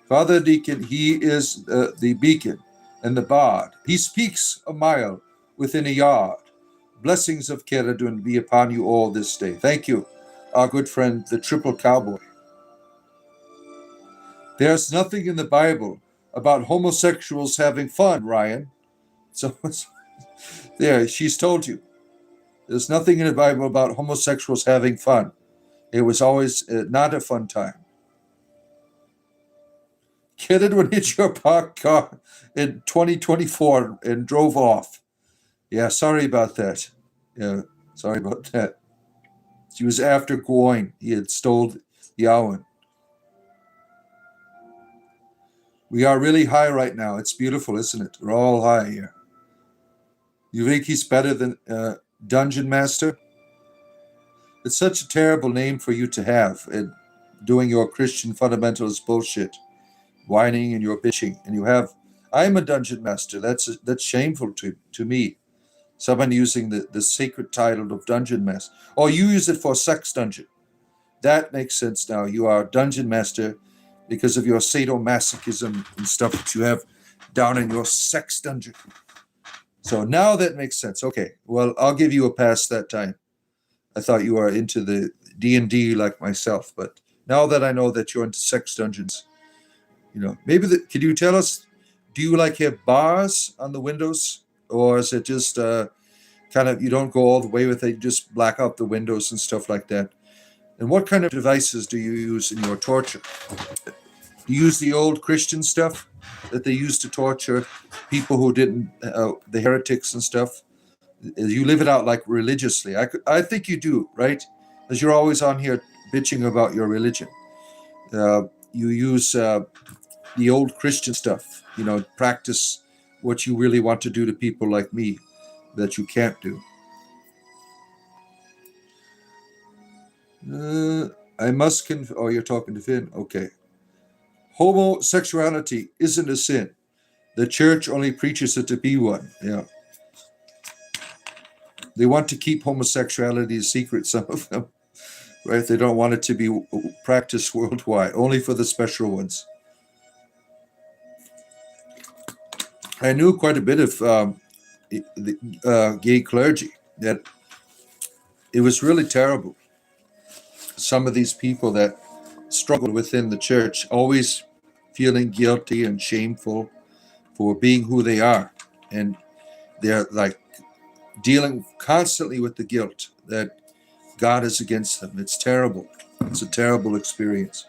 Father Deacon, he is the beacon and the bard. He speaks a mile within a yard. Blessings of Caradun be upon you all this day. Thank you, our good friend, the triple cowboy. There's nothing in the Bible about homosexuals having fun, Ryan. So there, she's told you. There's nothing in the Bible about homosexuals having fun. It was always not a fun time. Caradun hit your parked car in 2024 and drove off. Yeah, sorry about that. Yeah, sorry about that. She was after Goyne. He had stole Yawen. We are really high right now. It's beautiful, isn't it? We're all high here. You think he's better than Dungeon Master? It's such a terrible name for you to have, doing your Christian fundamentalist bullshit, whining and your bitching. And you have, I'm a Dungeon Master. That's shameful to me. Someone using the sacred title of Dungeon Master. Or you use it for Sex Dungeon. That makes sense now. You are a Dungeon Master because of your sadomasochism and stuff that you have down in your sex dungeon. So now that makes sense. Okay, well, I'll give you a pass that time. I thought you were into the D&D like myself, but now that I know that you're into sex dungeons, maybe could you tell us, do you have bars on the windows? Or is it just kind of, you don't go all the way with it, you just black out the windows and stuff like that? And what kind of devices do you use in your torture? Do you use the old Christian stuff that they used to torture people who didn't, the heretics and stuff? You live it out religiously. I think you do, right? Because you're always on here bitching about your religion. You use the old Christian stuff, practice what you really want to do to people like me that you can't do. I must oh, you're talking to Finn. Okay. Homosexuality isn't a sin. The church only preaches it to be one. Yeah. They want to keep homosexuality a secret, some of them. Right? They don't want it to be practiced worldwide, only for the special ones. I knew quite a bit of gay clergy that it was really terrible. Some of these people that struggle within the church, always feeling guilty and shameful for being who they are. And they're dealing constantly with the guilt that God is against them. It's terrible. It's a terrible experience.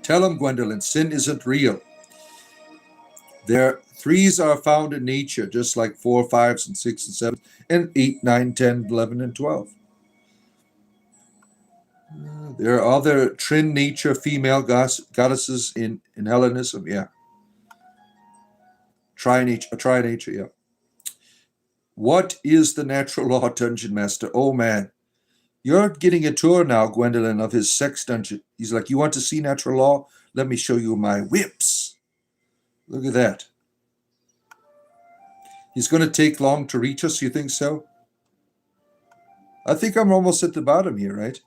Tell them, Gwendolyn, sin isn't real. Their threes are found in nature, just like 4, 5s, and 6, and 7, and 8, 9, 10, 11, and 12. There are other trin nature female goddesses in Hellenism, yeah. Tri nature, yeah. What is the natural law, Dungeon Master? Oh, man. You're getting a tour now, Gwendolyn, of his sex dungeon. He's like, you want to see natural law? Let me show you my whips. Look at that. He's going to take long to reach us, you think so? I think I'm almost at the bottom here, right?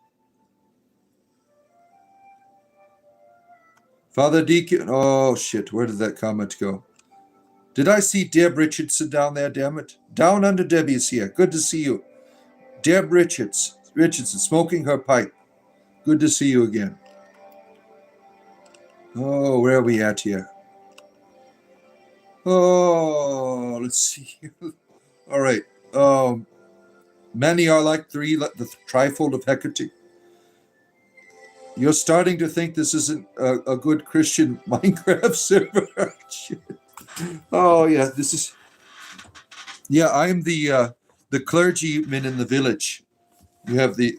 Father Deacon, oh shit, where did that comment go? Did I see Deb Richardson down there, damn it? Down Under Debbie is here. Good to see you. Deb Richardson, smoking her pipe. Good to see you again. Oh, where are we at here? Oh, let's see. All right. Many are like three, the trifold of Hecate. You're starting to think this isn't a good Christian Minecraft server. Shit. Oh yeah, this is yeah. I'm the clergyman in the village. You have the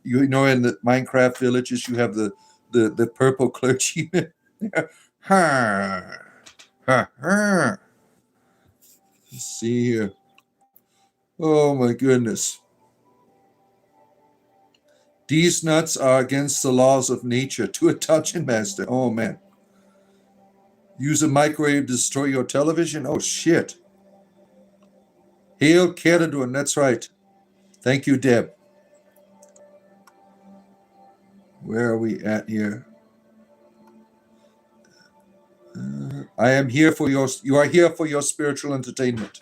you know in the Minecraft villages you have the purple clergyman. Ha ha ha. Let's see here. Oh my goodness. These nuts are against the laws of nature. To a dungeon master. Oh man. Use a microwave to destroy your television? Oh shit. Hail Caradon, that's right. Thank you, Deb. Where are we at here? I am here for you are here for your spiritual entertainment.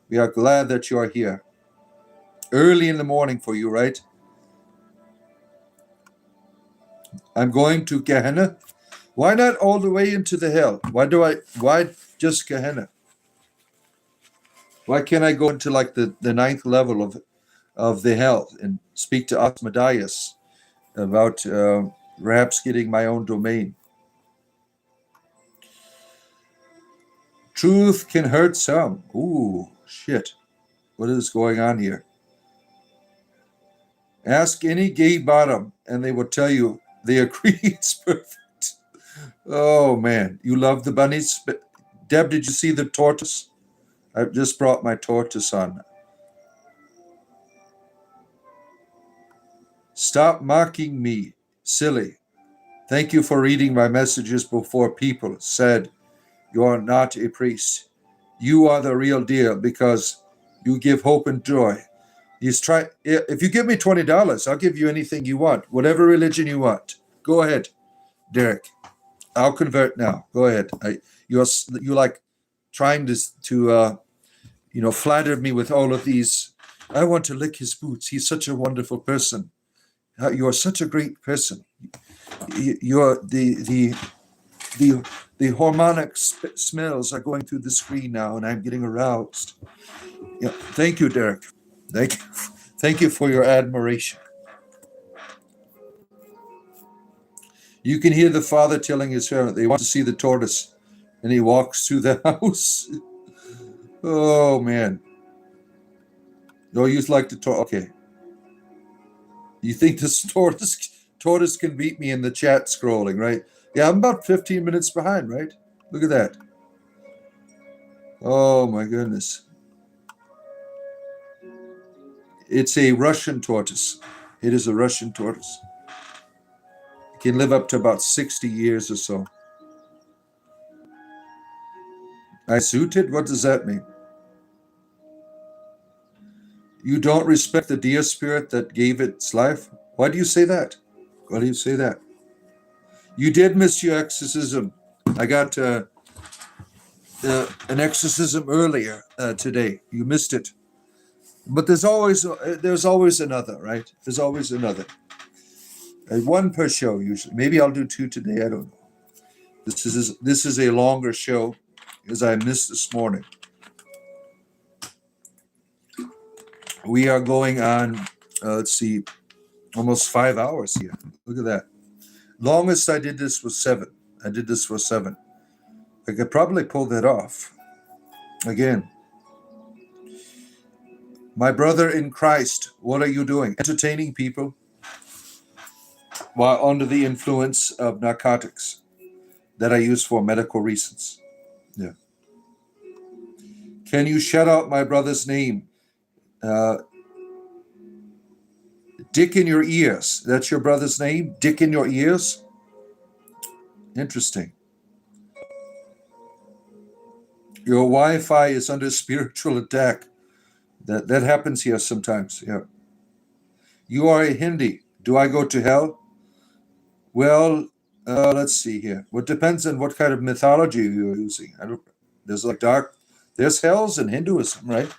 We are glad that you are here. Early in the morning for you, right? I'm going to Gehenna. Why not all the way into the hell? Why just Gehenna? Why can't I go into like the ninth level of the hell and speak to Asmodeus about perhaps getting my own domain? Truth can hurt some. Ooh, shit. What is going on here? Ask any gay bottom and they will tell you they agree it's perfect. Oh man, you love the bunnies? Deb, did you see the tortoise? I've just brought my tortoise on. Stop mocking me, silly. Thank you for reading my messages before people said you are not a priest. You are the real deal because you give hope and joy. If you give me $20, I'll give you anything you want, whatever religion you want. Go ahead, Derek. I'll convert now. Go ahead. You like trying to flatter me with all of these. I want to lick his boots. He's such a wonderful person. You are such a great person. You're the harmonic smells are going through the screen now, and I'm getting aroused. Yeah, thank you, Derek. Thank you for your admiration. You can hear the father telling his parent they want to see the tortoise, and he walks through the house. Oh man! No, you'd like to talk. Okay. You think this tortoise can beat me in the chat scrolling, right? Yeah, I'm about 15 minutes behind, right? Look at that. Oh my goodness. It's a Russian tortoise. It is a Russian tortoise. It can live up to about 60 years or so. I suited? What does that mean? You don't respect the deer spirit that gave its life? Why do you say that? Why do you say that? You did miss your exorcism. I got an exorcism earlier today. You missed it. But there's always another, right? There's always another. One per show usually. Maybe I'll do two today. I don't know. This is a longer show, as I missed this morning. We are going on. Let's see, almost 5 hours here. Look at that. Longest I did this was 7. I did this for 7. I could probably pull that off. Again. My brother in Christ, what are you doing? Entertaining people while under the influence of narcotics that I use for medical reasons. Yeah. Can you shout out my brother's name? Dick in your ears. That's your brother's name? Dick in your ears? Interesting. Your Wi-Fi is under spiritual attack. That happens here sometimes. Yeah. You are a Hindi. Do I go to hell? Well, let's see here. Well, it depends on what kind of mythology you're using. There's hells in Hinduism, right?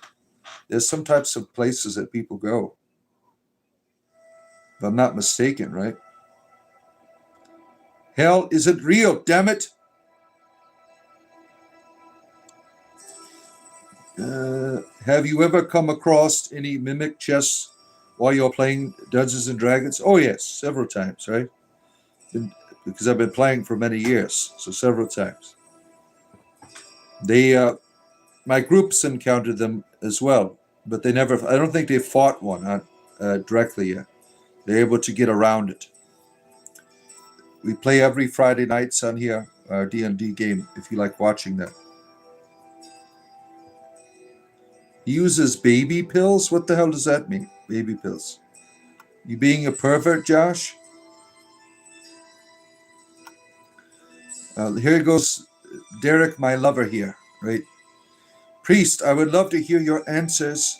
There's some types of places that people go. If I'm not mistaken, right? Hell isn't real, damn it. Have you ever come across any mimic chess while you're playing Dungeons and Dragons? Oh yes, several times, right? Because I've been playing for many years, so several times. They, my groups encountered them as well, but they never. I don't think they fought one directly yet. They're able to get around it. We play every Friday nights on here, our D&D game, if you like watching that. He uses baby pills? What the hell does that mean? Baby pills. You being a pervert, Josh? Here goes Derek, my lover here, right? Priest, I would love to hear your answers.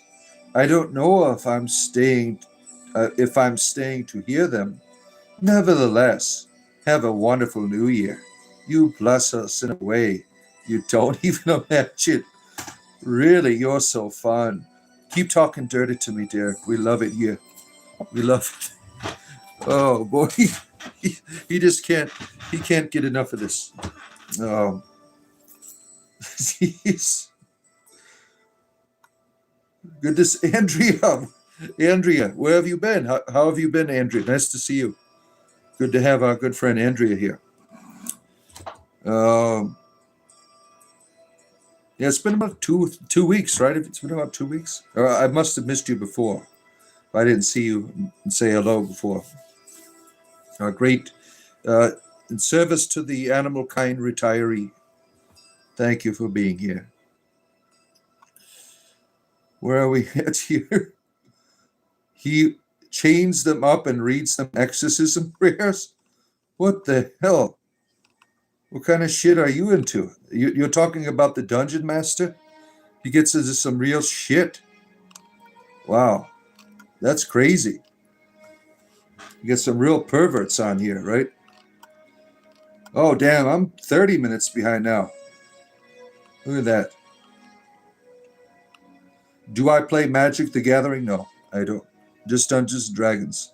I don't know if I'm staying to hear them. Nevertheless, have a wonderful new year. You bless us in a way you don't even imagine. Really, you're so fun. Keep talking dirty to me, Derek. We love it here. We love it. Oh boy, he just can't get enough of this. Oh, jeez. Good to see Andrea. Andrea, where have you been? How have you been, Andrea? Nice to see you. Good to have our good friend Andrea here. Yeah, it's been about two weeks, right? It's been about 2 weeks. I must have missed you before. I didn't see you and say hello before. Great. In service to the animal kind retiree, thank you for being here. Where are we at here? He chains them up and reads them exorcism prayers? What the hell? What kind of shit are you into? You're talking about the dungeon master? He gets into some real shit. Wow. That's crazy. You get some real perverts on here, right? Oh, damn, I'm 30 minutes behind now. Look at that. Do I play Magic the Gathering? No, I don't. Just Dungeons and Dragons.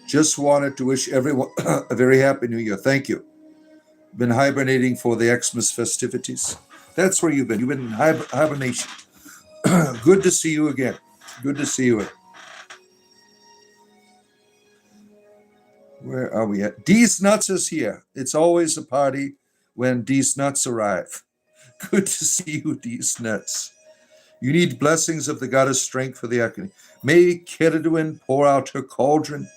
Just wanted to wish everyone a very happy new year. Thank you. Been hibernating for the Xmas festivities. That's where you've been. You've been in hibernation. Good to see you again. Good to see you. Where are we at? D's Nuts is here. It's always a party when D's Nuts arrive. Good to see you, D's Nuts. You need blessings of the goddess strength for the agony. May Keridwen pour out her cauldron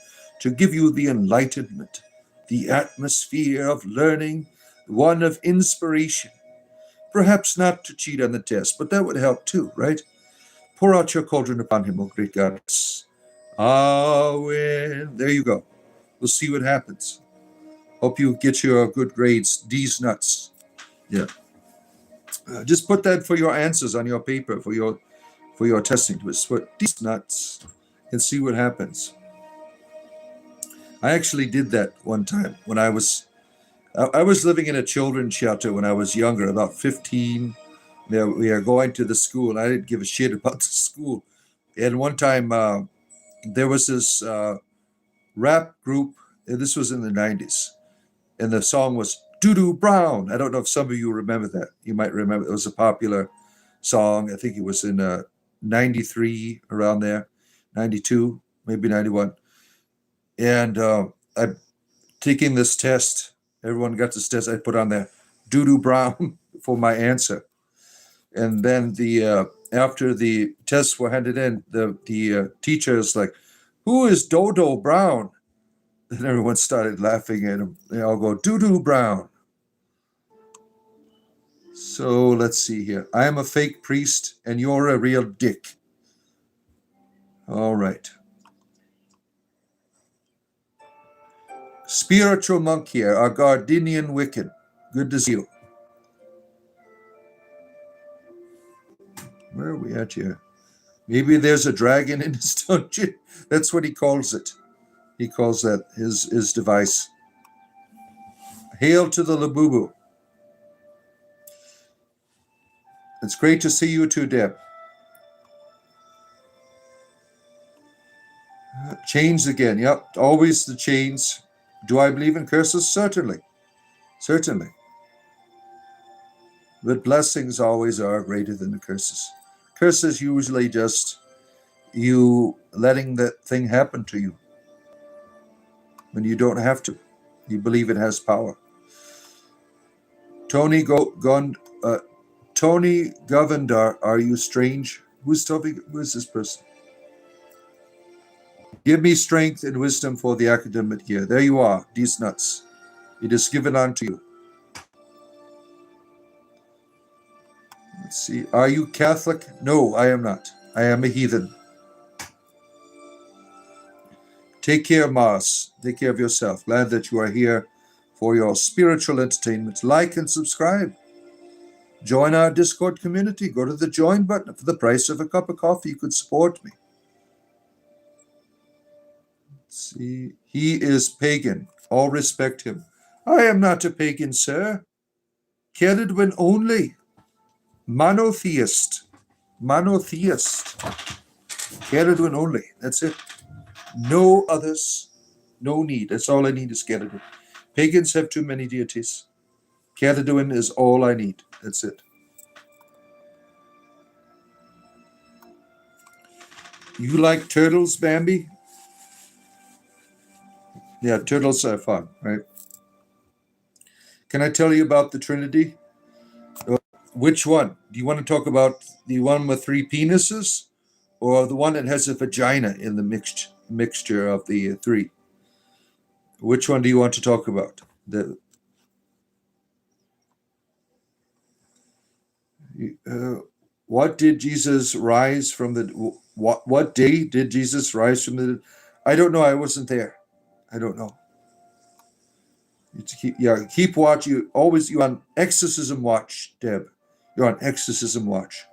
to give you the enlightenment, the atmosphere of learning, one of inspiration. Perhaps not to cheat on the test, but that would help too, right? Pour out your cauldron upon him, O great goddess. Amen. There you go. We'll see what happens. Hope you get your good grades. D's Nuts. Yeah. Just put that for your answers on your paper for your testing. Just put D's Nuts and see what happens. I actually did that one time when I was living in a children's shelter when I was younger, about 15. We are going to the school, and I didn't give a shit about the school. And one time there was this rap group. This was in the 90s. And the song was Doo-Doo Brown. I don't know if some of you remember that. You might remember. It was a popular song. I think it was in 93, around there, 92, maybe 91. And I'm taking this test. Everyone got this test. I put on there Doo-Doo Brown for my answer. And then after the tests were handed in, the teacher is like, "Who is Dodo Brown?" And everyone started laughing at him. They all go, Doo-Doo Brown. So let's see here. I am a fake priest, and you're a real dick. All right. Spiritual monk here, our Gardinian Wiccan. Good to see you. Where are we at here? Maybe there's a dragon in his dungeon. That's what he calls it. He calls that his device. Hail to the Labubu. It's great to see you too, Deb. Chains again. Yep, always the chains. Do I believe in curses? Certainly. Certainly. But blessings always are greater than the curses. Curses usually just you letting that thing happen to you when you don't have to. You believe it has power. Tony Tony Govendar, are you strange? Who's talking? Who is this person? Give me strength and wisdom for the academic year. There you are, these nuts. It is given unto you. Let's see. Are you Catholic? No, I am not. I am a heathen. Take care, Mars. Take care of yourself. Glad that you are here for your spiritual entertainment. Like and subscribe. Join our Discord community. Go to the join button. For the price of a cup of coffee, you could support me. Let's see. He is pagan. All respect him. I am not a pagan, sir. Ceridwen only. Monotheist. Ceridwen only. That's it. No others. No need. That's all I need is Ceridwen. Pagans have too many deities. Ceridwen is all I need. That's it. You like turtles, Bambi? Yeah, turtles are fun, right? Can I tell you about the Trinity? Which one? Do you want to talk about the one with 3 penises or the one that has a vagina in the mixture of the 3? Which one do you want to talk about? What did Jesus rise from the what day did Jesus rise from the? I don't know. I wasn't there. I don't know. Keep watch. You're on exorcism watch, Deb. You're on exorcism watch.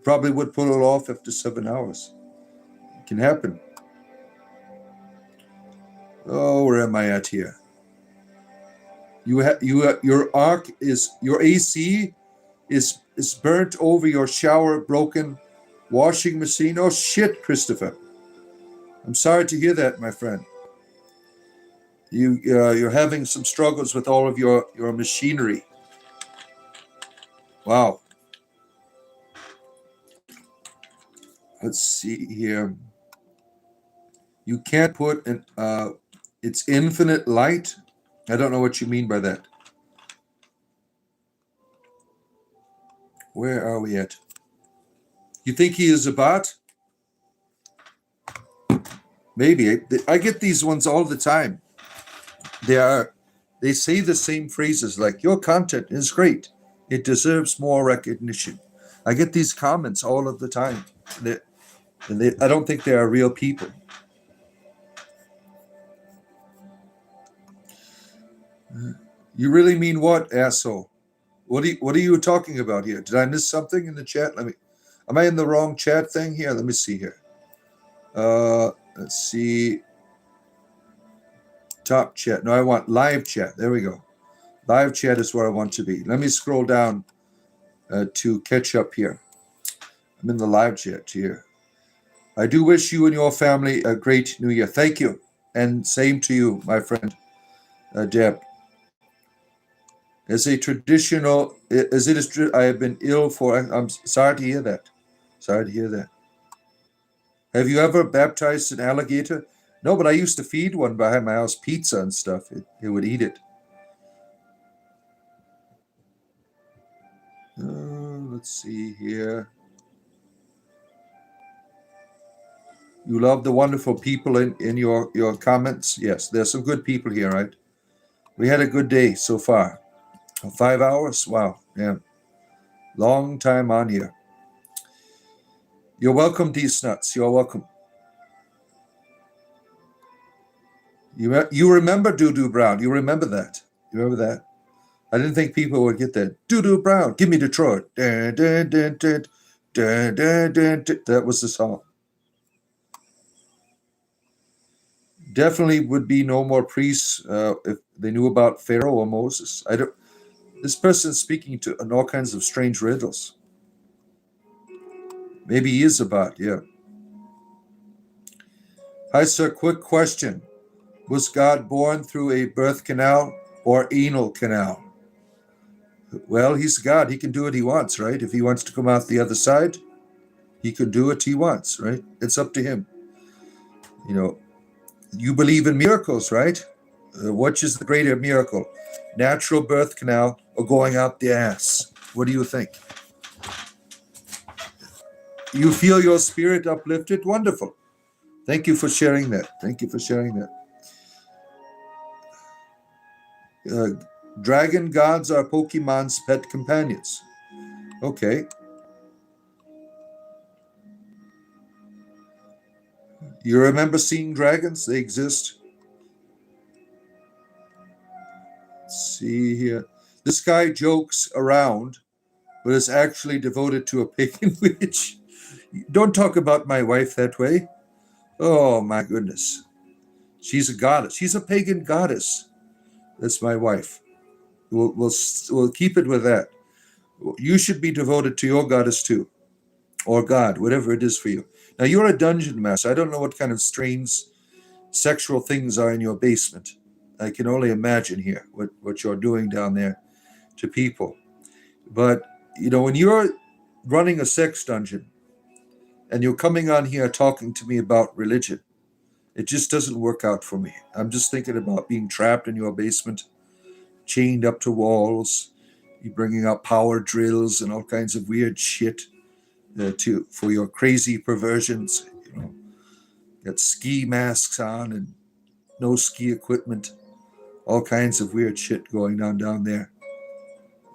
Probably would pull it off after 7 hours. It can happen. Oh, where am I at here? Your arc is your AC is burnt over your shower, broken washing machine. Oh shit, Christopher. I'm sorry to hear that, my friend. You're having some struggles with all of your machinery. Wow. Let's see here. You can't put it's infinite light. I don't know what you mean by that. Where are we at? You think he is a bot? Maybe. I get these ones all the time. They say the same phrases like, your content is great. It deserves more recognition. I get these comments all of the time. I don't think they are real people. You really mean what, asshole? What are you talking about here? Did I miss something in the chat? Am I in the wrong chat thing here? Let me see here. Let's see. Top chat. No, I want live chat. There we go. Live chat is where I want to be. Let me scroll down to catch up here. I'm in the live chat here. I do wish you and your family a great new year. Thank you. And same to you, my friend, Deb. As a traditional, as it is, I have been ill for, I'm sorry to hear that. Sorry to hear that. Have you ever baptized an alligator? No, but I used to feed one behind my house pizza and stuff. It would eat it. Let's see here. You love the wonderful people in your comments? Yes, there's some good people here, right? We had a good day so far. 5 hours? Wow, yeah. Long time on here. You're welcome, these nuts. You're welcome. You remember Doo-Doo Brown. You remember that. You remember that? I didn't think people would get that. Doo-Doo Brown, give me Detroit. Dun, dun, dun, dun, dun, dun, dun, dun. That was the song. Definitely would be no more priests if they knew about Pharaoh or Moses. This person's speaking to on all kinds of strange riddles. Maybe he is a bot, yeah. Hi, sir. Quick question. Was God born through a birth canal or anal canal? Well, he's God. He can do what he wants, right? If he wants to come out the other side, he can do what he wants, right? It's up to him. You know, you believe in miracles, right? Which is the greater miracle? Natural birth canal or going out the ass? What do you think? You feel your spirit uplifted? Wonderful. Thank you for sharing that. Thank you for sharing that. Dragon gods are Pokemon's pet companions. Okay. You remember seeing dragons? They exist. Let's see here. This guy jokes around, but is actually devoted to a pagan witch. Don't talk about my wife that way. Oh my goodness. She's a goddess. She's a pagan goddess. That's my wife. We'll keep it with that. You should be devoted to your goddess too, or God, whatever it is for you. Now you're a dungeon master. I don't know what kind of strange sexual things are in your basement. I can only imagine here what you're doing down there to people. But when you're running a sex dungeon and you're coming on here talking to me about religion, it just doesn't work out for me. I'm just thinking about being trapped in your basement, chained up to walls. You're bringing out power drills and all kinds of weird shit for your crazy perversions. Got ski masks on and no ski equipment. All kinds of weird shit going on down there.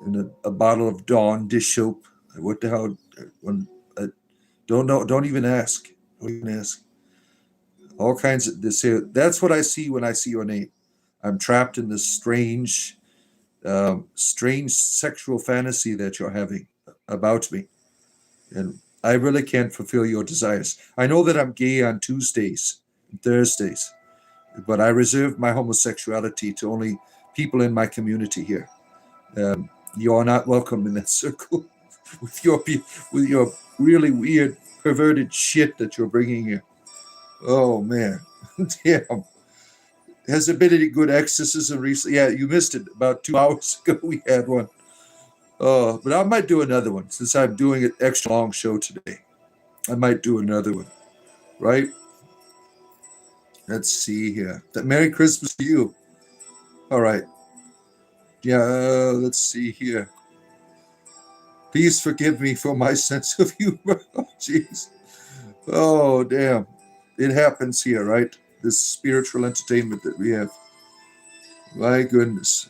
And a bottle of Dawn dish soap. What the hell? Don't know. Don't even ask. Don't even ask. All kinds of this here. That's what I see when I see your name. I'm trapped in this strange sexual fantasy that you're having about me. And I really can't fulfill your desires. I know that I'm gay on Tuesdays and Thursdays, but I reserve my homosexuality to only people in my community here. You're not welcome in that circle with your really weird, perverted shit that you're bringing here. Oh, man. Damn. Has there been any good exorcism recently? Yeah, you missed it. About 2 hours ago, we had one. But I might do another one since I'm doing an extra long show today. I might do another one, right? Let's see here. Merry Christmas to you. All right. Yeah, let's see here. Please forgive me for my sense of humor. Oh, jeez. Oh, damn. It happens here, right? This spiritual entertainment that we have. My goodness.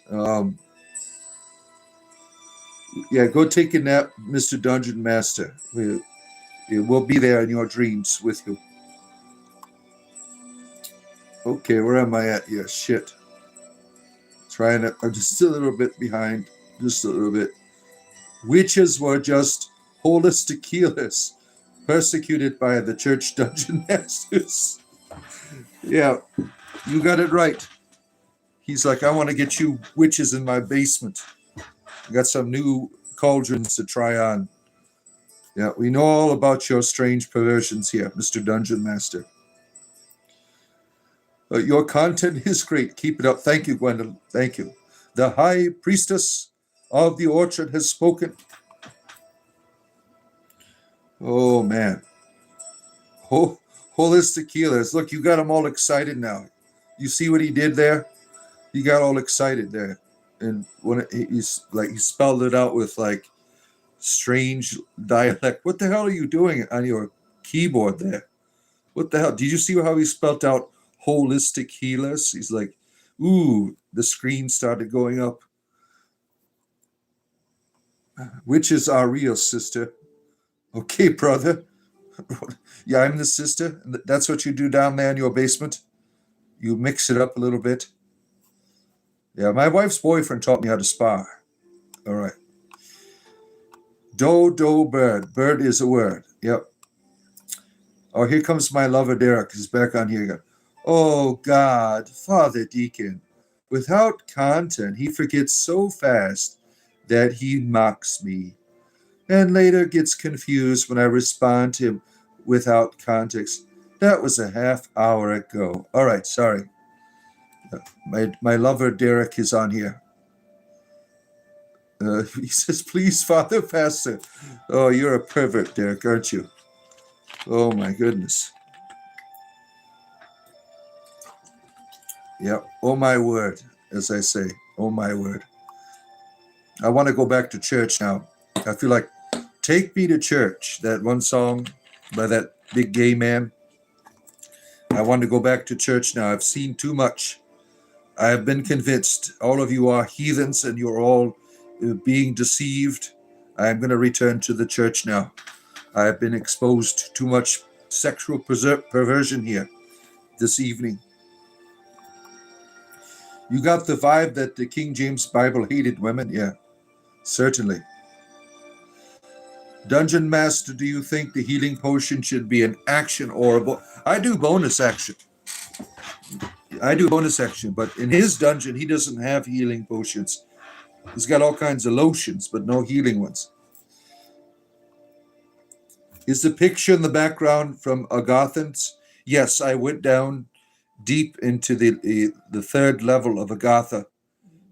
Yeah, go take a nap, Mr. Dungeon Master. We'll be there in your dreams with you. Okay, where am I at here? Shit. I'm just a little bit behind. Just a little bit. Witches were just holistic healers, persecuted by the church dungeon masters. Yeah, you got it right. He's like, I want to get you witches in my basement. I got some new cauldrons to try on. Yeah, we know all about your strange perversions here, Mr. Dungeon Master. Your content is great. Keep it up. Thank you, Gwendolyn. Thank you. The High Priestess of the Orchard has spoken. Oh, man. Holistic healers. Look, you got them all excited now. You see what he did there? He got all excited there. And when he spelled it out with like strange dialect. What the hell are you doing on your keyboard there? What the hell? Did you see how he spelled out holistic healers? He's like, ooh, the screen started going up. Witches are real, sister. Okay, brother. Yeah, I'm the sister. That's what you do down there in your basement? You mix it up a little bit? Yeah, my wife's boyfriend taught me how to spar. All right. Do, bird. Bird is a word. Yep. Oh, here comes my lover, Derek. He's back on here again. Oh, God, Father Deacon. Without content, he forgets so fast that he mocks me, and later gets confused when I respond to him without context. That was a half hour ago. All right, sorry. My lover, Derek, is on here. He says, please, Father, faster. Oh, you're a pervert, Derek, aren't you? Oh, my goodness. Yeah. Oh my word, as I say. Oh my word. I want to go back to church now. I feel like Take Me to Church, that one song by that big gay man. I want to go back to church now. I've seen too much. I have been convinced all of you are heathens and you're all being deceived. I am going to return to the church now. I have been exposed to too much sexual perversion here this evening. You got the vibe that the King James Bible hated women? Yeah, certainly. Dungeon Master, do you think the healing potion should be an action or a I do bonus action. I do bonus action, but in his dungeon, he doesn't have healing potions. He's got all kinds of lotions, but no healing ones. Is the picture in the background from Agathans? Yes, I went down deep into the third level of Agatha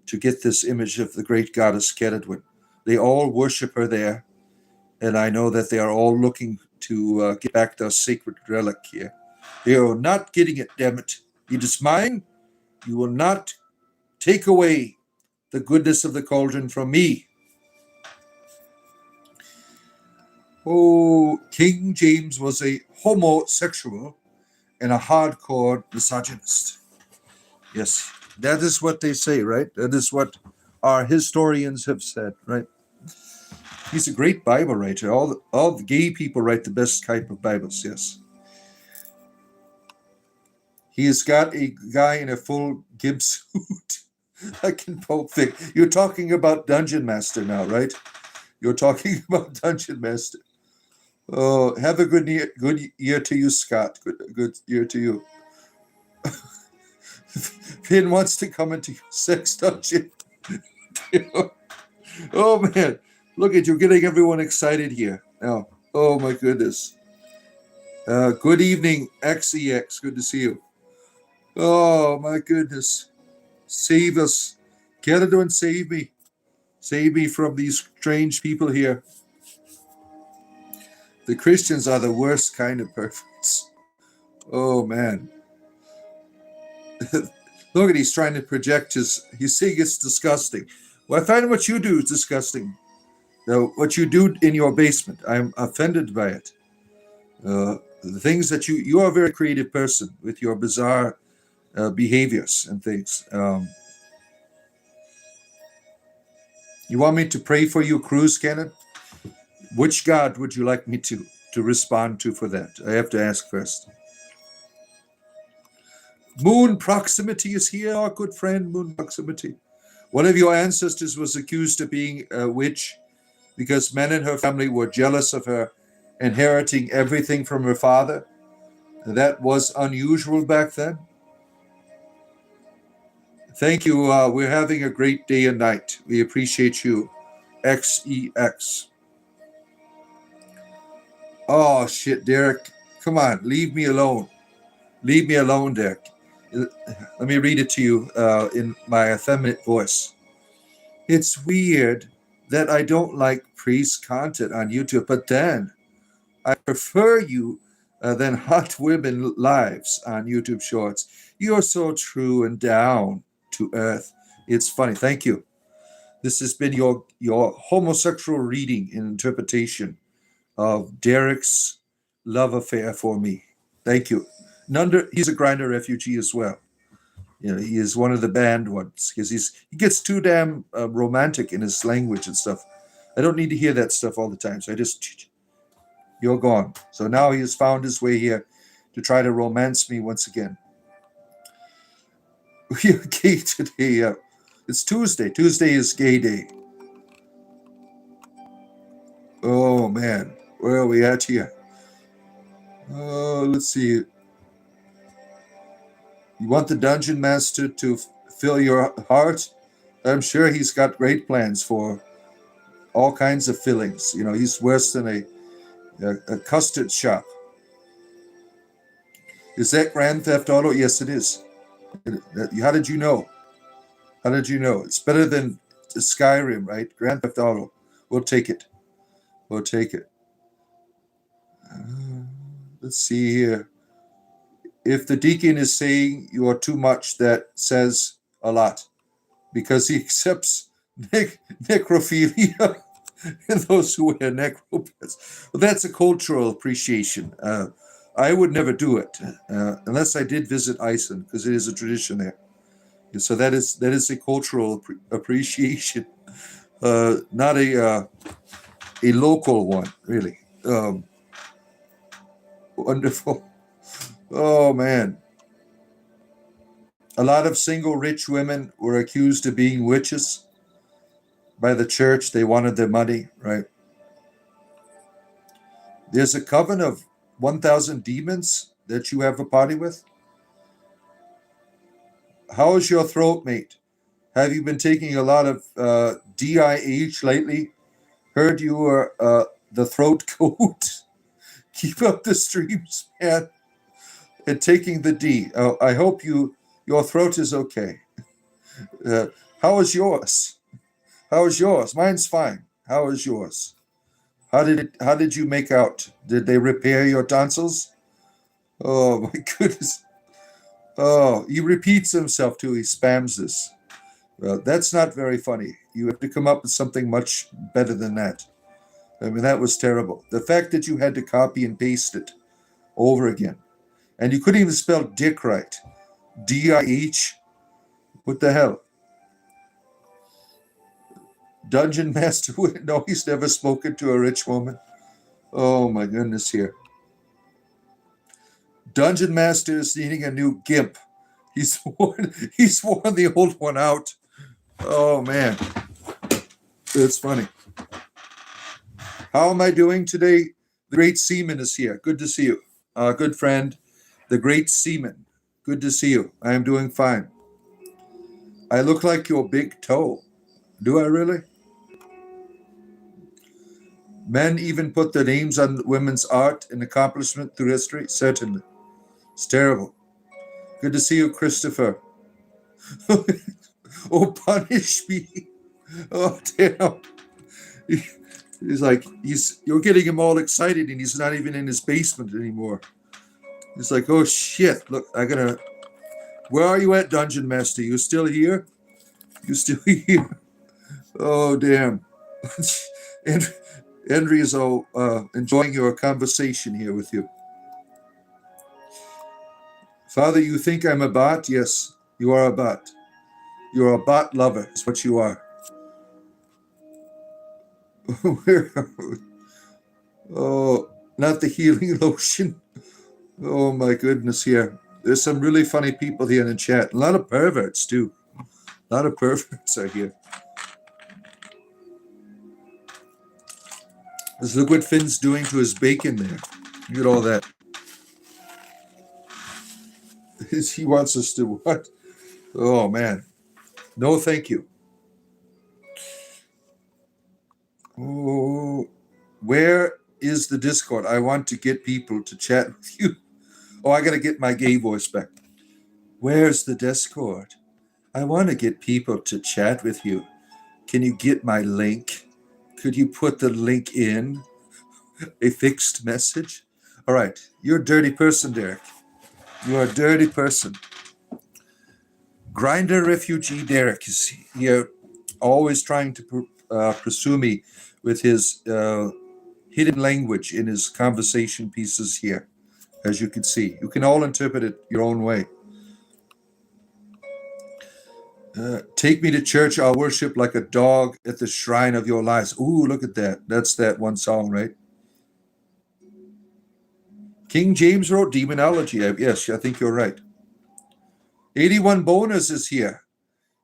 to get this image of the great goddess Keredwen. They all worship her there, and I know that they are all looking to get back their sacred relic here. They are not getting it, damn it. It is mine. You will not take away the goodness of the cauldron from me. Oh, King James was a homosexual and a hardcore misogynist. Yes, that is what they say, right? That is what our historians have said, right? He's a great Bible writer. All the gay people write the best type of Bibles, yes. He has got a guy in a full gimp suit. I can poke thick. You're talking about Dungeon Master now, right? You're talking about Dungeon Master. Oh, have a good year to you, Scott. Good year to you. Finn wants to come into your sex dungeon. Oh man, look at you getting everyone excited here. Now, oh my goodness. Good evening, XEX. Good to see you. Oh my goodness. Save us. Canada and save me. Save me from these strange people here. The Christians are the worst kind of perverts. Oh man. Look at he's trying to project he's saying it's disgusting. Well, I find what you do is disgusting. Now, what you do in your basement, I'm offended by it. The things that you are a very creative person with your bizarre behaviors and things. You want me to pray for you, Cruise Cannon? Which God would you like me to respond to for that? I have to ask first. Moon Proximity is here, our good friend, Moon Proximity. One of your ancestors was accused of being a witch because men in her family were jealous of her inheriting everything from her father. That was unusual back then. Thank you. We're having a great day and night. We appreciate you. XEX. Oh, shit, Derek. Come on, leave me alone. Leave me alone, Derek. Let me read it to you in my effeminate voice. It's weird that I don't like priest content on YouTube, but then I prefer you than hot women lives on YouTube Shorts. You're so true and down to earth. It's funny. Thank you. This has been your homosexual reading and interpretation of Derek's love affair for me. Thank you. He's a grinder refugee as well. You know, he is one of the banned ones because he gets too damn romantic in his language and stuff. I don't need to hear that stuff all the time. So you're gone. So now he has found his way here to try to romance me once again. We are gay today. It's Tuesday. Tuesday is gay day. Oh man, where are we at here? Let's see. You want the dungeon master to fill your heart? I'm sure he's got great plans for all kinds of fillings. You know, he's worse than a custard shop. Is that Grand Theft Auto? Yes, it is. How did you know? How did you know? It's better than Skyrim, right? Grand Theft Auto. We'll take it. We'll take it. Let's see here. if the deacon is saying you are too much, that says a lot, because he accepts necrophilia and those who wear necropants. Well, that's a cultural appreciation. I would never do it unless I did visit Iceland, because it is a tradition there. And so that is a cultural appreciation, not a local one, really. Wonderful. Oh man. A lot of single rich women were accused of being witches by the church. They wanted their money, right? There's a coven of 1,000 demons that you have a party with. How is your throat, mate? Have you been taking a lot of DIH lately? Heard you were the throat coat. Keep up the streams, man. And taking the D. I hope your throat is okay. How is yours? How is yours? Mine's fine. How is yours? How did you make out? Did they repair your tonsils? Oh my goodness. Oh, he repeats himself too. He spams this. That's not very funny. You have to come up with something much better than that. I mean, that was terrible. The fact that you had to copy and paste it over again. And you couldn't even spell dick right. D-I-H? What the hell? Dungeon Master? No, he's never spoken to a rich woman. Oh my goodness here. Dungeon Master is needing a new gimp. He's worn the old one out. Oh man. It's funny. How am I doing today? The Great Seaman is here. Good to see you. Good friend, the Great Seaman. Good to see you. I am doing fine. I look like your big toe. Do I really? Men even put their names on women's art and accomplishment through history? Certainly. It's terrible. Good to see you, Christopher. Oh, punish me. Oh, damn. He's like, you're getting him all excited and he's not even in his basement anymore. He's like, oh shit, look, where are you at, Dungeon Master? You still here? You still here? Oh, damn. And Henry is enjoying your conversation here with you. Father, you think I'm a bot? Yes, you are a bot. You're a bot lover, is what you are. Oh, not the healing lotion. Oh my goodness, here. There's some really funny people here in the chat. A lot of perverts, too. A lot of perverts are here. Let's look what Finn's doing to his bacon there. Look at all that. He wants us to what? Oh, man. No, thank you. Oh, where is the Discord? I want to get people to chat with you. Oh, I got to get my gay voice back. Where's the Discord? I want to get people to chat with you. Can you get my link? Could you put the link in? A fixed message? All right. You're a dirty person, Derek. You are a dirty person. Grinder refugee Derek is here, always trying to pursue me with his hidden language in his conversation pieces here, as you can see. You can all interpret it your own way. Take me to church, I'll worship like a dog at the shrine of your lies. Ooh, look at that. That's that one song, right? King James wrote Demonology. Yes, I think you're right. 81 Bonus is here.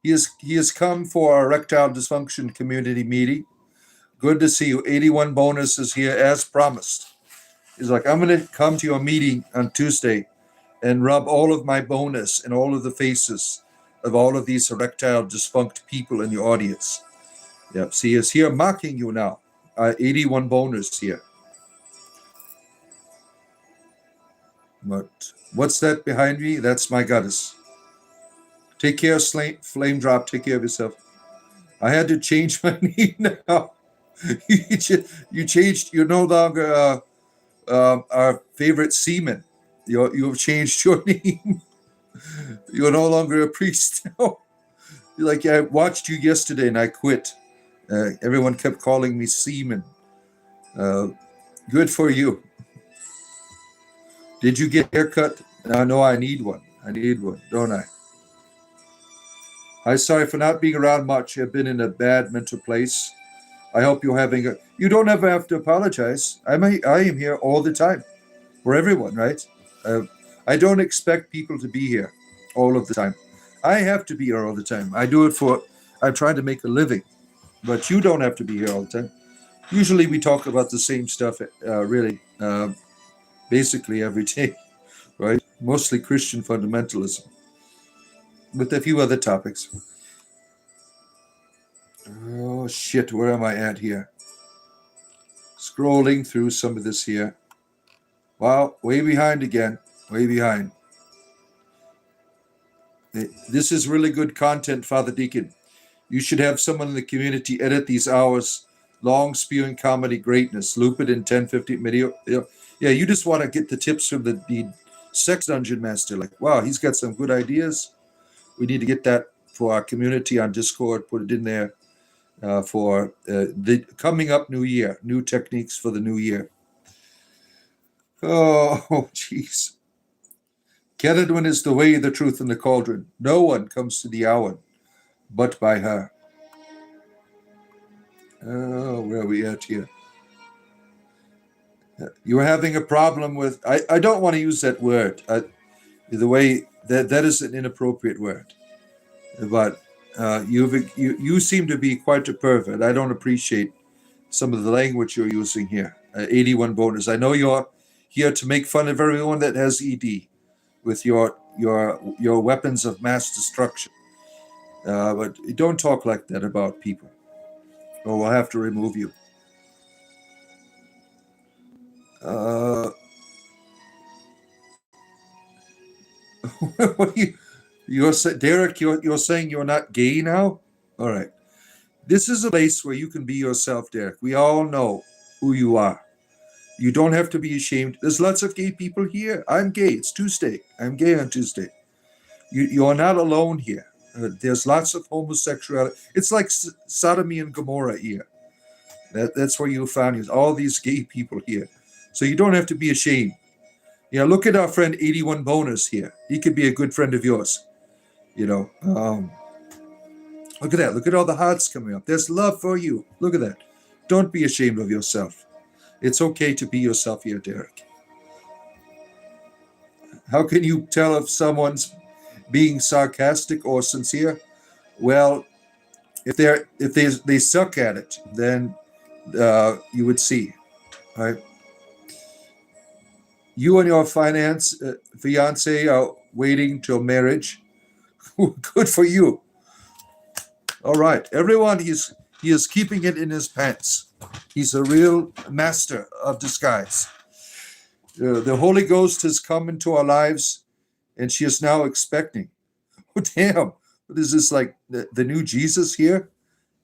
He has come for our erectile dysfunction community meeting. Good to see you. 81 Bonus is here as promised. He's like, I'm going to come to your meeting on Tuesday and rub all of my bonus in all of the faces of all of these erectile dysfunct people in your audience. Yep, see, he is here mocking you now. 81 Bonus here. What's that behind me? That's my goddess. Take care, Flame Drop. Take care of yourself. I had to change my name now. You changed. You're no longer our favorite seaman. You've changed your name. You're no longer a priest. Like, I watched you yesterday and I quit. Everyone kept calling me Seaman. Uh, Good for you. Did you get a haircut? No, I need one. I need one, don't I? I'm sorry for not being around much. I've been in a bad mental place. I hope you're having a. You don't ever have to apologize. I am here all the time for everyone, right? Uh, I don't expect people to be here all of the time. I have to be here all the time. I do it for. I'm trying to make a living, but you don't have to be here all the time. Usually, we talk about the same stuff, really, basically every day, right? Mostly Christian fundamentalism, with a few other topics. Oh shit, where am I at here? Scrolling through some of this here. Wow, way behind again. Way behind. This is really good content, Father Deacon. You should have someone in the community edit these hours long spewing comedy greatness. Loop it in 10, 15 video. Yeah, you just want to get the tips from the sex dungeon master. Like, wow, he's got some good ideas. We need to get that for our community on Discord. Put it in there for the coming up new year. New techniques for the new year. Oh, jeez. Celadwin is the way, the truth, and the cauldron. No one comes to the hour but by her. Oh, where are we at here? You're having a problem with. I don't want to use that word. The way that is an inappropriate word. But you seem to be quite a pervert. I don't appreciate some of the language you're using here. 81 bonus. I know you're here to make fun of everyone that has ED with your weapons of mass destruction. But don't talk like that about people, or we'll have to remove you. What Derek? You're saying you're not gay now? All right. This is a place where you can be yourself, Derek. We all know who you are. You don't have to be ashamed. There's lots of gay people here. I'm gay. It's Tuesday. I'm gay on Tuesday. You're not alone here. There's lots of homosexuality. It's like sodomy and Gomorrah here. That's where you found all these gay people here. So you don't have to be ashamed. Yeah, look at our friend 81 Bonus here. He could be a good friend of yours. Look at that. Look at all the hearts coming up. There's love for you. Look at that. Don't be ashamed of yourself. It's okay to be yourself here, Derek. How can you tell if someone's being sarcastic or sincere? Well, if they suck at it, then you would see, right? You and your fiance are waiting till marriage. Good for you. All right, everyone, he is keeping it in his pants. He's a real master of disguise. The Holy Ghost has come into our lives, and she is now expecting. Oh, damn. What is this, like the new Jesus here?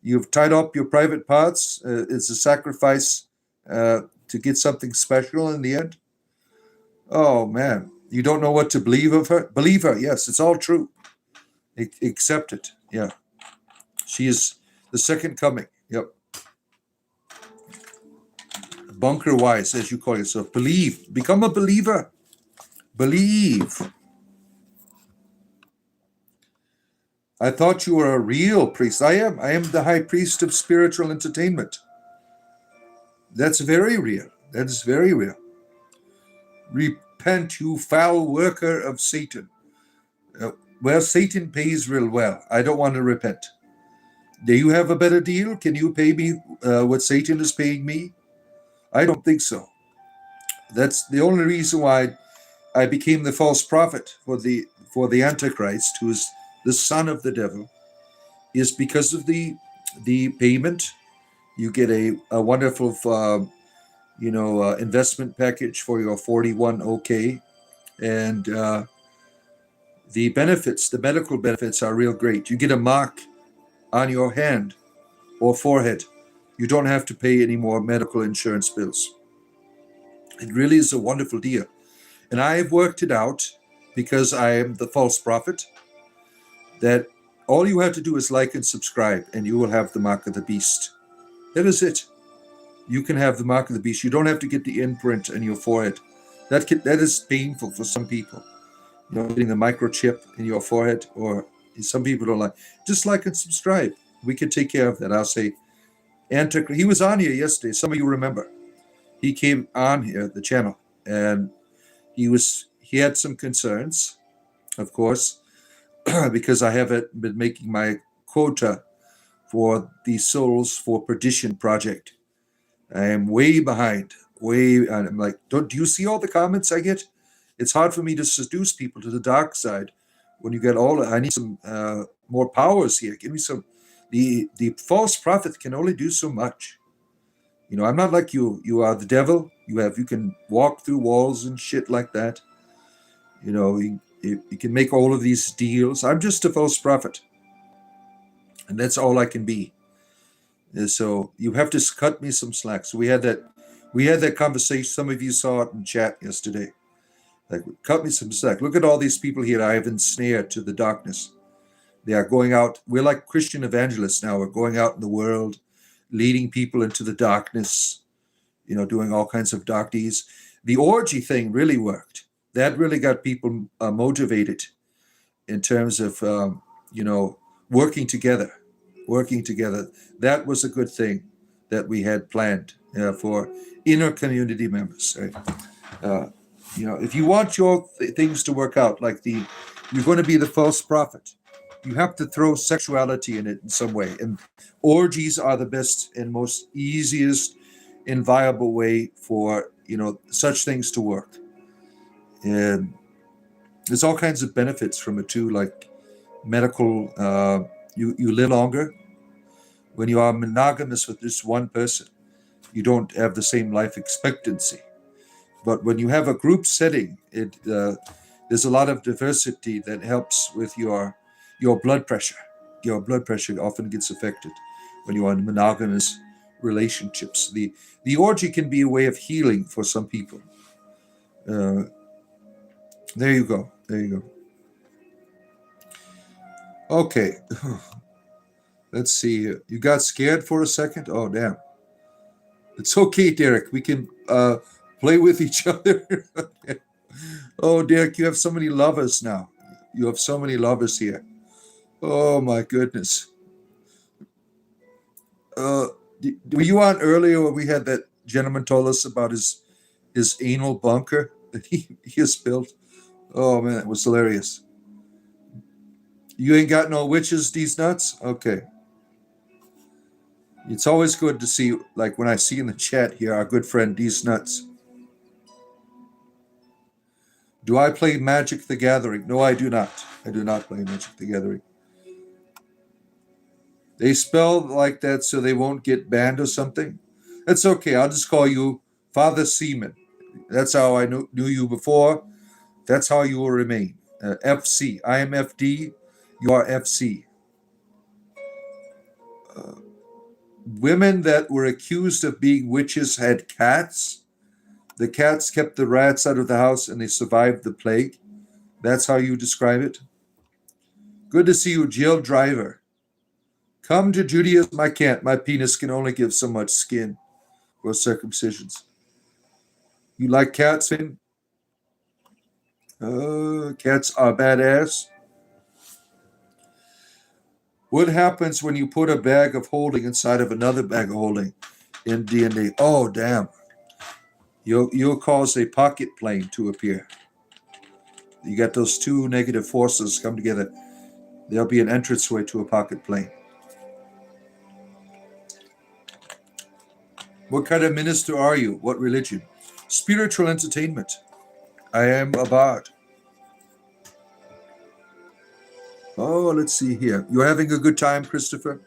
You've tied up your private parts. It's a sacrifice to get something special in the end. Oh, man. You don't know what to believe of her? Believe her. Yes, it's all true. Accept it. Yeah. She is the second coming. Yep. Bunker wise, as you call yourself. Believe. Become a believer. Believe. I thought you were a real priest. I am. I am the high priest of spiritual entertainment. That's very real. That is very real. Repent, you foul worker of Satan. Well, Satan pays real well. I don't want to repent. Do you have a better deal? Can you pay me what Satan is paying me? I don't think so. That's the only reason why I became the false prophet for the Antichrist, who is the son of the devil, is because of the payment. You get a wonderful investment package for your 41OK, and the benefits, the medical benefits, are real great. You get a mark on your hand or forehead. You don't have to pay any more medical insurance bills. It really is a wonderful deal. And I have worked it out, because I am the false prophet, that all you have to do is like and subscribe, and you will have the mark of the beast. That is it. You can have the mark of the beast. You don't have to get the imprint on your forehead. That is painful for some people. Getting the microchip in your forehead, or some people don't like. Just like and subscribe. We can take care of that. I'll say, Antichrist. He was on here yesterday. Some of you remember. He came on here, the channel, and he had some concerns, of course, because I haven't been making my quota for the Souls for Perdition project. I am way behind. And I'm like, do you see all the comments I get? It's hard for me to seduce people to the dark side when you get I need some more powers here. Give me some. The false prophet can only do so much. I'm not like you. You are the devil. You can walk through walls and shit like that. You can make all of these deals. I'm just a false prophet, and that's all I can be. And so you have to cut me some slack. So we had that conversation. Some of you saw it in chat yesterday. Like, cut me some slack. Look at all these people here I have ensnared to the darkness. They are going out. We're like Christian evangelists now. We're going out in the world, leading people into the darkness, doing all kinds of dark deeds. The orgy thing really worked. That really got people motivated in terms of, working together. That was a good thing that we had planned for inner community members. Right? If you want your things to work out, like you're going to be the false prophet, you have to throw sexuality in it in some way. And orgies are the best and most easiest and viable way for, such things to work. And there's all kinds of benefits from it too, like medical, you live longer. When you are monogamous with just one person, you don't have the same life expectancy. But when you have a group setting, there's a lot of diversity that helps with your blood pressure. Your blood pressure often gets affected when you are in monogamous relationships. The orgy can be a way of healing for some people. There you go. Okay. Let's see here. You got scared for a second? Oh, damn. It's okay, Derek. We can play with each other. Oh, Derek, you have so many lovers now. You have so many lovers here. Oh, my goodness. Were you on earlier when we had that gentleman told us about his anal bunker that he has built? Oh, man, it was hilarious. You ain't got no witches, these nuts? Okay. It's always good to see, like when I see in the chat here, our good friend These Nuts. Do I play Magic the Gathering? No, I do not. I do not play Magic the Gathering. They spell like that so they won't get banned or something. That's okay. I'll just call you Father Seaman. That's how I knew you before. That's how you will remain. FC. I am FD. You are FC. Women that were accused of being witches had cats. The cats kept the rats out of the house and they survived the plague. That's how you describe it. Good to see you, Jill Driver. Come to Judaism. I can't. My penis can only give so much skin for circumcisions. You like cats, Finn? Cats are badass. What happens when you put a bag of holding inside of another bag of holding in D&D? Oh, damn. You'll cause a pocket plane to appear. You got those two negative forces come together. There'll be an entranceway to a pocket plane. What kind of minister are you? What religion? Spiritual entertainment. I am a bard. Oh, let's see here. You're having a good time, Christopher?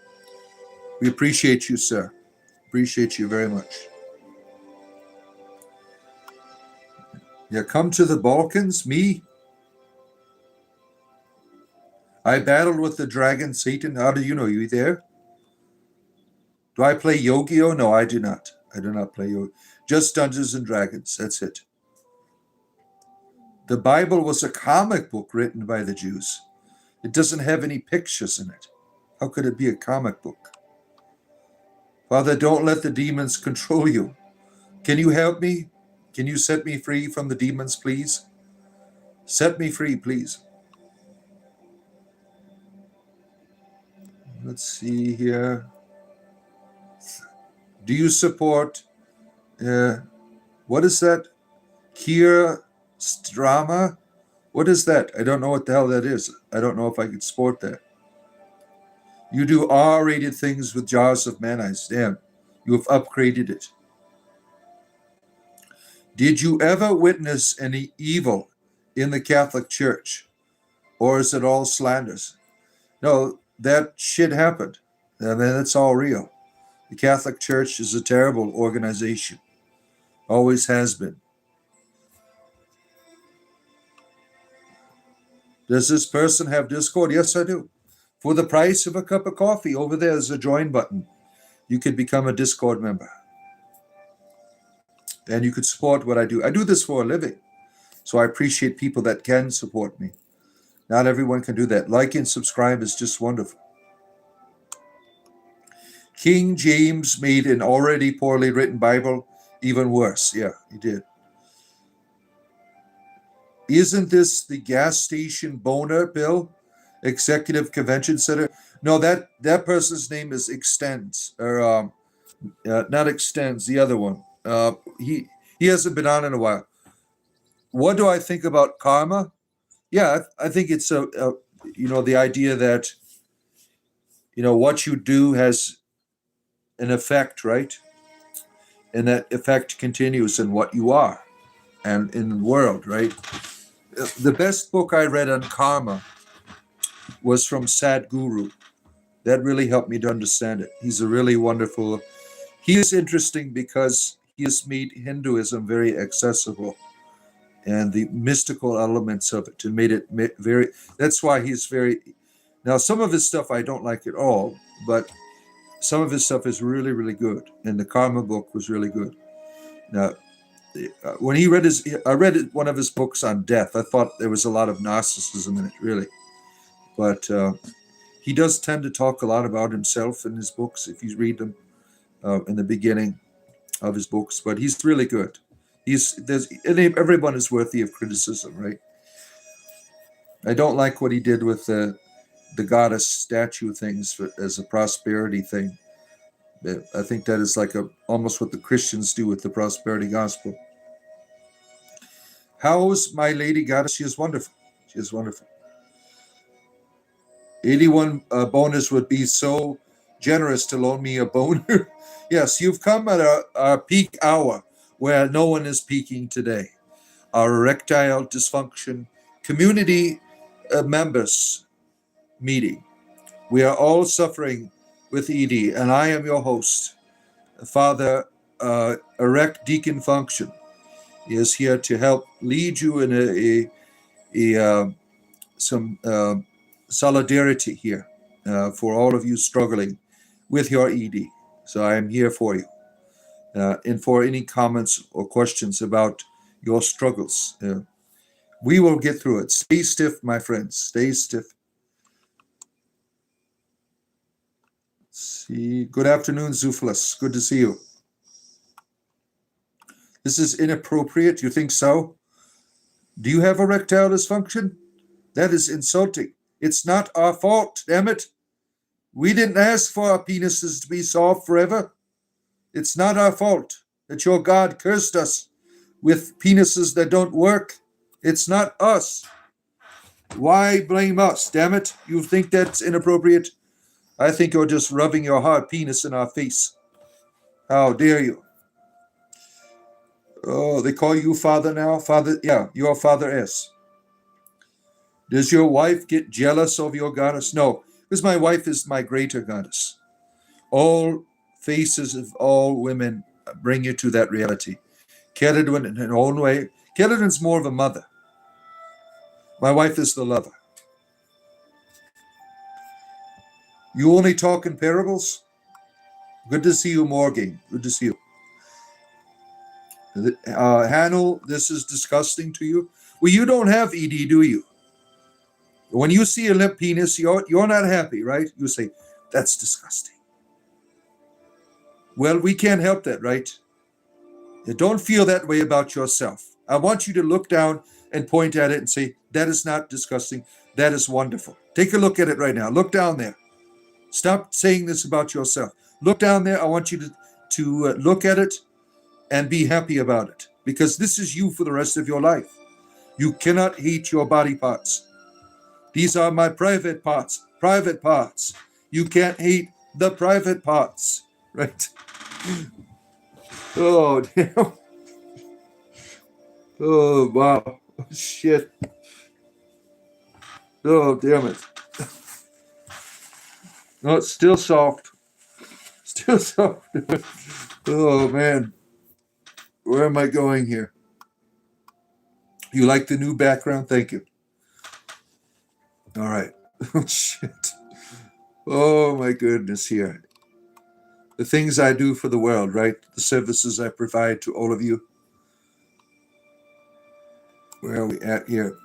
We appreciate you, sir. Appreciate you very much. Yeah, come to the Balkans? Me? I battled with the dragon Satan. How do you know? You there? Do I play Yu-Gi-Oh? No, I do not. I do not play Yu-Gi-Oh. Just Dungeons and Dragons. That's it. The Bible was a comic book written by the Jews. It doesn't have any pictures in it. How could it be a comic book? Father, don't let the demons control you. Can you help me? Can you set me free from the demons, please? Set me free, please. Let's see here. Do you support, what is that? Kier drama? What is that? I don't know what the hell that is. I don't know if I could support that. You do R-rated things with jars of mayonnaise. Damn, you have upgraded it. Did you ever witness any evil in the Catholic Church? Or is it all slanders? No, that shit happened. I mean, that's all real. The Catholic Church is a terrible organization. Always has been. Does this person have Discord? Yes, I do. For the price of a cup of coffee, over there is a join button. You could become a Discord member. And you could support what I do. I do this for a living. So I appreciate people that can support me. Not everyone can do that. Like and subscribe is just wonderful. King James made an already poorly written Bible even worse. Yeah, he did. Isn't this the gas station boner bill? Executive Convention Center? No, that person's name is Extends. Or not Extends, the other one. He hasn't been on in a while. What do I think about karma? Yeah, I think it's the idea that what you do has an effect, right? And that effect continues in what you are and in the world, right? The best book I read on karma was from Sadhguru. That really helped me to understand it. He's a really wonderful. He is interesting because he has made Hinduism very accessible and the mystical elements of it and made it very. That's why he's very. Now, some of his stuff I don't like at all, but some of his stuff is really, really good. And the Karma book was really good. Now, when I read one of his books on death. I thought there was a lot of narcissism in it, really. But he does tend to talk a lot about himself in his books, if you read them in the beginning of his books. But he's really good. Everyone is worthy of criticism, right? I don't like what he did with the goddess statue things as a prosperity thing. I think that is like almost what the Christians do with the prosperity gospel. How's my lady goddess? She is wonderful. She is wonderful. 81 bonus would be so generous to loan me a boner. Yes, you've come at our peak hour where no one is peaking today. Our erectile dysfunction community members meeting. We are all suffering with ED, and I am your host, Father Erect Deacon Function. He is here to help lead you in some solidarity here for all of you struggling with your ED. So I am here for you. And for any comments or questions about your struggles, we will get through it. Stay stiff, my friends. Stay stiff. See. Good afternoon, Zuflas. Good to see you. This is inappropriate. You think so? Do you have erectile dysfunction? That is insulting. It's not our fault, damn it. We didn't ask for our penises to be soft forever. It's not our fault that your God cursed us with penises that don't work. It's not us. Why blame us, damn it? You think that's inappropriate? I think you're just rubbing your hard penis in our face. How dare you? Oh, they call you father now? Father, yeah, you're Father S. Does your wife get jealous of your goddess? No, because my wife is my greater goddess. All faces of all women bring you to that reality. Keridwen in her own way. Keridwen's more of a mother. My wife is the lover. You only talk in parables? Good to see you, Morgan. Good to see you. Hanel, this is disgusting to you. Well, you don't have ED, do you? When you see a limp penis, you're not happy, right? You say, that's disgusting. Well, we can't help that, right? You don't feel that way about yourself. I want you to look down and point at it and say, that is not disgusting. That is wonderful. Take a look at it right now. Look down there. Stop saying this about yourself. Look down there. I want you to look at it and be happy about it, because this is you for the rest of your life. You cannot hate your body parts. These are my private parts. Private parts. You can't hate the private parts. Right? Oh, damn. Oh, wow. Shit. Oh, damn it. No, it's still soft. Still soft. Oh, man. Where am I going here? You like the new background? Thank you. All right. Oh, shit. Oh, my goodness, here. The things I do for the world, right? The services I provide to all of you. Where are we at here?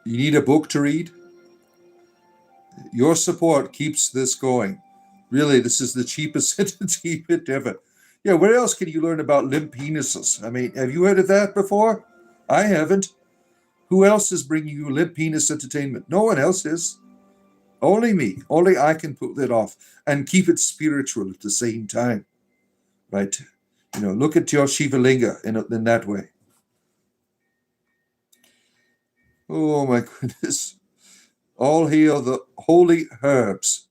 You need a book to read? Your support keeps this going. Really, this is the cheapest entertainment ever. Yeah, where else can you learn about limp penises? I mean, have you heard of that before? I haven't. Who else is bringing you limp penis entertainment? No one else is. Only me. Only I can pull that off and keep it spiritual at the same time. Right? You know, look at your Shivalinga in that way. Oh my goodness. All hail the holy herbs.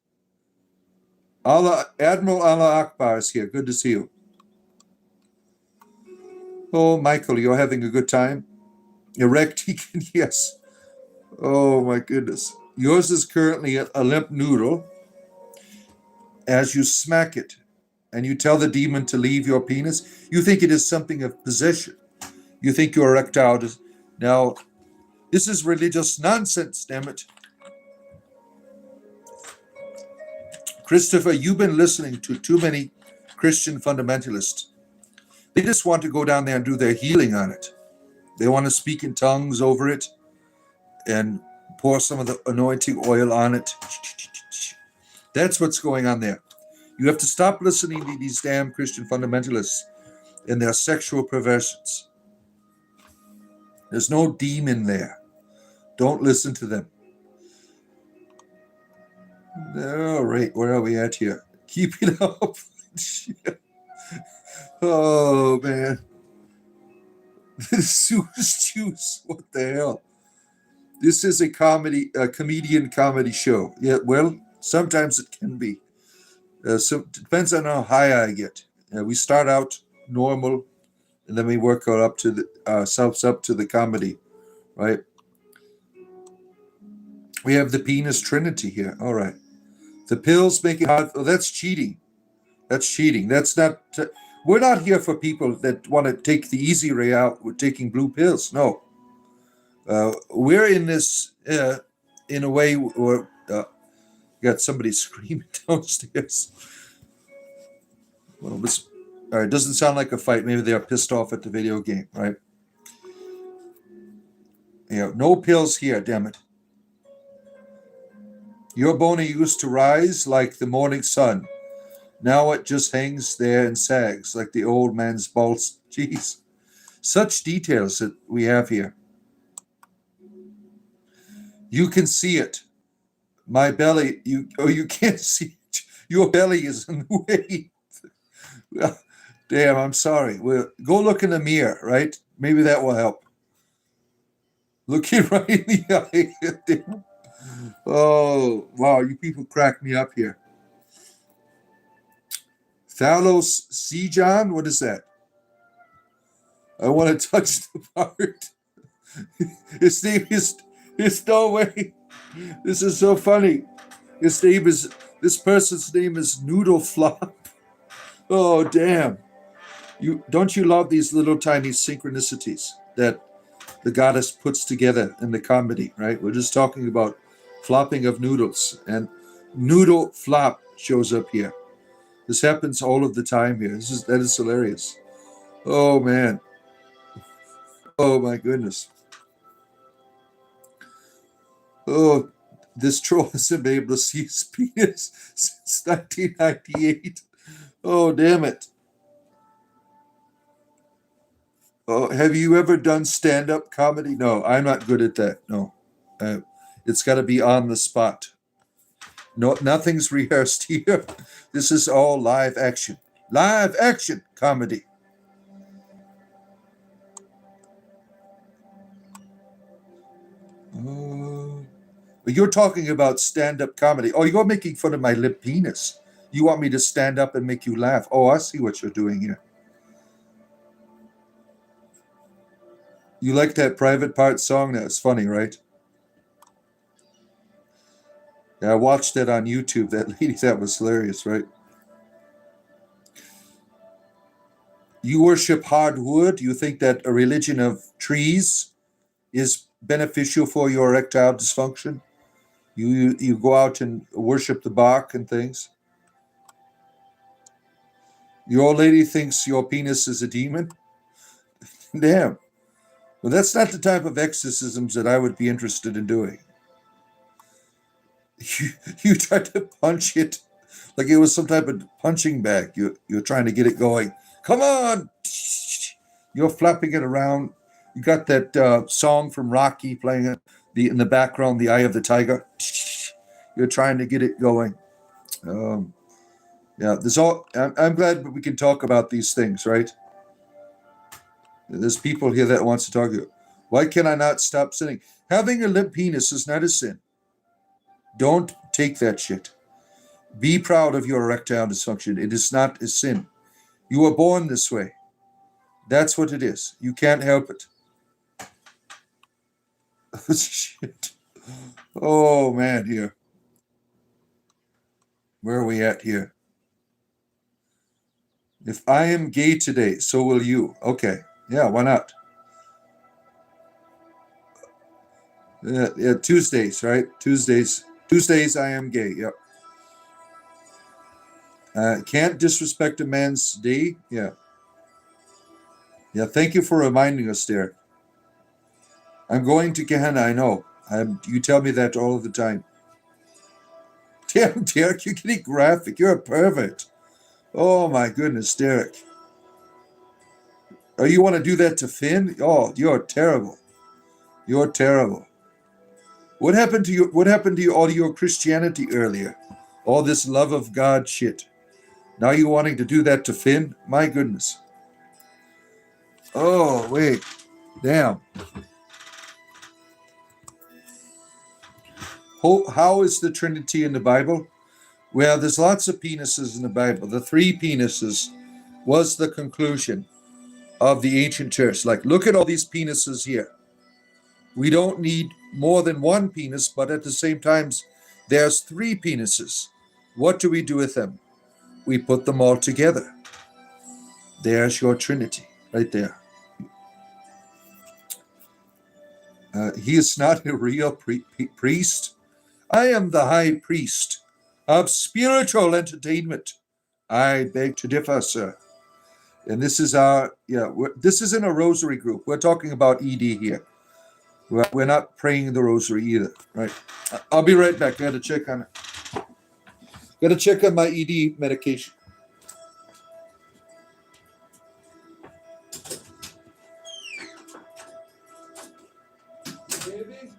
Admiral Allah Akbar is here. Good to see you. Oh, Michael, you're having a good time? Erect Deacon, yes. Oh my goodness. Yours is currently a limp noodle. As you smack it and you tell the demon to leave your penis, you think it is something of possession. You think your erectile is... Now, this is religious nonsense, damn it. Christopher, you've been listening to too many Christian fundamentalists. They just want to go down there and do their healing on it. They want to speak in tongues over it and pour some of the anointing oil on it. That's what's going on there. You have to stop listening to these damn Christian fundamentalists and their sexual perversions. There's no demon there. Don't listen to them. All right, where are we at here? Keep it up. Oh, man. Zeus Juice, what the hell? This is a comedian comedy show. Yeah, well, sometimes it can be. So it depends on how high I get. We start out normal, and then we work up to ourselves up to the comedy, right? We have the penis trinity here. All right. The pills make it hard. Oh, that's cheating. That's cheating. That's not... we're not here for people that want to take the easy way out with taking blue pills. No. We're in this in a way where... got somebody screaming downstairs. Well, this... All right, doesn't sound like a fight. Maybe they are pissed off at the video game, right? Yeah, no pills here, damn it. Your boner used to rise like the morning sun. Now it just hangs there and sags like the old man's balls. Jeez. Such details that we have here. You can see it. My belly, you can't see it. Your belly is in the way. Well, damn, I'm sorry. Well, go look in the mirror, right? Maybe that will help. Look you right in the eye. Damn. Oh, wow, you people crack me up here. Thalos Sejan, what is that? I want to touch the part. His name is... There's no way. This is so funny. This person's name is Noodle Flop. Oh, damn. Don't you love these little tiny synchronicities that the goddess puts together in the comedy, right? We're just talking about flopping of noodles, and Noodle Flop shows up here. This happens all of the time here. That is hilarious. Oh, man. Oh, my goodness. Oh, this troll hasn't been able to see his penis since 1998. Oh, damn it. Oh, have you ever done stand-up comedy? No, I'm not good at that. No. Uh, it's got to be on the spot. No, nothing's rehearsed here. This is all live action. Live action comedy. Oh, you're talking about stand-up comedy. Oh, you're making fun of my limp penis. You want me to stand up and make you laugh. Oh, I see what you're doing here. You like that private part song? That's funny, right? Yeah, I watched that on YouTube. That lady, that was hilarious, right? You worship hardwood. You think that a religion of trees is beneficial for your erectile dysfunction? You go out and worship the bark and things. Your old lady thinks your penis is a demon. Damn. Well, that's not the type of exorcisms that I would be interested in doing. You, you tried to punch it like it was some type of punching bag. You're trying to get it going. Come on! You're flapping it around. You got that song from Rocky playing in the background, "The Eye of the Tiger." You're trying to get it going. Um, yeah, there's all. I'm glad we can talk about these things, right? There's people here that wants to talk to you. Why can I not stop sinning? Having a limp penis is not a sin. Don't take that shit. Be proud of your erectile dysfunction. It is not a sin. You were born this way. That's what it is. You can't help it. Shit. Oh man, here. Where are we at here? If I am gay today, so will you. Okay. Yeah, why not? Yeah, Tuesdays, right? Tuesdays. Tuesdays, I am gay. Yep. Can't disrespect a man's day. Yeah. Yeah. Thank you for reminding us, Derek. I'm going to Gehenna. I know. You tell me that all of the time. Damn, Derek, you're getting graphic. You're a pervert. Oh my goodness, Derek. Oh, you want to do that to Finn? Oh, you're terrible. You're terrible. What happened to you? What happened to you, all your Christianity earlier? All this love of God shit. Now you wanting to do that to Finn? My goodness. Oh wait, damn. How is the Trinity in the Bible? Well, there's lots of penises in the Bible. The three penises was the conclusion of the ancient church. Like, look at all these penises here. We don't need more than one penis, but at the same time, there's three penises. What do we do with them? We put them all together. There's your Trinity, right there. He is not a real priest. I am the high priest of spiritual entertainment. I beg to differ, sir. And this is this isn't a rosary group. We're talking about ED here. We're not praying the rosary either, right? I'll be right back. I got to check on it. Got to check on my ED medication. Baby?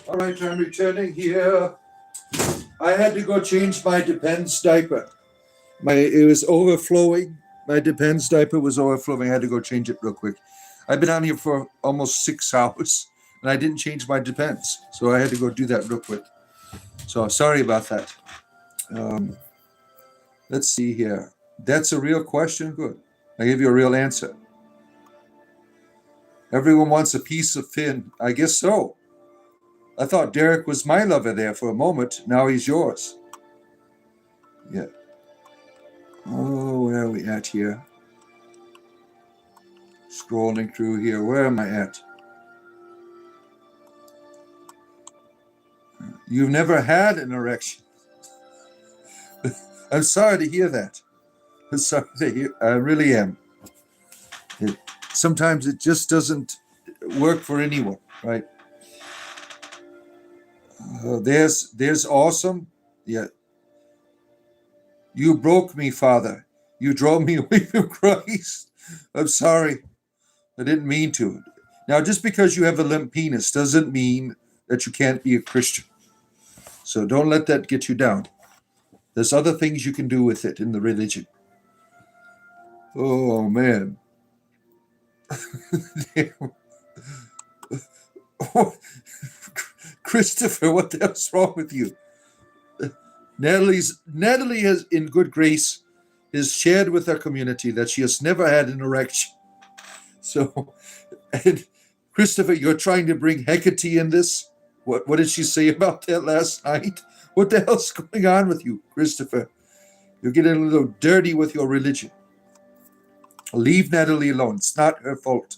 All right, I'm returning here. I had to go change my Depends diaper. It was overflowing. My Depends diaper was overflowing. I had to go change it real quick. I've been on here for almost 6 hours, and I didn't change my Depends, so I had to go do that real quick. So sorry about that. Um, let's see here. That's a real question. Good. I gave you a real answer. Everyone wants a piece of Finn. I guess so. I thought Derek was my lover there for a moment. Now he's yours. Yeah. Oh, where are we at here? Scrolling through here. Where am I at? You've never had an erection. I'm sorry to hear that. I'm sorry to hear. I really am. Sometimes it just doesn't work for anyone, right? There's awesome. Yeah. You broke me, Father. You drove me away from Christ. I'm sorry. I didn't mean to. Now, just because you have a limp penis doesn't mean that you can't be a Christian. So don't let that get you down. There's other things you can do with it in the religion. Oh, man. Christopher, what the hell's wrong with you? Natalie has, in good grace, has shared with our community that she has never had an erection. So, and Christopher, you're trying to bring Hecate in this? What did she say about that last night? What the hell's going on with you, Christopher? You're getting a little dirty with your religion. Leave Natalie alone. It's not her fault.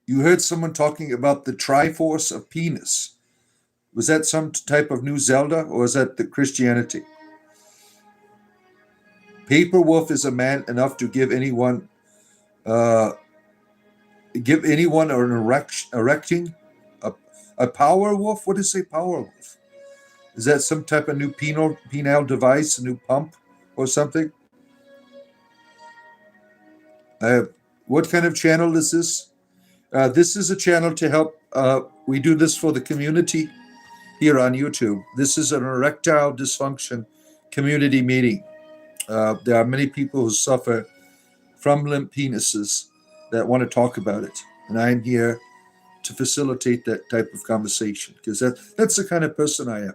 You heard someone talking about the Triforce of Penis. Was that some type of new Zelda, or is that the Christianity? Paper Wolf is a man enough to give anyone an erecting. A power wolf? What is a power wolf? Is that some type of new penile device, a new pump or something? What kind of channel is this? This is a channel to help. We do this for the community here on YouTube. This is an erectile dysfunction community meeting. There are many people who suffer from limp penises that want to talk about it. And I'm here to facilitate that type of conversation because that's the kind of person I am.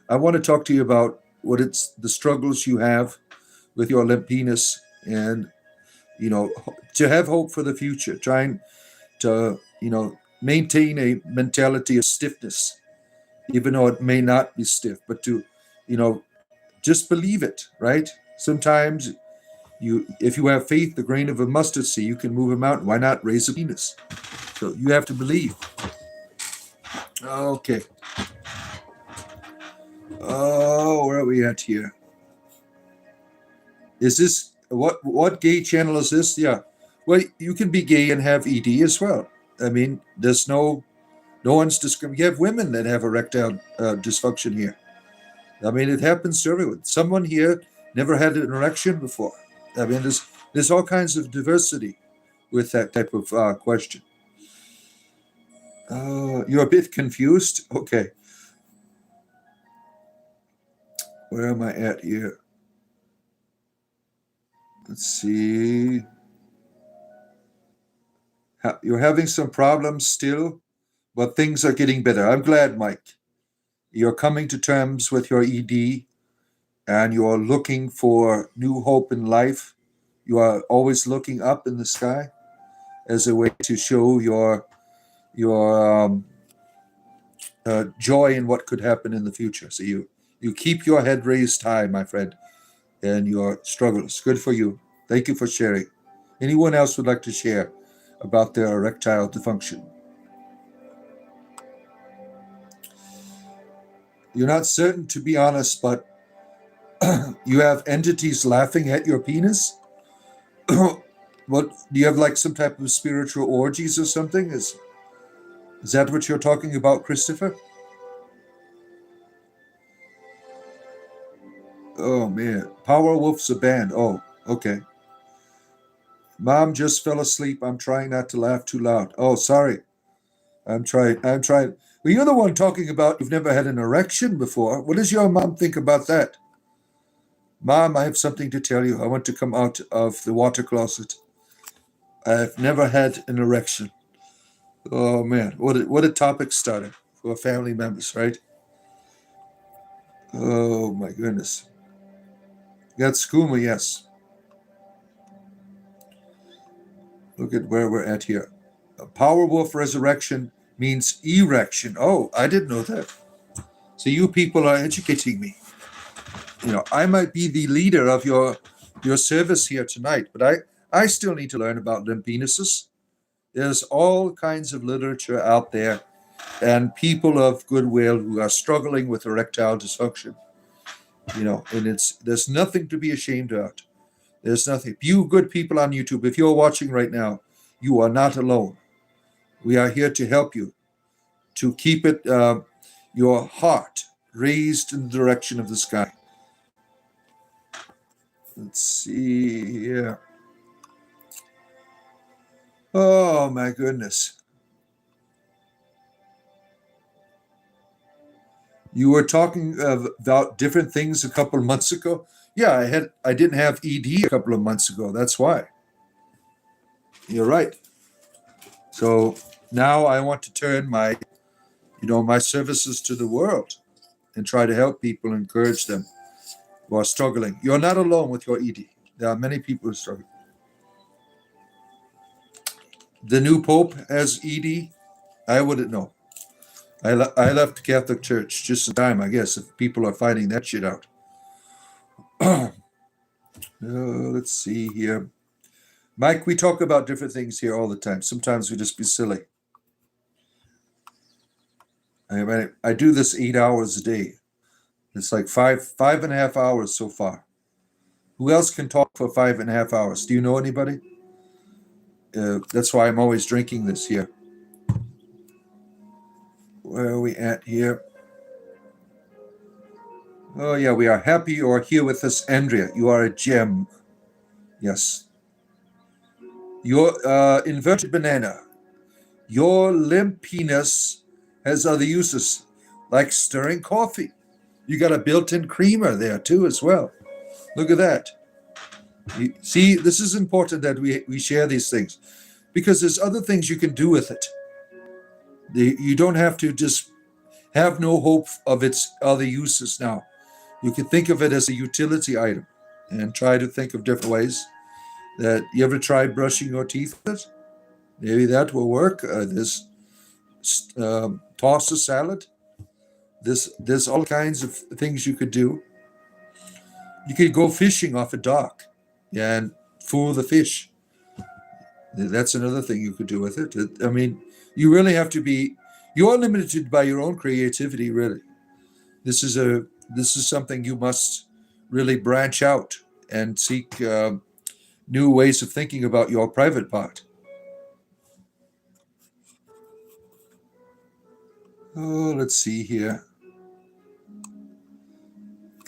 I want to talk to you about what it's the struggles you have with your limp penis and, to have hope for the future, trying to, maintain a mentality of stiffness, even though it may not be stiff, but to, just believe it, right? Sometimes if you have faith, the grain of a mustard seed, you can move a mountain. Why not raise a penis? So you have to believe. Okay. Oh, where are we at here? Is this what gay channel is this? Yeah. Well, you can be gay and have ED as well. I mean, there's no one's discriminating. You have women that have erectile dysfunction here. I mean, it happens to everyone. Someone here never had an erection before. I mean, there's all kinds of diversity with that type of question. You're a bit confused? Okay. Where am I at here? Let's see. You're having some problems still, but things are getting better. I'm glad, Mike. You're coming to terms with your ED and you're looking for new hope in life. You are always looking up in the sky as a way to show your joy in what could happen in the future. So you keep your head raised high, my friend, and your struggles. Good for you. Thank you for sharing. Anyone else would like to share about their erectile dysfunction? You're not certain, to be honest, but you have entities laughing at your penis? What do you have, like some type of spiritual orgies or something? Is that what you're talking about, Christopher? Oh man, Power Wolf's a band. Oh, okay. Mom just fell asleep. I'm trying not to laugh too loud. Oh, sorry. I'm trying. I'm trying. Well, you're the one talking about you've never had an erection before. What does your mom think about that? Mom, I have something to tell you. I want to come out of the water closet. I've never had an erection. Oh man, what a topic starter for family members, right? Oh my goodness. Got skooma, yes. Look at where we're at here. A power wolf resurrection means erection. Oh, I didn't know that. So you people are educating me. I might be the leader of your service here tonight, but I still need to learn about limp penises. There's all kinds of literature out there and people of goodwill who are struggling with erectile dysfunction. And there's nothing to be ashamed of. There's nothing. You good people on YouTube, if you're watching right now, you are not alone. We are here to help you to keep your heart raised in the direction of the sky. Let's see here. Oh my goodness. You were talking about different things a couple of months ago. Yeah, I didn't have ED a couple of months ago. That's why. You're right. So now I want to turn my services to the world and try to help people, encourage them who are struggling. You're not alone with your ED. There are many people who struggle. The new Pope has ED. I wouldn't know. I left the Catholic Church just in time, I guess, if people are finding that shit out. Let's see here. Mike, we talk about different things here all the time. Sometimes we just be silly. I do this 8 hours a day. It's like five and a half hours so far. Who else can talk for 5.5 hours? Do you know anybody? That's why I'm always drinking this here. Where are we at here? Oh, yeah, we are happy you are here with us, Andrea. You are a gem. Yes. Your inverted banana. Your limp penis has other uses, like stirring coffee. You got a built-in creamer there, too, as well. Look at that. See, this is important that we share these things because there's other things you can do with it. You don't have to just have no hope of its other uses now. You can think of it as a utility item and try to think of different ways. That you ever tried brushing your teeth with it? Maybe that will work. Toss a salad. There's all kinds of things you could do. You could go fishing off a dock and fool the fish. That's another thing you could do with it. I mean, you really have to be. You're limited by your own creativity, really. This is something you must really branch out and seek new ways of thinking about your private part. Oh, let's see here.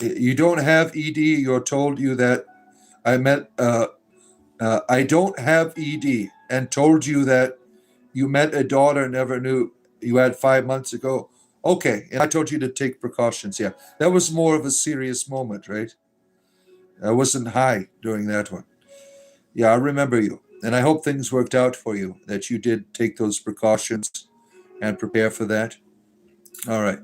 You don't have ED. You're told you that I met. I don't have ED, and told you that you met a daughter never knew you had 5 months ago. Okay, and I told you to take precautions. Yeah, that was more of a serious moment, right? I wasn't high during that one. Yeah, I remember you, and I hope things worked out for you. That you did take those precautions and prepare for that. All right.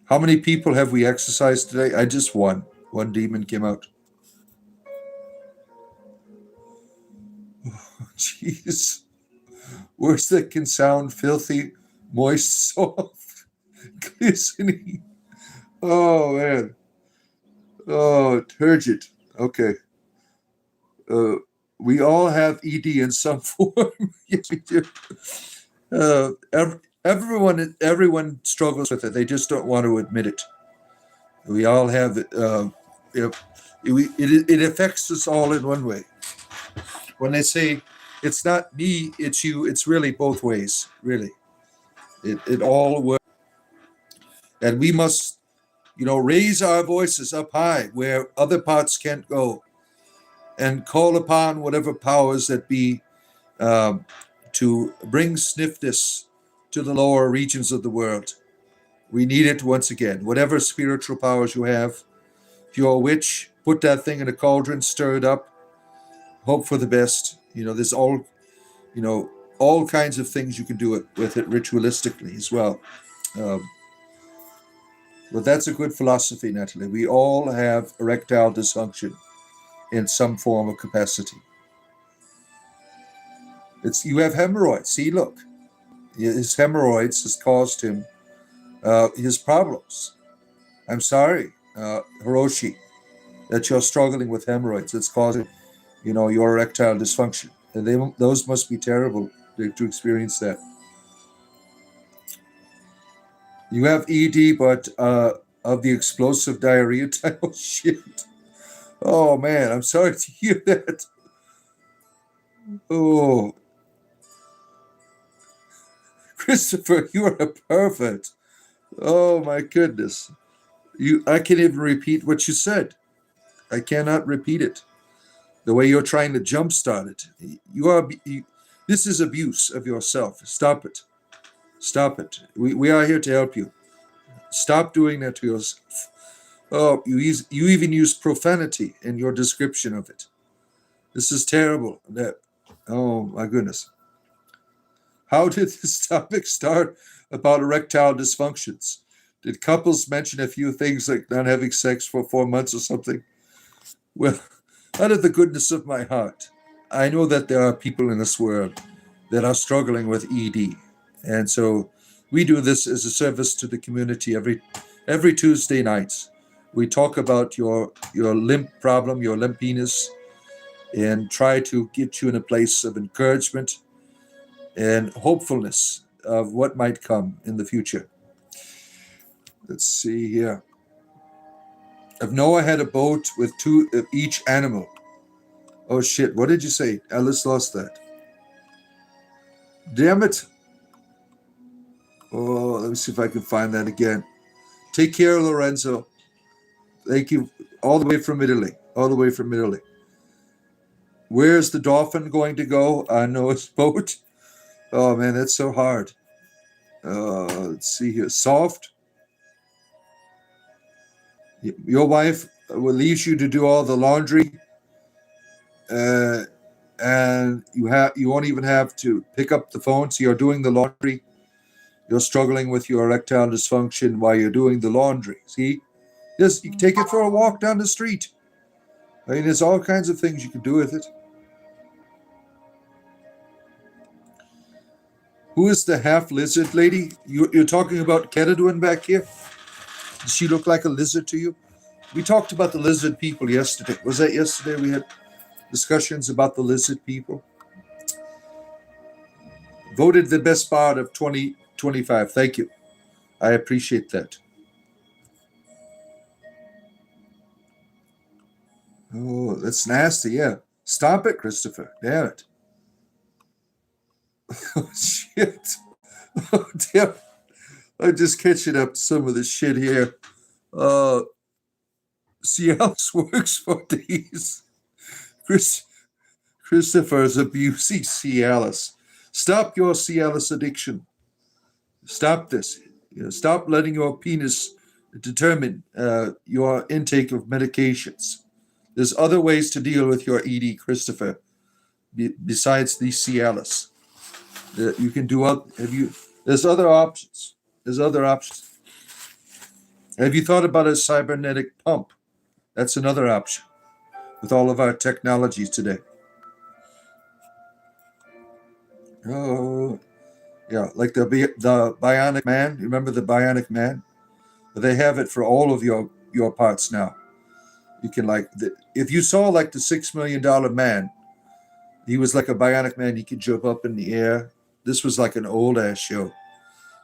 How many people have we exercised today? I just won. One demon came out. Jeez. Words that can sound filthy, moist, soft, glistening. Oh, man. Oh, turgid. Okay. We all have ED in some form. Yes, we do. Everyone struggles with it. They just don't want to admit it. We all have it. It affects us all in one way. When they say it's not me, it's you, it's really both ways. Really, it all works, and we must, raise our voices up high where other parts can't go, and call upon whatever powers that be to bring sniffness to the lower regions of the world. We need it once again. Whatever spiritual powers you have, if you're a witch, put that thing in a cauldron, stir it up, hope for the best. There's all kinds of things you can do it with it ritualistically as well. Um, but that's a good philosophy, Natalie. We all have erectile dysfunction in some form of capacity. You have hemorrhoids. See, look, his hemorrhoids has caused him his problems. I'm sorry, Hiroshi, that you're struggling with hemorrhoids. It's causing, your erectile dysfunction, and those must be terrible to experience that. You have ED, but of the explosive diarrhea type. Oh shit! Oh man, I'm sorry to hear that. Oh, Christopher, you are a perfect. Oh my goodness. I can't even repeat what you said. I cannot repeat it. The way you're trying to jumpstart it. This is abuse of yourself. Stop it. Stop it. We are here to help you. Stop doing that to yourself. Oh, you even use profanity in your description of it. This is terrible. Oh my goodness. How did this topic start about erectile dysfunctions? Did couples mention a few things like not having sex for 4 months or something? Well, out of the goodness of my heart, I know that there are people in this world that are struggling with ED. And so we do this as a service to the community every Tuesday nights. We talk about your limp problem, your limpiness, and try to get you in a place of encouragement and hopefulness of what might come in the future. Let's see here. If Noah had a boat with two of each animal. Oh shit, what did you say? Alice lost that. Damn it. Oh, let me see if I can find that again. Take care, Lorenzo. Thank you. All the way from Italy. All the way from Italy. Where's the dolphin going to go on Noah's boat? Oh man, that's so hard. Let's see here. Soft. Your wife will leave you to do all the laundry, and you won't even have to pick up the phone. So you're doing the laundry. You're struggling with your erectile dysfunction while you're doing the laundry. See, just you take it for a walk down the street. I mean, there's all kinds of things you can do with it. Who is the half lizard lady? You're talking about Kedadwin back here? Does she look like a lizard to you? We talked about the lizard people yesterday. Was that yesterday we had discussions about the lizard people? Voted the best bard of 2025. Thank you. I appreciate that. Oh, that's nasty. Yeah. Stop it, Christopher. Damn it. Oh, shit. Oh, damn. I'm just catching up to some of the shit here. Cialis works for these. Christopher's abusing Cialis. Stop your Cialis addiction. Stop this. Stop letting your penis determine your intake of medications. There's other ways to deal with your ED, Christopher, besides the Cialis. You can do. There's other options. There's other options. Have you thought about a cybernetic pump? That's another option with all of our technologies today. Oh, yeah, like the Bionic Man. You remember the Bionic Man? They have it for all of your parts now. You can if you saw like the $6 million man, he was like a Bionic Man. He could jump up in the air. This was like an old ass show.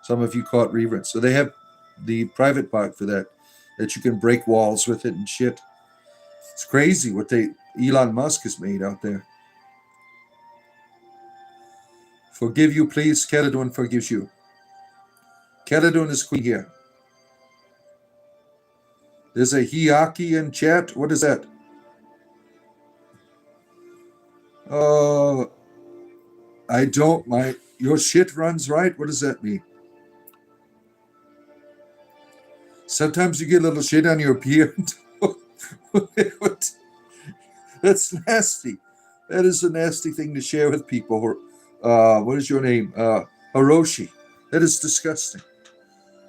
Some of you caught reruns. So they have the private part for that you can break walls with it and shit. It's crazy what Elon Musk has made out there. Forgive you, please. Kedadwin forgives you. Kedadwin is queen here. There's a Hiaki in chat. What is that? Oh, I don't. Your shit runs right? What does that mean? Sometimes you get a little shit on your beard. That's nasty. That is a nasty thing to share with people. What is your name? Hiroshi. That is disgusting.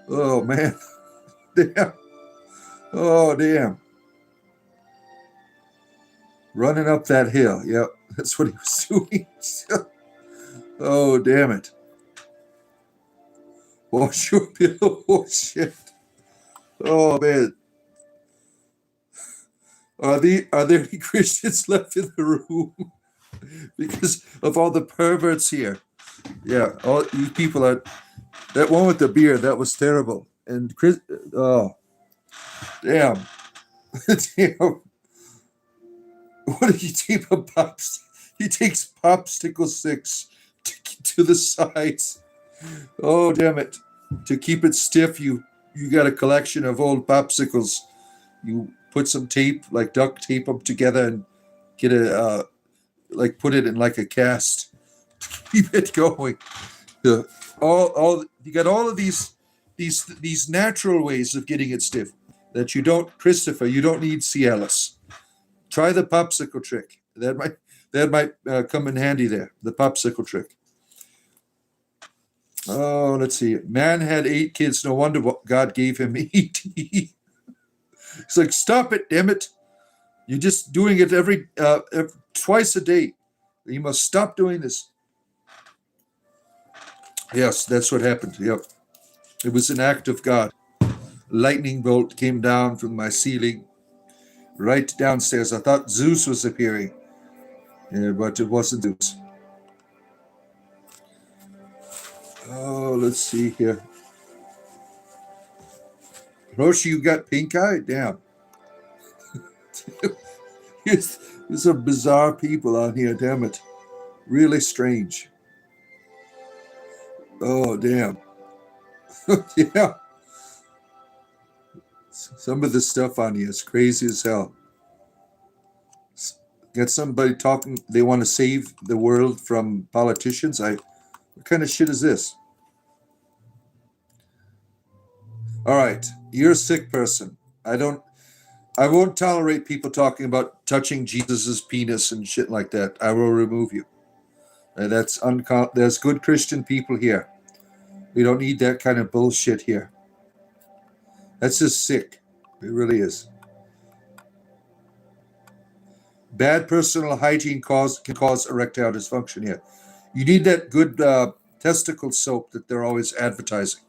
Oh, man. Damn. Oh, damn. Running up that hill. Yep, that's what he was doing. Oh, damn it. Wash your pillow. Oh, shit. Oh, man. Are there any Christians left in the room? Because of all the perverts here. Yeah, all you people are. That one with the beard, that was terrible. And Chris, oh, damn. Damn. What did he take a pops? He takes popsicle sticks to the sides. Oh, damn it. To keep it stiff, you got a collection of old popsicles. You put some tape, like duct tape them together and get put it in like a cast. Keep it going. All you got all of these natural ways of getting it stiff that you don't, Christopher. You don't need Cialis. Try the popsicle trick. That might come in handy there. The popsicle trick. Oh, let's see. Man had 8 kids. No wonder God gave him 8. It's like, stop it, damn it! You're just doing it every twice a day. You must stop doing this. Yes, that's what happened. Yep, it was an act of God. Lightning bolt came down from my ceiling, right downstairs. I thought Zeus was appearing, but it wasn't Zeus. Oh, let's see here. Roshi, you got pink eye? Damn. There's some bizarre people on here, damn it. Really strange. Oh, damn. Yeah. Some of the stuff on here is crazy as hell. Got somebody talking, they want to save the world from politicians. What kind of shit is this? All right, you're a sick person. I won't tolerate people talking about touching Jesus's penis and shit like that. I will remove you. There's good Christian people here. We don't need that kind of bullshit here. That's just sick. It really is. Bad personal hygiene can cause erectile dysfunction here. You need that good testicle soap that they're always advertising.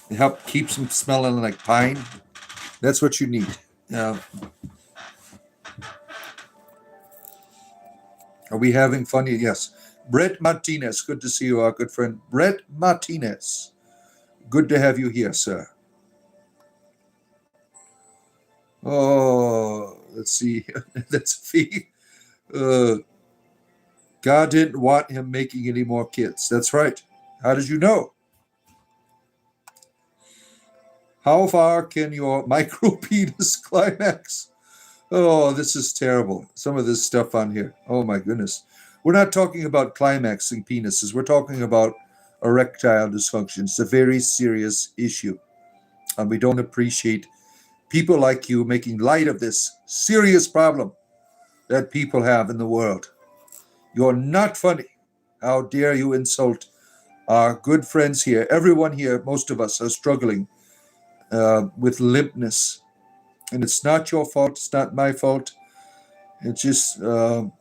It keeps them smelling like pine. That's what you need. Are we having fun? Yes. Brett Martinez, good to see you, our good friend. Brett Martinez, good to have you here, sir. Oh, let's see. That's fee. God didn't want him making any more kids. That's right. How did you know? How far can your micro penis climax? Oh, this is terrible. Some of this stuff on here. Oh, my goodness. We're not talking about climaxing penises. We're talking about erectile dysfunction. It's a very serious issue. And we don't appreciate people like you making light of this serious problem that people have in the world. You're not funny. How dare you insult our good friends here? Everyone here, most of us, are struggling with limpness. And it's not your fault. It's not my fault. It's just the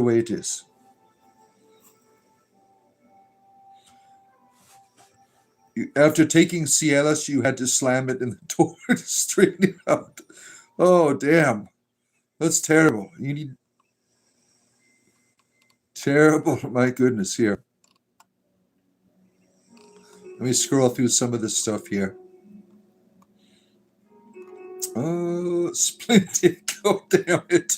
way it is. After taking Cialis, you had to slam it in the door to straighten it out. Oh, damn. That's terrible. You need... Terrible. My goodness, here. Let me scroll through some of this stuff here. Oh, splint dick. Oh, damn it.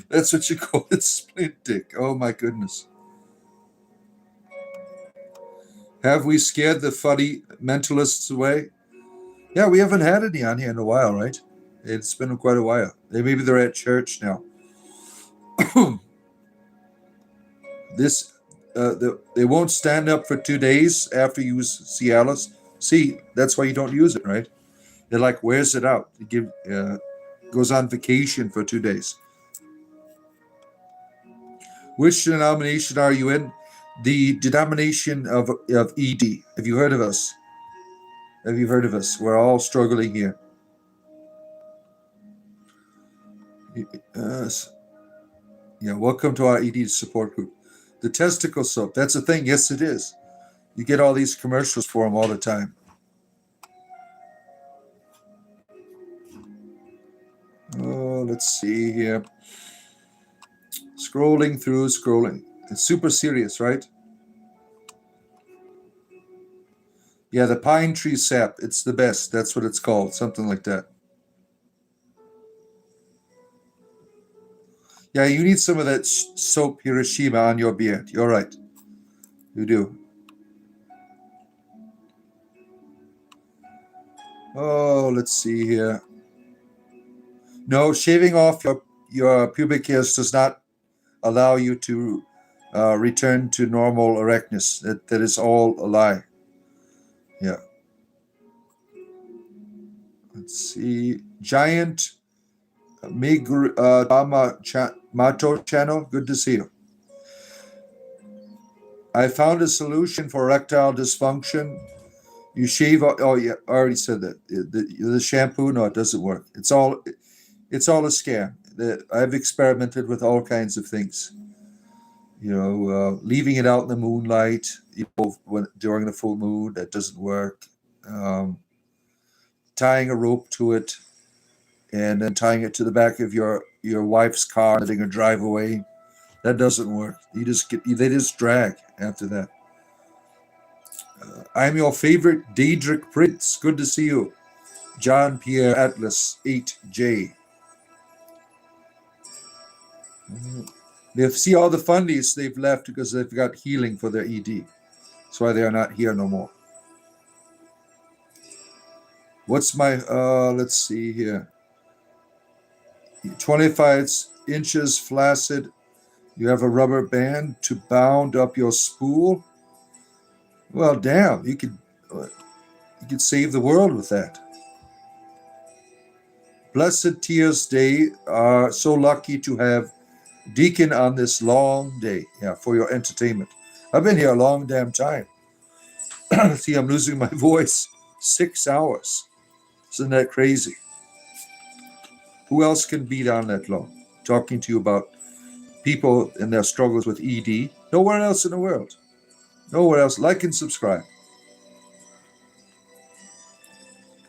That's what you call it, splint dick. Oh, my goodness. Have we scared the funny mentalists away? Yeah, we haven't had any on here in a while, right? It's been quite a while. Maybe they're at church now. This they won't stand up for 2 days after you use Cialis. See, that's why you don't use it, right? It like wears it out. It goes on vacation for 2 days. Which denomination are you in? The denomination of ED. Have you heard of us? Have you heard of us? We're all struggling here. Yeah, welcome to our ED support group. The testicle soap. That's a thing. Yes, it is. You get all these commercials for them all the time. Oh, let's see here. Scrolling. It's super serious, right? Yeah, the pine tree sap. It's the best. That's what it's called. Something like that. Yeah, you need some of that soap Hiroshima on your beard. You're right. You do. Oh, let's see here. No, shaving off your pubic hairs does not allow you to return to normal erectness. That is all a lie. Yeah. Let's see. Giant Mato channel. Good to see you. I found a solution for erectile dysfunction. You shave. Oh yeah, I already said that. The shampoo. No, it doesn't work. It's all a scam. I've experimented with all kinds of things. Leaving it out in the moonlight, during the full moon, that doesn't work. Tying a rope to it, and then tying it to the back of your wife's car, letting her drive away, that doesn't work. They just drag after that. I'm your favorite Daedric Prince. Good to see you, John Pierre Atlas 8J. They see all the fundies they've left because they've got healing for their ED. That's why they are not here no more. What's my, let's see here. 25 inches flaccid. You have a rubber band to bound up your spool. Well, damn, you could save the world with that. Blessed Tears Day are so lucky to have Deacon on this long day. Yeah, for your entertainment. I've been here a long damn time. See, I'm losing my voice. 6 hours. Isn't that crazy? Who else can be down that long? Talking to you about people and their struggles with ED. Nowhere else in the world. Nowhere else. Like and subscribe.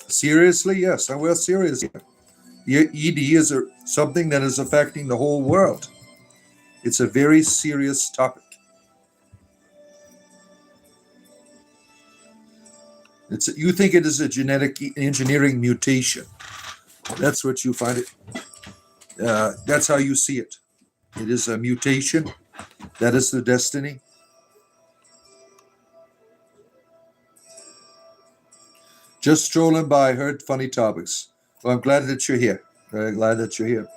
Seriously? Yes, we're serious here. ED is something that is affecting the whole world. It's a very serious topic. You think it is a genetic engineering mutation. That's what you find it. That's how you see it. It is a mutation. That is the destiny. Just strolling by, heard funny topics. Well, I'm glad that you're here. Very glad that you're here.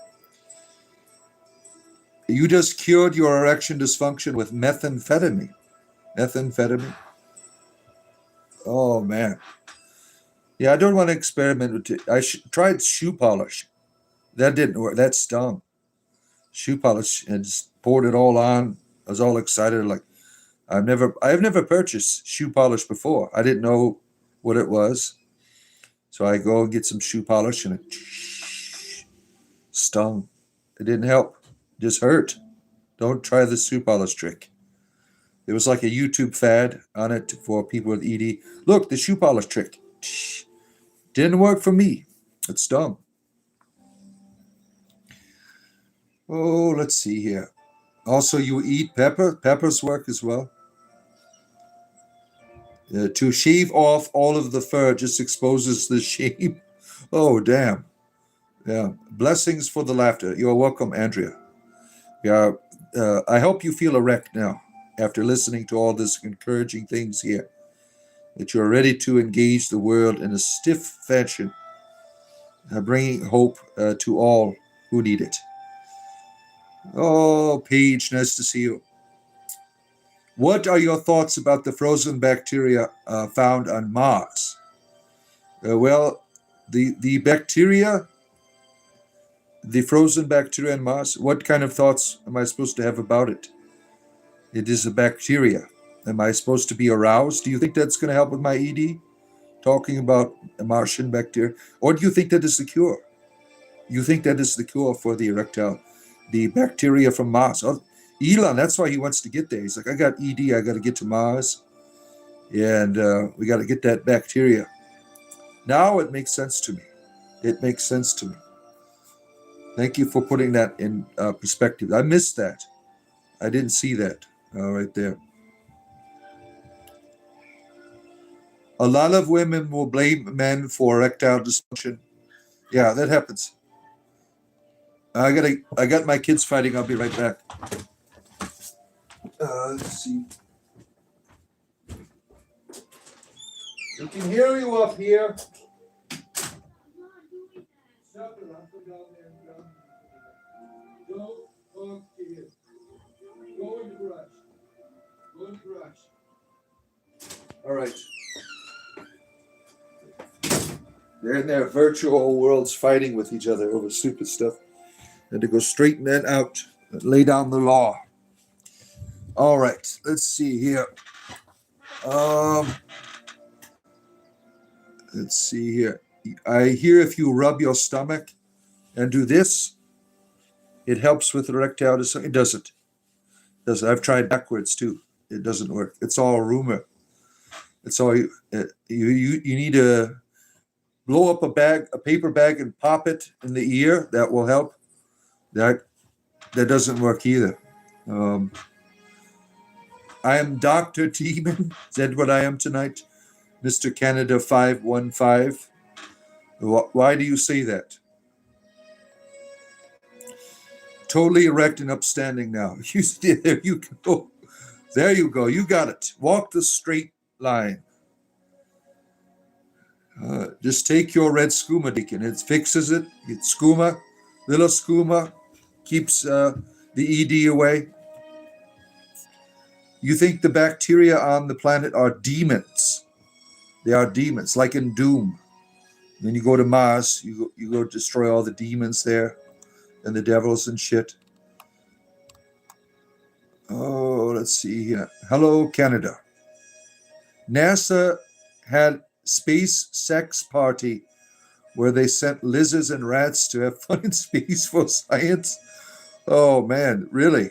You just cured your erection dysfunction with methamphetamine. Methamphetamine? Oh, man. Yeah, I don't want to experiment with it. I tried shoe polish. That didn't work. That stung. Shoe polish, and just poured it all on. I was all excited. Like, I've never purchased shoe polish before. I didn't know what it was. So I go and get some shoe polish, and it stung. It didn't help. It just hurt. Don't try the shoe polish trick. There was like a YouTube fad on it for people with ED. Look, the shoe polish trick. Didn't work for me. It stung. Oh, let's see here. Also, you eat pepper. Peppers work as well. To shave off all of the fur just exposes the shape. Oh, damn. Yeah. Blessings for the laughter. You're welcome, Andrea. Yeah. I hope you feel erect now after listening to all these encouraging things here, that you're ready to engage the world in a stiff fashion, bringing hope to all who need it. Oh, Paige, nice to see you. What are your thoughts about the frozen bacteria found on Mars? Well, the bacteria, the frozen bacteria on Mars, what kind of thoughts am I supposed to have about it? It is a bacteria. Am I supposed to be aroused? Do you think that's going to help with my ED? Talking about a Martian bacteria? Or do you think that is the cure? You think that is the cure for the erectile, the bacteria from Mars? Oh, Elon, that's why he wants to get there. He's like, I got ED, I got to get to Mars, and we got to get that bacteria. Now it makes sense to me. It makes sense to me. Thank you for putting that in perspective. I missed that. I didn't see that right there. A lot of women will blame men for erectile dysfunction. Yeah, that happens. I got my kids fighting. I'll be right back. Let's see. We can hear you up here. Stop it. I'll come down there and don't talk to you. Go in the garage. Go in the garage. All right. They're in their virtual worlds fighting with each other over stupid stuff. And to go straighten that out, lay down the law. All right, let's see here. Let's see here. I hear if you rub your stomach and do this, it helps with erectile dysfunction. It doesn't. I've tried backwards too. It doesn't work. It's all a rumor. It's all you need to blow up a paper bag, and pop it in the ear. That will help. That doesn't work either. I am Dr. Demon. Is that what I am tonight? Mr. Canada 515. Why do you say that? Totally erect and upstanding now. There you go. There you go. You got it. Walk the straight line. Just take your red skooma, Deacon. It fixes it. It's skooma. Little skooma keeps the ED away. You think the bacteria on the planet are demons. They are demons, like in Doom. Then you go to Mars, you go destroy all the demons there and the devils and shit. Oh, let's see here. Hello, Canada. NASA had space sex party where they sent lizards and rats to have fun in space for science. Oh, man, really?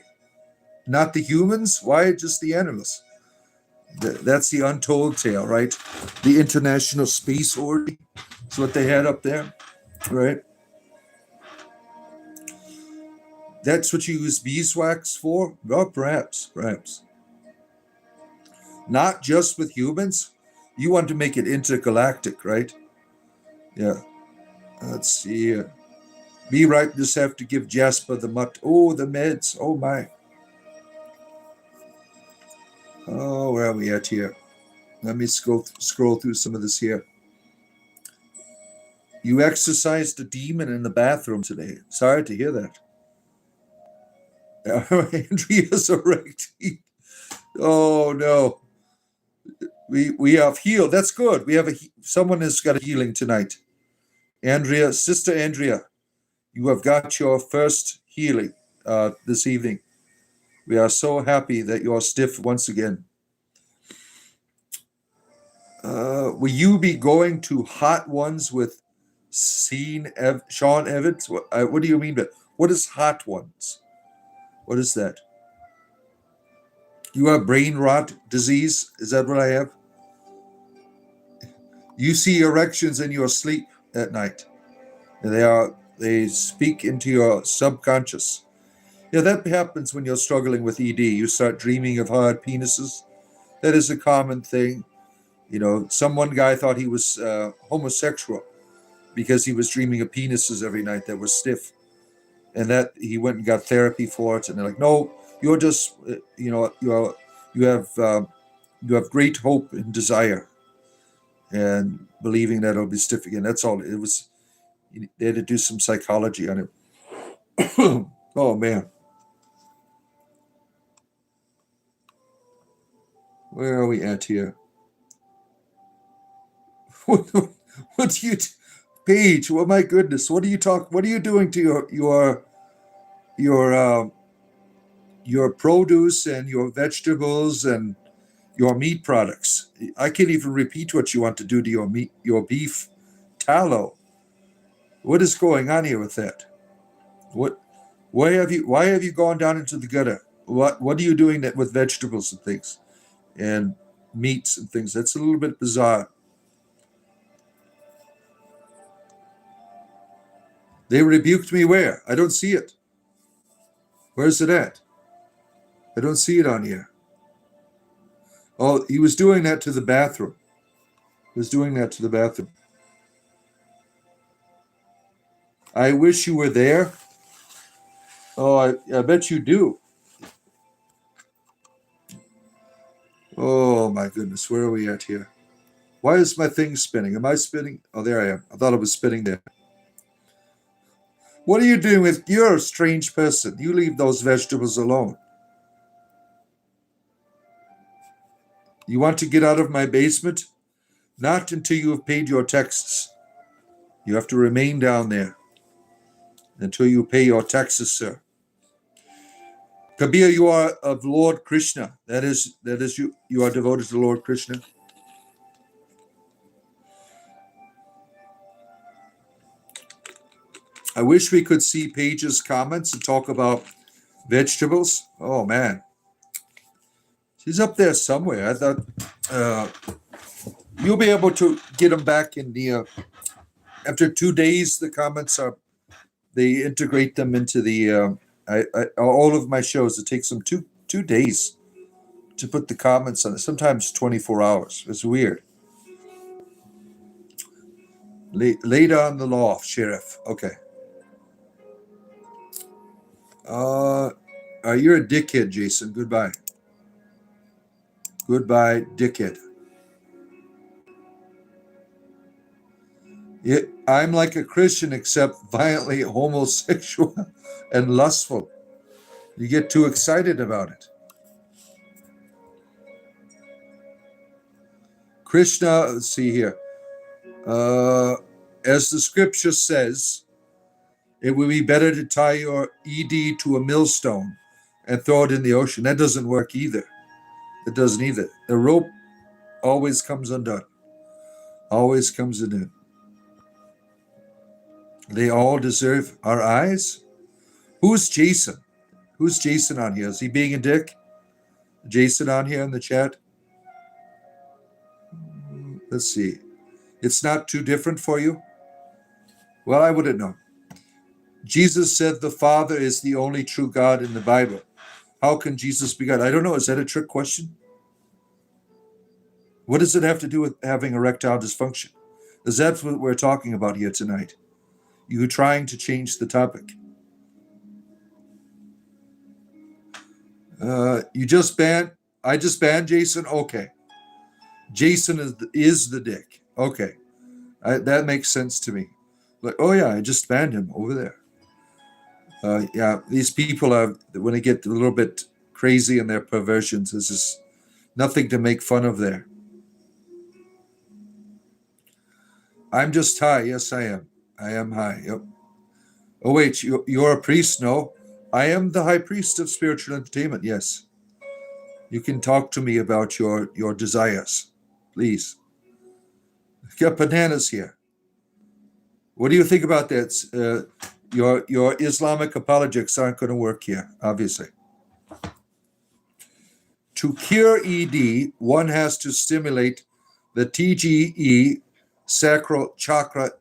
Not the humans? Why just the animals? That's the untold tale, right? The International Space Orgy. That's what they had up there, right? That's what you use beeswax for? Well, perhaps. Not just with humans. You want to make it intergalactic, right? Yeah. Let's see here. Be right, just have to give Jasper the mutt. Oh, the meds. Oh, my. Oh, where are we at here? Let me scroll through some of this here. You exorcised a demon in the bathroom today. Sorry to hear that. Andrea's erecting. Oh, no. We have healed. That's good. We have someone has got a healing tonight. Andrea, Sister Andrea, you have got your first healing this evening. We are so happy that you're stiff once again. Will you be going to Hot Ones with Sean Evans? What do you mean by what is Hot Ones? What is that? You have brain rot disease? Is that what I have? You see erections in your sleep at night. They speak into your subconscious. Yeah, that happens when you're struggling with ED. You start dreaming of hard penises. That is a common thing. You know, one guy thought he was homosexual because he was dreaming of penises every night that were stiff. And that he went and got therapy for it. And they're like, no, you're just, you have great hope and desire and believing that it'll be stiff again. That's all. It was, they had to do some psychology on it. Oh, man. Where are we at here? What do you, Paige? Oh my goodness! What are you What are you doing to your your produce and your vegetables and your meat products? I can't even repeat what you want to do to your meat, your beef tallow. What is going on here with that? What? Why have you gone down into the gutter? What are you doing that with vegetables and things and meats and things? That's a little bit bizarre. They rebuked me where? I don't see it. Where's it at? I don't see it on here. Oh, he was doing that to the bathroom. He was doing that to the bathroom. I wish you were there. Oh, I bet you do. Oh my goodness, where are we at here? Why is my thing spinning? Am I spinning? Oh, there I am. I thought it was spinning there. What are you doing with? You're a strange person. You leave those vegetables alone. You want to get out of my basement? Not until you have paid your taxes. You have to remain down there until you pay your taxes, sir. Kabir, you are of Lord Krishna. That is you. You are devoted to Lord Krishna. I wish we could see Paige's comments and talk about vegetables. Oh man, she's up there somewhere. I thought you'll be able to get them back in the after 2 days. The comments are they integrate them into the all of my shows. It takes them two days to put the comments on it. Sometimes 24 hours. It's weird. Lay down the law, Sheriff. Okay. You're a dickhead, Jason. Goodbye. Goodbye, dickhead. I'm like a Christian except violently homosexual and lustful. You get too excited about it. Krishna, let's see here. As the scripture says, it would be better to tie your ED to a millstone and throw it in the ocean. That doesn't work either. It doesn't either. The rope always comes undone. Always comes undone. They all deserve our eyes. Who's Jason? Who's Jason on here? Is he being a dick? Jason on here in the chat? Let's see. It's not too different for you? Well, I wouldn't know. Jesus said the Father is the only true God in the Bible. How can Jesus be God? I don't know. Is that a trick question? What does it have to do with having erectile dysfunction? Is that what we're talking about here tonight? You trying to change the topic? You just banned. I just banned Jason. Okay, Jason is the dick. Okay, that makes sense to me. Like, oh yeah, I just banned him over there. Yeah, these people are when they get a little bit crazy in their perversions. There's just nothing to make fun of there. I'm just high. Yes, I am. I am high. Yep. Oh wait, you're a priest? No, I am the high priest of spiritual entertainment. Yes. You can talk to me about your desires, please. Got bananas here. What do you think about that? Your Islamic apologetics aren't going to work here, obviously. To cure ED, one has to stimulate the TGE sacral chakra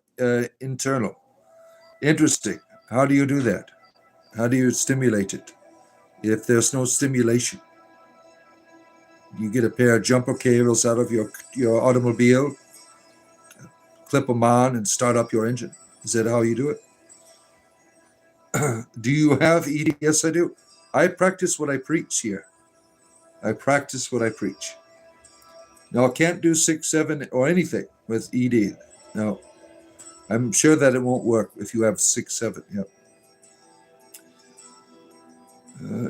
internal. Interesting. How do you do that? How do you stimulate it? If there's no stimulation, you get a pair of jumper cables out of your automobile, clip them on, and start up your engine. Is that how you do it? Do you have ED? Yes, I do. I practice what I preach here. I practice what I preach. Now, I can't do 6, 7, or anything with ED. No. I'm sure that it won't work if you have 6, 7. Yep.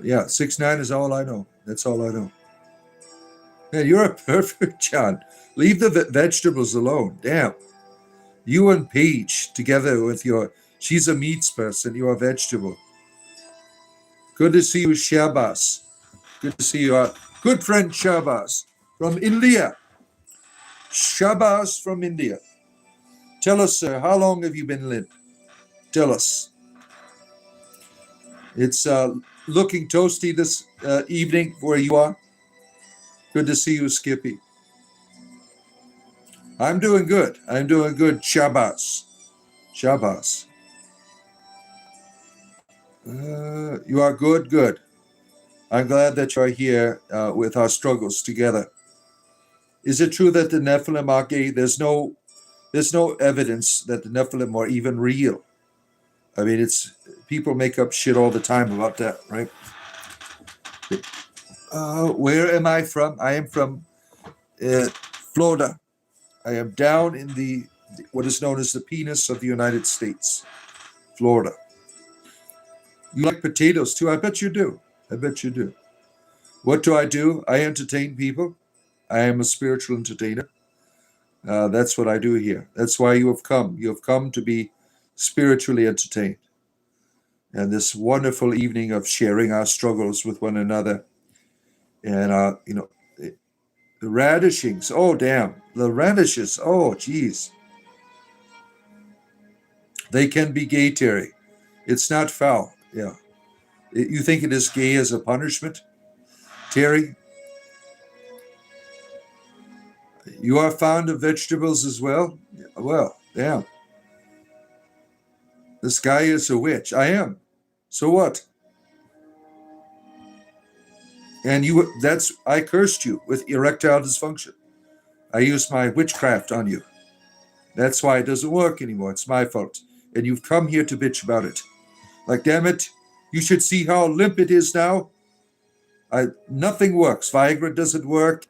Yeah, 6, 9 is all I know. That's all I know. Man, you're a perfect John. Leave the vegetables alone. Damn. You and Paige together with she's a meats person, you're a vegetable. Good to see you, Shabas. Good to see you, our good friend Shabas from India. Shabas from India. Tell us, sir, how long have you been limp? Tell us. It's looking toasty this evening where you are. Good to see you, Skippy. I'm doing good. Shabas. Shabas. You are good? Good. I'm glad that you're here with our struggles together. Is it true that the Nephilim are gay? There's no evidence that the Nephilim are even real. I mean, it's people make up shit all the time about that, right? Where am I from? I am from Florida. I am down in what is known as the penis of the United States, Florida. You like potatoes too? I bet you do. What do? I entertain people. I am a spiritual entertainer. That's what I do here. That's why you have come. You have come to be spiritually entertained. And this wonderful evening of sharing our struggles with one another. And, the radishings. Oh, damn. The radishes. Oh, geez. They can be gay, Terry. It's not foul. Yeah. You think it is gay as a punishment? Terry, you are fond of vegetables as well? Well, damn. This guy is a witch. I am. So what? And I cursed you with erectile dysfunction. I used my witchcraft on you. That's why it doesn't work anymore. It's my fault. And you've come here to bitch about it. Like, damn it, you should see how limp it is now. Nothing works. Viagra doesn't work.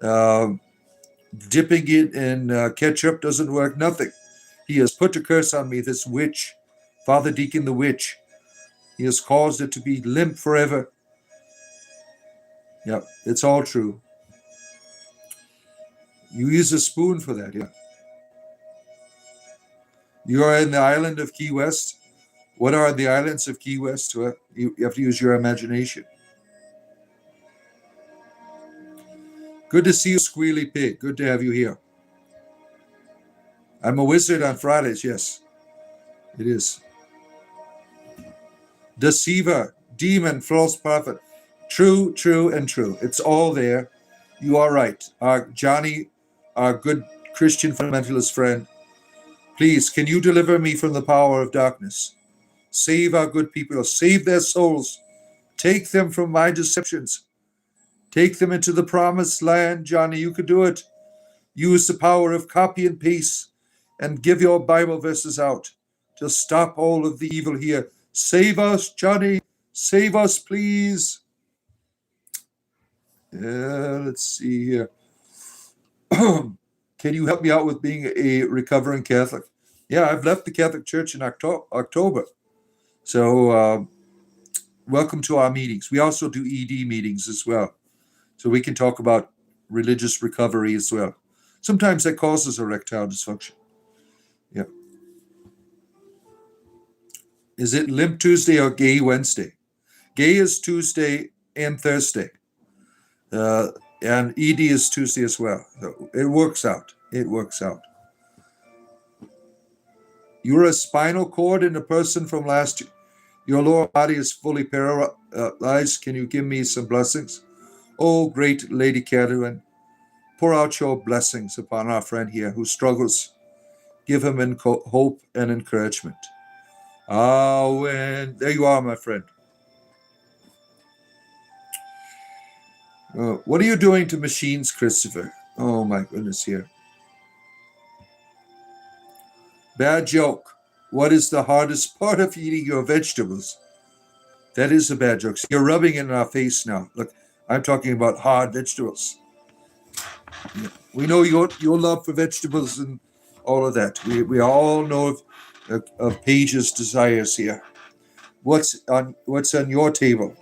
Dipping it in ketchup doesn't work. Nothing. He has put a curse on me, this witch, Father Deacon the witch. He has caused it to be limp forever. Yeah, it's all true. You use a spoon for that, yeah. You are in the island of Key West. What are the islands of Key West? You have to use your imagination. Good to see you, Squealy Pig. Good to have you here. I'm a wizard on Fridays, yes. It is. Deceiver, demon, false prophet. True, and true. It's all there. You are right. Johnny, our good Christian fundamentalist friend, please, can you deliver me from the power of darkness? Save our good people. Save their souls. Take them from my deceptions. Take them into the promised land. Johnny, you could do it. Use the power of copy and paste and give your Bible verses out to stop all of the evil here. Save us, Johnny. Save us, please. Let's see here. Can you help me out with being a recovering Catholic? Yeah, I've left the Catholic Church in October. So welcome to our meetings. We also do ED meetings as well. So we can talk about religious recovery as well. Sometimes that causes erectile dysfunction. Yeah. Is it Limp Tuesday or Gay Wednesday? Gay is Tuesday and Thursday. And ED is Tuesday as well. So it works out. You're a spinal cord in a person from last year. Your lower body is fully paralyzed. Can you give me some blessings? Oh, great Lady Catherine, pour out your blessings upon our friend here who struggles. Give him hope and encouragement. There you are, my friend. What are you doing to machines, Christopher? Oh, my goodness, here. Bad joke. What is the hardest part of eating your vegetables? That is a bad joke. So you're rubbing it in our face now. Look, I'm talking about hard vegetables. Yeah. We know your love for vegetables and all of that. We all know of Paige's desires here. What's on your table?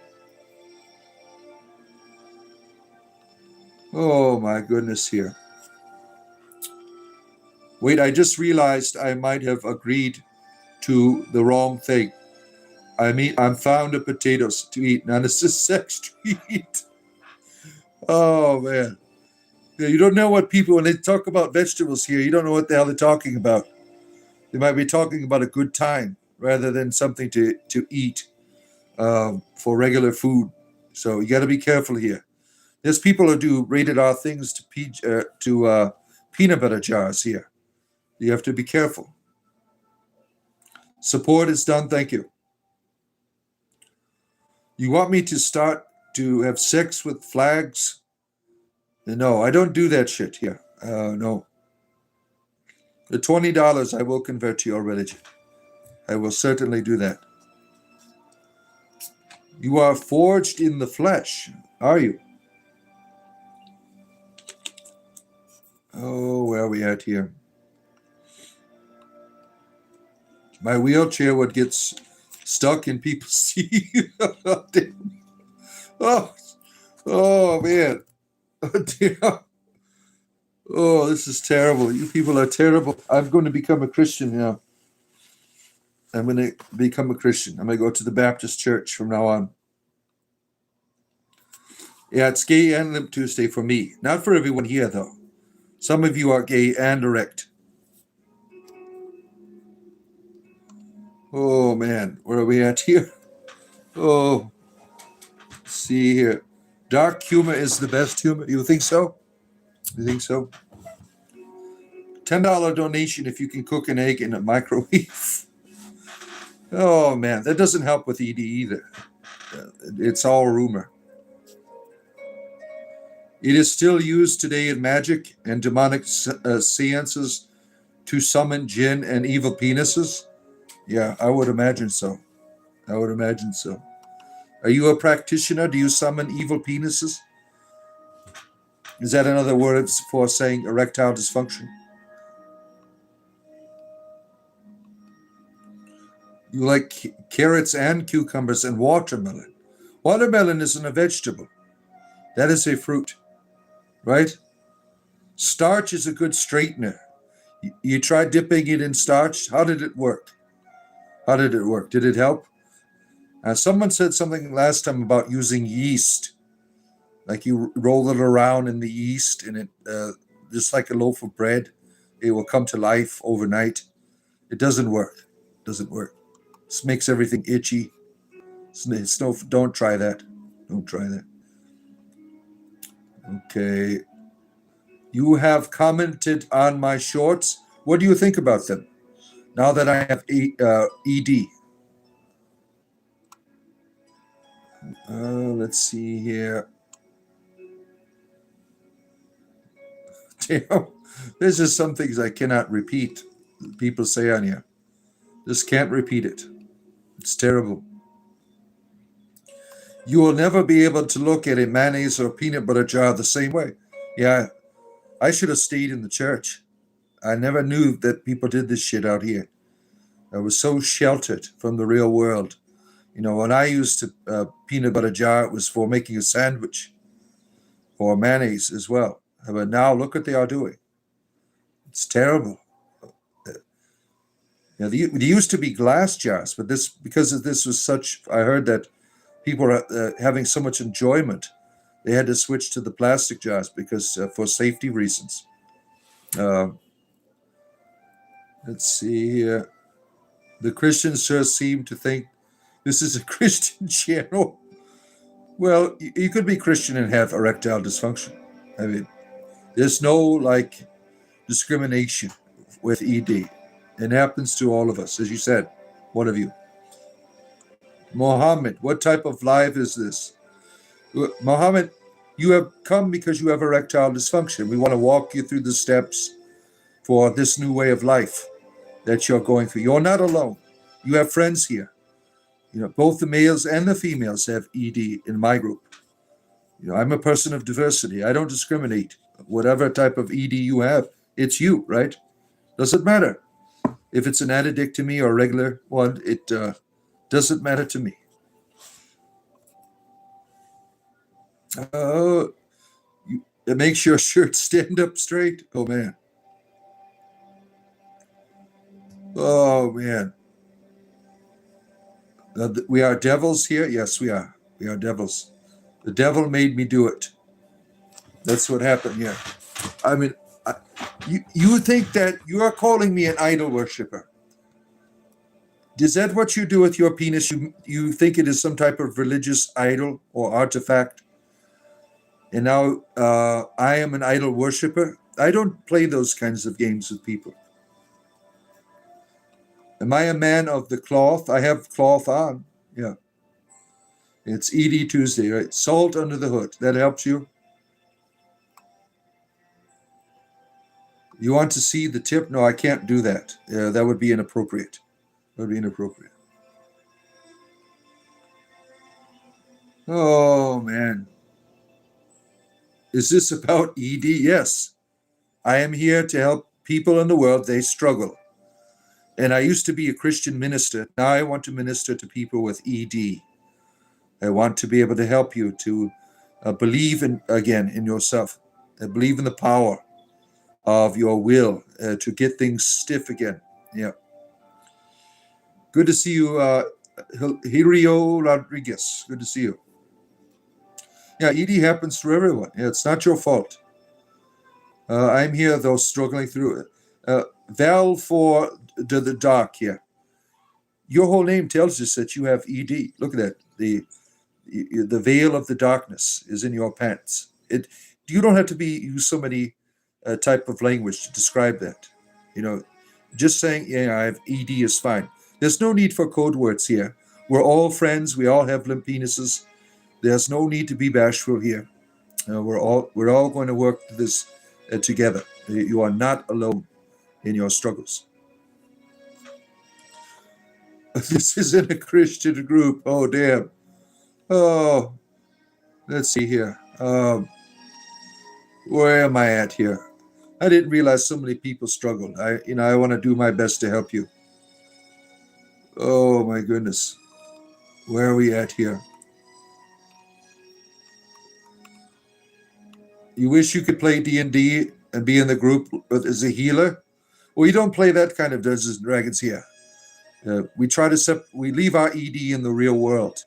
Oh my goodness here. Wait, I just realized I might have agreed to the wrong thing. I'm fond of potatoes to eat. Now this is sex to eat. Oh man. Yeah, you don't know what people, when they talk about vegetables here, you don't know what the hell they're talking about. They might be talking about a good time rather than something to eat for regular food. So you got to be careful here. There's people who do rated R things to peanut butter jars here. You have to be careful. Support is done. Thank you. You want me to start to have sex with flags? No, I don't do that shit here. No. The $20 I will convert to your religion. I will certainly do that. You are forged in the flesh, are you? Oh, where are we at here? My wheelchair would get stuck in people's teeth. Oh, oh man. Oh, dear. Oh, this is terrible. You people are terrible. I'm going to become a Christian now. I'm going to become a Christian. I'm going to go to the Baptist church from now on. Yeah, it's gay and limp Tuesday for me. Not for everyone here, though. Some of you are gay and erect. Oh, man. Where are we at here? Oh, see here. Dark humor is the best humor. You think so? You think so? $10 donation if you can cook an egg in a microwave. Oh, man. That doesn't help with ED either. It's all rumor. It is still used today in magic and demonic seances to summon jinn and evil penises. Yeah, I would imagine so. I would imagine so. Are you a practitioner? Do you summon evil penises? Is that another word for saying erectile dysfunction? You like carrots and cucumbers and watermelon. Watermelon isn't a vegetable. That is a fruit, right? Starch is a good straightener. You tried dipping it in starch. How did it work? How did it work? Did it help? Someone said something last time about using yeast. Like you roll it around in the yeast and it, just like a loaf of bread, it will come to life overnight. It doesn't work. It doesn't work. This makes everything itchy. Don't try that. Don't try that. Okay. You have commented on my shorts. What do you think about them? Now that I have ED. Let's see here. Damn. There's just some things I cannot repeat. People say on here. Just can't repeat it. It's terrible. You will never be able to look at a mayonnaise or peanut butter jar the same way. Yeah, I should have stayed in the church. I never knew that people did this shit out here. I was so sheltered from the real world. You know, when I used to peanut butter jar, it was for making a sandwich or mayonnaise as well. But now look what they are doing. It's terrible. Yeah, there used to be glass jars, but this because this was such. I heard that people are having so much enjoyment, they had to switch to the plastic jars because for safety reasons. Uh, let's see here. The Christians sure seem to think this is a Christian channel. Well, you could be Christian and have erectile dysfunction. I mean, there's no like discrimination with ED. It happens to all of us, as you said. One of you. Mohammed, what type of life is this? Mohammed, you have come because you have erectile dysfunction. We want to walk you through the steps for this new way of life that you're going through. You're not alone. You have friends here. You know, both the males and the females have ED in my group. You know, I'm a person of diversity. I don't discriminate. Whatever type of ED you have, it's you, right? Doesn't matter. If it's an addictomy or a regular one, it doesn't matter to me. Uh, It makes your shirt stand up straight. Oh, man. Oh, man. We are devils here? Yes, we are. We are devils. The devil made me do it. That's what happened here. I mean, you think that you are calling me an idol worshiper. Is that what you do with your penis? You think it is some type of religious idol or artifact? And now I am an idol worshiper? I don't play those kinds of games with people. Am I a man of the cloth? I have cloth on. Yeah. It's ED Tuesday, right? Salt under the hood. That helps you? You want to see the tip? No, I can't do that. That would be inappropriate. That would be inappropriate. Oh, man. Is this about ED? Yes. I am here to help people in the world. They struggle. And I used to be a Christian minister. Now I want to minister to people with ED. I want to be able to help you to believe in yourself. Believe in the power of your will to get things stiff again. Yeah. Good to see you, Hirio Rodriguez. Good to see you. Yeah, ED happens to everyone. Yeah, it's not your fault. I'm here, though, struggling through it. Val for the dark here. Your whole name tells us that you have ED. Look at that. The veil of the darkness is in your pants. You don't have to use so many type of language to describe that. Just saying, yeah, I have ED is fine. There's no need for code words here. We're all friends. We all have limp penises. There's no need to be bashful here. We're all going to work this together. You are not alone in your struggles. This isn't a Christian group. Oh, damn. Oh, let's see here. Where am I at here? I didn't realize so many people struggled. I want to do my best to help you. Oh, my goodness. Where are we at here? You wish you could play D&D and be in the group as a healer? Well, you don't play that kind of Dungeons and Dragons here. We try to we leave our ED in the real world.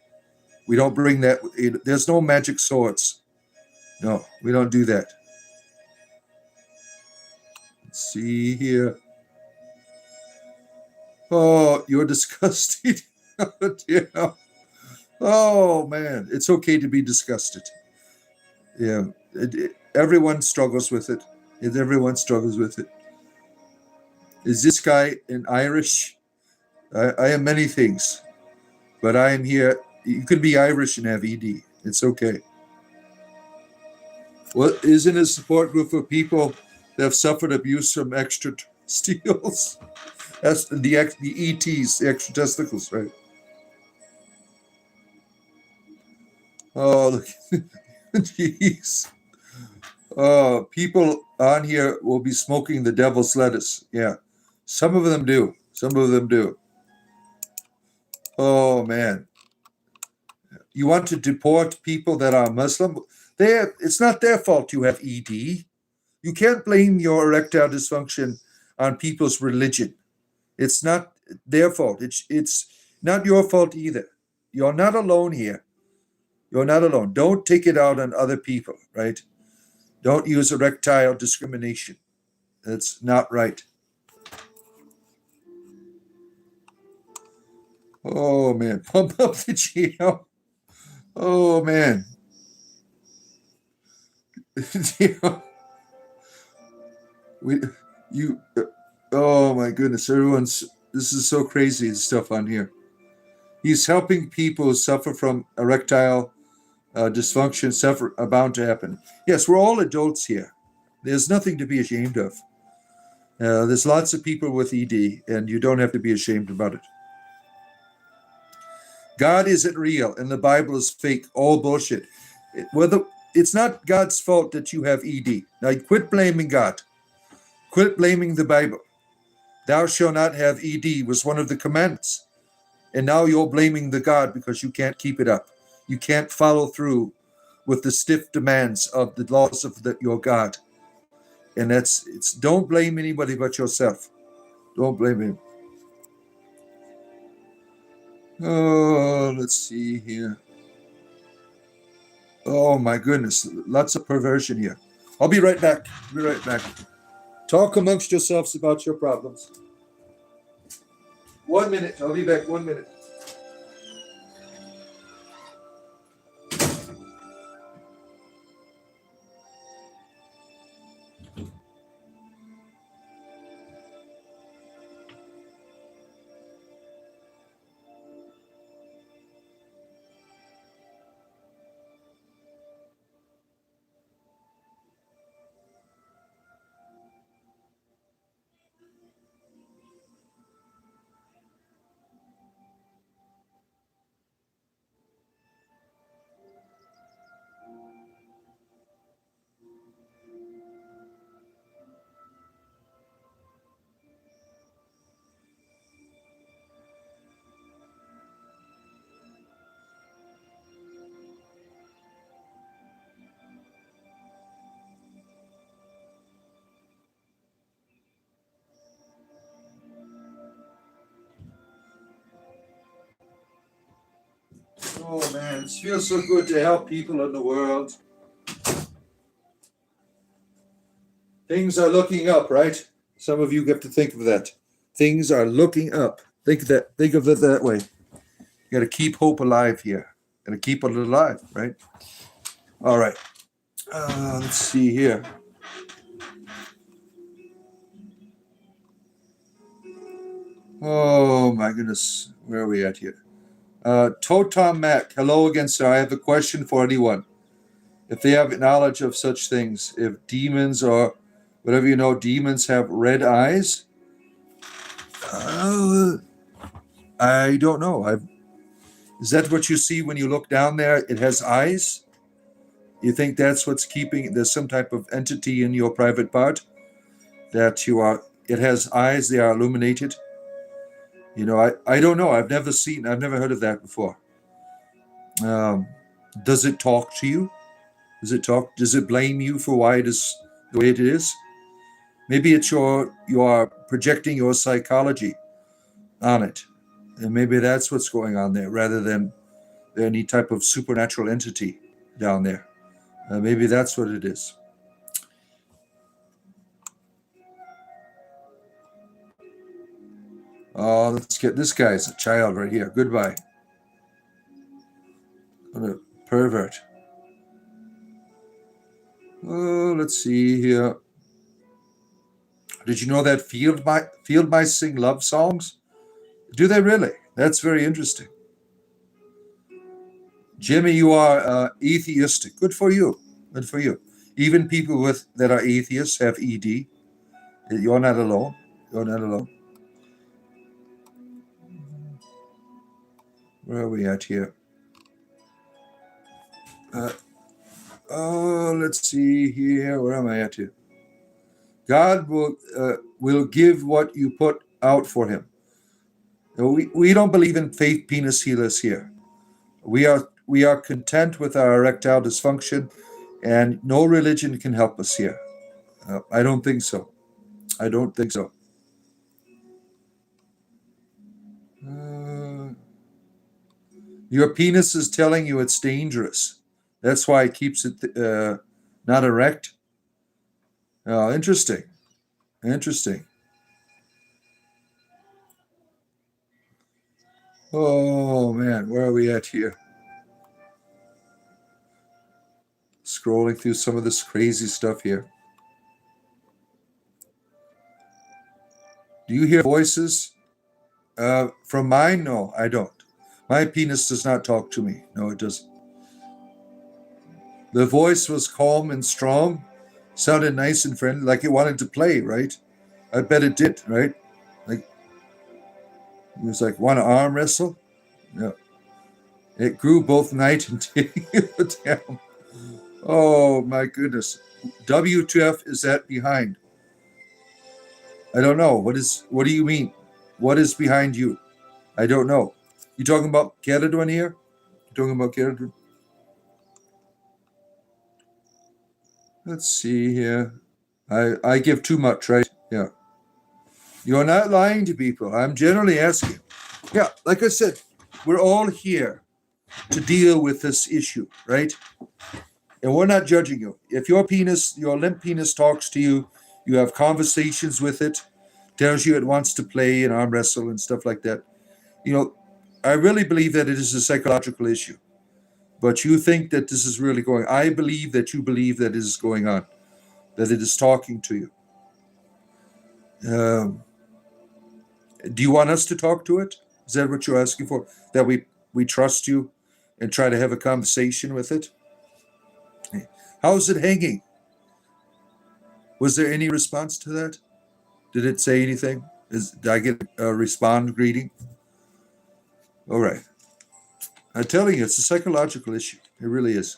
We don't bring that. There's no magic swords. No, we don't do that. Let's see here. Oh, you're disgusted. Yeah. Oh, man. It's okay to be disgusted. Yeah. Everyone struggles with it. Everyone struggles with it. Is this guy an Irish? I am many things, but I am here. You can be Irish and have ED. It's okay. Well, isn't a support group for people that have suffered abuse from extra steals? That's the ETs, the extra testicles, right? Oh, look. Jeez. People on here will be smoking the devil's lettuce. Yeah. Some of them do. Some of them do. Oh, man. You want to deport people that are Muslim? It's not their fault you have ED. You can't blame your erectile dysfunction on people's religion. It's not their fault. It's not your fault either. You're not alone here. You're not alone. Don't take it out on other people, right? Don't use erectile discrimination. That's not right. Oh, man. Pump up the GL. Oh, man. Oh, my goodness. This is so crazy stuff on here. He's helping people who suffer from erectile dysfunction, bound to happen. Yes, we're all adults here. There's nothing to be ashamed of. There's lots of people with ED, and you don't have to be ashamed about it. God isn't real, and the Bible is fake. All bullshit. It's not God's fault that you have ED. Now, quit blaming God. Quit blaming the Bible. Thou shalt not have ED was one of the commandments. And now you're blaming the God because you can't keep it up. You can't follow through with the stiff demands of the laws of your God. And it's don't blame anybody but yourself. Don't blame him. Oh, let's see here. Oh my goodness, lots of perversion here. I'll be right back. Be right back. Talk amongst yourselves about your problems. 1 minute. I'll be back. 1 minute. Oh man, it feels so good to help people in the world. Things are looking up, right? Some of you get to think of that. Things are looking up. Think of it that way. You got to keep hope alive here. Got to keep it alive, right? All right. Let's see here. Oh my goodness, where are we at here? Totom Mac, hello again, sir. I have a question for anyone. If they have knowledge of such things, if demons or whatever you know, demons have red eyes? I don't know. Is that what you see when you look down there? It has eyes? You think that's what's keeping, there's some type of entity in your private part that it has eyes, they are illuminated? You know, I don't know. I've never heard of that before. Does it talk to you? Does it blame you for why it is the way it is? Maybe it's you are projecting your psychology on it. And maybe that's what's going on there rather than any type of supernatural entity down there. Maybe that's what it is. Oh, let's get this guy's a child right here. Goodbye. What a pervert. Oh, let's see here. Did you know that field mice sing love songs? Do they really? That's very interesting. Jimmy, you are atheistic. Good for you. Good for you. Even people that are atheists have ED. You're not alone. You're not alone. Where are we at here? Let's see here. Where am I at here? God will give what you put out for him. We don't believe in faith penis healers here. We are content with our erectile dysfunction, and no religion can help us here. I don't think so. I don't think so. Your penis is telling you it's dangerous. That's why it keeps it not erect. Oh, interesting. Interesting. Oh man, where are we at here? Scrolling through some of this crazy stuff here. Do you hear voices from mine? No, I don't. My penis does not talk to me. No, it doesn't. The voice was calm and strong, sounded nice and friendly, like it wanted to play, right? I bet it did, right? Like it was like, want to arm wrestle? Yeah. It grew both night and day. Damn. Oh my goodness. WTF is that behind? I don't know. What do you mean? What is behind you? I don't know. You talking about Caledon here? You talking about Caledon? Let's see here. I give too much, right? Yeah. You're not lying to people. I'm generally asking. Yeah, like I said, we're all here to deal with this issue, right? And we're not judging you. If your penis, your limp penis talks to you, you have conversations with it, tells you it wants to play and arm wrestle and stuff like that. You know, I really believe that it is a psychological issue. But you think that this is really going. I believe that you believe that it is going on, that it is talking to you. Um, do you want us to talk to it? Is that what you're asking for? That we trust you and try to have a conversation with it? How's it hanging? Was there any response to that? Did it say anything? Did I get a respond greeting? All right. I'm telling you, it's a psychological issue. It really is.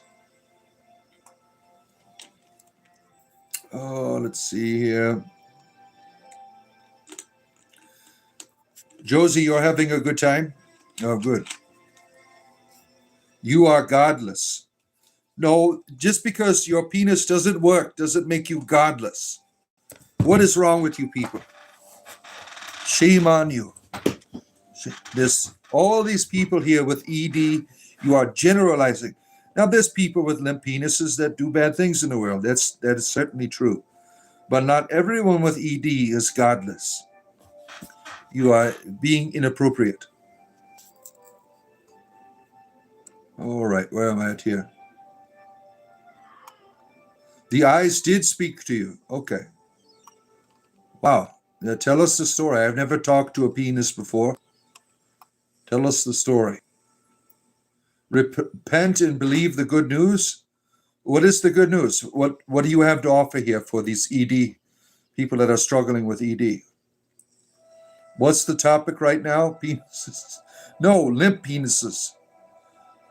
Oh, let's see here. Josie, you're having a good time? Oh, good. You are godless. No, just because your penis doesn't work doesn't make you godless. What is wrong with you people? Shame on you. There's all these people here with ED. You are generalizing. Now, there's people with limp penises that do bad things in the world. That is certainly true. But not everyone with ED is godless. You are being inappropriate. All right, where am I at here? The eyes did speak to you. Okay. Wow. Now tell us the story. I've never talked to a penis before. Tell us the story. Repent and believe the good news. What is the good news? What do you have to offer here for these ED people that are struggling with ED? What's the topic right now? Penises. No, limp penises.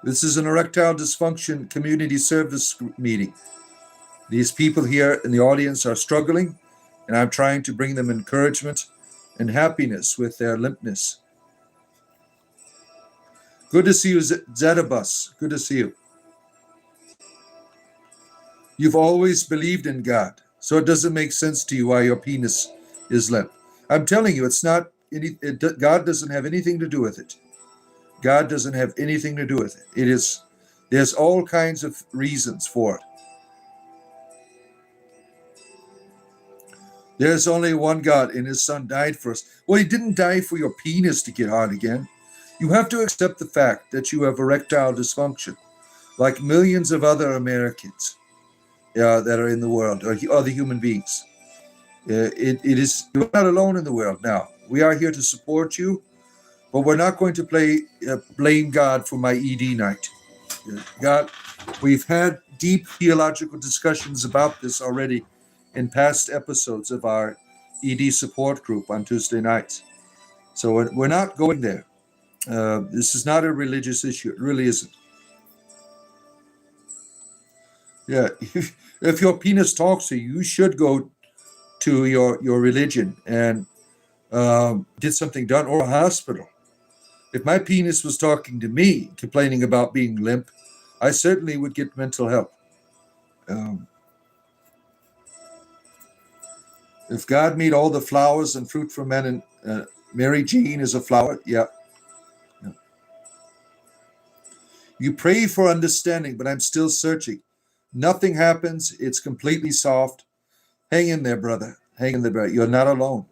This is an erectile dysfunction community service meeting. These people here in the audience are struggling, and I'm trying to bring them encouragement and happiness with their limpness. Good to see you, Zetabus. Good to see you. You've always believed in God, so it doesn't make sense to you why your penis is limp. I'm telling you, it's not. God doesn't have anything to do with it. God doesn't have anything to do with it. It is. There's all kinds of reasons for it. There's only one God, and his son died for us. Well, he didn't die for your penis to get hard again. You have to accept the fact that you have erectile dysfunction, like millions of other Americans that are in the world, or other human beings. It is, you're not alone in the world now. We are here to support you, but we're not going to blame God for my ED night. God, we've had deep theological discussions about this already in past episodes of our ED support group on Tuesday nights. So we're not going there. This is not a religious issue. It really isn't. Yeah, if your penis talks to you, you should go to your religion and get something done, or a hospital. If my penis was talking to me, complaining about being limp, I certainly would get mental help. If God made all the flowers and fruit for men, and Mary Jane is a flower, yeah. You pray for understanding, but I'm still searching. Nothing happens. It's completely soft. Hang in there, brother. Hang in there, brother. You're not alone.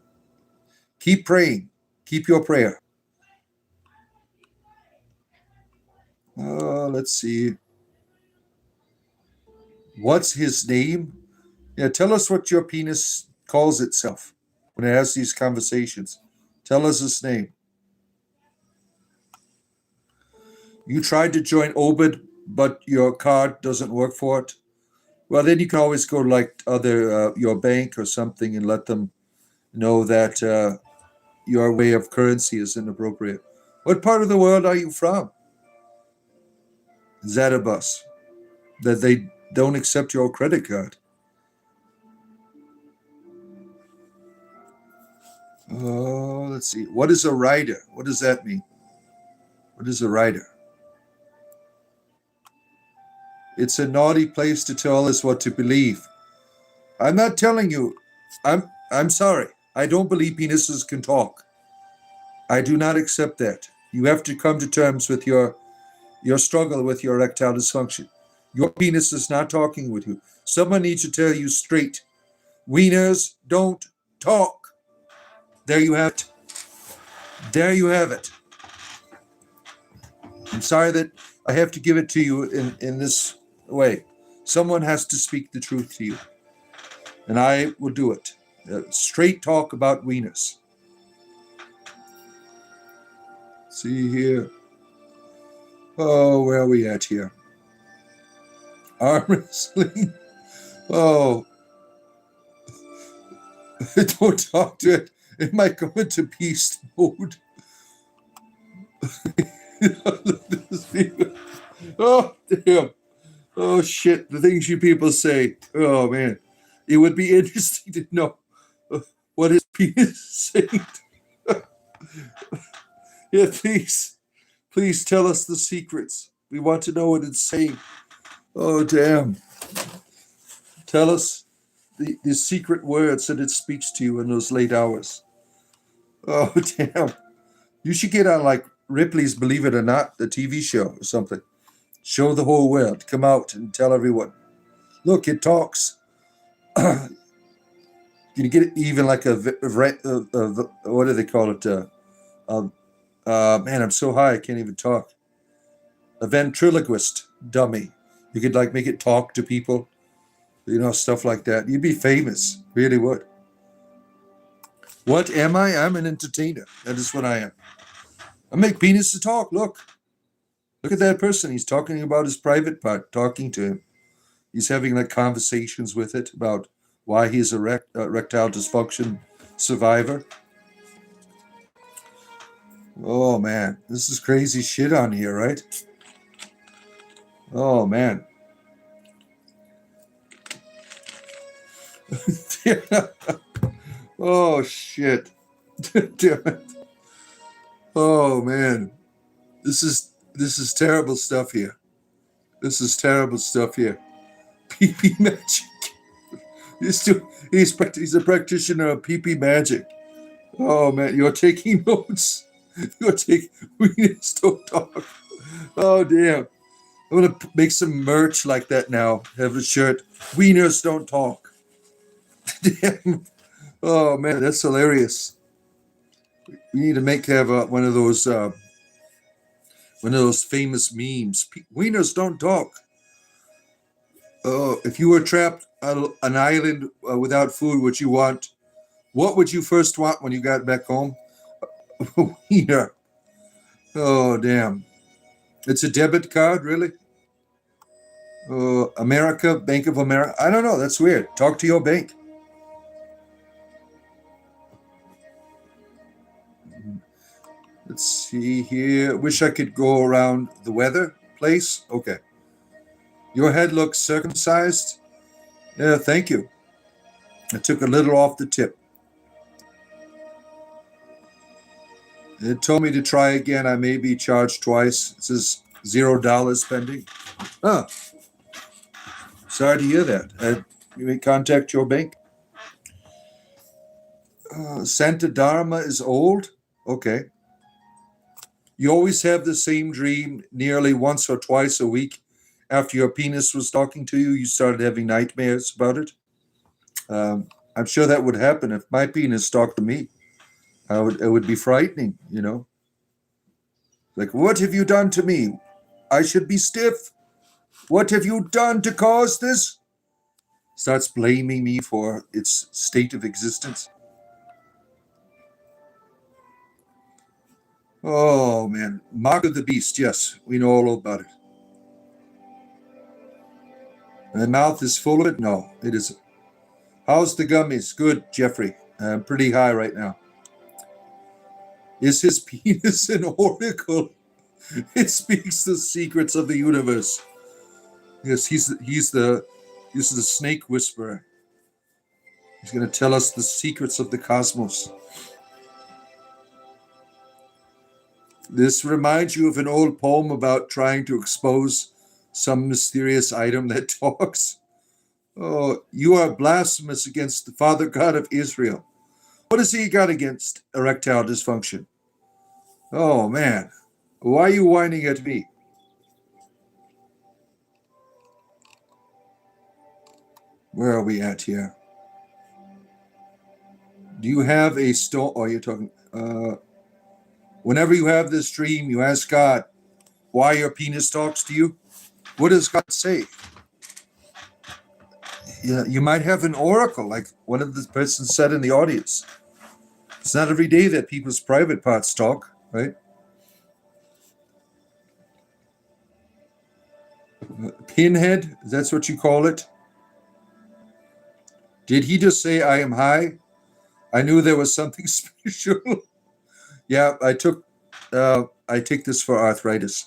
Keep praying. Keep your prayer. Let's see. What's his name? Yeah, tell us what your penis calls itself when it has these conversations. Tell us his name. You tried to join Obed, but your card doesn't work for it. Well, then you can always go to like your bank or something and let them know that your way of currency is inappropriate. What part of the world are you from? Zatabus. That they don't accept your credit card. Oh, let's see. What is a rider? What does that mean? What is a rider? It's a naughty place to tell us what to believe. I'm not telling you. I'm sorry. I don't believe penises can talk. I do not accept that. You have to come to terms with your struggle with your erectile dysfunction. Your penis is not talking with you. Someone needs to tell you straight. Wieners don't talk. There you have it. There you have it. I'm sorry that I have to give it to you in this way. Someone has to speak the truth to you. And I will do it. Straight talk about wieners. See here. Oh, where are we at here? Arm wrestling. Oh. Don't talk to it. It might go into beast mode. Oh, damn. Oh, shit. The things you people say. Oh, man. It would be interesting to know what his penis is saying. Yeah, please. Please tell us the secrets. We want to know what it's saying. Oh, damn. Tell us the secret words that it speaks to you in those late hours. Oh, damn. You should get on like Ripley's Believe It or Not, the TV show or something. Show the whole world. Come out and tell everyone. Look, it talks. You get it even like what do they call it? Man, I'm so high I can't even talk. A ventriloquist dummy. You could like make it talk to people, stuff like that. You'd be famous, really would. What am I? I'm an entertainer. That is what I am. I make penis to talk. Look at that person. He's talking about his private part, talking to him. He's having like conversations with it about why he's a erectile dysfunction survivor. Oh, man. This is crazy shit on here, right? Oh, man. Oh, shit. Damn it. Oh, man. This is terrible stuff here. This is terrible stuff here. PP magic. He's a practitioner of PP magic. Oh, man. You're taking notes. Wieners don't talk. Oh, damn. I'm going to make some merch like that now. Have a shirt. Wieners don't talk. Damn. Oh, man, that's hilarious. We need to have one of those famous memes. Wieners don't talk. Oh, if you were trapped on an island without food, what would you first want when you got back home? Wiener. Oh, damn. It's a debit card, really? America, Bank of America. I don't know. That's weird. Talk to your bank. Let's see here. Wish I could go around the weather place. Okay. Your head looks circumcised. Yeah, thank you. I took a little off the tip. It told me to try again. I may be charged twice. It says $0 pending. Huh. Sorry to hear that. You may contact your bank. Santa Dharma is old? Okay. You always have the same dream nearly once or twice a week. After your penis was talking to you, you started having nightmares about it. I'm sure that would happen if my penis talked to me. It would be frightening, Like, what have you done to me? I should be stiff. What have you done to cause this? Starts blaming me for its state of existence. Oh, man. Mark of the Beast. Yes, we know all about it. My mouth is full of it? No, it isn't. How's the gummies? Good, Jeffrey. I'm pretty high right now. Is his penis an oracle? It speaks the secrets of the universe. Yes, he's the snake whisperer. He's going to tell us the secrets of the cosmos. This reminds you of an old poem about trying to expose some mysterious item that talks. Oh, you are blasphemous against the Father God of Israel. What has he got against erectile dysfunction? Oh, man. Why are you whining at me? Where are we at here? Do you have a stone? Oh, you're talking. Whenever you have this dream, you ask God why your penis talks to you. What does God say? Yeah, you might have an oracle, like one of the persons said in the audience. It's not every day that people's private parts talk, right? Pinhead, that's what you call it. Did he just say, I am high? I knew there was something special. Yeah, I take this for arthritis.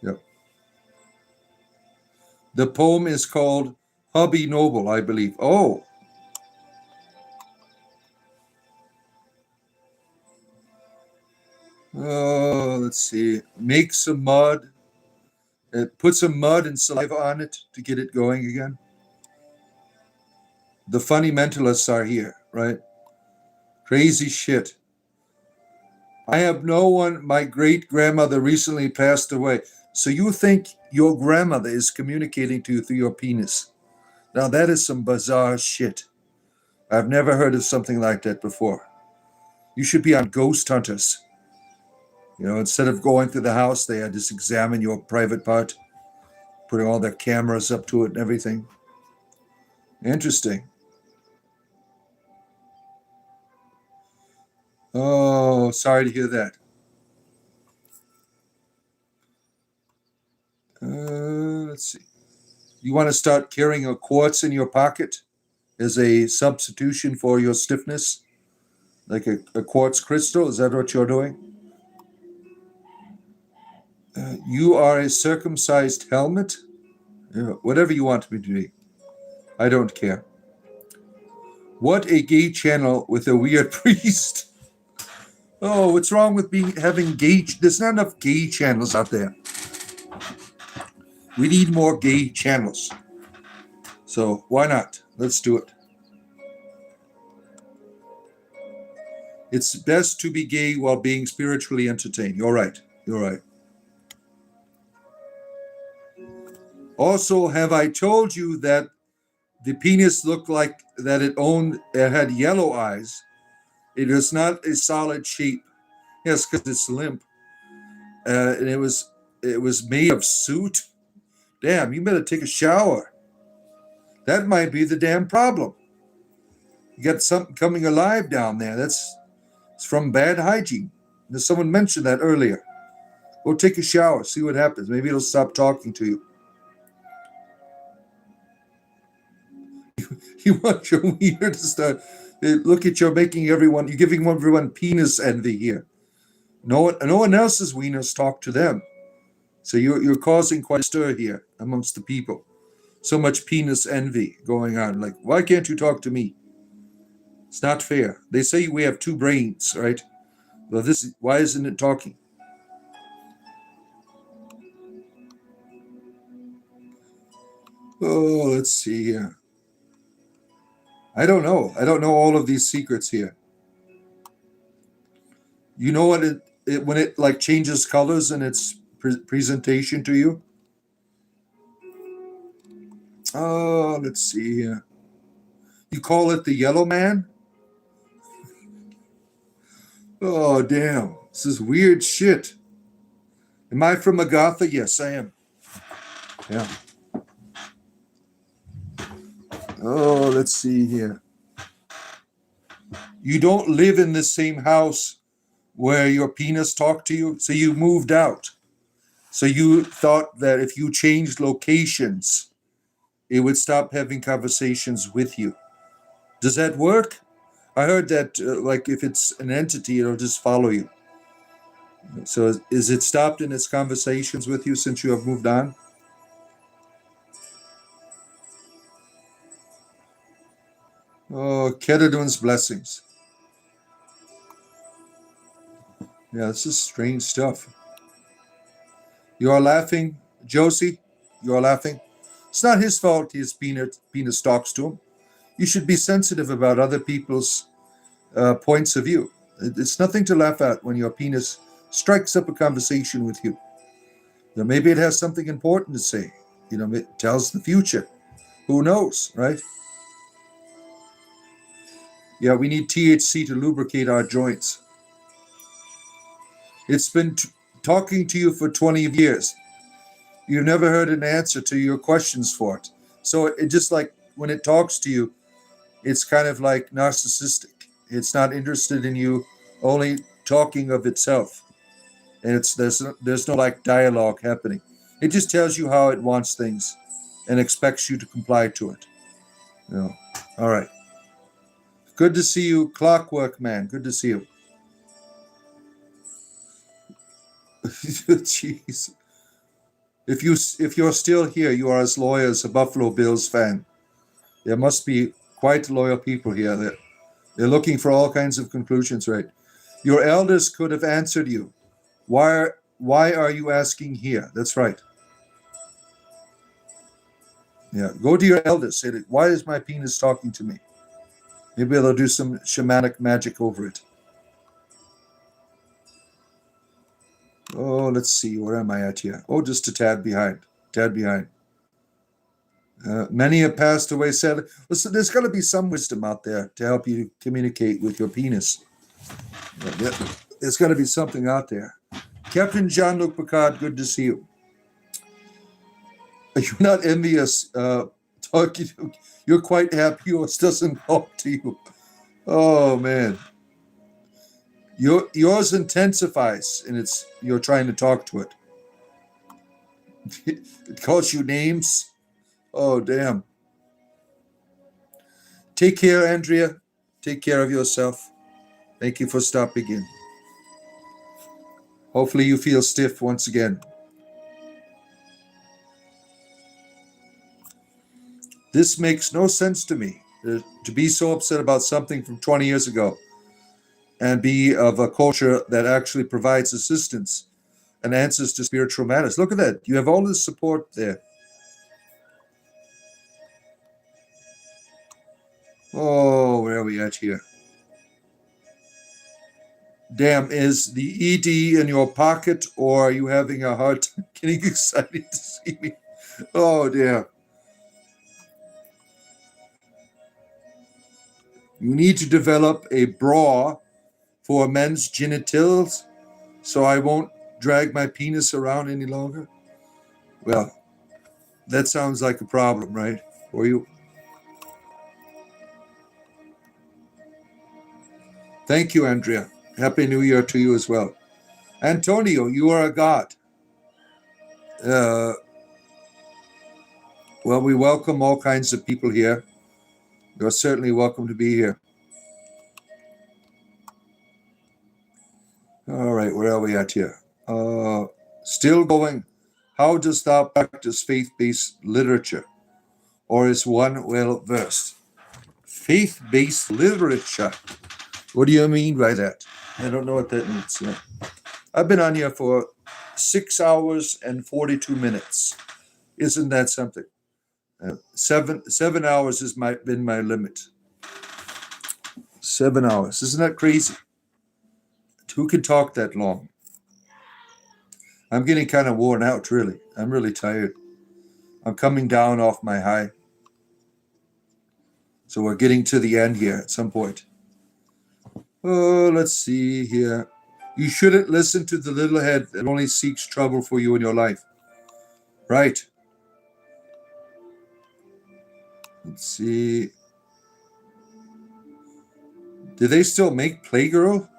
Yep. The poem is called Hobby Noble, I believe. Oh, let's see. Make some mud. Put some mud and saliva on it to get it going again. The funny mentalists are here, right? Crazy shit. I have no one. My great grandmother recently passed away. So you think your grandmother is communicating to you through your penis? Now that is some bizarre shit. I've never heard of something like that before. You should be on Ghost Hunters. Instead of going through the house, they just examine your private part, putting all their cameras up to it and everything. Interesting. Oh, sorry to hear that. Let's see. You want to start carrying a quartz in your pocket as a substitution for your stiffness? Like a quartz crystal? Is that what you're doing? You are a circumcised helmet? Whatever you want me to be. I don't care. What a gay channel with a weird priest. Oh, what's wrong with having gay? There's not enough gay channels out there. We need more gay channels. So why not? Let's do it. It's best to be gay while being spiritually entertained. You're right. You're right. Also, have I told you that the penis looked like that it had yellow eyes? It is not a solid shape. Yes, because it's limp. And it was made of soot. Damn, you better take a shower. That might be the damn problem. You got something coming alive down there. It's from bad hygiene. Someone mentioned that earlier. Go take a shower, see what happens. Maybe it'll stop talking to you. You want your wiener to start. Look at you're giving everyone penis envy here. No one else's wieners talk to them. So you're causing quite a stir here amongst the people. So much penis envy going on. Like, why can't you talk to me? It's not fair. They say we have two brains, right? Well, why isn't it talking? Oh, let's see here. I don't know. I don't know all of these secrets here. You know what when it like changes colors in its presentation to you? Oh, let's see here. You call it the yellow man? Oh, damn. This is weird shit. Am I from Agatha? Yes, I am. Yeah. Oh, let's see here. You don't live in the same house where your penis talked to you, so you moved out. So you thought that if you changed locations, it would stop having conversations with you. Does that work? I heard that, like, if it's an entity, it'll just follow you. So is it stopped in its conversations with you since you have moved on? Oh, Kedadun's blessings. Yeah, this is strange stuff. You are laughing, Josie? You are laughing? It's not his fault his penis talks to him. You should be sensitive about other people's points of view. It's nothing to laugh at when your penis strikes up a conversation with you. Maybe it has something important to say. It tells the future. Who knows, right? Yeah, we need THC to lubricate our joints. It's been talking to you for 20 years. You've never heard an answer to your questions for it. So it just like when it talks to you, it's kind of like narcissistic. It's not interested in you, only talking of itself. And there's no like dialogue happening. It just tells you how it wants things and expects you to comply to it. All right. Good to see you, Clockwork Man. Good to see you. Jeez. If you're still here, you are as loyal as a Buffalo Bills fan. There must be quite loyal people here. They're looking for all kinds of conclusions, right? Your elders could have answered you. Why are you asking here? That's right. Yeah, go to your elders. Say, why is my penis talking to me? Maybe they'll do some shamanic magic over it. Oh, let's see. Where am I at here? Oh, just a tad behind. Many have passed away. Said, listen, there's got to be some wisdom out there to help you communicate with your penis. There's got to be something out there. Captain Jean-Luc Picard, good to see you. You're not envious. You're quite happy yours doesn't talk to you. Oh, man. Yours intensifies, and you're trying to talk to it. It calls you names. Oh, damn. Take care, Andrea. Take care of yourself. Thank you for stopping in. Hopefully you feel stiff once again. This makes no sense to me, to be so upset about something from 20 years ago and be of a culture that actually provides assistance and answers to spiritual matters. Look at that. You have all this support there. Oh, where are we at here? Damn, is the ED in your pocket, or are you having a hard time getting excited to see me? Oh, damn. You need to develop a bra for men's genitals so I won't drag my penis around any longer. Well, that sounds like a problem, right? For you. Thank you, Andrea. Happy New Year to you as well. Antonio, you are a god. Well, we welcome all kinds of people here. You're certainly welcome to be here. All right, where are we at here? Still going. How dost thou practice faith-based literature? Or is one well versed? Faith-based literature? What do you mean by that? I don't know what that means. Yeah. I've been on here for 6 hours and 42 minutes. Isn't that something? 7 hours has been my limit. 7 hours. Isn't that crazy? Who can talk that long? I'm getting kind of worn out, really. I'm really tired. I'm coming down off my high. So we're getting to the end here at some point. Oh, let's see here. You shouldn't listen to the little head that only seeks trouble for you in your life. Right. Let's see. Do they still make Playgirl?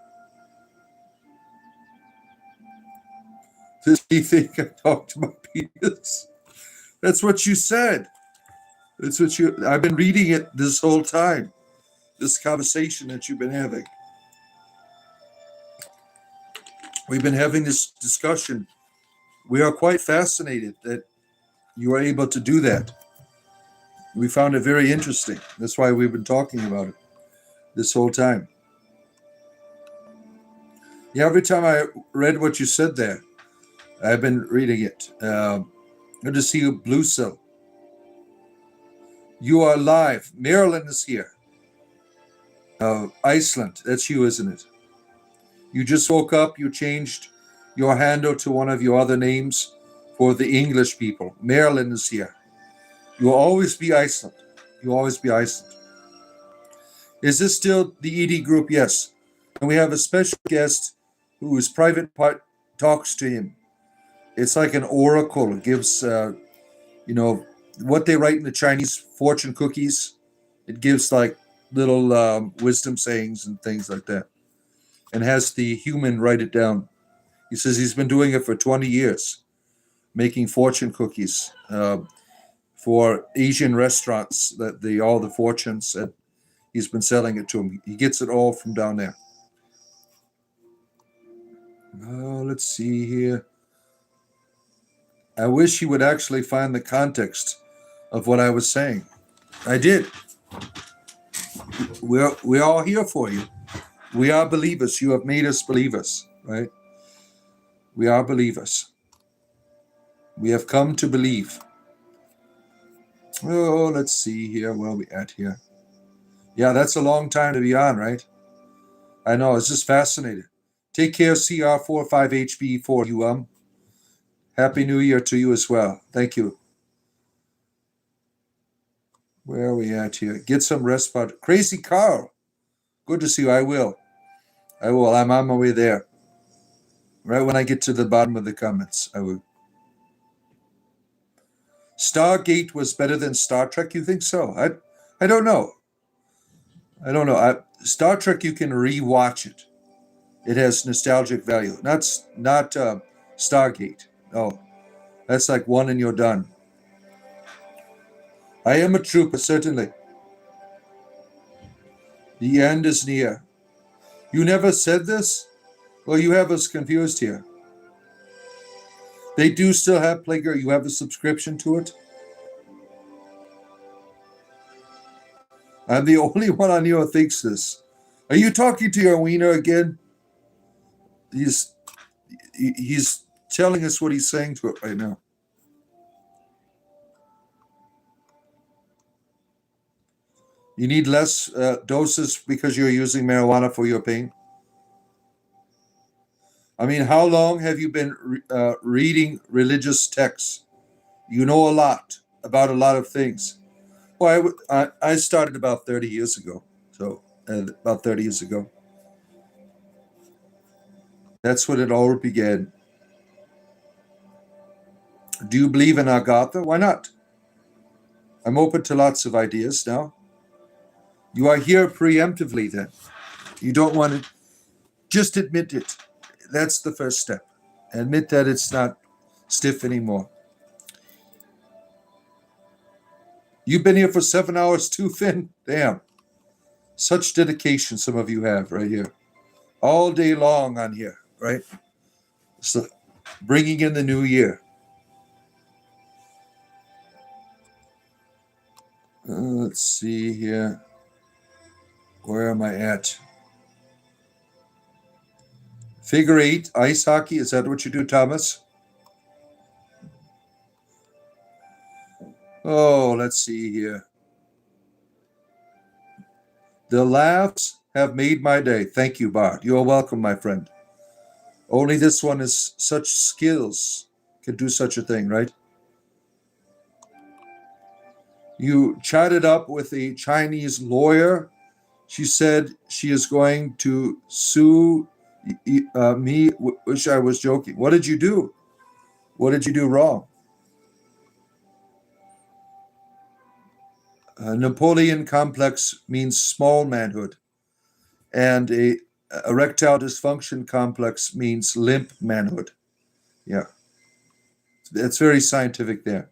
Does he think I talked to my penis? That's what you said. I've been reading it this whole time. This conversation that you've been having. We've been having this discussion. We are quite fascinated that you are able to do that. We found it very interesting. That's why we've been talking about it this whole time. Yeah, every time I read what you said there, I've been reading it. Good to see you, Blue Cell. You are alive. Marilyn is here. Iceland, that's you, isn't it? You just woke up, you changed your handle to one of your other names for the English people. Marilyn is here. You'll always be Iceland. You'll always be Iceland. Is this still the ED group? Yes. And we have a special guest whose private part talks to him. It's like an oracle. It gives, what they write in the Chinese fortune cookies. It gives like little wisdom sayings and things like that, and has the human write it down. He says he's been doing it for 20 years, making fortune cookies for Asian restaurants, that all the fortunes, and he's been selling it to them. He gets it all from down there. Let's see here. I wish he would actually find the context of what I was saying. I did. We're all here for you. We are believers. You have made us believers, right? We are believers. We have come to believe. Oh, let's see here. Where are we at here? Yeah, that's a long time to be on, right? I know. It's just fascinating. Take care, CR45HB4 UM. Happy New Year to you as well. Thank you. Where are we at here? Get some rest, but Crazy Carl. Good to see you. I will. I'm on my way there. Right when I get to the bottom of the comments, I will. Stargate was better than Star Trek? You think so? I don't know. Star Trek, you can rewatch it. It has nostalgic value. Not Stargate. No, that's like one and you're done. I am a trooper, certainly. The end is near. You never said this? Well, you have us confused here. They do still have Plaguear. You have a subscription to it? I'm the only one on here who thinks this. Are you talking to your wiener again? He's telling us what he's saying to it right now. You need less doses because you're using marijuana for your pain? I mean, how long have you been reading religious texts? You know a lot about a lot of things. Well, I started about 30 years ago. So, about 30 years ago. That's when it all began. Do you believe in Agatha? Why not? I'm open to lots of ideas now. You are here preemptively then. You don't want to just admit it. That's the first step. Admit that it's not stiff anymore. You've been here for 7 hours too, Finn? Damn. Such dedication some of you have right here. All day long on here, right? So bringing in the new year. Let's see here. Where am I at? Figure 8, ice hockey. Is that what you do, Thomas? Oh, let's see here. The laughs have made my day. Thank you, Bart. You're welcome, my friend. Only this one is such skills can do such a thing, right? You chatted up with a Chinese lawyer. She said she is going to sue me, which I was joking. What did you do? What did you do wrong? Napoleon complex means small manhood, and a erectile dysfunction complex means limp manhood. Yeah, it's very scientific there.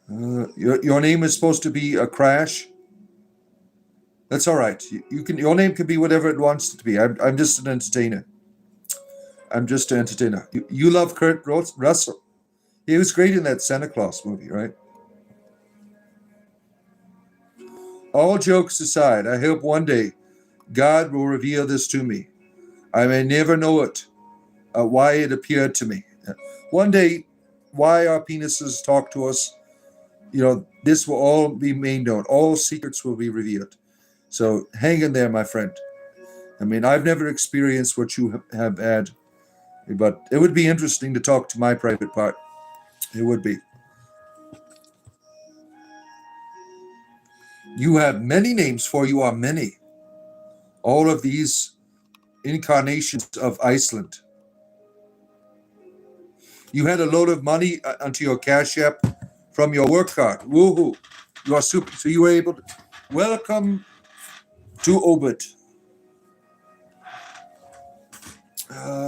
Your name is supposed to be a Crash. That's all right. You can. Your name can be whatever it wants to be. I'm just an entertainer. I'm just an entertainer. You love Kurt Russell. He was great in that Santa Claus movie, right? All jokes aside, I hope one day God will reveal this to me. I may never know it, why it appeared to me. One day, why our penises talk to us, this will all be made known. All secrets will be revealed. So hang in there, my friend. I mean, I've never experienced what you have had, but it would be interesting to talk to my private part. It would be. You have many names, for you are many. All of these incarnations of Iceland. You had a load of money onto your cash app from your work card. Woohoo! You are super. So you were able to. Welcome to Obit.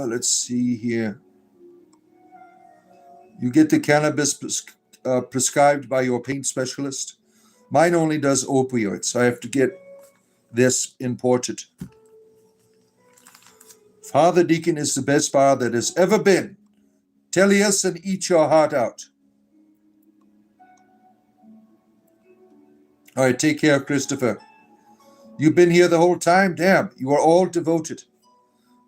Let's see here. You get the cannabis prescribed by your pain specialist. Mine only does opioids, so I have to get this imported. Father Deacon is the best bar that has ever been. Tell us and eat your heart out. All right, take care, Christopher. You've been here the whole time? Damn, you are all devoted.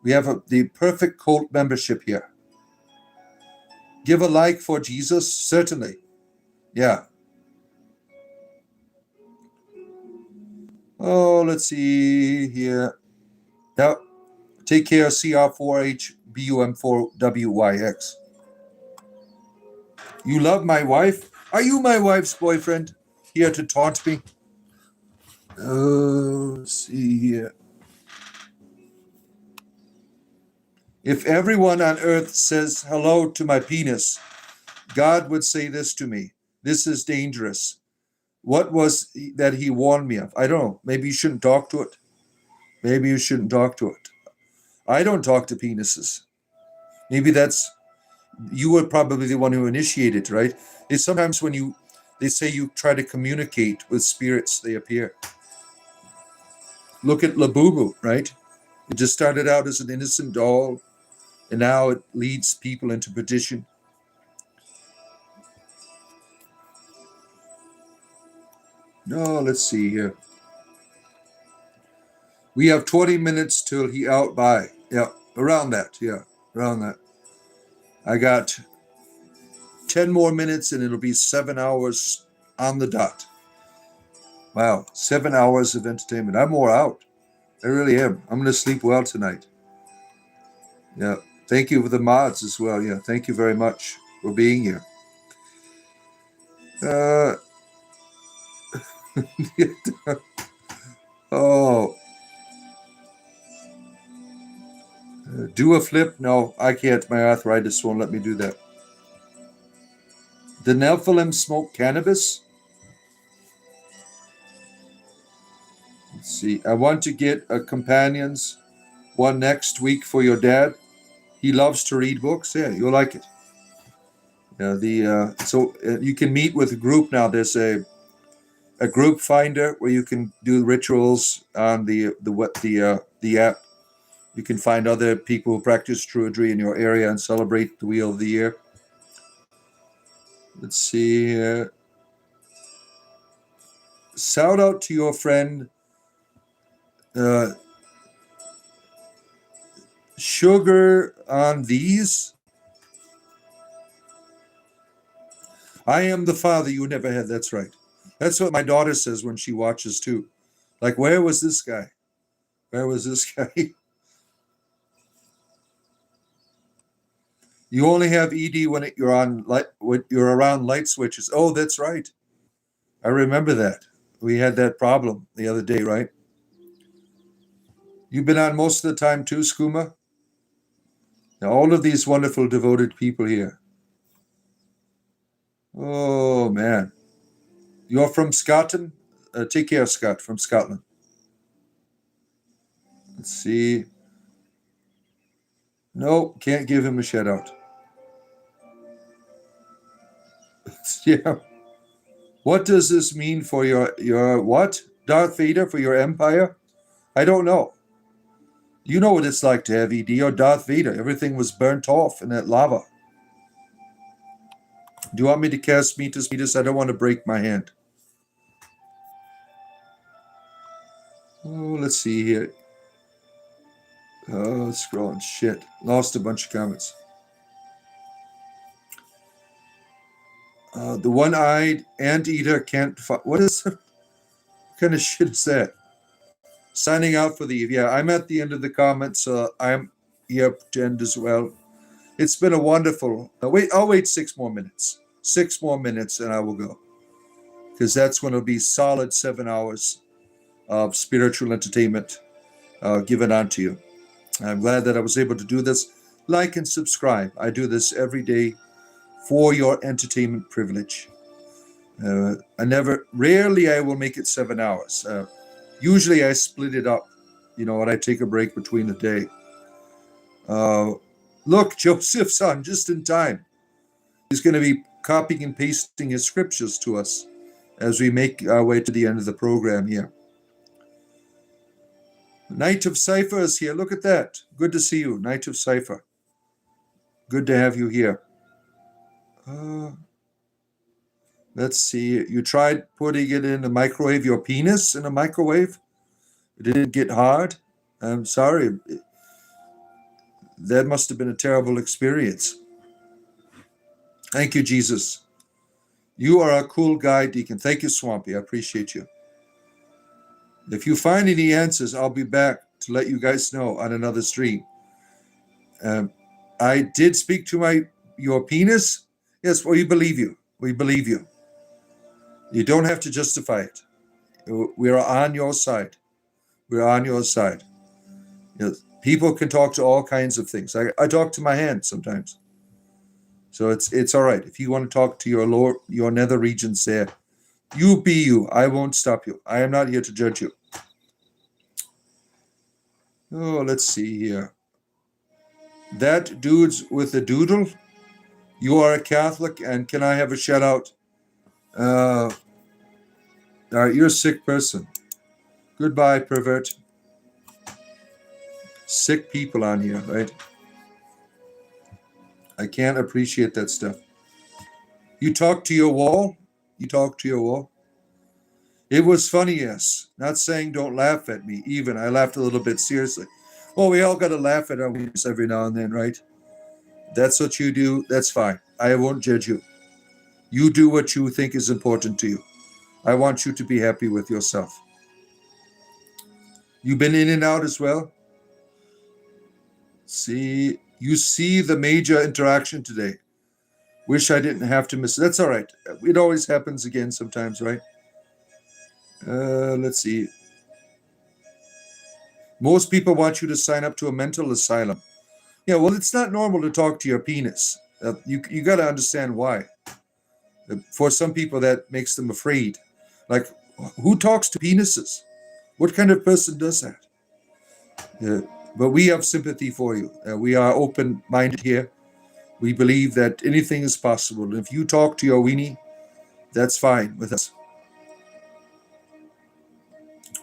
We have the perfect cult membership here. Give a like for Jesus? Certainly. Yeah. Oh, let's see here. Now, take care, CR4HBUM4WYX. You love my wife? Are you my wife's boyfriend? Here to taunt me? Oh, let's see here. If everyone on earth says hello to my penis, God would say this to me. This is dangerous. What was that he warned me of? I don't know. Maybe you shouldn't talk to it. Maybe you shouldn't talk to it. I don't talk to penises. Maybe you were probably the one who initiated, right? It's sometimes when they say you try to communicate with spirits, they appear. Look at Labubu, right? It just started out as an innocent doll, and now it leads people into perdition. No, let's see here. We have 20 minutes till he out by. Yeah, around that. Yeah, around that. I got 10 more minutes and it'll be 7 hours on the dot. Wow, 7 hours of entertainment. I'm more out. I really am. I'm going to sleep well tonight. Yeah. Thank you for the mods as well. Yeah. Thank you very much for being here. Oh. Do a flip? No, I can't. My arthritis won't let me do that. The Nephilim smoke cannabis? Let's see. I want to get a companions one next week for your dad. He loves to read books. Yeah, you'll like it. Yeah, so you can meet with a group now. There's a group finder where you can do rituals on the app. You can find other people who practice druidry in your area and celebrate the Wheel of the Year. Let's see. Shout out to your friend Sugar on these. I am the father you never had. That's right. That's what my daughter says when she watches too. Like, where was this guy? Where was this guy? You only have ED when you're around light switches. Oh, that's right. I remember that. We had that problem the other day, right? You've been on most of the time too, Skooma? Now, all of these wonderful devoted people here. Oh, man. You're from Scotland? Take care, Scott, from Scotland. Let's see. No, can't give him a shout out. Yeah. What does this mean for your what? Darth Vader for your empire? I don't know. You know what it's like to have ED or Darth Vader. Everything was burnt off in that lava. Do you want me to cast Metis? I don't want to break my hand. Oh, let's see here. Oh, scrolling. Shit. Lost a bunch of comments. The one-eyed anteater can't. What is what kind of shit is that? Signing out for the eve. Yeah, I'm at the end of the comments. I'm here to end as well. It's been a wonderful. Wait, I'll wait 6 more minutes. 6 more minutes, and I will go, because that's when it'll be solid 7 hours of spiritual entertainment given onto you. I'm glad that I was able to do this. Like and subscribe. I do this every day for your entertainment privilege. Rarely I will make it 7 hours. Usually I split it up, and I take a break between the day. Look, Joseph's on just in time. He's going to be copying and pasting his scriptures to us as we make our way to the end of the program here. Knight of Cypher is here. Look at that. Good to see you, Knight of Cypher. Good to have you here. Let's see. You tried putting it in the microwave, your penis in a microwave? It didn't get hard? I'm sorry. That must have been a terrible experience. Thank you, Jesus. You are a cool guy, Deacon. Thank you, Swampy. I appreciate you. If you find any answers, I'll be back to let you guys know on another stream. I did speak to your penis. Yes, we believe you. We believe you. You don't have to justify it. We're on your side. We're on your side. People can talk to all kinds of things. I talk to my hand sometimes. So it's all right. If you want to talk to your nether regions there, you be you. I won't stop you. I am not here to judge you. Oh, let's see here. That dude's with the doodle. You are a Catholic, and can I have a shout out? All right, you're a sick person. Goodbye, pervert. Sick people on here, right? I can't appreciate that stuff. You talk to your wall? You talk to your wall? It was funny, yes. Not saying don't laugh at me, even. I laughed a little bit seriously. Well, we all got to laugh at our weakness every now and then, right? That's what you do. That's fine. I won't judge you. You do what you think is important to you. I want you to be happy with yourself. You've been in and out as well? See, you see the major interaction today. Wish I didn't have to miss it. That's all right. It always happens again sometimes, right? Let's see. Most people want you to sign up to a mental asylum. Yeah, well, it's not normal to talk to your penis. You got to understand why. For some people, that makes them afraid. Like, who talks to penises? What kind of person does that? But we have sympathy for you. We are open-minded here. We believe that anything is possible. And if you talk to your weenie, that's fine with us.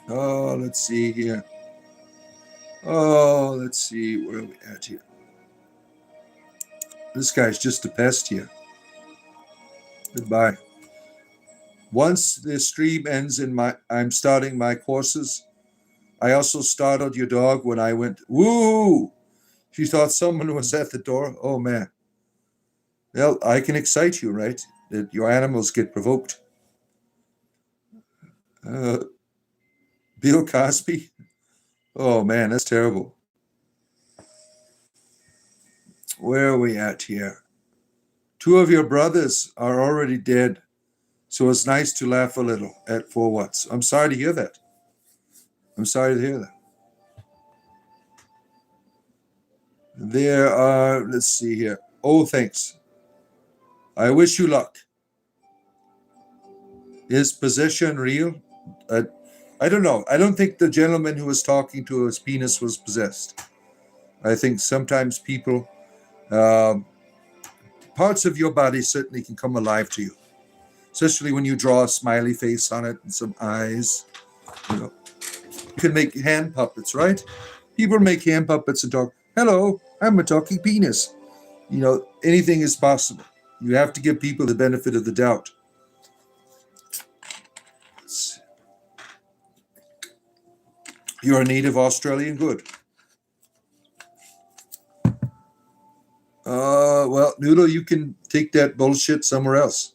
Oh, let's see here. Oh, let's see. Where are we at here? This guy's just a pest here. Goodbye. Once the stream ends I'm starting my courses. I also startled your dog when I went, woo! She thought someone was at the door. Oh, man. Well, I can excite you, right? That your animals get provoked. Bill Cosby? Oh, man, that's terrible. Where are we at here? 2 of your brothers are already dead, so it's nice to laugh a little at for once. I'm sorry to hear that. I'm sorry to hear that. There are, let's see here. Oh, thanks. I wish you luck. Is possession real? I don't know. I don't think the gentleman who was talking to his penis was possessed. I think sometimes people, parts of your body certainly can come alive to you, especially when you draw a smiley face on it and some eyes. You can make hand puppets, right? People make hand puppets and talk, hello, I'm a talking penis. Anything is possible. You have to give people the benefit of the doubt. You're a native Australian? Good. Well, Noodle, you can take that bullshit somewhere else.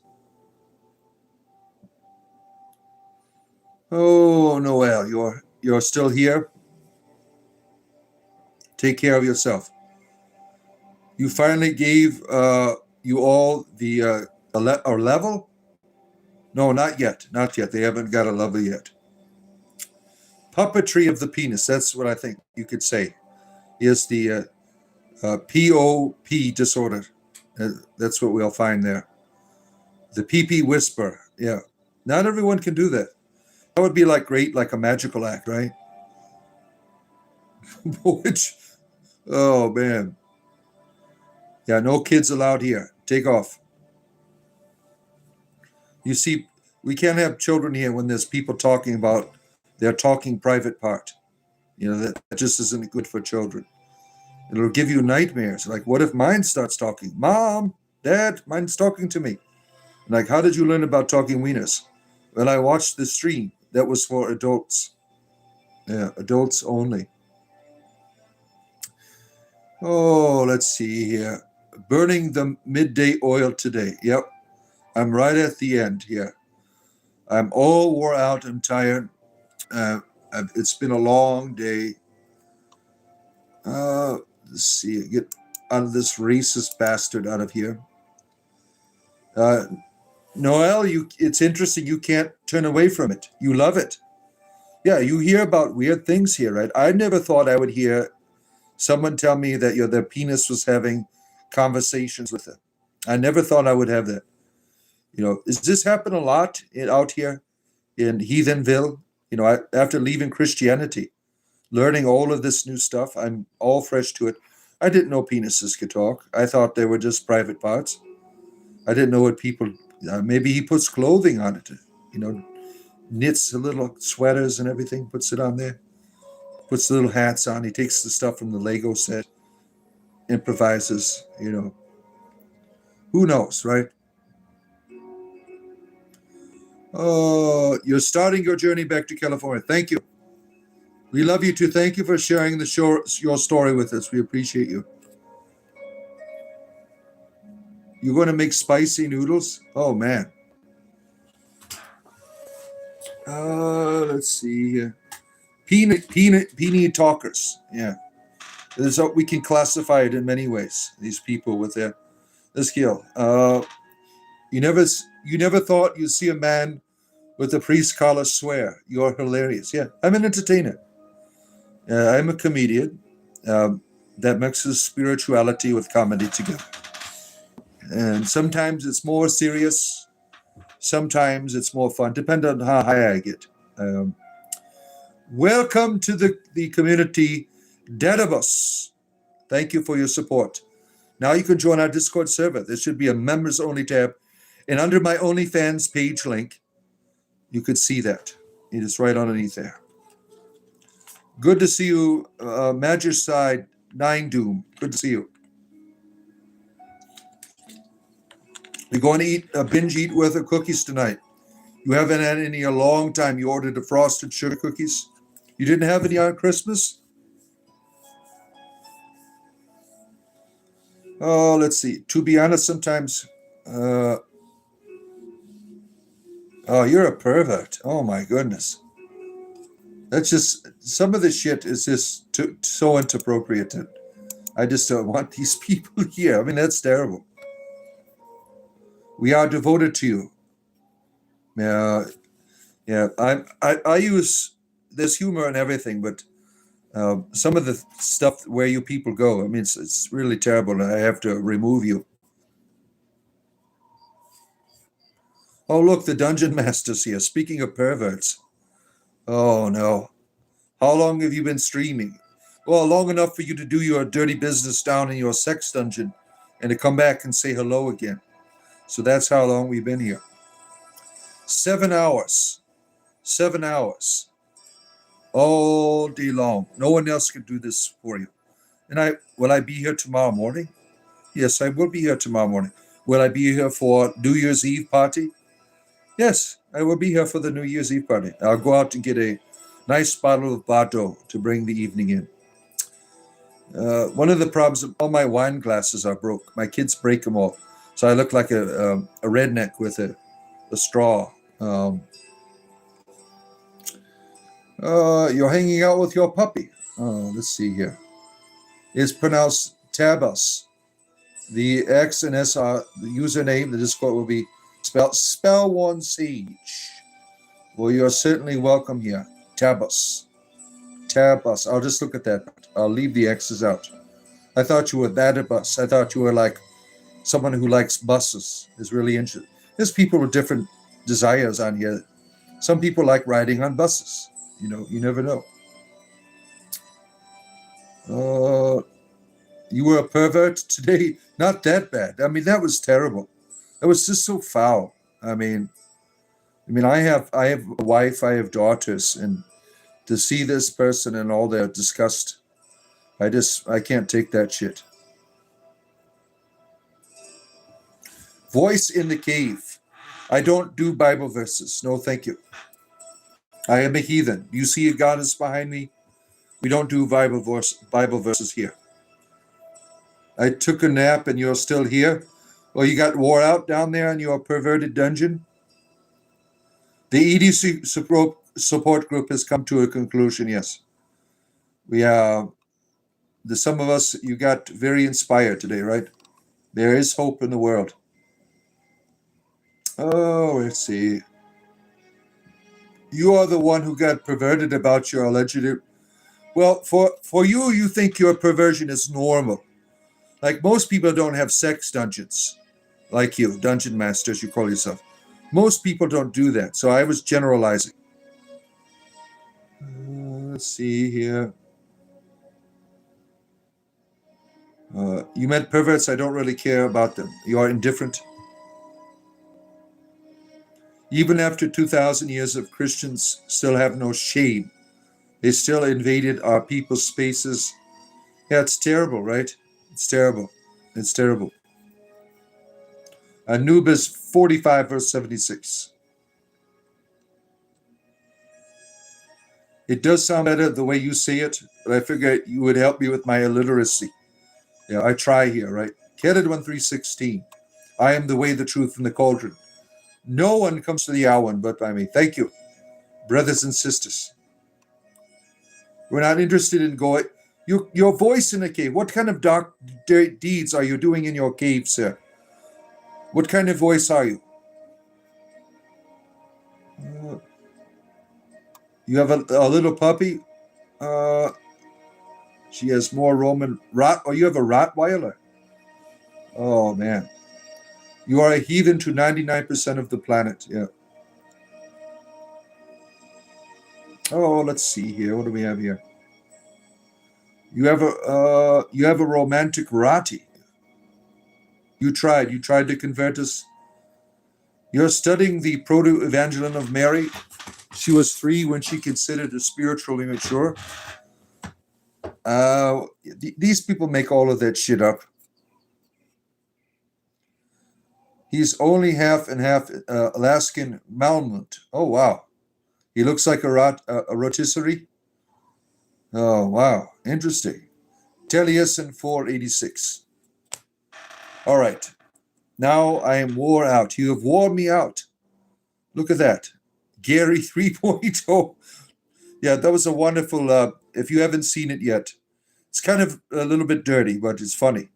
Oh, Noel, you're still here. Take care of yourself. You finally gave you all the a level? No, not yet. Not yet. They haven't got a level yet. Puppetry of the penis. That's what I think you could say. Is the POP disorder. That's what we'll find there. The PP whisper. Yeah. Not everyone can do that. That would be like great, like a magical act, right? Which, oh man. Yeah, no kids allowed here. Take off. You see, we can't have children here when there's people talking about their talking private part. That just isn't good for children. It'll give you nightmares. Like, what if mine starts talking? Mom, Dad, mine's talking to me. Like, how did you learn about talking wieners? Well, I watched the stream. That was for adults. Yeah, adults only. Oh, let's see here. Burning the midday oil today. Yep. I'm right at the end here. I'm all wore out and tired. It's been a long day. Let's see. Get out of this racist bastard out of here. Noel, it's interesting. You can't turn away from it. You love it. Yeah, you hear about weird things here, right? I never thought I would hear someone tell me that their penis was having conversations with it. I never thought I would have that. Does this happen a lot out here in Heathenville? After leaving Christianity, learning all of this new stuff, I'm all fresh to it. I didn't know penises could talk. I thought they were just private parts. I didn't know what people. Maybe he puts clothing on it. Knits the little sweaters and everything, puts it on there. Puts the little hats on. He takes the stuff from the Lego set, improvises. Who knows, right? Oh, you're starting your journey back to California. Thank you. We love you too. Thank you for sharing your story with us. We appreciate you. You're going to make spicy noodles? Oh, man. Let's see here. Peanut talkers. Yeah. We can classify it in many ways. These people with their skill. You never thought you'd see a man with a priest collar swear. You're hilarious. Yeah, I'm an entertainer. I'm a comedian that mixes spirituality with comedy together. And sometimes it's more serious. Sometimes it's more fun, depending on how high I get. Welcome to the community, Databus. Thank you for your support. Now you can join our Discord server. There should be a members only tab. And under my OnlyFans page link, you could see that. It is right underneath there. Good to see you, Magicide 9 Doom. Good to see you. We're going to eat a binge eat worth of cookies tonight. You haven't had any in a long time. You ordered the frosted sugar cookies. You didn't have any on Christmas? Oh, let's see. To be honest, sometimes... oh, you're a pervert. Oh, my goodness. That's just... Some of this shit is just so inappropriate. I just don't want these people here. I mean, that's terrible. We are devoted to you. Yeah, I use there's humor and everything, but some of the stuff where you people go, I mean, it's really terrible. I have to remove you. Oh, look, the dungeon master's here. Speaking of perverts. Oh no, how long have you been streaming? Well, long enough for you to do your dirty business down in your sex dungeon, and to come back and say hello again. So that's how long we've been here. 7 hours. 7 hours. All day long. No one else can do this for you. And will I be here tomorrow morning? Yes, I will be here tomorrow morning. Will I be here for New Year's Eve party? Yes, I will be here for the New Year's Eve party. I'll go out and get a nice bottle of Bardic to bring the evening in. One of the problems, all my wine glasses are broke. My kids break them all. So I look like a redneck with a straw. You're hanging out with your puppy. Oh, let's see here. It's pronounced Tabus. The X and S are the username. The Discord will be spelled Spell1 Sage. Well, you're certainly welcome here. Tabus. Tabus. I'll just look at that. I'll leave the X's out. I thought you were that a bus. I thought you were like someone who likes buses. Is really interested. There's people with different desires on here. Some people like riding on buses. You never know. You were a pervert today? Not that bad. I mean, that was terrible. That was just so foul. I mean, I have a wife, I have daughters, and to see this person and all their disgust, I can't take that shit. Voice in the cave. I don't do Bible verses. No, thank you. I am a heathen. You see a goddess behind me? We don't do Bible verses here. I took a nap and you're still here? Well, you got wore out down there in your perverted dungeon? The EDC support group has come to a conclusion, yes. Some of us, you got very inspired today, right? There is hope in the world. Oh, let's see. You are the one who got perverted about your alleged... Well, for you, you think your perversion is normal. Like most people don't have sex dungeons. Like you, dungeon masters, you call yourself. Most people don't do that. So I was generalizing. Let's see here. You meant perverts. I don't really care about them. You are indifferent. Even after 2,000 years of Christians still have no shame. They still invaded our people's spaces. Yeah, it's terrible, right? It's terrible. It's terrible. Anubis 45 verse 76. It does sound better the way you say it, but I figure you would help me with my illiteracy. Yeah, I try here, right? Kedded 1316. I am the way, the truth, and the cauldron. No one comes to the Awan but by me. Thank you, brothers and sisters. We're not interested in going. Your voice in the cave. What kind of dark deeds are you doing in your cave, sir? What kind of voice are you? You have a little puppy? She has more Roman rot. Oh, you have a Rottweiler? Oh, man. You are a heathen to 99% of the planet. Yeah. Oh, let's see here. What do we have here? You have a romantic Rati. You tried to convert us. You're studying the proto-evangelion of Mary. She was 3 when she considered her spiritually mature. These people make all of that shit up. He's only half and half Alaskan Malmut. Oh, wow. He looks like a rotisserie. Oh, wow. Interesting. Taliesin 486. All right. Now I am wore out. You have worn me out. Look at that. Gary 3.0. Yeah, that was a wonderful... if you haven't seen it yet, it's kind of a little bit dirty, but it's funny.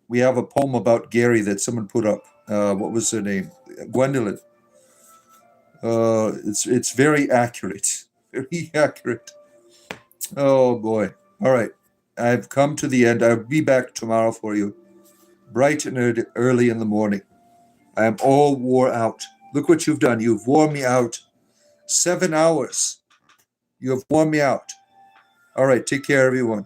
We have a poem about Gary that someone put up. What was her name? Gwendolyn. It's very accurate. Very accurate. Oh, boy. All right. I've come to the end. I'll be back tomorrow for you. Bright and early in the morning. I am all wore out. Look what you've done. You've worn me out. 7 hours. You have worn me out. All right. Take care, everyone.